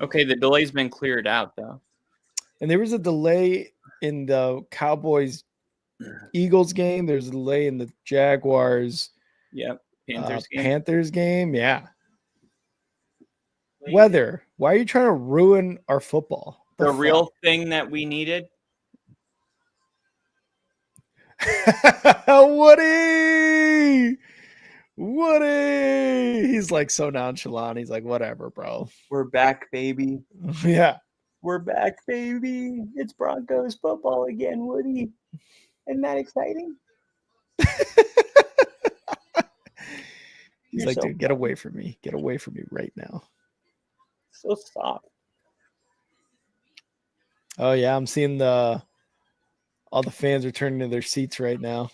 Okay, the delay's been cleared out, though. And there was a delay in the Cowboys Eagles game. There's a delay in the Jaguars Yep. Panthers game. Panthers game. Yeah. Weather. Why are you trying to ruin our football? The real thing that we needed. Woody. He's like so nonchalant. He's like, whatever, bro. We're back, baby. Yeah. We're back, baby. It's Broncos football again, Woody. Isn't that exciting? He's You're like, so dude, get away from me. Get away from me right now. So soft. Oh yeah, I'm seeing all the fans returning to their seats right now.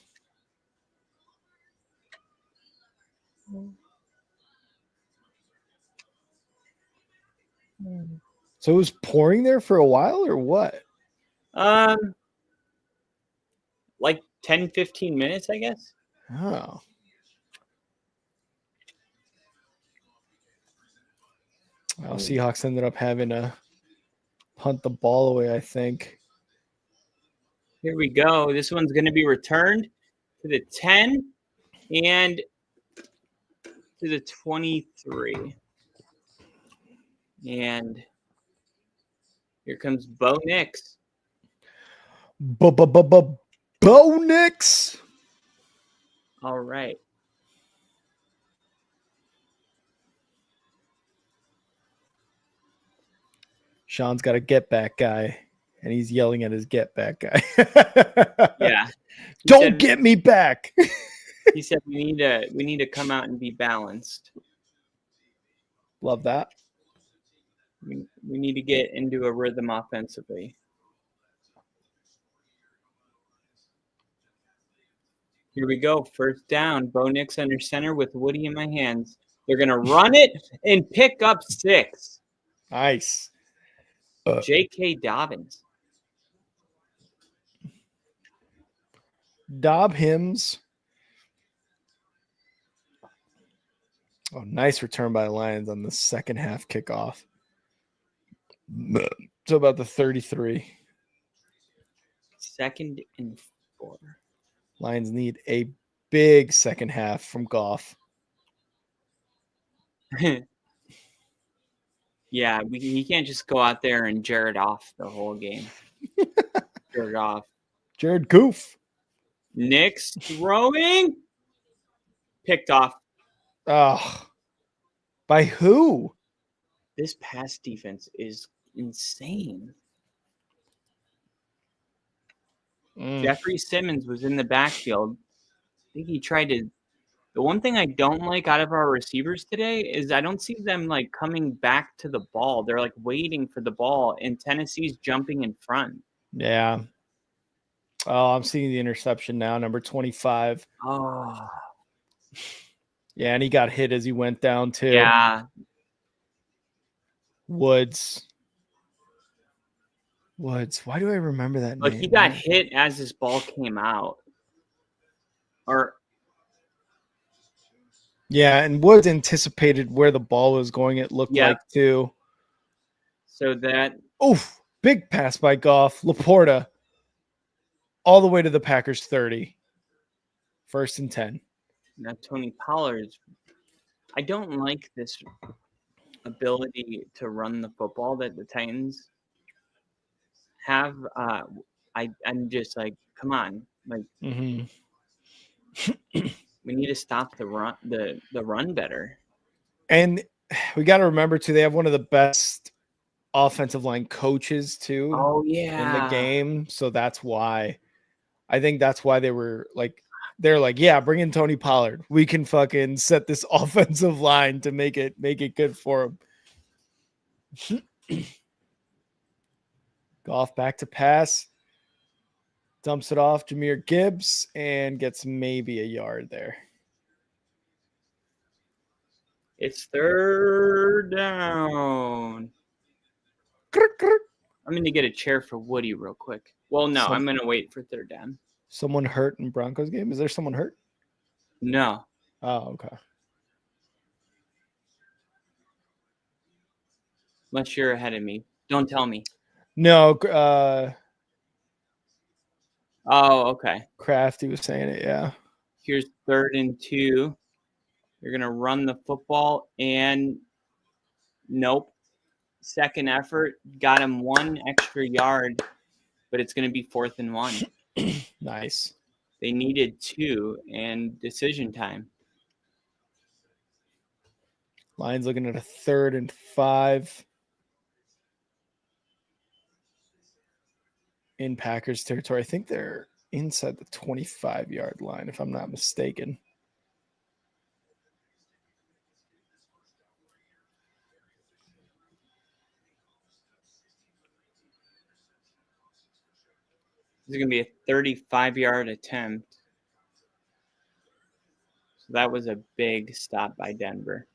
So it was pouring there for a while or what? Like 10, 15 minutes, I guess. Oh. Well, Seahawks ended up having to punt the ball away, I think. Here we go. This one's going to be returned to the 10 and to the 23. And here comes Bo Nix. Bo Nix. All right. Sean's got a get back guy, and he's yelling at his get back guy. Yeah. Don't get me back. He said we need to come out and be balanced. Love that. We need to get into a rhythm offensively. Here we go. First down. Bo Nix under center with Woody in my hands. They're going to run it and pick up 6. Nice. J.K. Dobbins. Dobbins. Oh, nice return by the Lions on the second half kickoff. So about the 33. 2nd and 4. Lions need a big second half from Goff. Yeah, he can't just go out there and Jared off the whole game. Jared off. Jared Goof. Nix throwing. Picked off. Oh, by who? This pass defense is insane. Jeffrey Simmons was in the backfield. I think he tried to. The one thing I don't like out of our receivers today is I don't see them like coming back to the ball. They're like waiting for the ball, and Tennessee's jumping in front. Yeah. Oh, I'm seeing the interception now, number 25. Oh. Yeah, and he got hit as he went down too. Yeah. Woods. Why do I remember that Like name? he got hit as his ball came out. Yeah, and Woods anticipated where the ball was going, it looked like too. So that big pass by Goff. Laporta. All the way to the Packers 30. 1st and 10. Now Tony Pollard's. I don't like this ability to run the football that the Titans have. I'm just like, come on, like we need to stop the run better. And we got to remember too, they have one of the best offensive line coaches too. Oh yeah, in the game, so that's why. I think that's why they're like, yeah, bring in Tony Pollard. We can fucking set this offensive line to make it good for him. Goff back to pass. Dumps it off Jahmyr Gibbs and gets maybe a yard there. It's 3rd down. I'm going to get a chair for Woody real quick. Well, no, I'm going to wait for third down. Someone hurt in Broncos game? Is there someone hurt? No. Oh, okay. Unless you're ahead of me. Don't tell me. No, Oh, okay. Crafty was saying it, yeah. Here's 3rd and 2. You're going to run the football, and nope. Second effort, got him 1 extra yard, but it's going to be 4th and 1. Nice. They needed 2, and decision time. Lions looking at a 3rd and 5 in Packers territory. I think they're inside the 25-yard line, if I'm not mistaken. This is going to be a 35-yard attempt. So that was a big stop by Denver.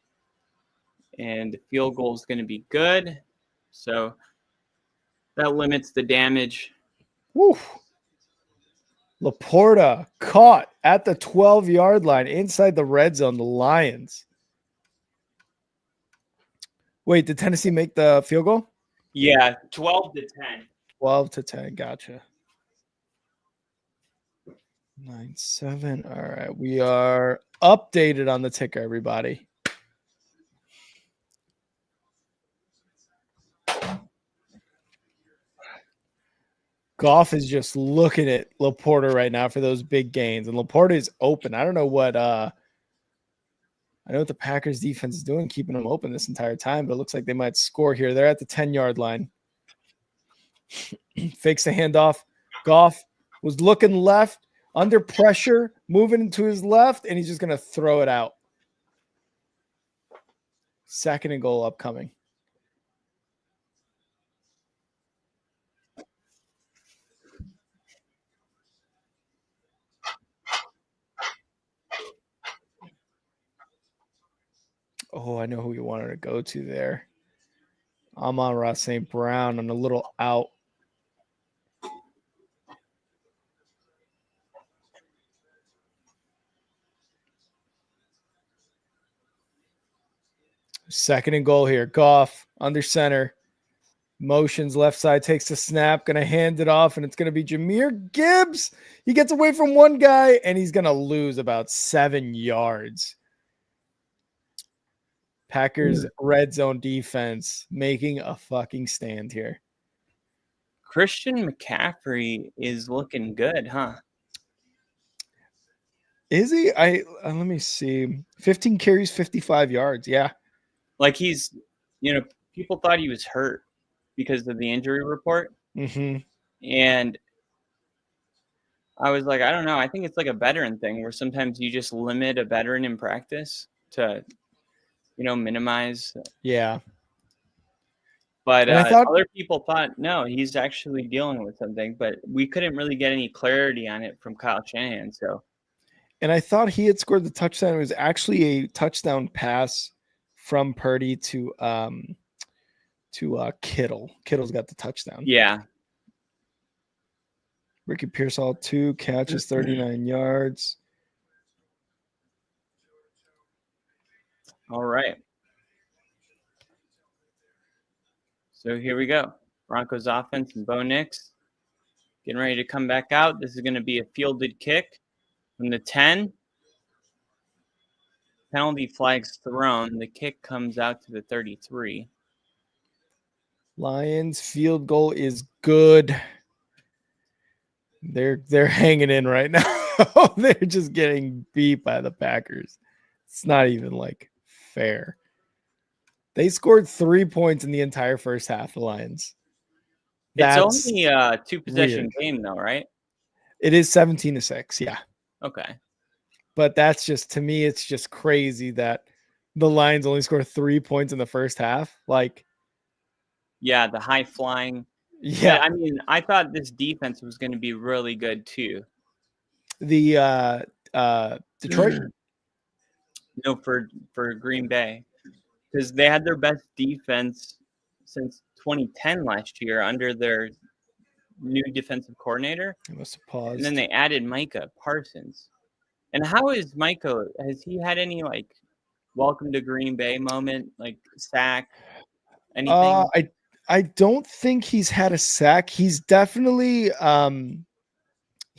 And the field goal is going to be good. So that limits the damage. Woo. Laporta caught at the 12-yard line inside the red zone. The Lions. Wait, did Tennessee make the field goal? Yeah, 12 to 10. 12 to 10. Gotcha. 9-7. All right. We are updated on the ticker, everybody. Goff is just looking at Laporta right now for those big gains, and Laporta is open. I don't know what I know what the Packers defense is doing, keeping them open this entire time, but it looks like they might score here. They're at the 10-yard line. Fakes the handoff. Goff was looking left, under pressure, moving to his left, and he's just going to throw it out. 2nd and goal upcoming. Oh, I know who we wanted to go to there. Amon-Ra St. Brown on a little out. Second and goal here. Goff under center. Motions left side, takes the snap, going to hand it off, and it's going to be Jahmyr Gibbs. He gets away from one guy, and he's going to lose about 7 yards. Packers red zone defense making a fucking stand here. Christian McCaffrey is looking good, huh? Is he? Let me see. 15 carries, 55 yards. Yeah. Like he's, people thought he was hurt because of the injury report. Mm-hmm. And I was like, I don't know. I think it's like a veteran thing where sometimes you just limit a veteran in practice to, minimize. Yeah. But I thought other people thought, no, he's actually dealing with something. But we couldn't really get any clarity on it from Kyle Shanahan. So. And I thought he had scored the touchdown. It was actually a touchdown pass from Purdy to Kittle. Kittle's got the touchdown. Yeah. Ricky Pearsall, 2 catches, 39 yards. All right. So here we go. Broncos offense and Bo Nix getting ready to come back out. This is going to be a fielded kick from the 10. Penalty flags thrown. The kick comes out to the 33. Lions field goal is good. They're hanging in right now. They're just getting beat by the Packers. It's not even like fair. They scored 3 points in the entire first half, the Lions. It's only a 2-possession game though, right? It is 17-6, yeah. Okay. But that's just, to me, it's just crazy that the Lions only scored 3 points in the first half. Like, yeah, the high flying. Yeah. I mean, I thought this defense was going to be really good too. The Detroit? No, for Green Bay. Because they had their best defense since 2010 last year under their new defensive coordinator. I must have paused. And then they added Micah Parsons. And how is Micah? Has he had any like welcome to Green Bay moment, like sack, anything? I don't think he's had a sack. He's definitely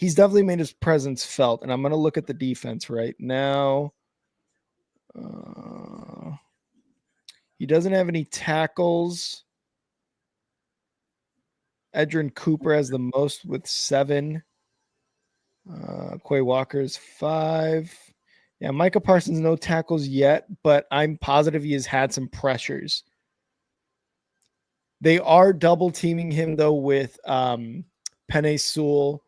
made his presence felt. And I'm gonna look at the defense right now. He doesn't have any tackles. Edrin Cooper has the most with 7. Quay Walker's 5. Yeah, Micah Parsons, no tackles yet, but I'm positive he has had some pressures. They are double teaming him though with Penei Sewell,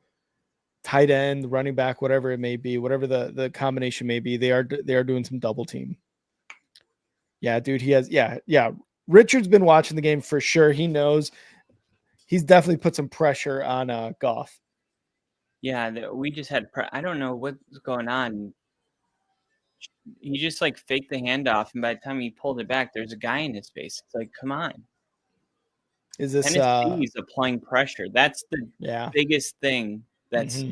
tight end, running back, whatever it may be, whatever the combination may be. They are doing some double team. Yeah, dude, he has. Yeah. Richard's been watching the game for sure. He knows. He's definitely put some pressure on Goff. Yeah, we just had. I don't know what's going on. He just like faked the handoff, and by the time he pulled it back, there's a guy in his face. It's like, come on. Is this Tennessee's applying pressure? That's the biggest thing that's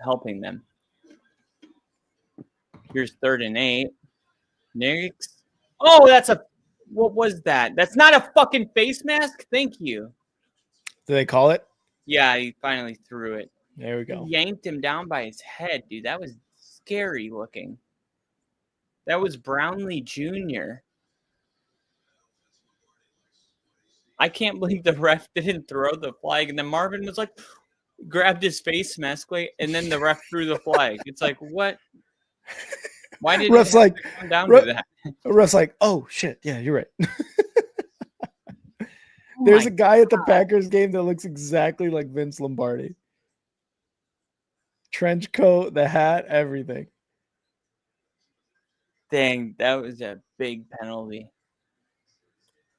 helping them. Here's 3rd and 8. Next. Oh, what was that? That's not a fucking face mask. Thank you. Do they call it? Yeah, he finally threw it. There we go. He yanked him down by his head, dude. That was scary looking. That was Brownlee Jr. I can't believe the ref didn't throw the flag. And then Marvin was like, grabbed his face mask, and then the ref threw the flag. It's like, what? Why did ref's like come down to that? Ref's like, oh shit, yeah, you're right. There's a guy at the Packers game that looks exactly like Vince Lombardi. Trench coat, the hat, everything. Dang, that was a big penalty.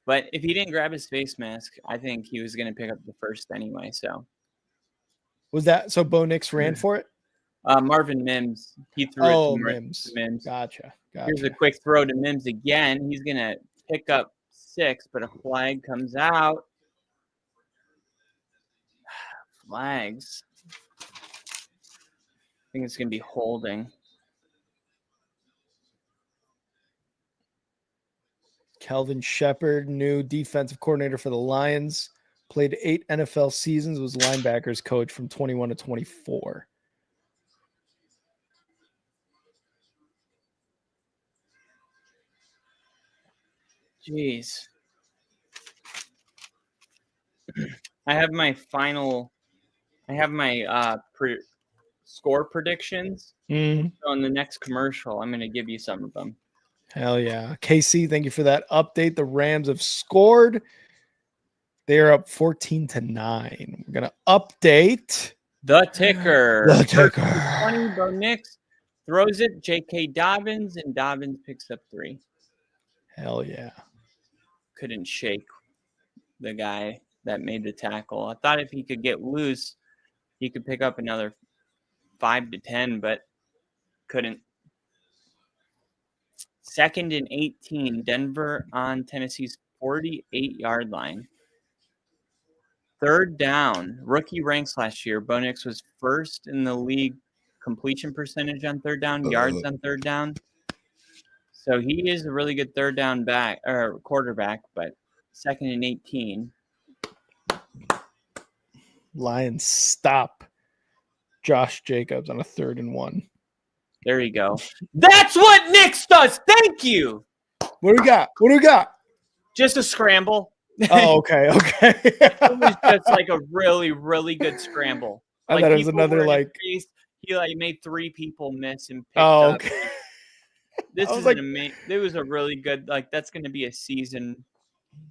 But if he didn't grab his face mask, I think he was going to pick up the first anyway. So was that so? Bo Nix ran for it. Marvin Mims, he threw it to Mims. Mims. Gotcha. Here's a quick throw to Mims again. He's going to pick up 6, but a flag comes out. Flags. I think it's going to be holding. Kelvin Shepard, new defensive coordinator for the Lions, played 8 NFL seasons, was linebackers coach from 21 to 24. Jeez. I have my score predictions. So in the next commercial, I'm going to give you some of them. Hell yeah. KC, thank you for that update. The Rams have scored. They are up 14-9. We're going to update the ticker. The ticker. 20, Bo Nix throws it. J.K. Dobbins, and Dobbins picks up 3. Hell yeah. Couldn't shake the guy that made the tackle. I thought if he could get loose, he could pick up another 5 to 10, but couldn't. 2nd and 18, Denver on Tennessee's 48-yard line. 3rd down, rookie ranks last year. Bo Nix was 1st in the league completion percentage on 3rd down, yards on 3rd down. So he is a really good 3rd down quarterback, but 2nd and 18. Lions stop Josh Jacobs on a 3rd and 1. There you go. That's what Nix does. Thank you. What do we got? Just a scramble. Oh, okay. It was just like a really, really good scramble. I thought it was another like he made 3 people miss and picked up. Okay. This is like, it was a really good, like, that's going to be a season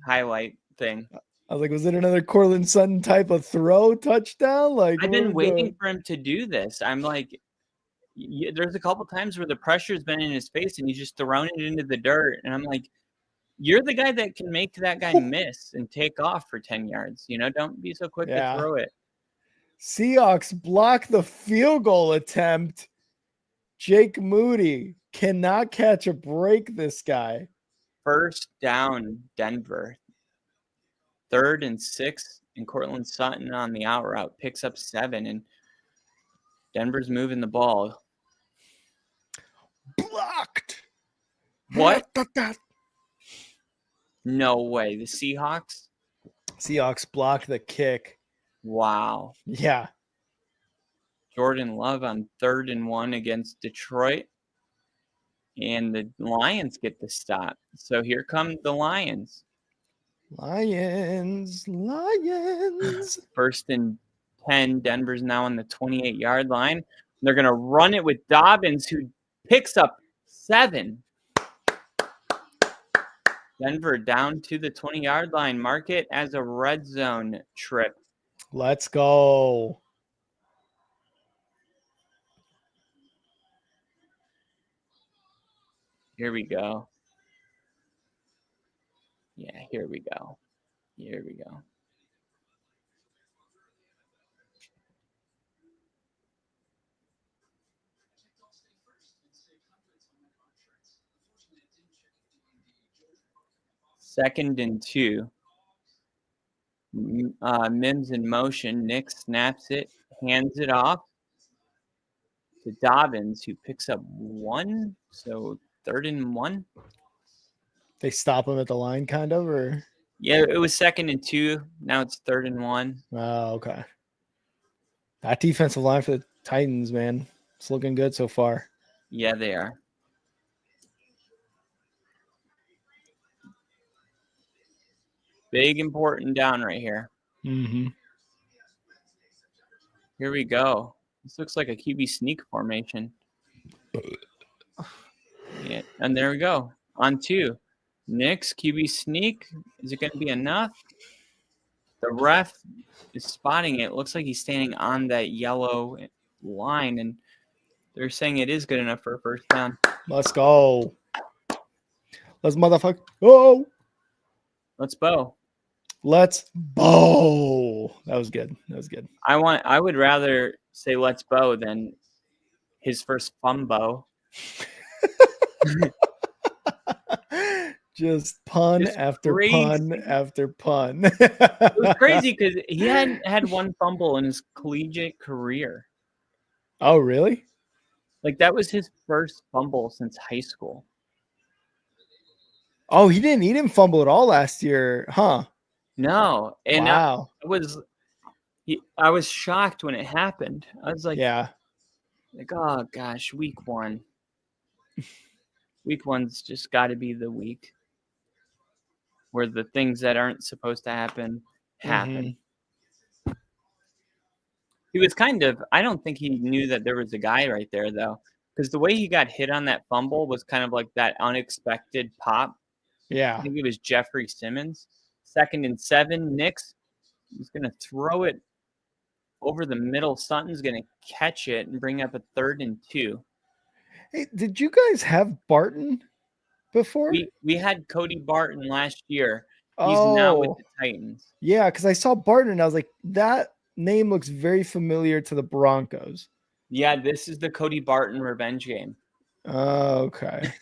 highlight thing. I was like, was it another Cortland Sutton type of throw touchdown? Like, I've been waiting for him to do this. I'm like, there's a couple times where the pressure's been in his face and he's just thrown it into the dirt. And I'm like, you're the guy that can make that guy miss and take off for 10 yards. You know, don't be so quick to throw it. Seahawks block the field goal attempt. Jake Moody cannot catch a break, this guy. 1st down, Denver. 3rd and 6, and Cortland Sutton on the out route picks up 7, and Denver's moving the ball. Blocked. What? No way. The Seahawks? Seahawks blocked the kick. Wow. Yeah. Jordan Love on 3rd and 1 against Detroit. And the Lions get the stop. So here come the Lions. Lions. 1st and 10. Denver's now on the 28-yard line. They're going to run it with Dobbins, who picks up 7. Denver down to the 20-yard line. Mark it as a red zone trip. Let's go. Here we go. Yeah, here we go. Here we go. Second and 2. Mims in motion. Nick snaps it, hands it off to Dobbins, who picks up 1. So 3rd and 1. They stop him at the line, kind of, or? Yeah, it was 2nd and 2. Now it's 3rd and 1. Oh, okay. That defensive line for the Titans, man, it's looking good so far. Yeah, they are. Big important down right here. Mm-hmm. Here we go. This looks like a QB sneak formation. Yeah, and there we go. On 2. Nick's QB sneak. Is it going to be enough? The ref is spotting it. Looks like he's standing on that yellow line, and they're saying it is good enough for a first down. Let's go. Let's motherfucker. Oh. Let's bow. Let's bow. That was good. That was good. I would rather say let's bow than his first fumbo. Just pun Just after crazy. pun after pun. It was crazy because he hadn't had one fumble in his collegiate career. Oh, really? Like, that was his first fumble since high school. Oh, he didn't fumble at all last year, huh? No. And wow. I was shocked when it happened. I was like, yeah. Like, oh gosh, week 1. Week 1's just got to be the week where the things that aren't supposed to happen. Mm-hmm. He was I don't think he knew that there was a guy right there, though, because the way he got hit on that fumble was kind of like that unexpected pop. Yeah. I think it was Jeffrey Simmons. 2nd and 7. Nick's he's going to throw it over the middle. Sutton's going to catch it and bring up a 3rd and 2. Hey, did you guys have Barton before? We had Cody Barton last year. He's now with the Titans. Yeah, because I saw Barton and I was like, that name looks very familiar to the Broncos. Yeah, this is the Cody Barton revenge game. Okay.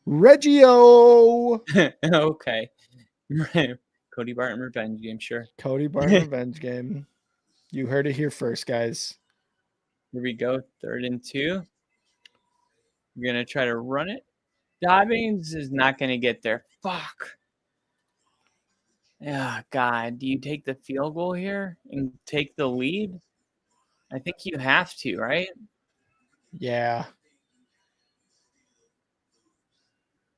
Reggio. Okay. Cody Barton revenge game, sure. Cody Barton revenge game. You heard it here first, guys. Here we go. 3rd and 2. We're going to try to run it. Dobbins is not going to get there. Fuck. Oh, God. Do you take the field goal here and take the lead? I think you have to, right? Yeah.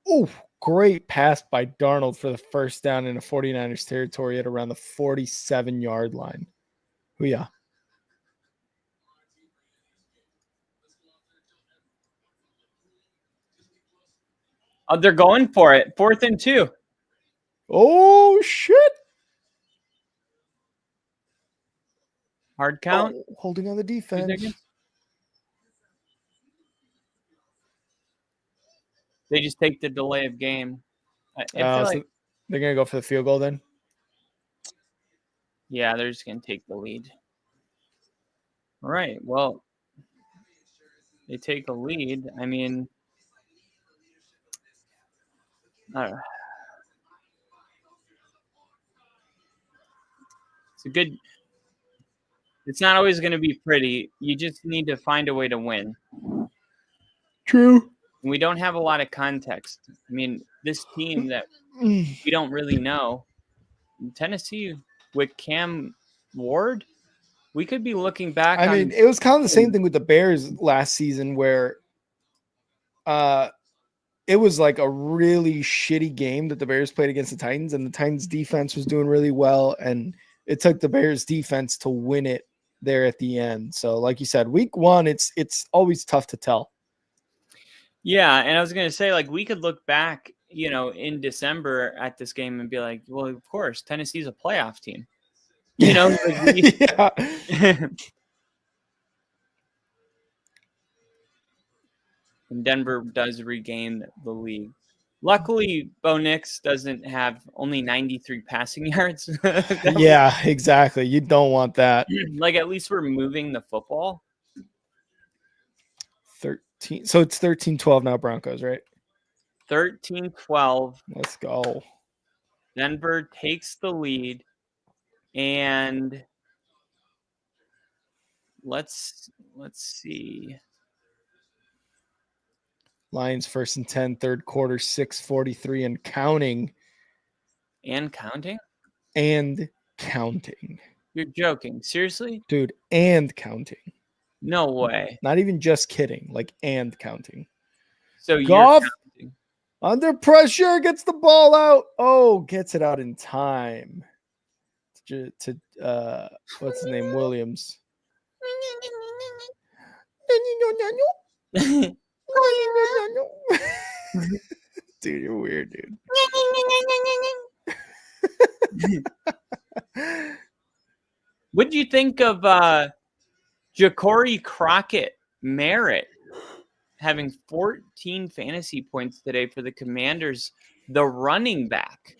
Oh, great pass by Darnold for the first down in a 49ers territory at around the 47-yard line. Hoo-yah. Oh, they're going for it. 4th and 2. Oh, shit. Hard count. Oh, holding on the defense. They just take the delay of game. I feel So like, they're going to go for the field goal then? yeah, they're just going to take the lead. All right. Well, they take a lead. I mean, It's not always going to be pretty. You just need to find a way to win. True. And we don't have a lot of context. I mean, this team that we don't really know, Tennessee with Cam Ward, we could be looking back I on. mean, it was kind of the same thing with the Bears last season where it was like a really shitty game that the Bears played against the Titans, and the Titans defense was doing really well, and it took the Bears defense to win it there at the end. So like you said, week 1, it's always tough to tell. Yeah, and I was going to say, like, we could look back, in December at this game and be like, well, of course, Tennessee's a playoff team. Yeah. And Denver does regain the lead. Luckily, Bo Nix doesn't have only 93 passing yards. Yeah, exactly. You don't want that. Like, at least we're moving the football. 13. So it's 13-12 now, Broncos, right? 13-12. Let's go. Denver takes the lead, and let's see. Lions 1st and 10, third quarter, 6:43 and counting. And counting? And counting. You're joking. Seriously? Dude, and counting. No way. Not even just kidding, like and counting. So Goff, you're counting. Under pressure, gets the ball out. Oh, gets it out in time. To what's his name? Williams. Dude, you're weird, dude. What do you think of Ja'Cory Crockett Merritt having 14 fantasy points today for the Commanders, the running back?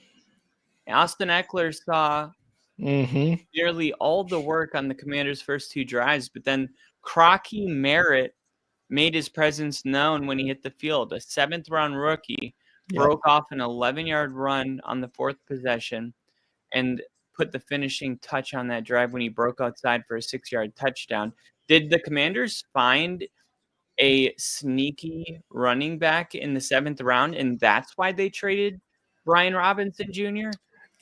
Austin Eckler saw nearly all the work on the Commanders' first 2 drives, but then Crocky Merritt made his presence known when he hit the field. A 7th-round rookie broke off an 11-yard run on the 4th possession and put the finishing touch on that drive when he broke outside for a 6-yard touchdown. Did the Commanders find a sneaky running back in the 7th round, and that's why they traded Brian Robinson Jr.?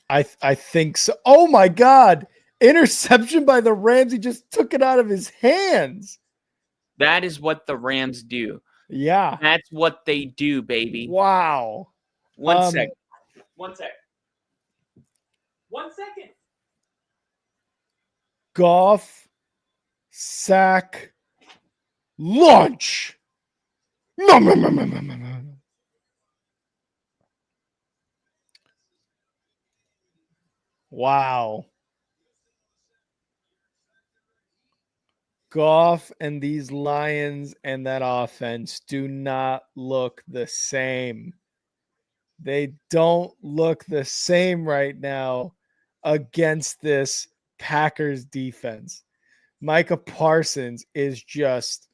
I think so. Oh, my God. Interception by the Rams. He just took it out of his hands. That is what the Rams do. Yeah. That's what they do, baby. Wow. One second. Goff, sack, launch. Wow. Goff and these Lions and that offense do not look the same. They don't look the same right now against this Packers defense. Micah Parsons is just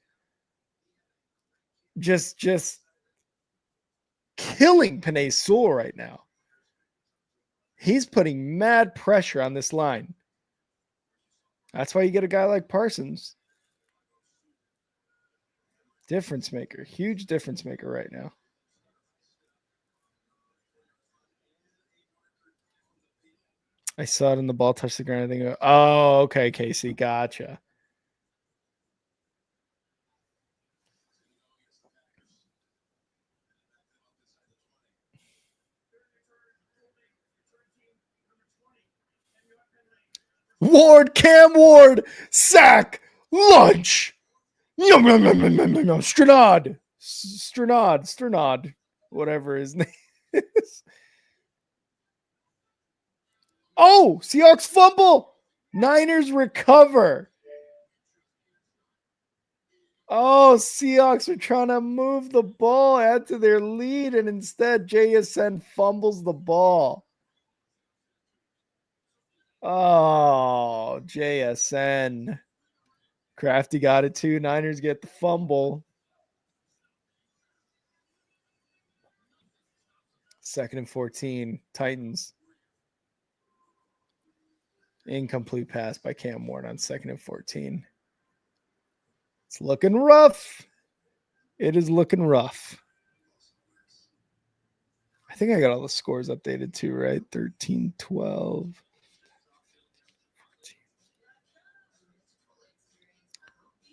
killing Penei Sewell right now. He's putting mad pressure on this line. That's why you get a guy like Parsons. Difference maker. Huge difference maker right now. I saw it in the ball touch the ground. I think, oh, okay, Casey. Gotcha. Ward, Cam Ward, sack, lunch. Strenod, whatever his name is. Oh, Seahawks fumble. Niners recover. Oh, Seahawks are trying to move the ball, add to their lead, and instead JSN fumbles the ball. Oh, JSN. Crafty got it too. Niners get the fumble. 2nd and 14. Titans. Incomplete pass by Cam Ward on 2nd and 14. It's looking rough. It is looking rough. I think I got all the scores updated too, right? 13-12.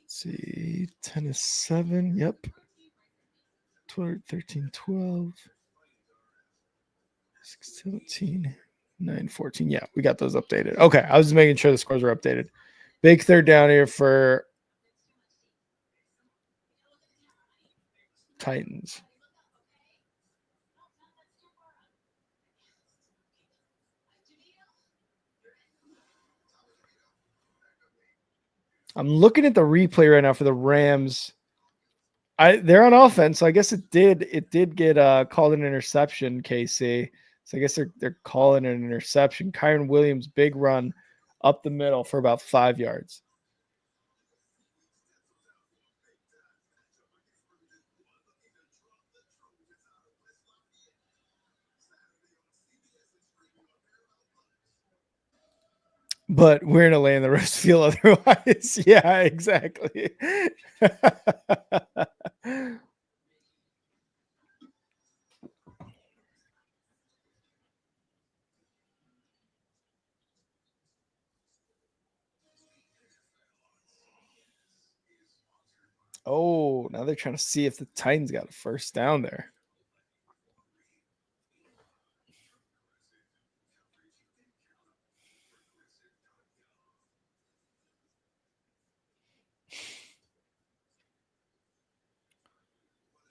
Let's see. 10-7. Yep. 13-12. 6-17. 9-14. Yeah, we got those updated. Okay, I was just making sure the scores were updated. Big third down here for Titans. I'm looking at the replay right now for the Rams. They're on offense, so I guess it did get called an interception, KC. So I guess they're calling it an interception. Kyron Williams, big run up the middle for about 5 yards. But we're going to lay in the rest field otherwise. Yeah, exactly. Oh, now they're trying to see if the Titans got a first down there.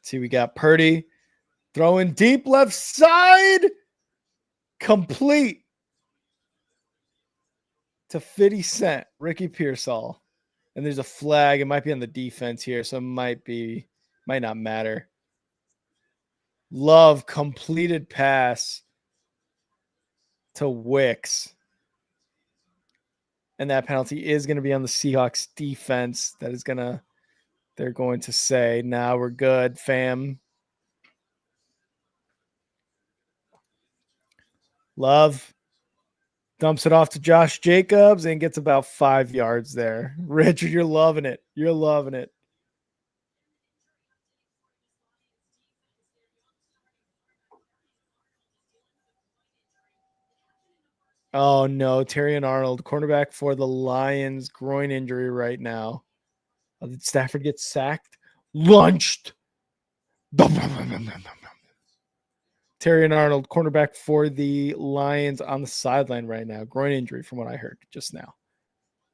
See, we got Purdy throwing deep left side. Complete to 50 Cent, Ricky Pearsall. And there's a flag. It might be on the defense here, so it might not matter. Love completed pass to Wicks. And that penalty is going to be on the Seahawks defense. They're going to say, nah, we're good, fam. Love dumps it off to Josh Jacobs and gets about 5 yards there. Richard, you're loving it. You're loving it. Oh, no. Terrion Arnold, cornerback for the Lions, groin injury right now. Oh, did Stafford get sacked? Lunched. Terrion Arnold, cornerback for the Lions on the sideline right now. Groin injury from what I heard just now.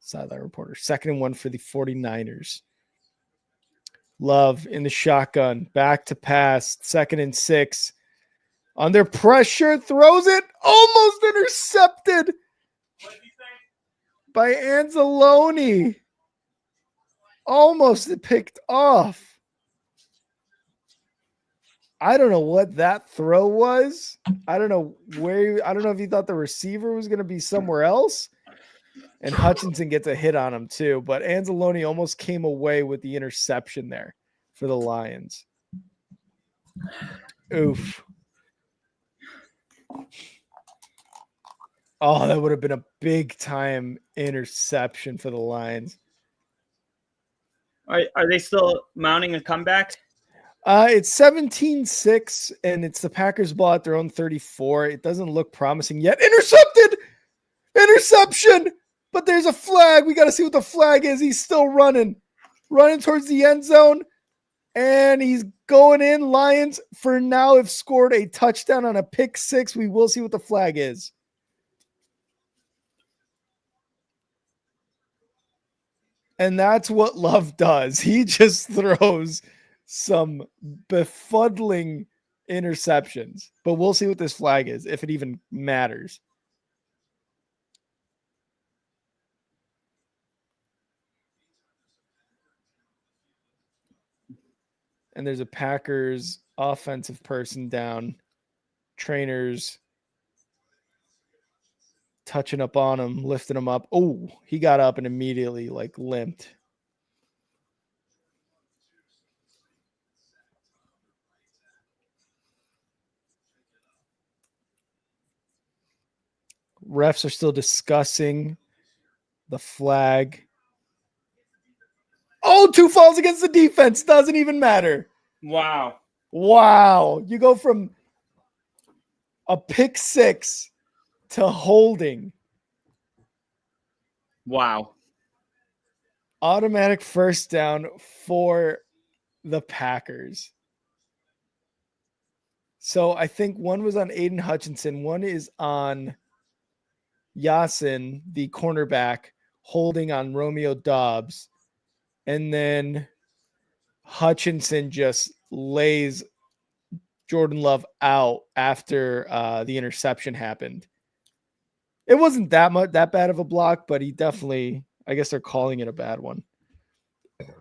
Sideline reporter. 2nd and 1 for the 49ers. Love in the shotgun. Back to pass. 2nd and 6. Under pressure. Throws it. Almost intercepted by Anzalone. Almost picked off. I don't know what that throw was. I don't know if he thought the receiver was going to be somewhere else. And Hutchinson gets a hit on him too. But Anzalone almost came away with the interception there for the Lions. Oof. Oh, that would have been a big time interception for the Lions. Are they still mounting a comeback? It's 17-6, and it's the Packers ball at their own 34. It doesn't look promising yet. Intercepted! Interception! But there's a flag. We got to see what the flag is. He's still running towards the end zone, and he's going in. Lions, for now, have scored a touchdown on a pick six. We will see what the flag is. And that's what Love does. He just throws some befuddling interceptions. But we'll see what this flag is, if it even matters. And there's a Packers offensive person down. Trainers touching up on him, lifting him up. Oh, he got up and immediately limped. Refs are still discussing the flag. Oh, 2 falls against the defense. Doesn't even matter. Wow. Wow. You go from a pick 6 to holding. Wow. Automatic first down for the Packers. So I think one was on Aiden Hutchinson. One is on Yasin, the cornerback, holding on Romeo Dobbs. And then Hutchinson just lays Jordan Love out after the interception happened. It wasn't that bad of a block, but he definitely, I guess they're calling it a bad one.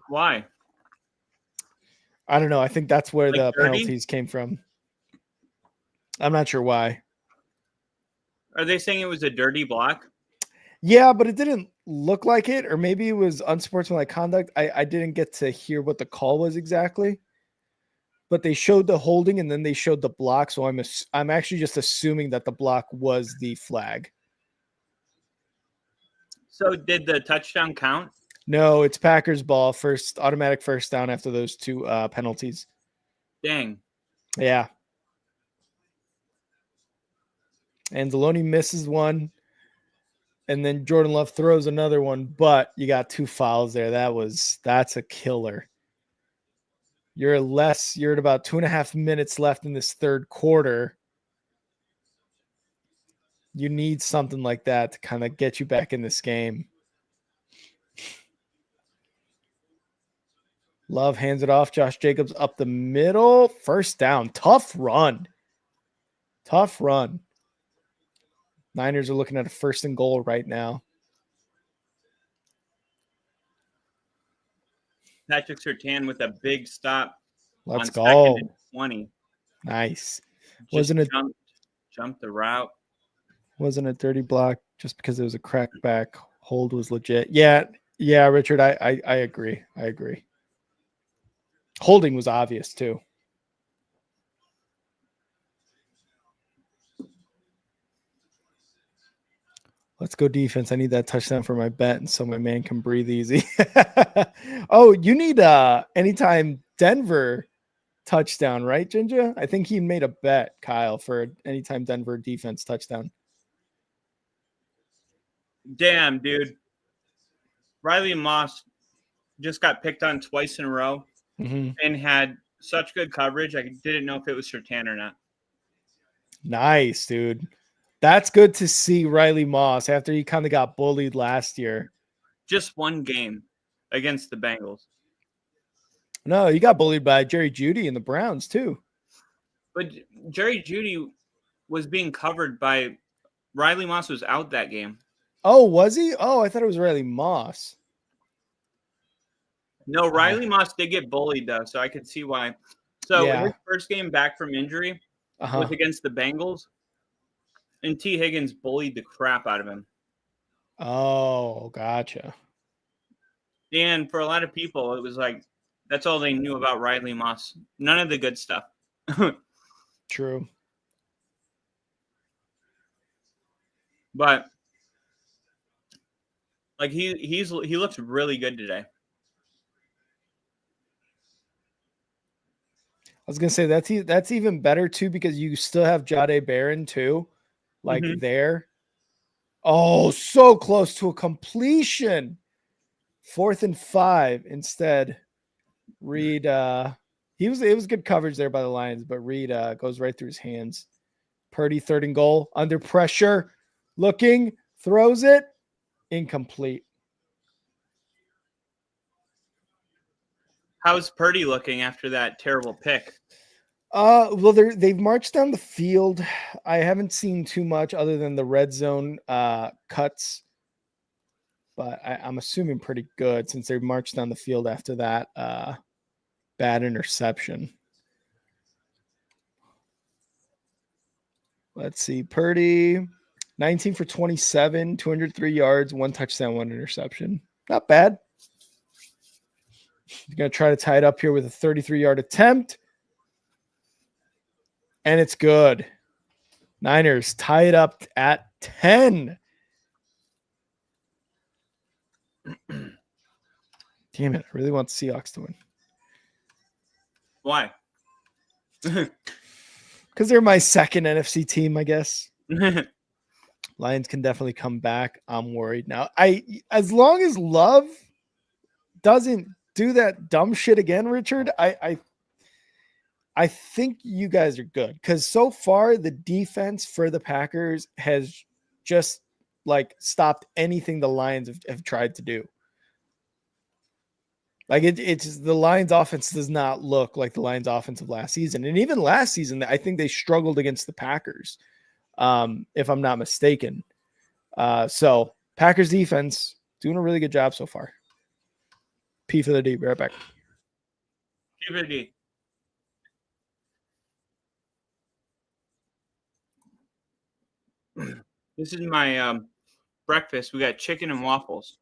Why? I don't know. I think that's where Like the dirty? penalties came from. I'm not sure why. Are they saying it was a dirty block? Yeah, but it didn't look like it, or maybe it was unsportsmanlike conduct. I didn't get to hear what the call was exactly, but they showed the holding and then they showed the block. So I'm actually just assuming that the block was the flag. So did the touchdown count? No, it's Packers ball. Automatic first down after those 2 penalties. Dang. Yeah. And Deloney misses one. And then Jordan Love throws another one, but you got 2 fouls there. That's a killer. You're at about 2.5 minutes left in this third quarter. You need something like that to kind of get you back in this game. Love hands it off. Josh Jacobs up the middle. First down. Tough run. Niners are looking at a 1st and goal right now. Patrick Surtain with a big stop. Let's on go. 2nd and 20. Nice. Just Wasn't it jumped the route? Wasn't a dirty block just because it was a crackback. Hold was legit. Yeah, Richard, I agree. Holding was obvious too. Let's go defense. I need that touchdown for my bet, and so my man can breathe easy. Oh, you need anytime Denver touchdown, right, Ginger? I think he made a bet, Kyle, for anytime Denver defense touchdown. Damn, dude. Riley Moss just got picked on twice in a row and had such good coverage. I didn't know if it was Surtain or not. Nice, dude. That's good to see Riley Moss after he kind of got bullied last year. Just one game against the Bengals. No, he got bullied by Jerry Jeudy and the Browns too. But Jerry Jeudy was being covered by Riley Moss was out that game. Oh, was he? Oh, I thought it was Riley Moss. No, Riley Moss did get bullied though, so I could see why. So his first game back from injury was against the Bengals, and T. Higgins bullied the crap out of him. Oh, gotcha. And for a lot of people, it was like that's all they knew about Riley Moss. None of the good stuff. True. But like he looks really good today. I was gonna say that's even better too because you still have Jahdae Barron too, like there. Oh, so close to a completion. 4th and 5 instead. Reed, it was good coverage there by the Lions, but Reed goes right through his hands. Purdy 3rd and goal under pressure, looking, throws it, incomplete. How's Purdy looking after that terrible pick? Well, they've marched down the field. I haven't seen too much other than the red zone cuts, but I'm assuming pretty good since they marched down the field after that bad interception. Let's see, Purdy, 19 for 27, 203 yards, 1 touchdown, 1 interception. Not bad. You're going to try to tie it up here with a 33-yard attempt. And it's good. Niners tie it up at 10. Damn it. I really want the Seahawks to win. Why? Because they're my second NFC team, I guess. Lions can definitely come back. I'm worried now. As long as Love doesn't do that dumb shit again, Richard, I think you guys are good. Because so far, the defense for the Packers has just like stopped anything the Lions have tried to do. Like it's the Lions offense does not look like the Lions offense of last season. And even last season, I think they struggled against the Packers, if I'm not mistaken. So Packers defense doing a really good job so far. P for the D. Be right back. P for the D. This is my breakfast. We got chicken and waffles.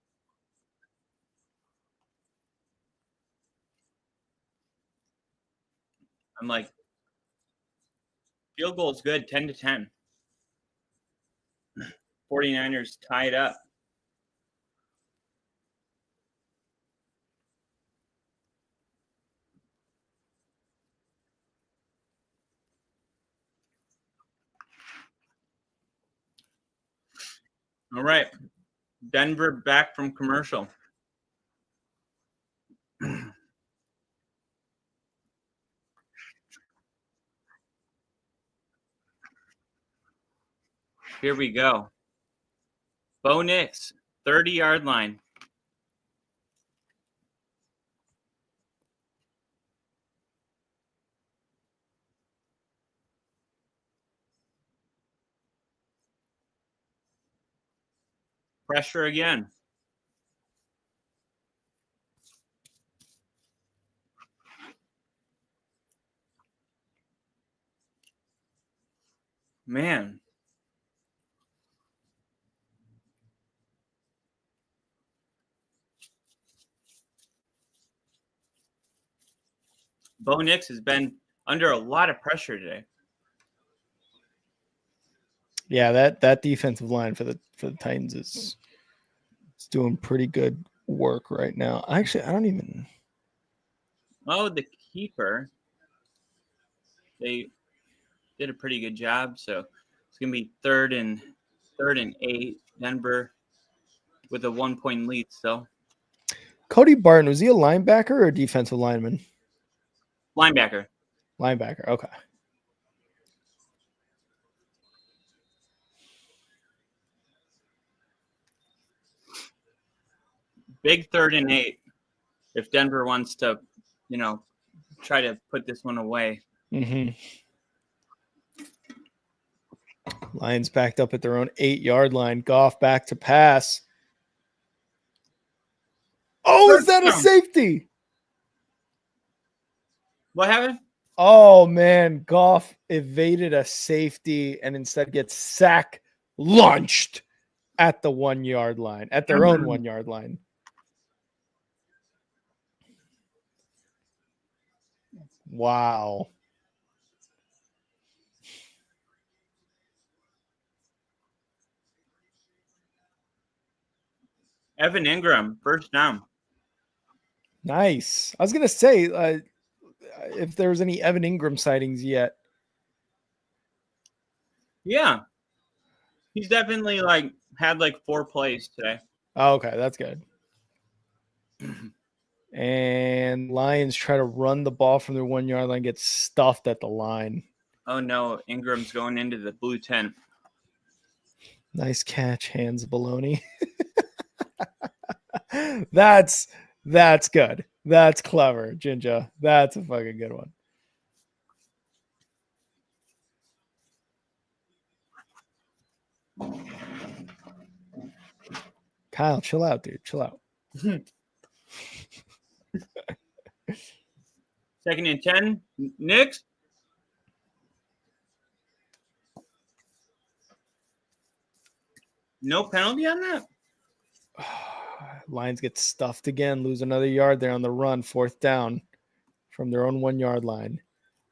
I'm like, field goal is good, 10-10. 49ers tied up. All right. Denver back from commercial. Here we go. Bo Nix, 30-yard line. Pressure again. Man. Bo Nix has been under a lot of pressure today. Yeah, that defensive line for the Titans is doing pretty good work right now. Actually, I don't even. Oh, the keeper. They did a pretty good job. So it's gonna be third and 8. Denver with a 1-point lead. So Cody Barton, was he a linebacker or a defensive lineman? linebacker. Linebacker. Okay. Big 3rd and 8. If Denver wants to, try to put this one away. Mm-hmm. Lions backed up at their own 8-yard line. Goff back to pass. Oh, is that a safety? What happened? Oh, man. Goff evaded a safety and instead gets sack launched at the 1-yard line, at their own 1-yard line. Wow. Evan Ingram, first down. Nice. I was going to say, if there was any Evan Ingram sightings yet. Yeah. He's definitely had 4 plays today. Oh, okay, that's good. And Lions try to run the ball from their 1-yard line, get stuffed at the line. Oh no, Ingram's going into the blue tent. Nice catch, hands baloney. That's good. That's clever, Ginger. That's a fucking good one. Kyle, chill out, dude. Chill out. 2nd and 10. Knicks. No penalty on that? Lions get stuffed again, lose another yard there on the run, 4th down from their own 1-yard line.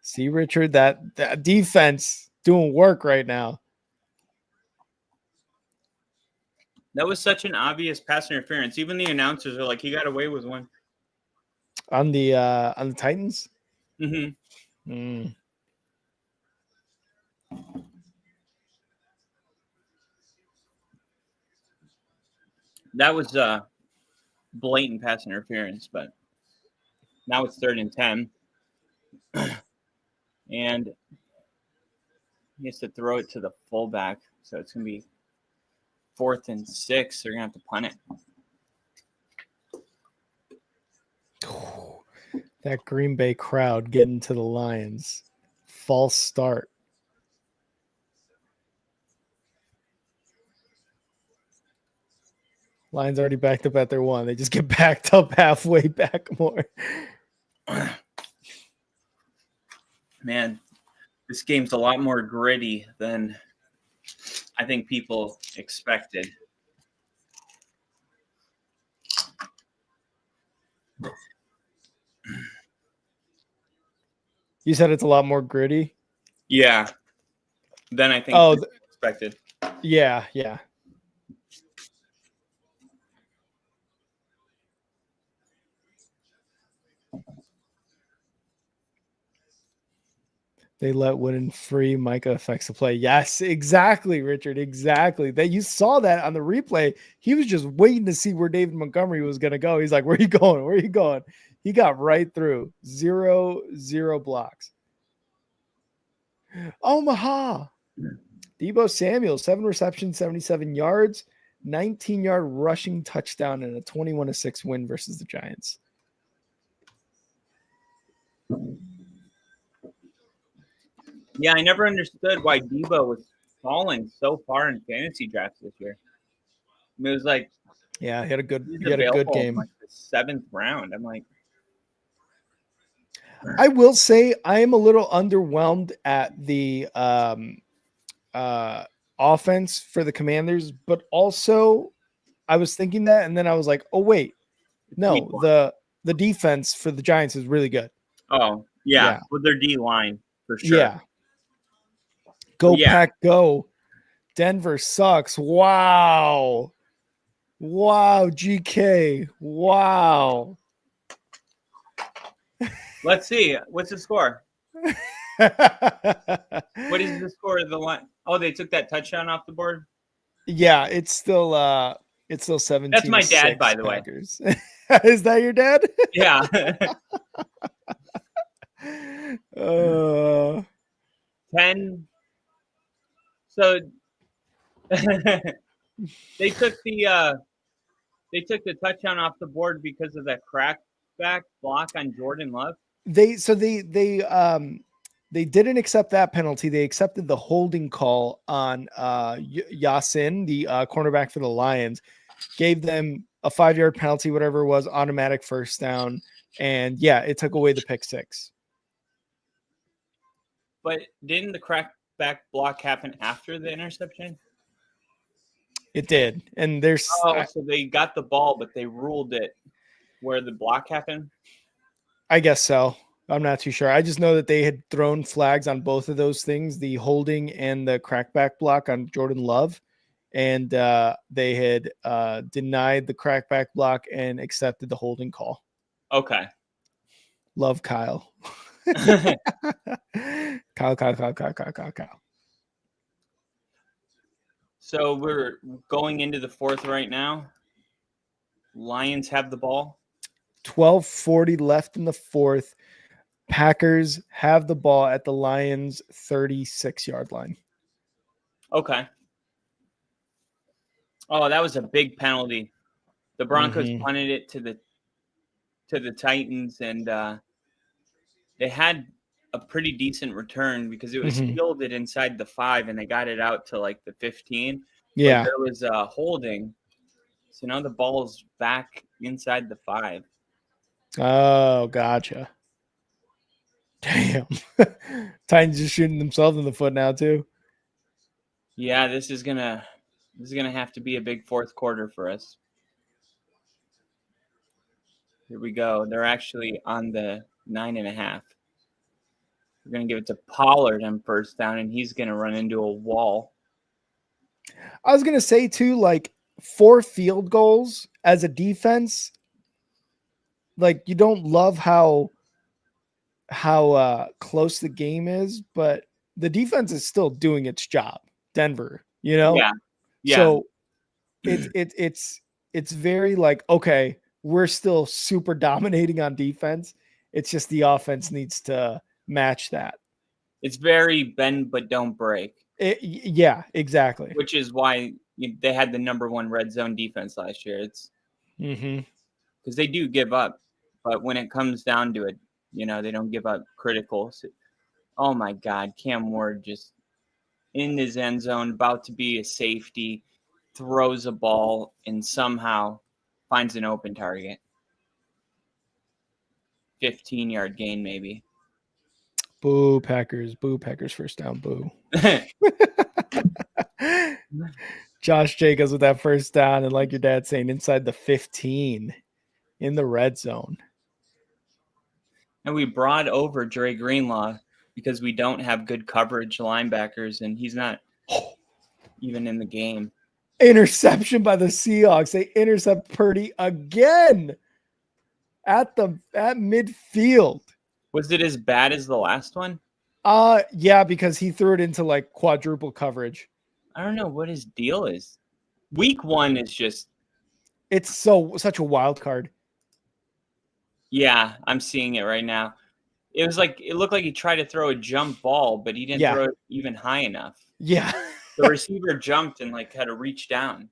See, Richard, that defense doing work right now. That was such an obvious pass interference. Even the announcers are like, he got away with one. On the Titans? Mm-hmm. Mm. That was blatant pass interference, but now it's 3rd and 10. And he has to throw it to the fullback. So it's going to be 4th and 6. They're going to have to punt it. That Green Bay crowd getting to the Lions. False start. Lions already backed up at their 1. They just get backed up halfway back more. Man, this game's a lot more gritty than I think people expected. You said it's a lot more gritty? Yeah. Than I think people expected. Yeah. They let Wooden free. Micah affects the play. Yes, exactly, Richard. Exactly. That you saw that on the replay. He was just waiting to see where David Montgomery was going to go. He's like, "Where are you going? Where are you going?" He got right through. 0 blocks. Omaha. Deebo Samuel, 7 receptions, 77 yards, 19-yard rushing touchdown, and a 21-6 win versus the Giants. Yeah, I never understood why Deebo was falling so far in fantasy drafts this year. I mean, it was like, yeah, he had a good game. Like the 7th round. I'm like, I will say I am a little underwhelmed at the offense for the Commanders, but also I was thinking that, and then I was like, oh wait, no, the defense for the Giants is really good. Oh yeah. With their D line for sure. Yeah. Go Pack, go. Denver sucks. Wow. GK. Wow. Let's see. What's the score? What is the score of the line? Oh, they took that touchdown off the board? Yeah, it's still 17. That's my dad, by the Packers. Way. Is that your dad? Yeah. 10. So they took the touchdown off the board because of that crackback block on Jordan Love. They didn't accept that penalty. They accepted the holding call on Yasin, the cornerback for the Lions, gave them a 5-yard penalty, whatever it was, automatic first down. And yeah, it took away the pick 6. But didn't the crackback block happen after the interception? It did. And there's so they got the ball, but they ruled it where the block happened? I guess so. I'm not too sure. I just know that they had thrown flags on both of those things, the holding and the crackback block on Jordan Love. And they had denied the crackback block and accepted the holding call. Okay. Love Kyle. Kyle. So we're going into the 4th right now. Lions have the ball. 12:40 left in the 4th. Packers have the ball at the Lions 36-yard line. Okay. Oh, that was a big penalty. The Broncos punted it to the Titans, and they had a pretty decent return because it was fielded inside the 5, and they got it out to like the 15. Yeah, but there was holding, so now the ball's back inside the 5. Oh, gotcha. Damn. Titans just shooting themselves in the foot now too. Yeah, this is gonna have to be a big 4th quarter for us. Here we go. They're actually on the 9.5. We're gonna give it to Pollard on first down, and he's gonna run into a wall. I was gonna say too, like 4 field goals as a defense, like you don't love how close the game is, but the defense is still doing its job. Denver, you know? Yeah. So it's very like, okay, we're still super dominating on defense. It's just the offense needs to match that. It's very bend but don't break. Yeah, exactly. Which is why they had the number 1 red zone defense last year. It's because they do give up, but when it comes down to it, they don't give up critical. Oh my God, Cam Ward just in his end zone, about to be a safety, throws a ball and somehow finds an open target. 15-yard gain, maybe. Boo Packers, first down, boo. Josh Jacobs with that first down, and like your dad saying, inside the 15 in the red zone. And we brought over Dre Greenlaw because we don't have good coverage linebackers, and he's not even in the game. Interception by the Seahawks. They intercept Purdy again at midfield. Was it as bad as the last one? Yeah, because he threw it into like quadruple coverage. I don't know what his deal is. Week 1 is just... It's such a wild card. Yeah, I'm seeing it right now. It looked like he tried to throw a jump ball, but he didn't throw it even high enough. Yeah. The receiver jumped and had to reach down.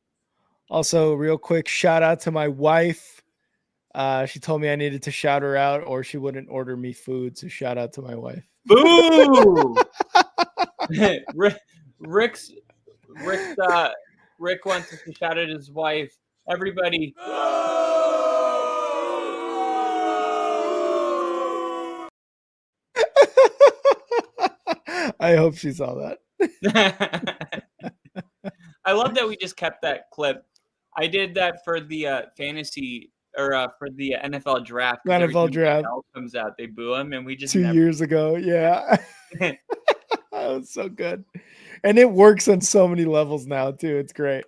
Also, real quick, shout out to my wife. She told me I needed to shout her out or she wouldn't order me food. So shout out to my wife. Boo! Rick wants us to shout at his wife. Everybody. I hope she saw that. I love that we just kept that clip. I did that for the fantasy or for the NFL draft. NFL draft comes out, they boo him, and we just 2 years ago. Yeah. That was so good. And it works on so many levels now, too. It's great.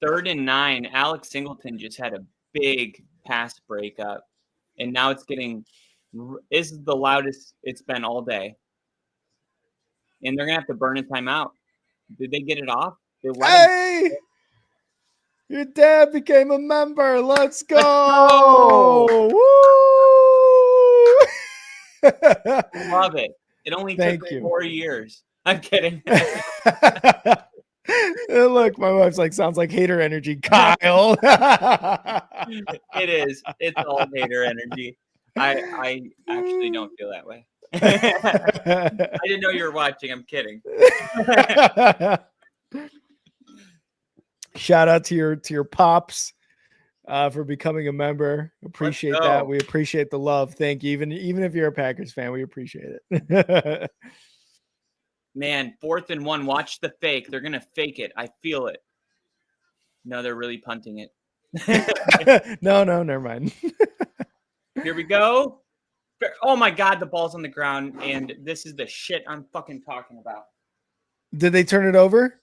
3rd and 9. Alex Singleton just had a big pass breakup, and now it's getting is the loudest it's been all day. And they're gonna have to burn a timeout. Did they get it off? Hey, your dad became a member. Let's go! Woo! Love it. It only took 4 years. I'm kidding. Look, my wife's like, sounds like hater energy, Kyle. It is. It's all hater energy. I actually don't feel that way. I didn't know you were watching. I'm kidding. Shout out to your pops for becoming a member. Appreciate that. We appreciate the love. Thank you. Even if you're a Packers fan, we appreciate it. Man, 4th and 1. Watch the fake. They're gonna fake it. I feel it. No, they're really punting it. No, never mind. Here we go. Oh my God, the ball's on the ground, and this is the shit I'm fucking talking about. Did they turn it over?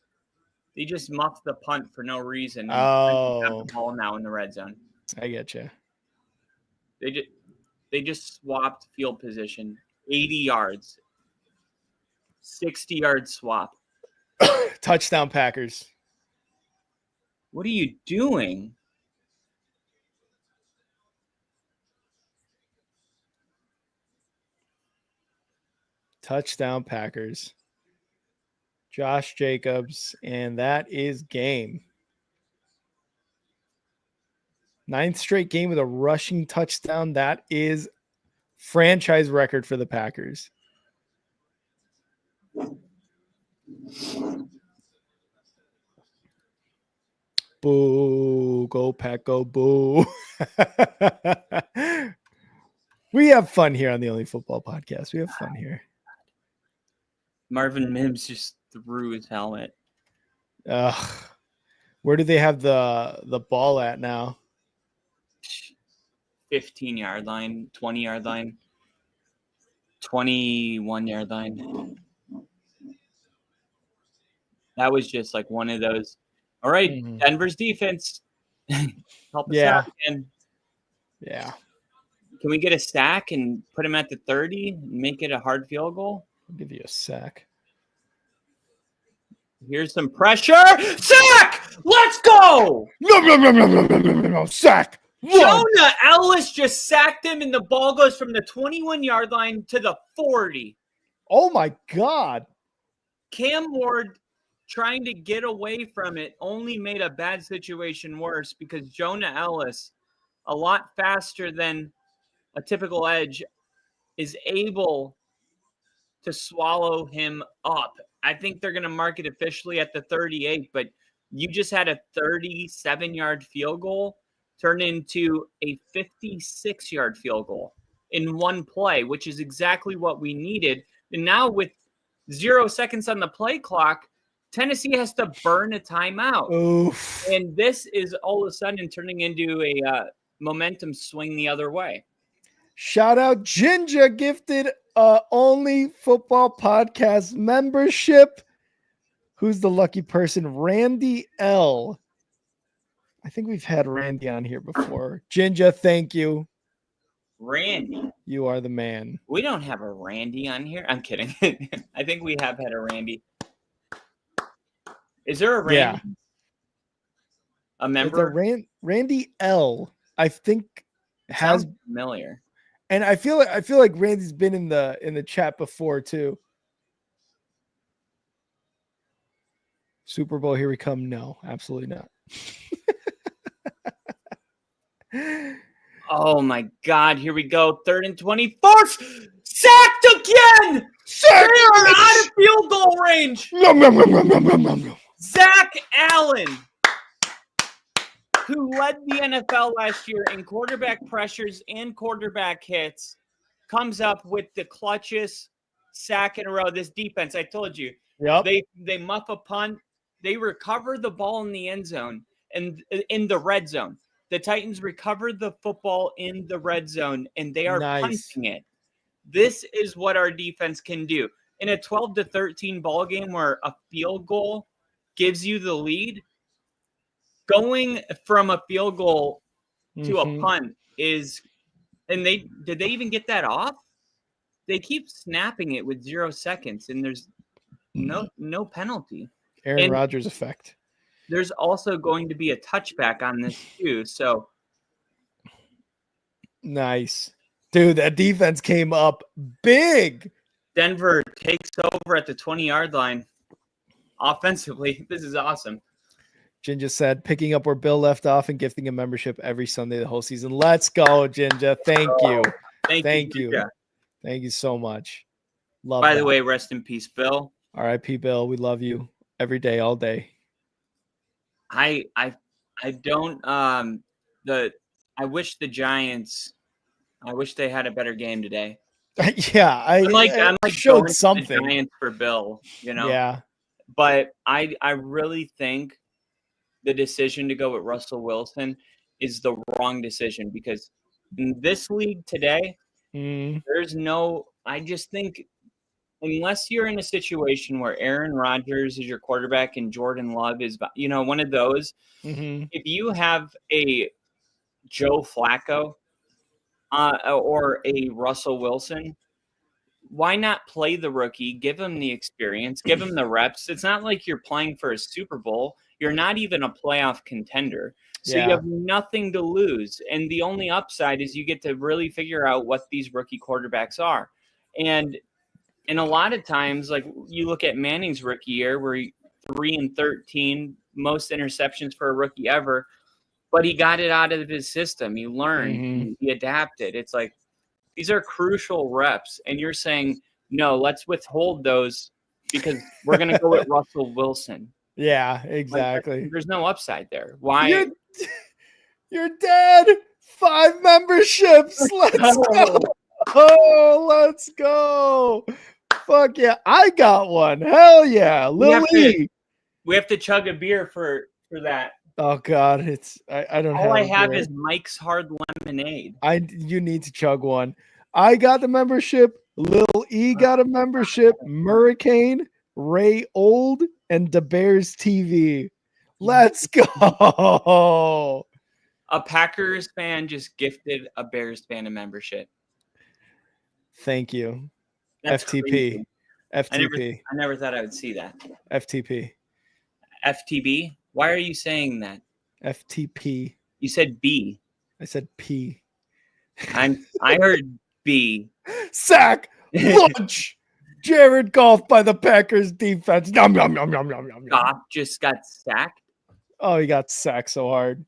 They just muffed the punt for no reason. Oh, have the ball now in the red zone. I get you. They just swapped field position. 80 yards. 60-yard swap. Touchdown Packers. What are you doing? Touchdown Packers. Josh Jacobs, and that is game. 9th straight game with a rushing touchdown. That is franchise record for the Packers. Boo, go Pack, go boo. We have fun here on the Only Football Podcast. We have fun here. Marvin Mims just threw his helmet. Where do they have the ball at now? 15-yard line, 20-yard line, 21-yard line. That was just like one of those. All right, Mhm. Denver's defense. Help us Yeah. out again. Yeah. Can we get a sack and put him at the 30 and make it a hard field goal? I'll give you a sack. Here's some pressure. Sack! Let's go! No, sack. One. Jonah Ellis just sacked him, and the ball goes from the 21-yard line to the 40. Oh my God. Cam Ward trying to get away from it only made a bad situation worse because Jonah Ellis, a lot faster than a typical edge, is able to swallow him up. I think they're going to mark it officially at the 38, but you just had a 37-yard field goal turn into a 56-yard field goal in one play, which is exactly what we needed. And now with 0 seconds on the play clock, Tennessee has to burn a timeout. Oof. And this is all of a sudden turning into a momentum swing the other way. Shout out Ginger gifted only football podcast membership. Who's the lucky person? Randy L. I think we've had Randy on here before. Ginger, thank you. Randy. You are the man. We don't have a Randy on here. I'm kidding. I think we have had a Randy. Is there a Randy? Yeah. A It's member? a Randy L. I think has Sounds familiar. and I feel like Randy's been in the chat before too. Super Bowl, here we come. No, absolutely not. Oh my God! Here we go. 3rd and 24. Sacked again. Sack! They are out of field goal range. Zach Allen, who led the NFL last year in quarterback pressures and quarterback hits, comes up with the clutchest sack in a row. This defense, I told you, Yep. they muff a punt, they recover the ball in the end zone and in the red zone. The Titans recover the football in the red zone, and they are punting it. This is what our defense can do. In a 12-13 ball game where a field goal gives you the lead, going from a field goal to a punt is, and did they even get that off? They keep snapping it with 0 seconds, and there's no penalty. Aaron Rodgers effect. There's also going to be a touchback on this too. So nice. Dude, that defense came up big. Denver takes over at the 20-yard line. Offensively, this is awesome. Ginger said, picking up where Bill left off and gifting a membership every Sunday the whole season. Let's go, Ginger. Thank you. Thank you. Ginger. Thank you so much. Love By that. the way, rest in peace, Bill. R.I.P. Bill. We love you every day, all day. I don't I wish the Giants, I wish they had a better game today. Yeah, I'm like showed going to something. the Giants for Bill, you know. Yeah. But I really think the decision to go with Russell Wilson is the wrong decision because in this league today, I just think unless you're in a situation where Aaron Rodgers is your quarterback and Jordan Love is, one of those, if you have a Joe Flacco or a Russell Wilson, why not play the rookie, give him the experience, give him the reps? It's not like you're playing for a Super Bowl. You're not even a playoff contender. So you have nothing to lose. And the only upside is you get to really figure out what these rookie quarterbacks are. And a lot of times, like you look at Manning's rookie year where 3-13, most interceptions for a rookie ever, but he got it out of his system. He learned, he adapted. It's like, these are crucial reps. And you're saying, no, let's withhold those because we're going to go with Russell Wilson. Yeah, exactly. Like, there's no upside there. Why? You're dead. 5 memberships. Let's go. Oh, let's go. Fuck yeah. I got one. Hell yeah. Lily. We have to chug a beer for that. Oh God, I don't have. All I have is Mike's Hard Lemonade. You need to chug one. I got the membership. Lil E got a membership. Hurricane, Ray Old, and the Bears TV. Let's go. A Packers fan just gifted a Bears fan a membership. Thank you. That's FTP. crazy. FTP. I never thought I would see that. FTP. FTB? Why are you saying that? FTP. You said B. I said P. I heard B. Sack. Lunch. Jared Goff by the Packers defense. Nom, nom, nom, nom, nom, nom, nom. Goff just got sacked. Oh, he got sacked so hard.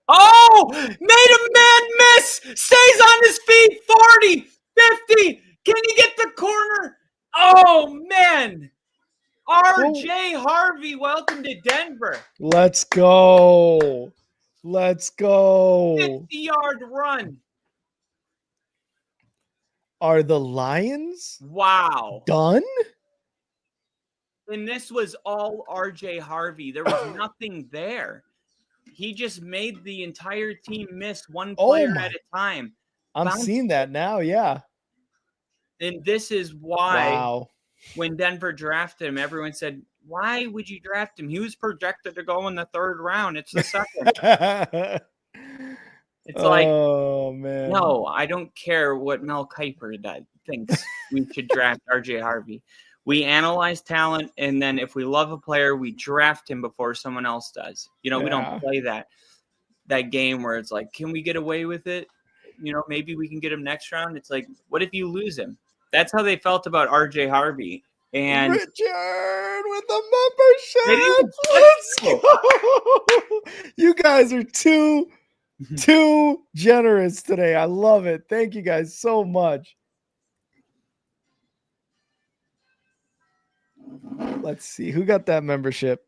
Oh, made a man miss. Stays on his feet. 40, 50. Can he get the corner? Oh, man. R.J. Harvey, welcome to Denver. Let's go. Let's go. 50-yard run. Are the Lions Wow. done? And this was all R.J. Harvey. There was nothing there. He just made the entire team miss one player at a time. I'm seeing that now, yeah. And this is why Wow. when Denver drafted him, everyone said, why would you draft him? He was projected to go in the third round. It's the second. It's like, oh, man. no, I don't care what Mel Kiper thinks we should draft R.J. Harvey. We analyze talent, and then if we love a player, we draft him before someone else does. You know, we don't play that game where it's like, can we get away with it? You know, maybe we can get him next round. It's like, what if you lose him? That's how they felt about R.J. Harvey. And Richard with the membership. Let's go. You guys are too generous today. I love it. Thank you guys so much. Let's see who got that membership.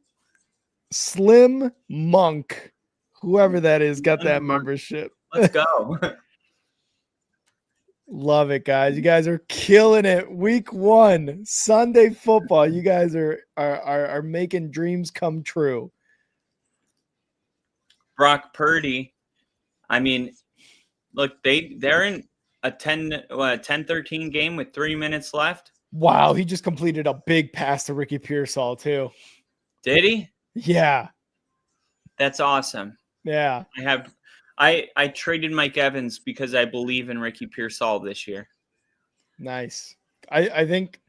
Slim Monk, whoever that is, got that membership. Let's go. Love it, guys. You guys are killing it. Week 1, Sunday football. You guys are making dreams come true. Brock Purdy. I mean, look, they're in a 10-13 game with 3 minutes left. Wow, he just completed a big pass to Ricky Pearsall too. Did he? Yeah. That's awesome. Yeah. I traded Mike Evans because I believe in Ricky Pearsall this year. Nice. I think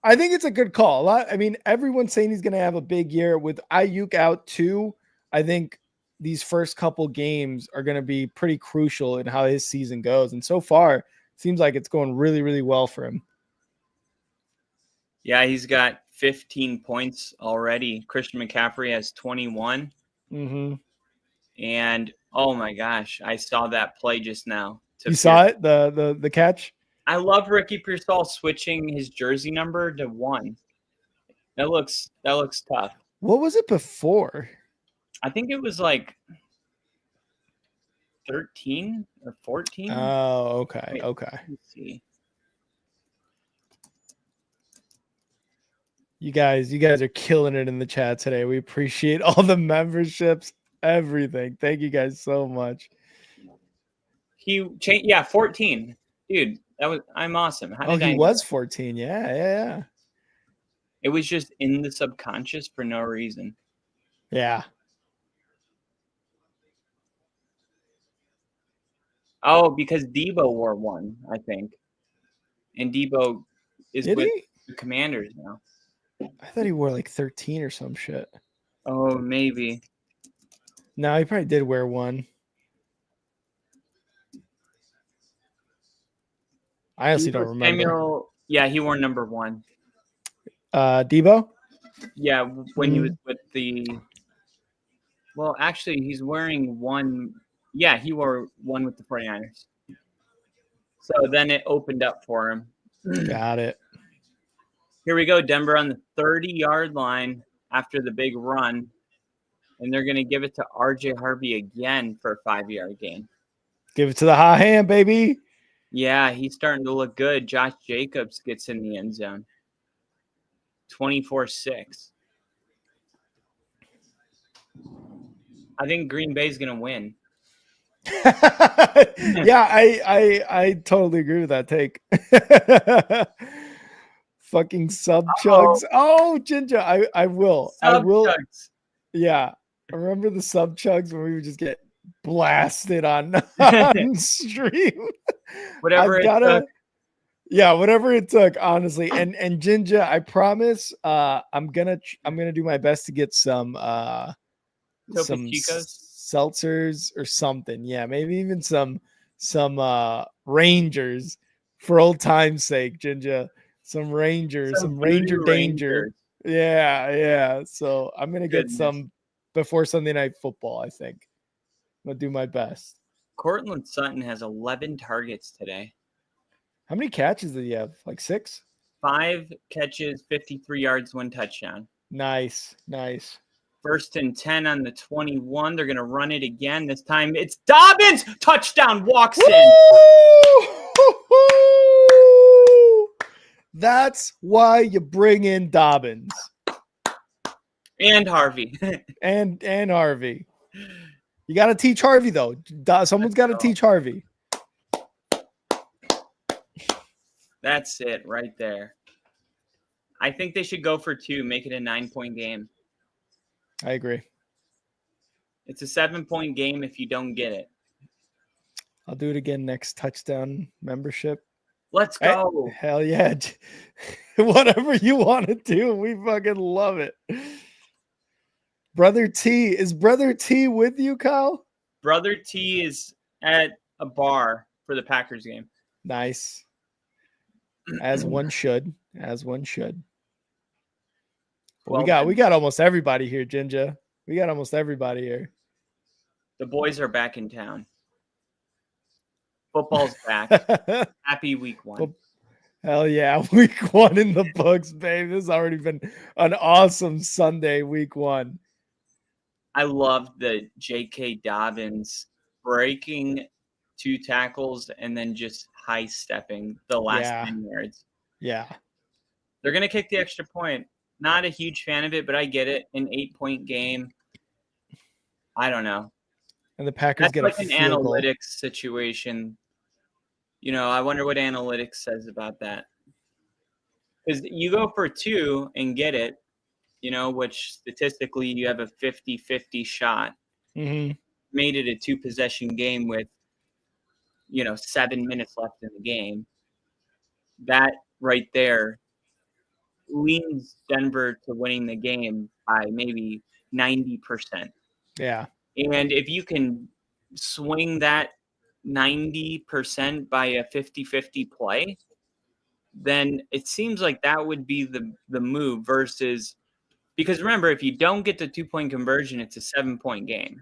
it's a good call. I mean, everyone's saying he's going to have a big year with Ayuk out too. I think these first couple games are going to be pretty crucial in how his season goes. And so far, it seems like it's going really, really well for him. Yeah, he's got 15 points already. Christian McCaffrey has 21. Mm-hmm. And oh my gosh, I saw that play just now. You saw it, the catch? I love Ricky Pearsall switching his jersey number to 1. That looks tough. What was it before? I think it was like 13 or 14. Oh, okay. Wait, Okay. Let's see. You guys are killing it in the chat today. We appreciate all the memberships, everything. Thank you guys so much. He changed, 14. Dude, I'm awesome. How did he was 14. Yeah. It was just in the subconscious for no reason. Yeah. Oh, because Debo wore 1, I think. And Debo is with the Commanders now. I thought he wore like 13 or some shit. Oh, maybe. No, he probably did wear 1. I honestly don't remember. He wore number 1. Debo? Yeah, when he was with the... Well, actually, he's wearing 1. Yeah, he wore 1 with the 49ers. So then it opened up for him. Got it. Here we go. Denver on the 30-yard line after the big run. And they're going to give it to R.J. Harvey again for a 5-yard gain. Give it to the high hand, baby. Yeah, he's starting to look good. Josh Jacobs gets in the end zone. 24-6. I think Green Bay's going to win. Yeah, I totally agree with that take. Fucking sub chugs. Oh, Ginger, I will. Sub chugs. Yeah, Remember the sub chugs when we would just get blasted on, on stream? Whatever I've it gotta, took. yeah, whatever it took, honestly. And Jinja, I promise, I'm gonna do my best to get some Topo some Chicos? seltzers or something. Yeah, maybe even some Rangers for old time's sake, Jinja. Some Rangers, some Ranger Voodoo Danger. Rangers. Yeah. So I'm gonna get Goodness. some before Sunday Night Football. I think I'm gonna do my best. Cortland Sutton has 11 targets today. How many catches did he have? Like 6? 5 catches, 53 yards, 1 touchdown. Nice. 1st and 10 on the 21. They're going to run it again. This time it's Dobbins. Touchdown, walks in. Woo! That's why you bring in Dobbins And Harvey. and Harvey. You got to teach Harvey though. Someone's got to teach Harvey. That's it right there. I think they should go for 2, make it a 9-point game. I agree. It's a 7-point game if you don't get it. I'll do it again next touchdown membership. Let's go. Hell yeah. Whatever you want to do, we fucking love it. Brother T. Is Brother T with you, Kyle? Brother T is at a bar for the Packers game. Nice. As one should. Well, we got almost everybody here, Jinja. We got almost everybody here. the boys are back in town. Football's back. Happy week 1. Hell yeah. Week 1 in the books, babe. This has already been an awesome Sunday, week 1. I love the J.K. Dobbins breaking 2 tackles and then just high stepping the last 10 yards. Yeah. They're going to kick the extra point. Not a huge fan of it, but I get it. An 8-point game. I don't know. And the Packers That's get like a an field goal. analytics situation. You know, I wonder what analytics says about that. Because you go for 2 and get it, you know, which statistically you have a 50-50 shot. Mm-hmm. Made it a 2-possession game with, 7 minutes left in the game. That right there leans Denver to winning the game by maybe 90%. Yeah. And if you can swing that 90% by a 50-50 play, then it seems like that would be the move versus – because remember, if you don't get the 2-point conversion, it's a 7-point game.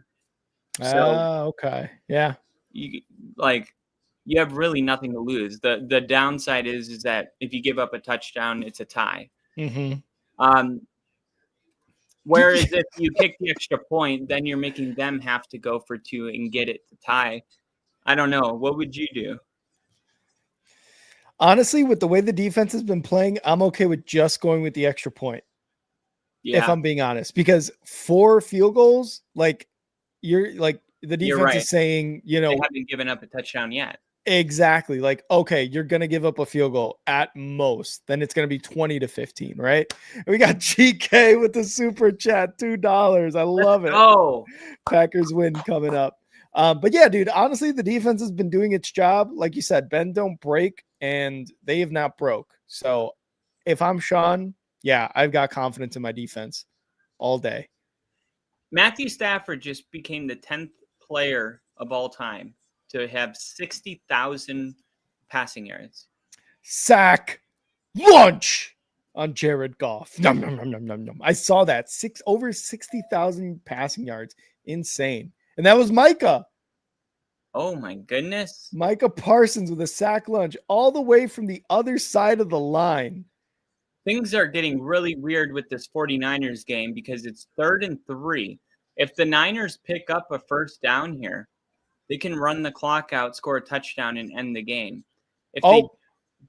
So okay. Yeah. you have really nothing to lose. The downside is that if you give up a touchdown, it's a tie. Mm-hmm. Whereas if you kick the extra point, then you're making them have to go for 2 and get it to tie. I don't know. What would you do? Honestly, with the way the defense has been playing, I'm okay with just going with the extra point. Yeah. If I'm being honest, because 4 field goals, like the defense right. is saying, they haven't given up a touchdown yet. Exactly. Like, okay, you're going to give up a field goal at most. Then it's going to be 20-15, right? We got GK with the super chat, $2. I love it. Oh, Packers win coming up. But yeah, dude, honestly, the defense has been doing its job. Like you said, bend don't break, and they have not broke. So if I'm Sean, yeah, I've got confidence in my defense all day. Matthew Stafford just became the 10th player of all time to have 60,000 passing yards. Sack lunch on Jared Goff. Nom, nom, nom, nom, nom, nom. I saw that. Over 60,000 passing yards. Insane. And that was Micah. Oh, my goodness. Micah Parsons with a sack lunch all the way from the other side of the line. Things are getting really weird with this 49ers game because it's 3rd and 3. If the Niners pick up a first down here, they can run the clock out, score a touchdown, and end the game. If they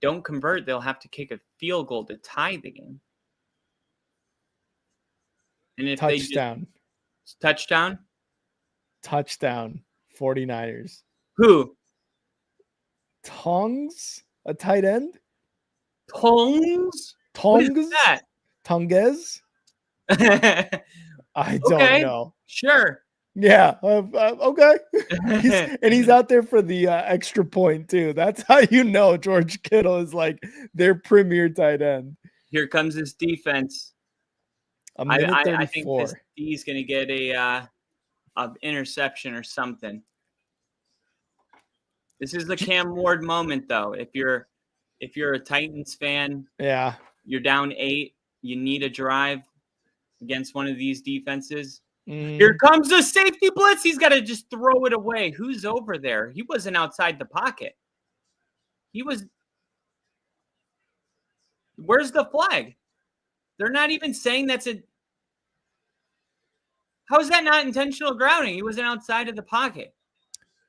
don't convert, they'll have to kick a field goal to tie the game. And if touchdown. Touchdown, 49ers. Who? Tongs? A tight end? Tongs? Tongs? What is that? Tonguez? I don't know. Sure. Yeah. Okay. He's out there for the extra point too. That's how you know George Kittle is like their premier tight end. Here comes this defense. A minute I think 34. this D's going to get a interception or something. This is the Cam Ward moment, though. If you're a Titans fan, Yeah. you're down 8. You need a drive against one of these defenses. Here comes the safety blitz. He's got to just throw it away. Who's over there? He wasn't outside the pocket. He was. Where's the flag? They're not even saying that's a. How is that not intentional grounding? He wasn't outside of the pocket.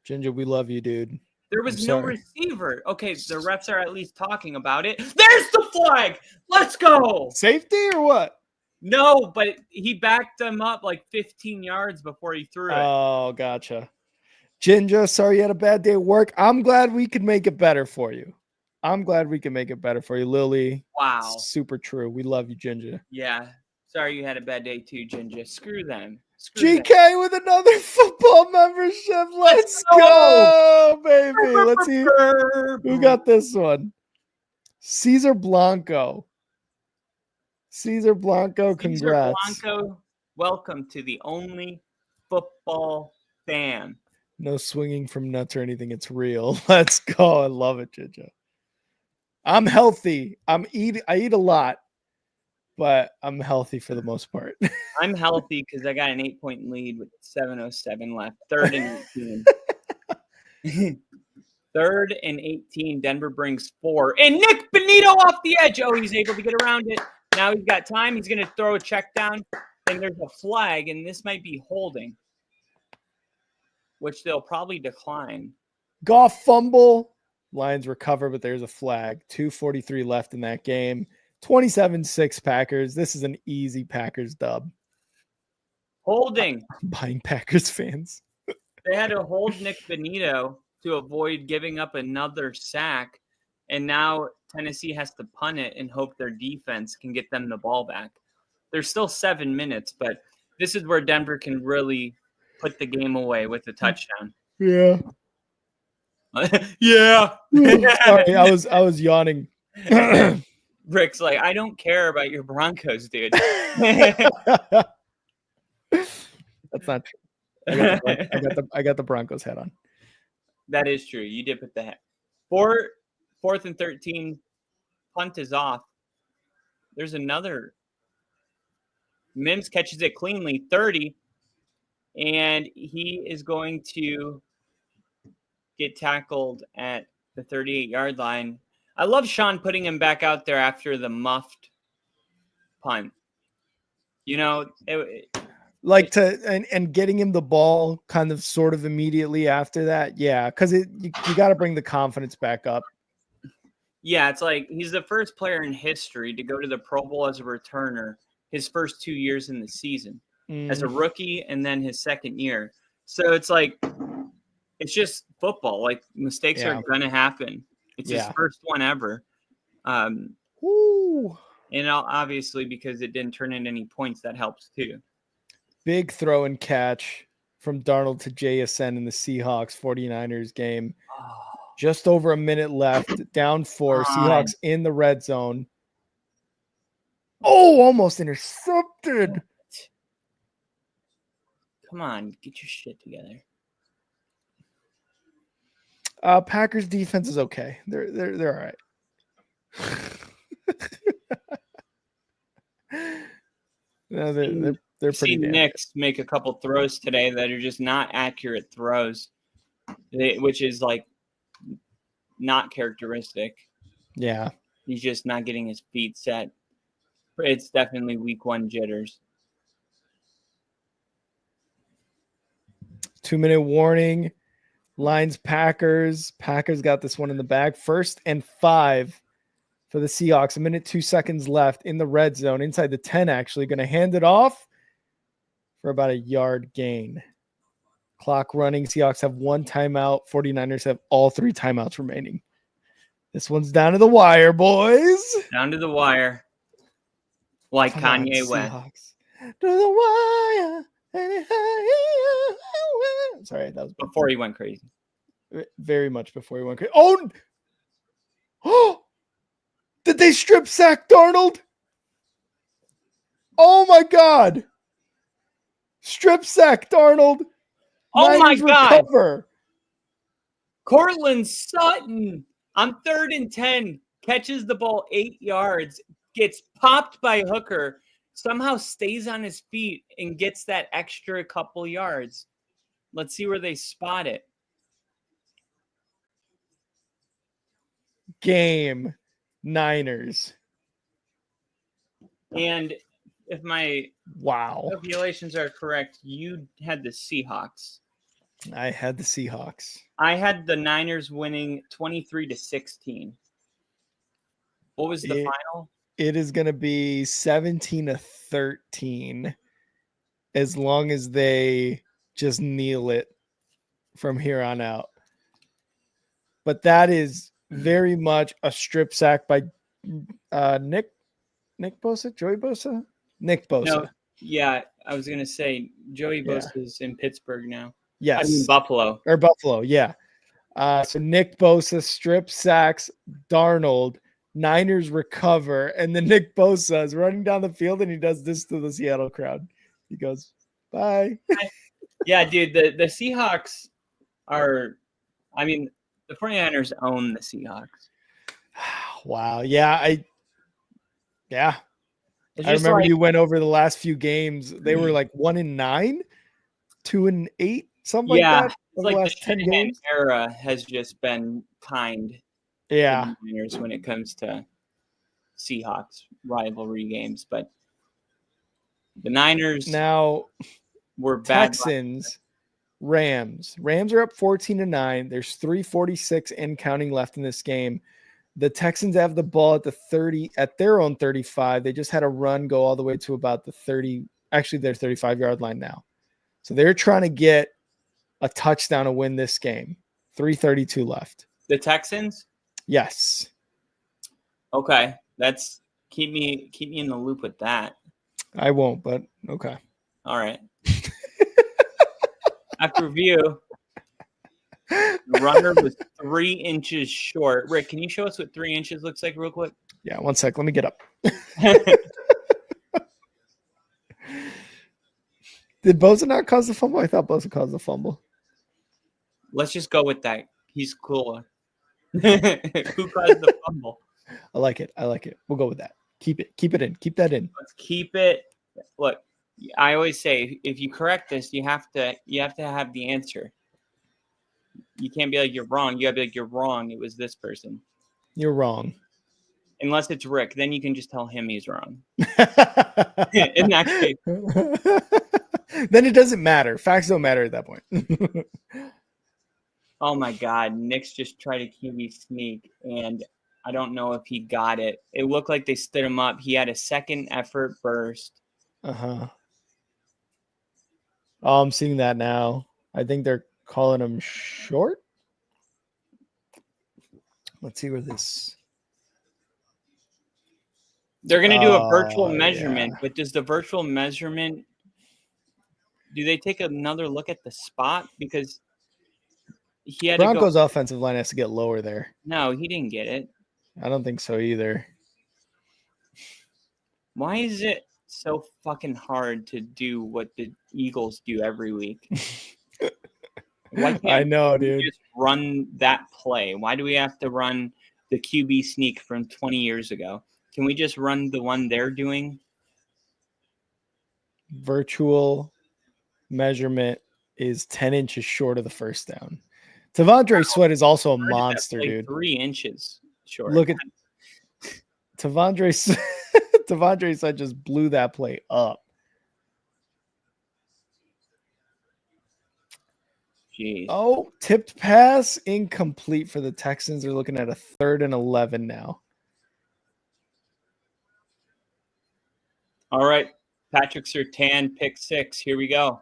Ginger, we love you, dude. There was no receiver. Okay, the refs are at least talking about it. There's the flag. Let's go. Safety or what? No, but he backed them up like 15 yards before he threw it. Oh, gotcha. Ginger, sorry you had a bad day at work. I'm glad we could make it better for you. Lily. Wow. Super true. We love you, Ginger. Yeah. Sorry you had a bad day too, Ginger. Screw them. GK with another football membership. Let's go, baby. Let's see who got this one. Cesar Blanco. Congrats. Cesar Blanco, welcome to the only football fan. No swinging from nuts or anything. It's real. Let's go. I love it, Ginger. I'm healthy. I eat a lot, but I'm healthy for the most part. I'm healthy because I got an 8-point lead with 7:07 left. 3rd and 18. 3rd and 18. Denver brings 4. And Nick Benito off the edge. Oh, he's able to get around it. Now he's got time. He's going to throw a check down. And there's a flag, and this might be holding, which they'll probably decline. Goff fumble. Lions recover, but there's a flag. 2:43 left in that game. 27-6 Packers. This is an easy Packers dub. Holding. I'm buying Packers fans. They had to hold Nick Benito to avoid giving up another sack. And now Tennessee has to punt it and hope their defense can get them the ball back. There's still 7 minutes, but this is where Denver can really put the game away with a touchdown. Yeah. Yeah. Sorry, I was yawning. Rick's like, I don't care about your Broncos, dude. That's not true. I got the Broncos hat on. That is true. You did put the hat. 4th and 13. Punt is off. There's another. Mims catches it cleanly, 30. And he is going to get tackled at the 38-yard line. I love Sean putting him back out there after the muffed punt. You know, and getting him the ball kind of sort of immediately after that. Yeah, because you got to bring the confidence back up. Yeah, it's like he's the first player in history to go to the Pro Bowl as a returner his first 2 years in the season as a rookie and then his second year. So it's like it's just football. Like mistakes are going to happen. It's his first one ever. And obviously because it didn't turn in any points, that helps too. Big throw and catch from Darnold to JSN in the Seahawks 49ers game. Just over a minute left. Down 4. Seahawks in the red zone. Oh, almost intercepted. Come on, get your shit together. Packers defense is okay. They're all right. No, they're pretty. Knicks make a couple throws today that are just not accurate throws, which is like not characteristic. Yeah, he's just not getting his feet set. It's definitely week 1 jitters. 2-minute warning. Lions, Packers. Packers got this one in the bag. 1st and 5 for the Seahawks. 1 minute, 2 seconds left in the red zone. Inside the 10, actually. Going to hand it off for about a yard gain. Clock running. Seahawks have 1 timeout. 49ers have all 3 timeouts remaining. This one's down to the wire, boys. Down to the wire. Like Kanye West. To the wire. Sorry, that was Before he went crazy. very much before he went crazy. Oh, did they strip sack Darnold? Oh my God. Strip sack Darnold. Oh my Niners God. recover. Cortland Sutton on 3rd and 10 catches the ball 8 yards, gets popped by Hooker, somehow stays on his feet and gets that extra couple yards. Let's see where they spot it. Game. Niners. And if my Wow. calculations are correct, you had the Seahawks. I had the Seahawks. I had the Niners winning 23-16. What was the final? It is going to be 17-13 as long as they just kneel it from here on out. But that is very much a strip sack by Nick Bosa, Joey Bosa, Nick Bosa. No, yeah, I was gonna say Joey Yeah. Bosa is in Pittsburgh now. Yes, I mean Buffalo. or Buffalo. Yeah. So Nick Bosa strip sacks Darnold. Niners recover, and then Nick Bosa is running down the field, and he does this to the Seattle crowd. He goes, "Bye." Yeah, dude, the Seahawks are. I mean, the 49ers own the Seahawks. Wow. Yeah, I It's I just remember like, you went over the last few games. They were like 1-9, 2-8, something yeah, like that. it's Over like the the last 10 Shanahan games. era has just been kind Yeah. to the Niners when it comes to Seahawks rivalry games, but the Niners Now were bad. Texans, Rams. Rams are up 14-9. There's 3:46 and counting left in this game. The Texans have the ball at the 30, at their own 35. They just had a run go all the way to about the 30, actually their 35-yard line now. So they're trying to get a touchdown to win this game. 3:32 left. The Texans? Yes. Okay. That's keep me in the loop with that. I won't, but okay. All right. After review, the runner was 3 inches short. Rick, can you show us what 3 inches looks like real quick? Yeah, one sec. Let me get up. Did Bosa not cause the fumble? I thought Bosa caused the fumble. Let's just go with that. He's cooler. Who caused the fumble? I like it. We'll go with that. Keep it in. Keep that in. Let's keep it. Look, I always say if you correct this, you have to have the answer. You can't be like you're wrong. You gotta be like you're wrong. It was this person. You're wrong. Unless it's Rick, then you can just tell him he's wrong. In that case. Then it doesn't matter. Facts don't matter at that point. Oh my God. Nick's just tried a QB sneak, and I don't know if he got it. It looked like they stood him up. He had a second effort burst. Uh-huh. Oh, I'm seeing that now. I think they're calling him short. Let's see where this. They're going to do a virtual Oh, measurement, yeah. but does the virtual measurement, do they take another look at the spot? Because he had Broncos to go. offensive line has to get lower there. No, he didn't get it. I don't think so either. Why is it so fucking hard to do what the Eagles do every week? Why can't I know, we dude. just run that play? Why do we have to run the QB sneak from 20 years ago? Can we just run the one they're doing? Virtual measurement is 10 inches short of the first down. Tavondre Sweat is also a Where did that monster, play dude. 3 inches short. Look at Tavondre Sweat just blew that play up. Jeez. Oh, tipped pass incomplete for the Texans. They're looking at a 3rd and 11 now. All right. Patrick Surtain, pick 6. Here we go.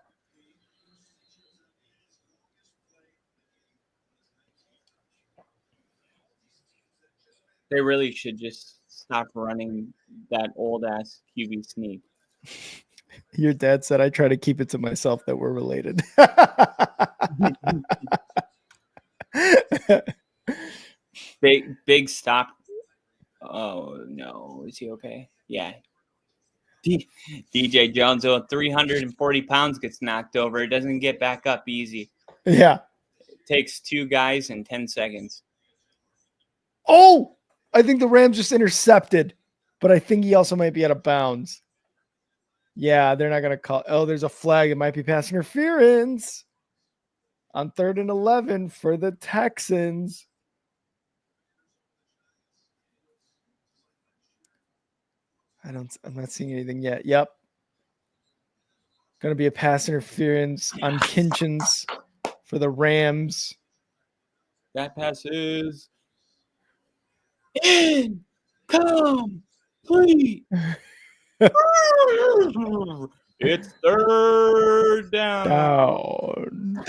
They really should just stop running that old ass QB sneak. Your dad said I try to keep it to myself that we're related. Big stop. Oh no, is he okay? Yeah. DJ Jones, 340 pounds, gets knocked over. It doesn't get back up easy. Yeah. It takes 2 guys in 10 seconds. Oh, I think the Rams just intercepted, but I think he also might be out of bounds. Yeah, they're not going to call. Oh, there's a flag. It might be pass interference on 3rd and 11 for the Texans. I'm not seeing anything yet. Yep. Going to be a pass interference on Kinchins for the Rams. That pass is incomplete. It's 3rd down.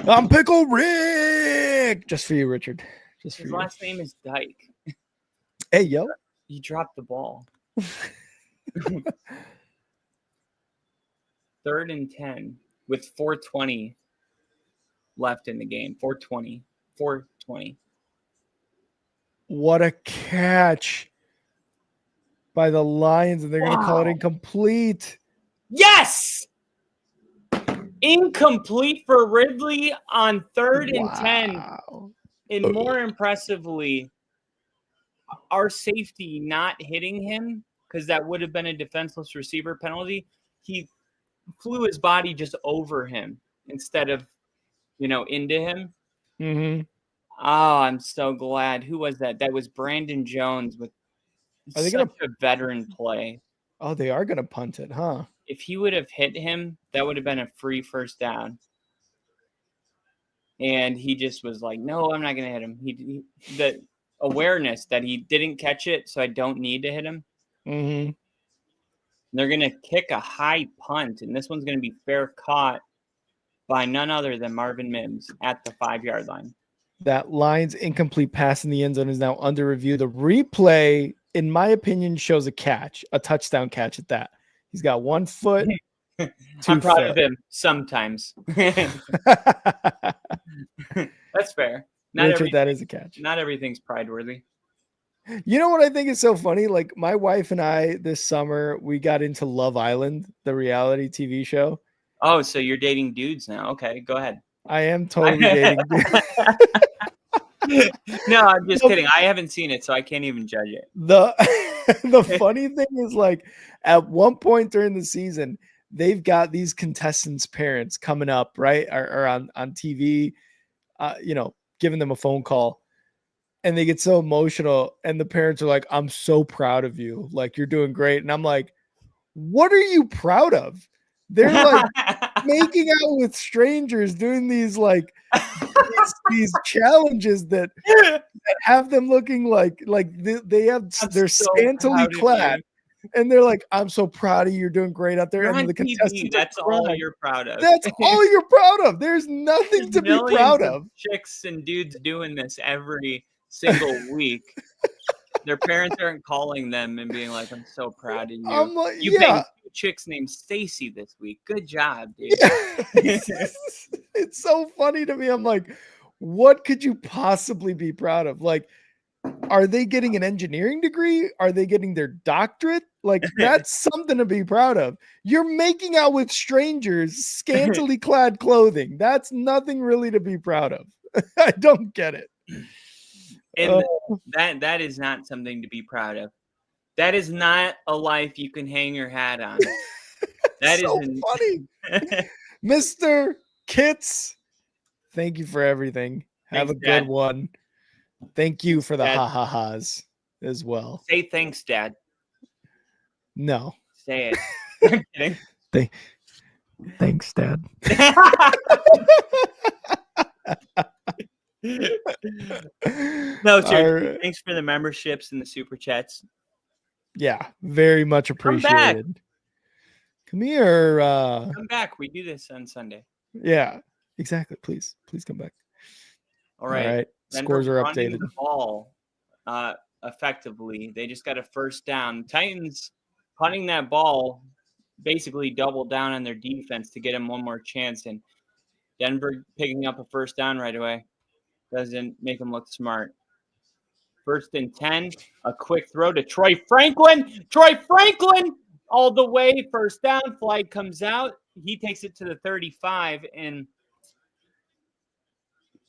I'm Pickle Rick. Just for you, Richard. Just for His you. last name is Dyke. Hey, yo. He dropped the ball. 3rd and 10 with 4:20 left in the game. 4:20. What a catch by the Lions, and they're going to call it incomplete. Yes! Incomplete for Ridley on 3rd and 10. And more impressively, our safety not hitting him, because that would have been a defenseless receiver penalty. He flew his body just over him instead of, into him. Mm-hmm. Oh, I'm so glad. Who was that? That was Brandon Jones with such a veteran play. Oh, they are going to punt it, huh? If he would have hit him, that would have been a free 1st down. And he just was like, no, I'm not going to hit him. He the awareness that he didn't catch it, so I don't need to hit him. Mm-hmm. They're going to kick a high punt, and this one's going to be fair caught by none other than Marvin Mims at the 5-yard line. That Lions incomplete pass in the end zone is now under review. The replay, in my opinion, shows a touchdown catch at that. He's got 1 foot. I'm proud of him sometimes. That's fair. Richard, that is a catch. Not everything's pride-worthy. You know what I think is so funny? Like, my wife and I this summer, we got into Love Island, the reality TV show. Oh, so you're dating dudes now. Okay, go ahead. I am totally dating dudes. No, I'm just kidding. I haven't seen it, so I can't even judge it. The funny thing is, like, at one point during the season, they've got these contestants' parents coming up, right? Or on TV, giving them a phone call. And they get so emotional. And the parents are like, I'm so proud of you. Like, you're doing great. And I'm like, what are you proud of? They're like making out with strangers, doing these like these challenges that have them looking like they're scantily clad, and they're like, "I'm so proud of you. You're doing great out there." You're and the contestants, that's all you're proud of. That's all you're proud of. There's nothing to be proud of. Chicks and dudes doing this every single week. Their parents aren't calling them and being like, "I'm so proud of you." I'm like, you banged 2 chicks named Stacy this week. Good job, dude. It's so funny to me. I'm like, what could you possibly be proud of? Like, are they getting an engineering degree? Are they getting their doctorate? Like, that's something to be proud of. You're making out with strangers, scantily clad clothing. That's nothing really to be proud of. I don't get it. And that is not something to be proud of. That is not a life you can hang your hat on. That so is funny. Mr. Kitts, thank you for everything. Have Thanks, a good Dad. one. Thank you for the Dad. ha-ha-has as well. Say thanks, Dad. No. Say it. I'm kidding. Thanks, Dad. No, seriously. Thanks for the memberships and the super chats. Yeah, very much appreciated. Come here. Come back. We do this on Sunday. Yeah, exactly. Please come back. All right. Scores are running updated. The ball effectively. They just got a 1st down. Titans punting that ball basically doubled down on their defense to get them one more chance. And Denver picking up a first down right away doesn't make them look smart. 1st and 10, a quick throw to Troy Franklin. Troy Franklin all the way. First down, flag comes out. He takes it to the 35, and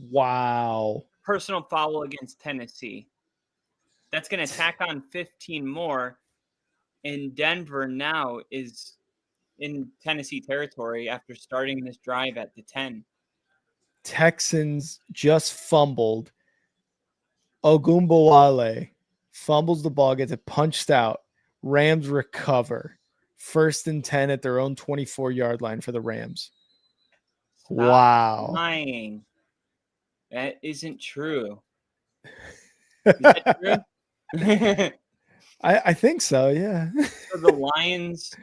Wow. personal foul against Tennessee. That's going to tack on 15 more, and Denver now is in Tennessee territory after starting this drive at the 10. Texans just fumbled. Ogunbowale fumbles the ball, gets it punched out. Rams recover. 1st and 10 at their own 24-yard line for the Rams. Stop Wow. lying. That isn't true. Is that true? I think so, yeah. So the Lions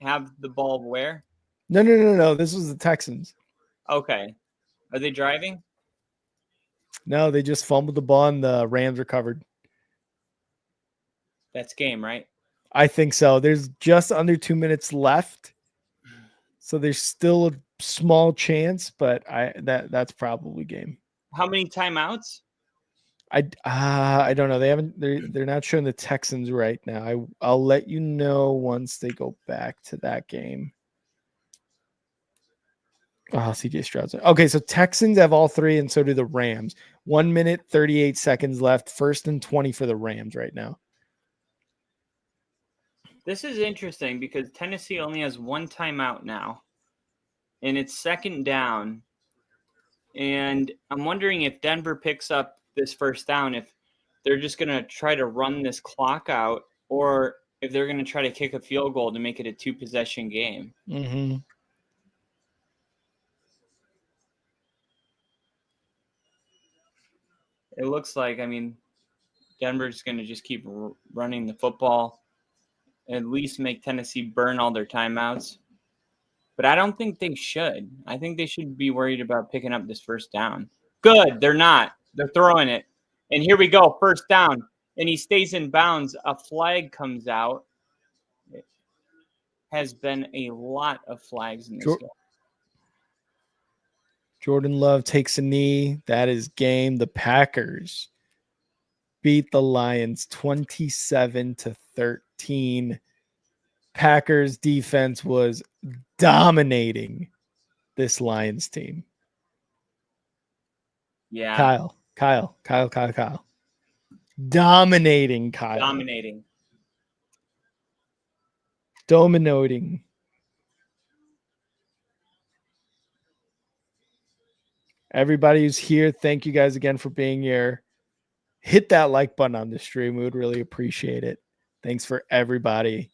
have the ball where? No. This was the Texans. Okay. Are they driving? No, they just fumbled the ball and the Rams recovered. That's game, right? I think so. There's just under 2 minutes left. So there's still a small chance, but that's probably game. How many timeouts? I don't know. They're not showing the Texans right now. I'll let you know once they go back to that game. Oh, CJ Stroud's. Okay, so Texans have all three, and so do the Rams. 1 minute, 38 seconds left. 1st and 20 for the Rams right now. This is interesting because Tennessee only has one timeout now, and it's 2nd down. And I'm wondering if Denver picks up this first down, if they're just going to try to run this clock out, or if they're going to try to kick a field goal to make it a 2-possession game. Mm-hmm. It looks like, Denver's going to just keep running the football, at least make Tennessee burn all their timeouts. But I don't think they should. I think they should be worried about picking up this first down. Good. They're not. They're throwing it. And here we go. First down. And he stays in bounds. A flag comes out. It has been a lot of flags in this game. Jordan Love takes a knee. That is game. The Packers beat the Lions 27-13. Packers defense was dominating this Lions team. Yeah. Kyle. Dominating Kyle. Dominating. Everybody who's here, thank you guys again for being here. Hit that like button on the stream. We would really appreciate it. Thanks for everybody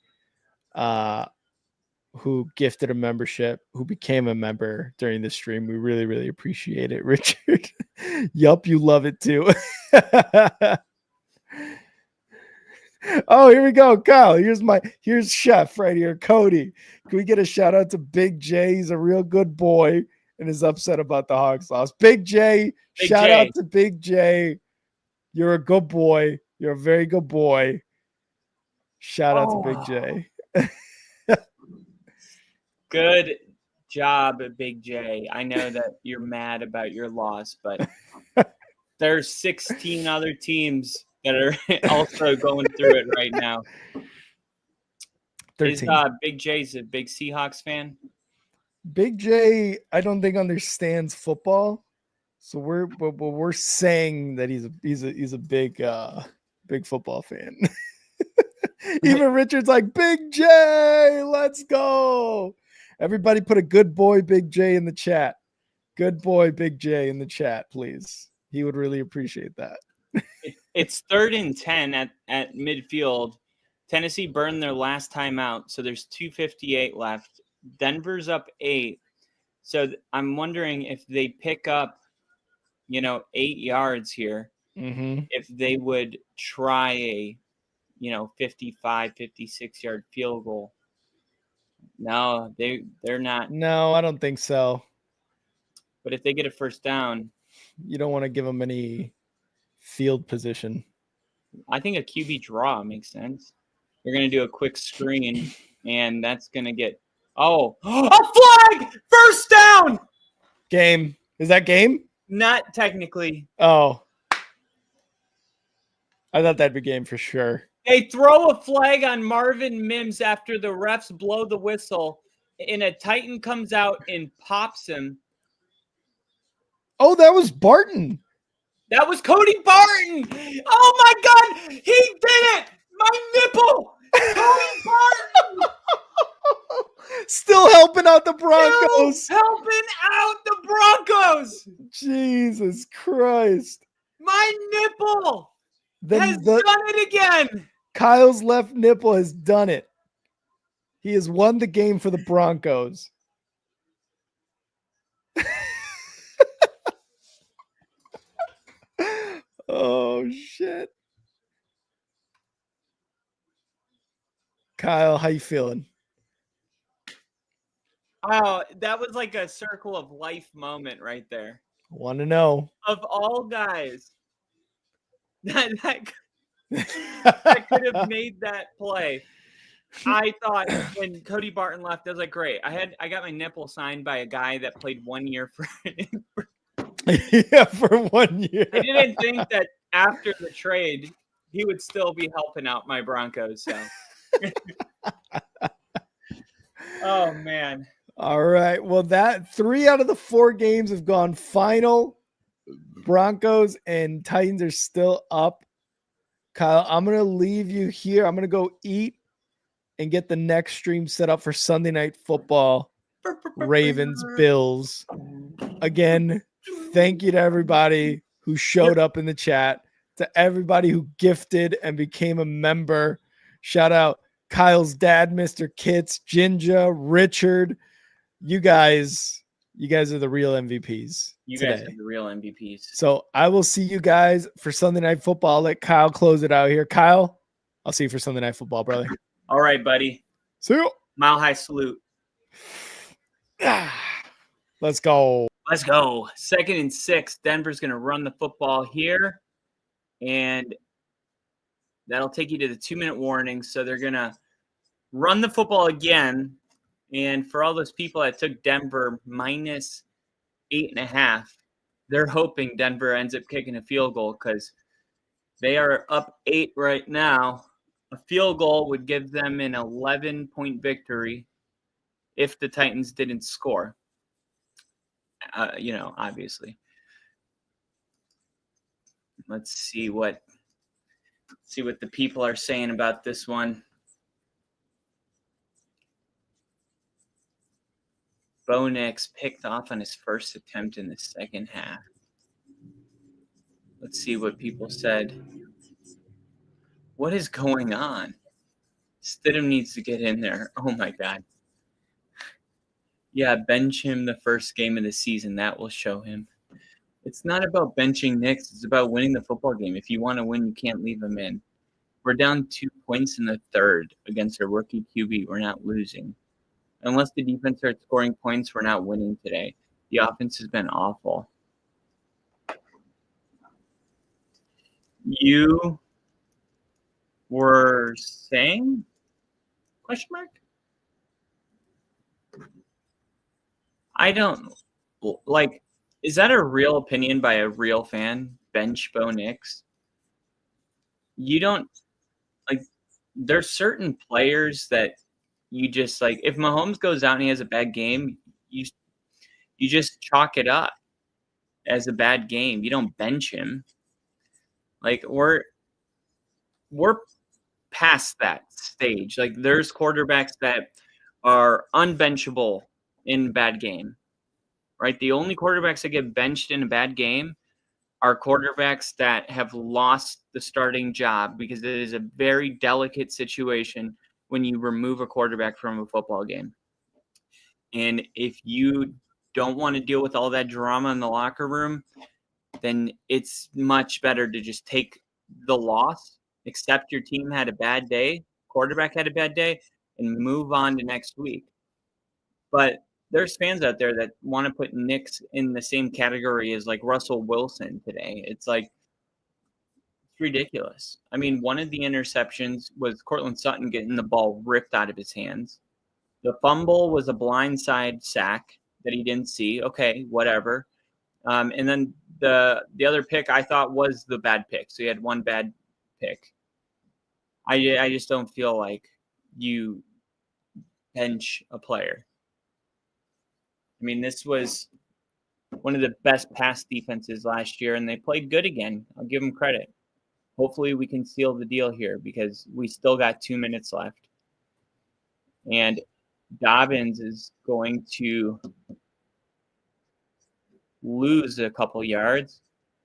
who gifted a membership, who became a member during the stream. We really, really appreciate it. Richard, yup, you love it too. Oh, here we go. Kyle, here's Chef right here. Cody, can we get a shout out to Big J? He's a real good boy and is upset about the Hogs loss. Big J, shout out to Big J. You're a good boy. You're a very good boy. Shout out to Big J. Good job, Big J. I know that you're mad about your loss, but there's 16 other teams that are also going through it right now. 13. Big J's a big Seahawks fan? Big J, I don't think understands football, so we're saying that he's a big football fan. Even Richard's like, Big J, let's go. Everybody put a good boy Big J in the chat. Good boy Big J in the chat, please. He would really appreciate that. It's 3rd and 10 at midfield. Tennessee burned their last timeout, so there's 2:58 left. Denver's up 8. So I'm wondering if they pick up, 8 yards here, if they would try a, 55, 56-yard field goal. No, they're not. No, I don't think so. But if they get a first down, you don't want to give them any field position. I think a QB draw makes sense. They're going to do a quick screen. And that's going to get a flag! First down! Game. Is that game? Not technically. Oh. I thought that'd be game for sure. They throw a flag on Marvin Mims after the refs blow the whistle, and a Titan comes out and pops him. Oh, that was Barton. That was Cody Barton. Oh, my God. He did it. My nipple. Cody Barton. Still helping out the Broncos. Still helping out the Broncos. Jesus Christ. My nipple has The done it again. Kyle's left nipple has done it. He has won the game for the Broncos. Oh, shit. Kyle, how you feeling? Oh, that was like a circle of life moment right there. Want to know. Of all guys that could have made that play. I thought when Cody Barton left, I was like, great. I got my nipple signed by a guy that played 1 year for Yeah, for 1 year. I didn't think that after the trade he would still be helping out my Broncos. So oh man. All right. Well, that 3 out of the 4 games have gone final. Broncos and Titans are still up. Kyle, I'm going to leave you here. I'm going to go eat and get the next stream set up for Sunday Night Football. Ravens, Bills. Again, thank you to everybody who showed up in the chat, to everybody who gifted and became a member. Shout out Kyle's dad, Mr. Kitts, Jinja, Richard. You guys are the real MVPs. You today. guys are the real MVPs. So I will see you guys for Sunday Night Football. I'll let Kyle close it out here. Kyle, I'll see you for Sunday Night Football, brother. All right, buddy. See you. Mile high salute. Let's go. Let's go. 2nd and 6. Denver's going to run the football here. And that'll take you to the 2-minute warning. So they're going to run the football again. And for all those people that took Denver minus 8.5, they're hoping Denver ends up kicking a field goal because they are up 8 right now. A field goal would give them an 11-point victory if the Titans didn't score. Obviously. Let's see what the people are saying about this one. Bo Nix picked off on his first attempt in the second half. Let's see what people said. What is going on? Stidham needs to get in there. Oh, my God. Yeah, bench him the first game of the season. That will show him. It's not about benching Nix. It's about winning the football game. If you want to win, you can't leave him in. We're down 2 points in the third against a rookie QB. We're not losing. Unless the defense starts scoring points, we're not winning today. The offense has been awful. You were saying? Question mark? I don't like. Is that a real opinion by a real fan? Bench Bo Nix? You don't like. There's certain players that you just like. If Mahomes goes out and he has a bad game, you just chalk it up as a bad game. You don't bench him. Like we're past that stage. Like there's quarterbacks that are unbenchable in a bad game, right? The only quarterbacks that get benched in a bad game are quarterbacks that have lost the starting job, because it is a very delicate situation when you remove a quarterback from a football game. And if you don't want to deal with all that drama in the locker room, then it's much better to just take the loss, accept your team had a bad day, quarterback had a bad day, and move on to next week. But there's fans out there that want to put Nix in the same category as like Russell Wilson today. It's like It's ridiculous. I mean, one of the interceptions was Cortland Sutton getting the ball ripped out of his hands. The fumble was a blindside sack that he didn't see. Okay, whatever. And then the other pick I thought was the bad pick. So he had one bad pick. I just don't feel like you bench a player. I mean, this was one of the best pass defenses last year, and they played good again. I'll give them credit. Hopefully we can seal the deal here because we still got 2 minutes left. And Dobbins is going to lose a couple yards.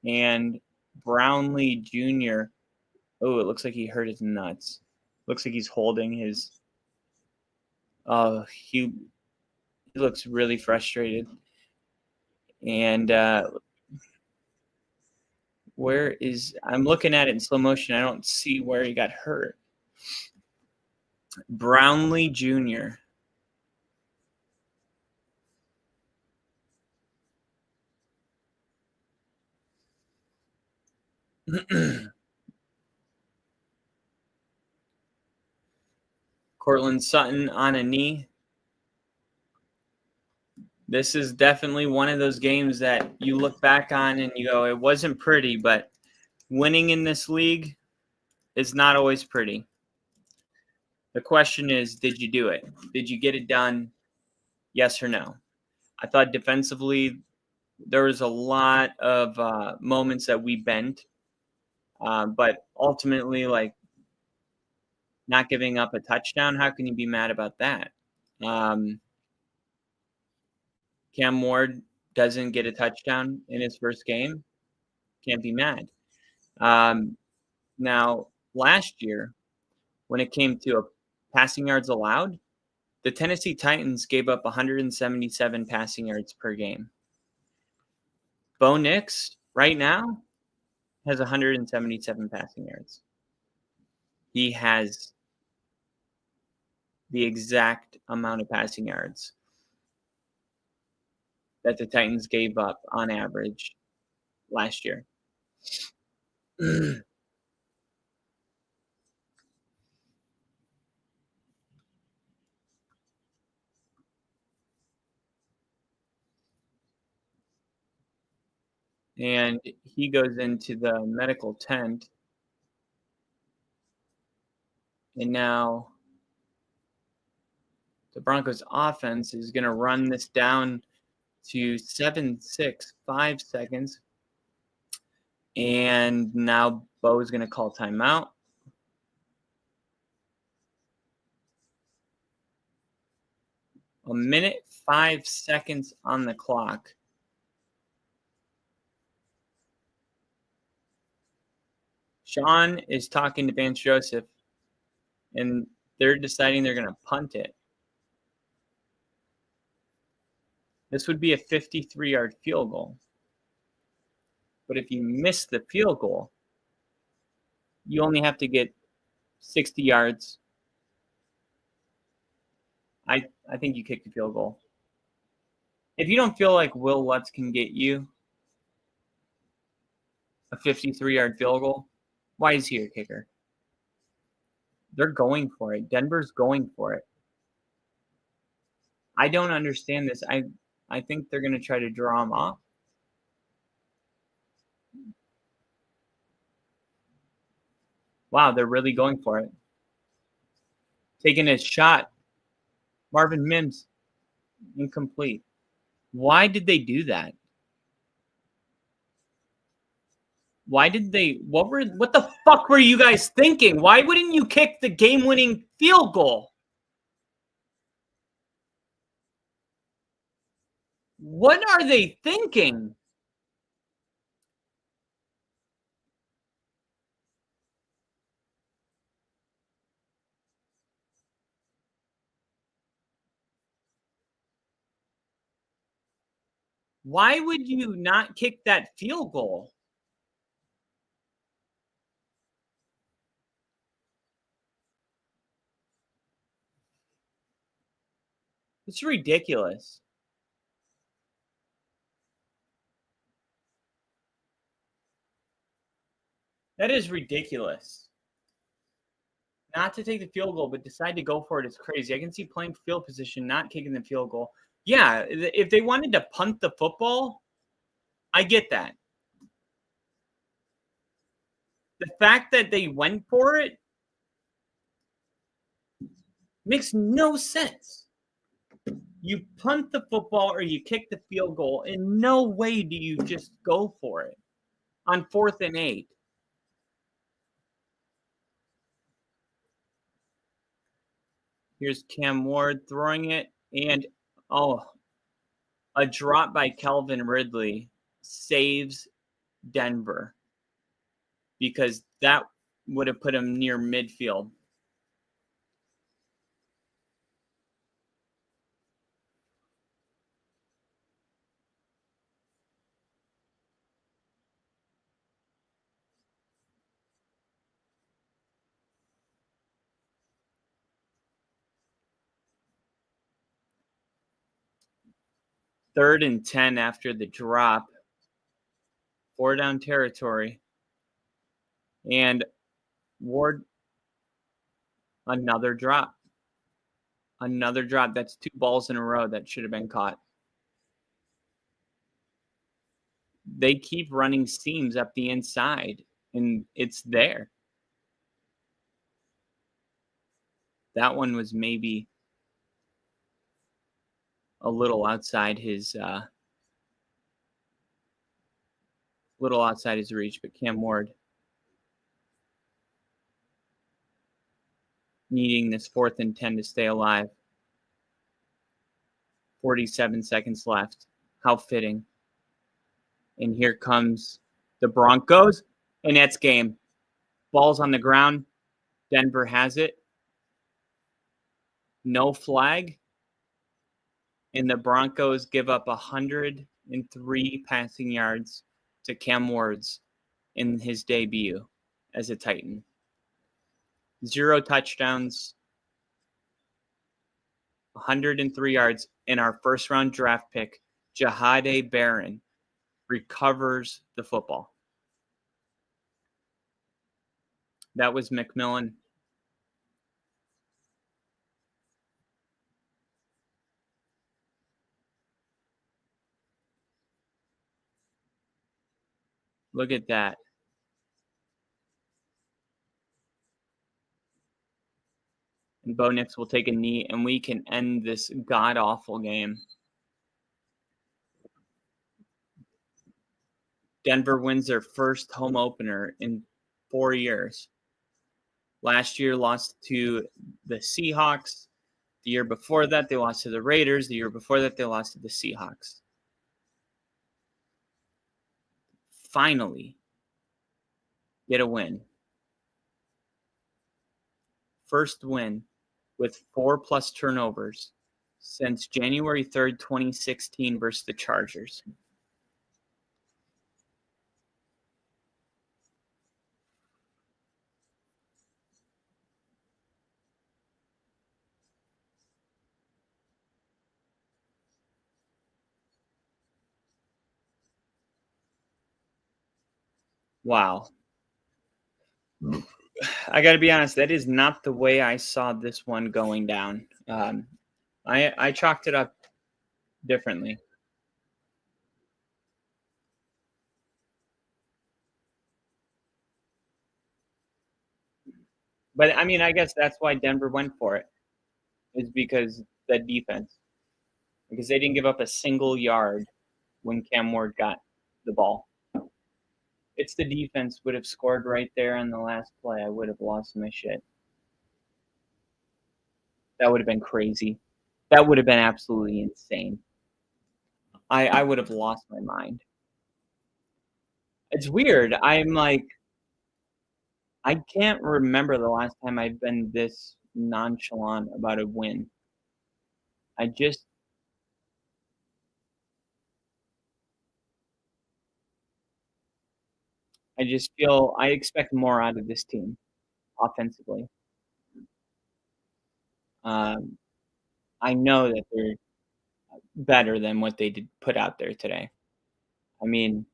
And Brownlee Jr., oh, it looks like he hurt his nuts. Looks like he's holding his he looks really frustrated. And I'm looking at it in slow motion. I don't see where he got hurt. Brownlee Jr. Cortland Sutton on a knee. This is definitely one of those games that you look back on and you go, it wasn't pretty, but winning in this league is not always pretty. The question is, did you do it? Did you get it done? Yes or no? I thought defensively there was a lot of moments that we bent, but ultimately, like, not giving up a touchdown, how can you be mad about that? Cam Ward doesn't get a touchdown in his first game. Can't be mad. Now, last year, when it came to passing yards allowed, the Tennessee Titans gave up 177 passing yards per game. Bo Nix, right now, has 177 passing yards. He has the exact amount of passing yards that the Titans gave up on average last year. And he goes into the medical tent. And now the Broncos offense is going to run this down to 7.65 seconds. And now Bo is going to call timeout. A minute, 5 seconds on the clock. Sean is talking to Vance Joseph, and they're deciding they're going to punt it. This would be a 53-yard field goal. But if you miss the field goal, you only have to get 60 yards. I think you kick the field goal. If you don't feel like Will Lutz can get you a 53-yard field goal, why is he your kicker? They're going for it. Denver's going for it. I don't understand this. I think they're going to try to draw him off. Wow, they're really going for it. Taking a shot. Marvin Mims, incomplete. Why did they do that? Why did they? What the fuck were you guys thinking? Why wouldn't you kick the game-winning field goal? What are they thinking? Why would you not kick that field goal? It's ridiculous. That is ridiculous. Not to take the field goal, but decide to go for it is crazy. I can see playing field position, not kicking the field goal. Yeah, if they wanted to punt the football, I get that. The fact that they went for it makes no sense. You punt the football or you kick the field goal. In no way do you just go for it on 4th and 8. Here's Cam Ward throwing it, and a drop by Calvin Ridley saves Denver because that would have put him near midfield. Third and 10 after the drop. 4 down territory. And Ward, another drop. Another drop. That's 2 balls in a row that should have been caught. They keep running seams up the inside, and it's there. That one was maybe a little outside his reach, but Cam Ward needing this 4th and 10 to stay alive. 47 seconds left. How fitting. And here comes the Broncos, and that's game. Ball's on the ground. Denver has it. No flag. And the Broncos give up 103 passing yards to Cam Ward's in his debut as a Titan. 0 touchdowns, 103 yards, and our first-round draft pick, Jahade Barron, recovers the football. That was McMillan. Look at that. And Bo Nix will take a knee, and we can end this god-awful game. Denver wins their first home opener in 4 years. Last year, lost to the Seahawks. The year before that, they lost to the Raiders. The year before that, they lost to the Seahawks. Finally, get a win. First win with 4+ turnovers since January 3rd, 2016 versus the Chargers. Wow. I got to be honest, that is not the way I saw this one going down. I chalked it up differently. But, I mean, I guess that's why Denver went for it, is because the defense. Because they didn't give up a single yard when Cam Ward got the ball. It's the defense would have scored right there on the last play. I would have lost my shit. That would have been crazy. That would have been absolutely insane. I would have lost my mind. It's weird. I'm like, I can't remember the last time I've been this nonchalant about a win. I just feel I expect more out of this team offensively. I know that they're better than what they did put out there today. I mean,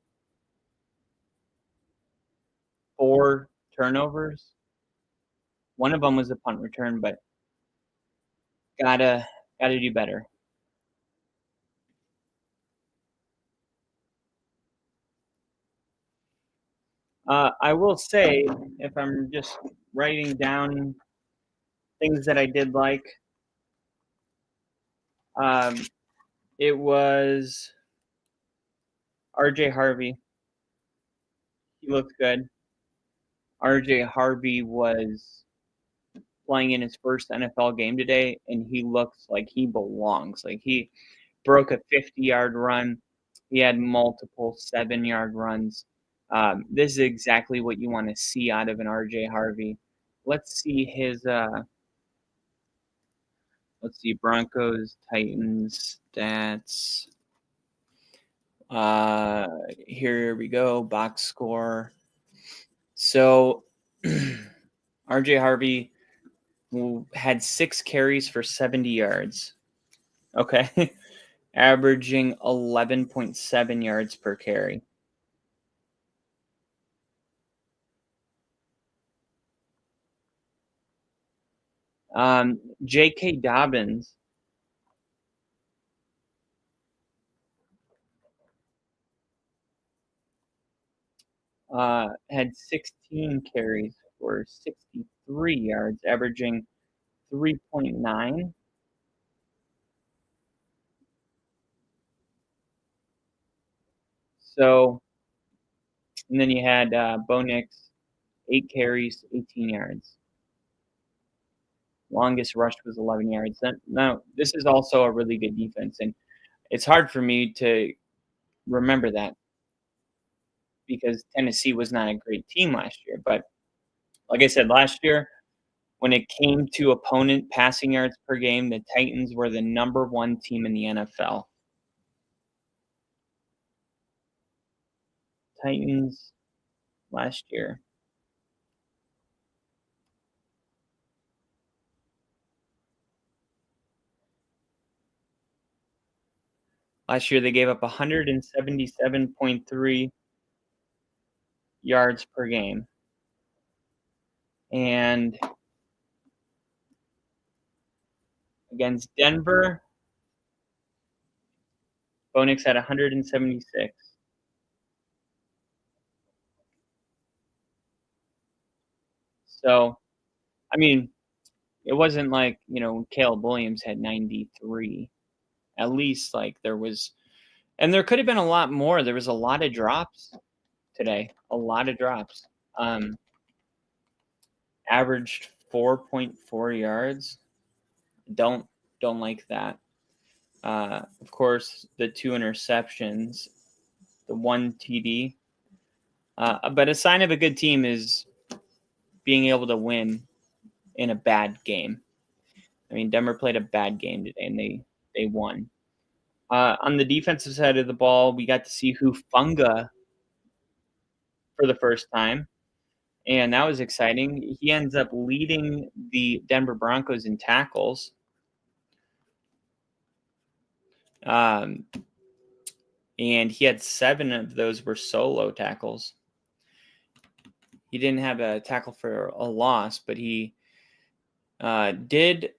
4 turnovers. One of them was a punt return, but gotta do better. I will say, if I'm just writing down things that I did like, it was RJ Harvey. He looked good. RJ Harvey was playing in his first NFL game today, and he looks like he belongs. Like, he broke a 50-yard run. He had multiple 7-yard runs. This is exactly what you want to see out of an RJ Harvey. Let's see his Broncos, Titans stats. Here we go, box score. So RJ Harvey had 6 carries for 70 yards. Okay. Averaging 11.7 yards per carry. J.K. Dobbins had 16 carries for 63 yards, averaging 3.9. So, and then you had Bo Nix, 8 carries, 18 yards. Longest rush was 11 yards. Now, this is also a really good defense, and it's hard for me to remember that because Tennessee was not a great team last year. But like I said, last year, when it came to opponent passing yards per game, the Titans were the number 1 team in the NFL. Titans last year. Last year, they gave up 177.3 yards per game. And against Denver, Bo Nix had 176. So, I mean, it wasn't like, Caleb Williams had 93. At least, like, there was, and there could have been a lot more. There was a lot of drops today, a lot of drops. Averaged 4.4 yards. Don't like that. Of course, the 2 interceptions, the 1 TD. But a sign of a good team is being able to win in a bad game. I mean, Denver played a bad game today, and they won. On the defensive side of the ball, we got to see Hufanga for the first time, and that was exciting. He ends up leading the Denver Broncos in tackles. And he had 7 of those were solo tackles. He didn't have a tackle for a loss, but he did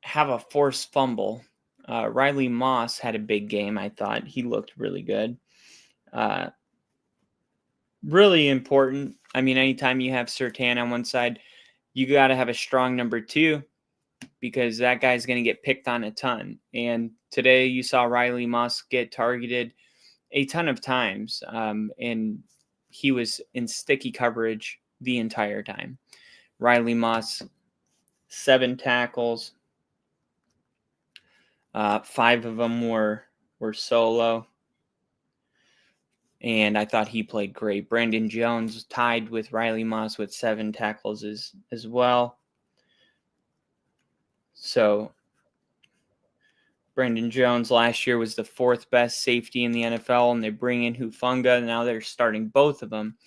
have a forced fumble. Riley Moss had a big game, I thought. He looked really good. Really important. I mean, anytime you have Surtain on one side, you got to have a strong number 2 because that guy's going to get picked on a ton. And today you saw Riley Moss get targeted a ton of times, and he was in sticky coverage the entire time. Riley Moss, 7 tackles. 5 of them were solo. And I thought he played great. Brandon Jones tied with Riley Moss with 7 tackles as well. So Brandon Jones last year was the 4th best safety in the NFL, and they bring in Hufanga. Now they're starting both of them.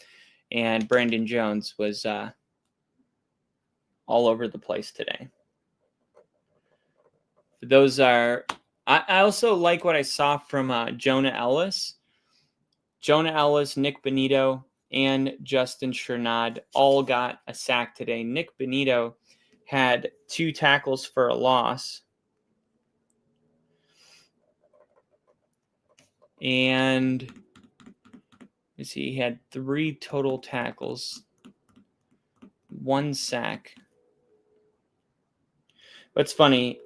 And Brandon Jones was all over the place today. Those are – I also like what I saw from Jonah Ellis. Jonah Ellis, Nick Bonito, and Justin Chernod all got a sack today. Nick Benito had 2 tackles for a loss. And let's see, he had 3 total tackles, 1 sack. What's funny,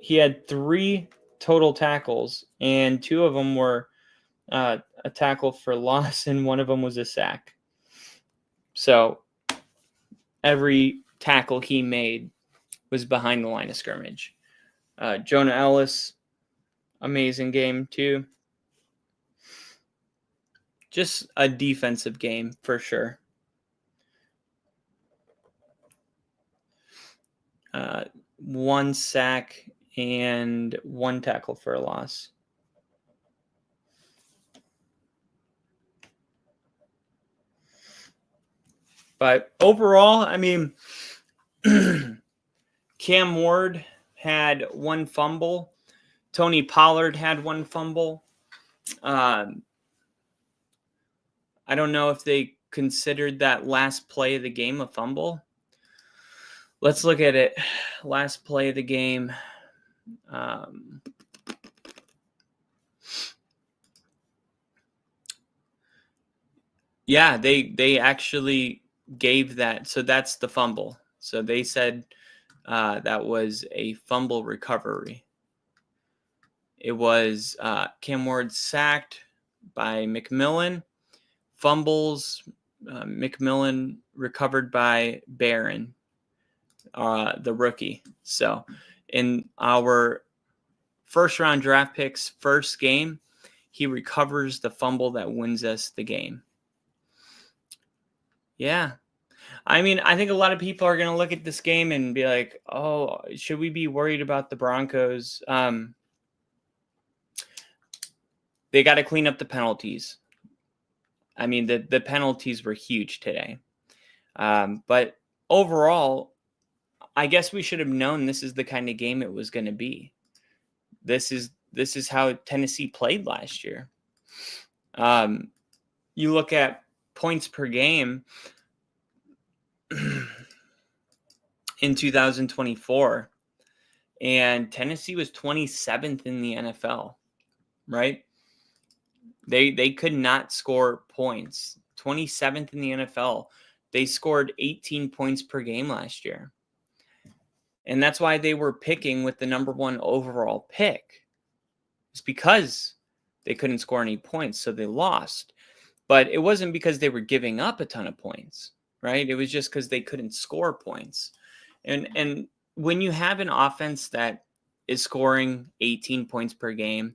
he had 3 total tackles, and 2 of them were a tackle for loss, and 1 of them was a sack. So every tackle he made was behind the line of scrimmage. Jonah Ellis, amazing game too. Just a defensive game for sure. 1 sack and 1 tackle for a loss. But overall, I mean, Cam Ward had 1 fumble. Tony Pollard had 1 fumble. I don't know if they considered that last play of the game a fumble. Let's look at it. Last play of the game. Yeah, they actually gave that. So that's the fumble. So they said that was a fumble recovery. It was Cam Ward sacked by McMillan. Fumbles, McMillan recovered by Barron, the rookie. So in our first round draft picks first game, he recovers the fumble that wins us the game. Yeah. I mean, I think a lot of people are going to look at this game and be like, oh, should we be worried about the Broncos? They got to clean up the penalties. I mean, the penalties were huge today. But overall, I guess we should have known this is the kind of game it was going to be. This is how Tennessee played last year. You look at points per game in 2024, and Tennessee was 27th in the NFL, right? They could not score points. 27th in the NFL. They scored 18 points per game last year. And that's why they were picking with the number 1 overall pick. It's because they couldn't score any points, so they lost. But it wasn't because they were giving up a ton of points, right? It was just because they couldn't score points. And when you have an offense that is scoring 18 points per game,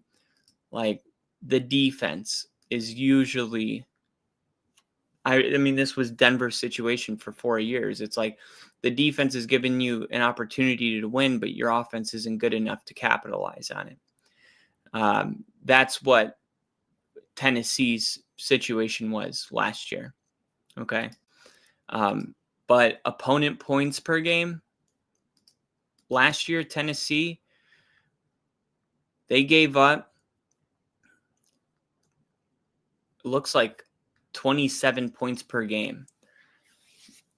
like the defense is usually, I mean, this was Denver's situation for 4 years. It's like the defense is giving you an opportunity to win, but your offense isn't good enough to capitalize on it. That's what Tennessee's situation was last year. Okay. But opponent points per game last year, Tennessee, they gave up, looks like 27 points per game.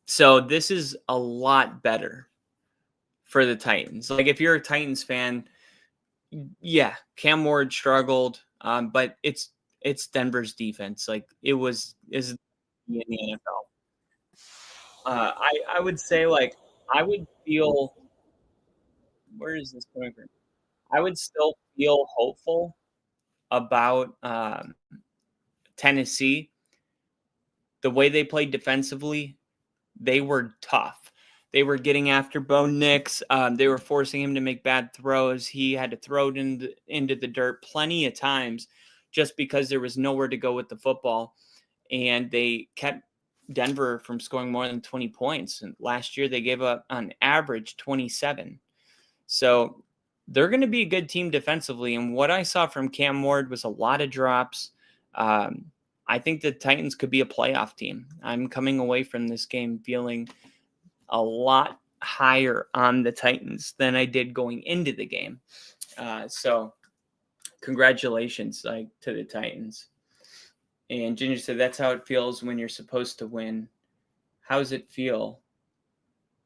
So this is a lot better for the Titans. Like if you're a Titans fan, yeah, Cam Ward struggled, but it's Denver's defense. Like is in the NFL. I would say, like, I would feel, where is this coming from? I would still feel hopeful about Tennessee. The way they played defensively, they were tough. They were getting after Bo Nix. They were forcing him to make bad throws. He had to throw it into the dirt plenty of times just because there was nowhere to go with the football. And they kept Denver from scoring more than 20 points. And last year they gave up on average 27. So they're going to be a good team defensively. And what I saw from Cam Ward was a lot of drops. I think the Titans could be a playoff team. I'm coming away from this game feeling a lot higher on the Titans than I did going into the game. So congratulations to the Titans. And Ginger said, that's how it feels when you're supposed to win. How does it feel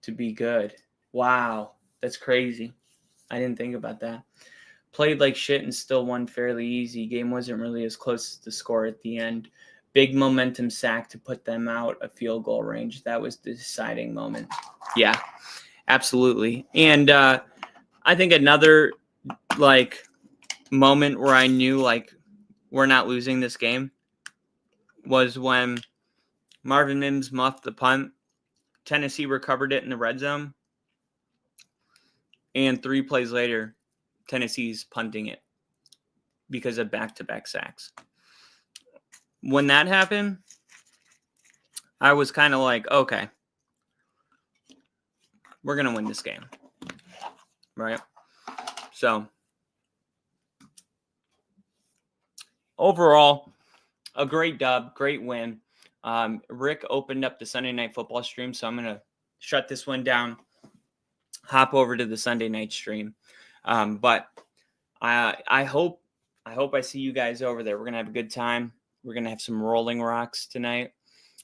to be good? Wow, that's crazy. I didn't think about that. Played like shit and still won fairly easy. Game wasn't really as close as the score at the end. Big momentum sack to put them out of field goal range. That was the deciding moment. Yeah, absolutely. And I think another like moment where I knew like we're not losing this game was when Marvin Mims muffed the punt. Tennessee recovered it in the red zone. And 3 plays later, Tennessee's punting it because of back-to-back sacks. When that happened, I was kind of like, okay, we're going to win this game. Right? So, overall, a great dub, great win. Rick opened up the Sunday Night Football stream, so I'm going to shut this one down, hop over to the Sunday night stream. But I hope I see you guys over there. We're going to have a good time. We're going to have some Rolling Rocks tonight,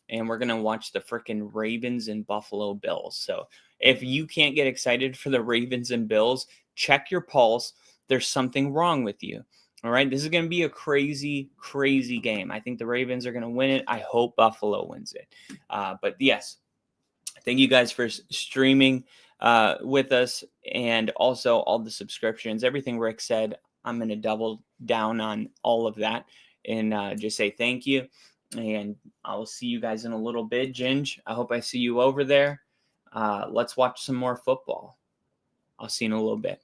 and we're going to watch the freaking Ravens and Buffalo Bills. So if you can't get excited for the Ravens and Bills, check your pulse. There's something wrong with you. All right, this is going to be a crazy, crazy game. I think the Ravens are going to win it. I hope Buffalo wins it. But yes, thank you guys for streaming with us, and also all the subscriptions. Everything Rick said, I'm going to double down on all of that and just say thank you. And I'll see you guys in a little bit. Ginge, I hope I see you over there. Let's watch some more football. I'll see you in a little bit.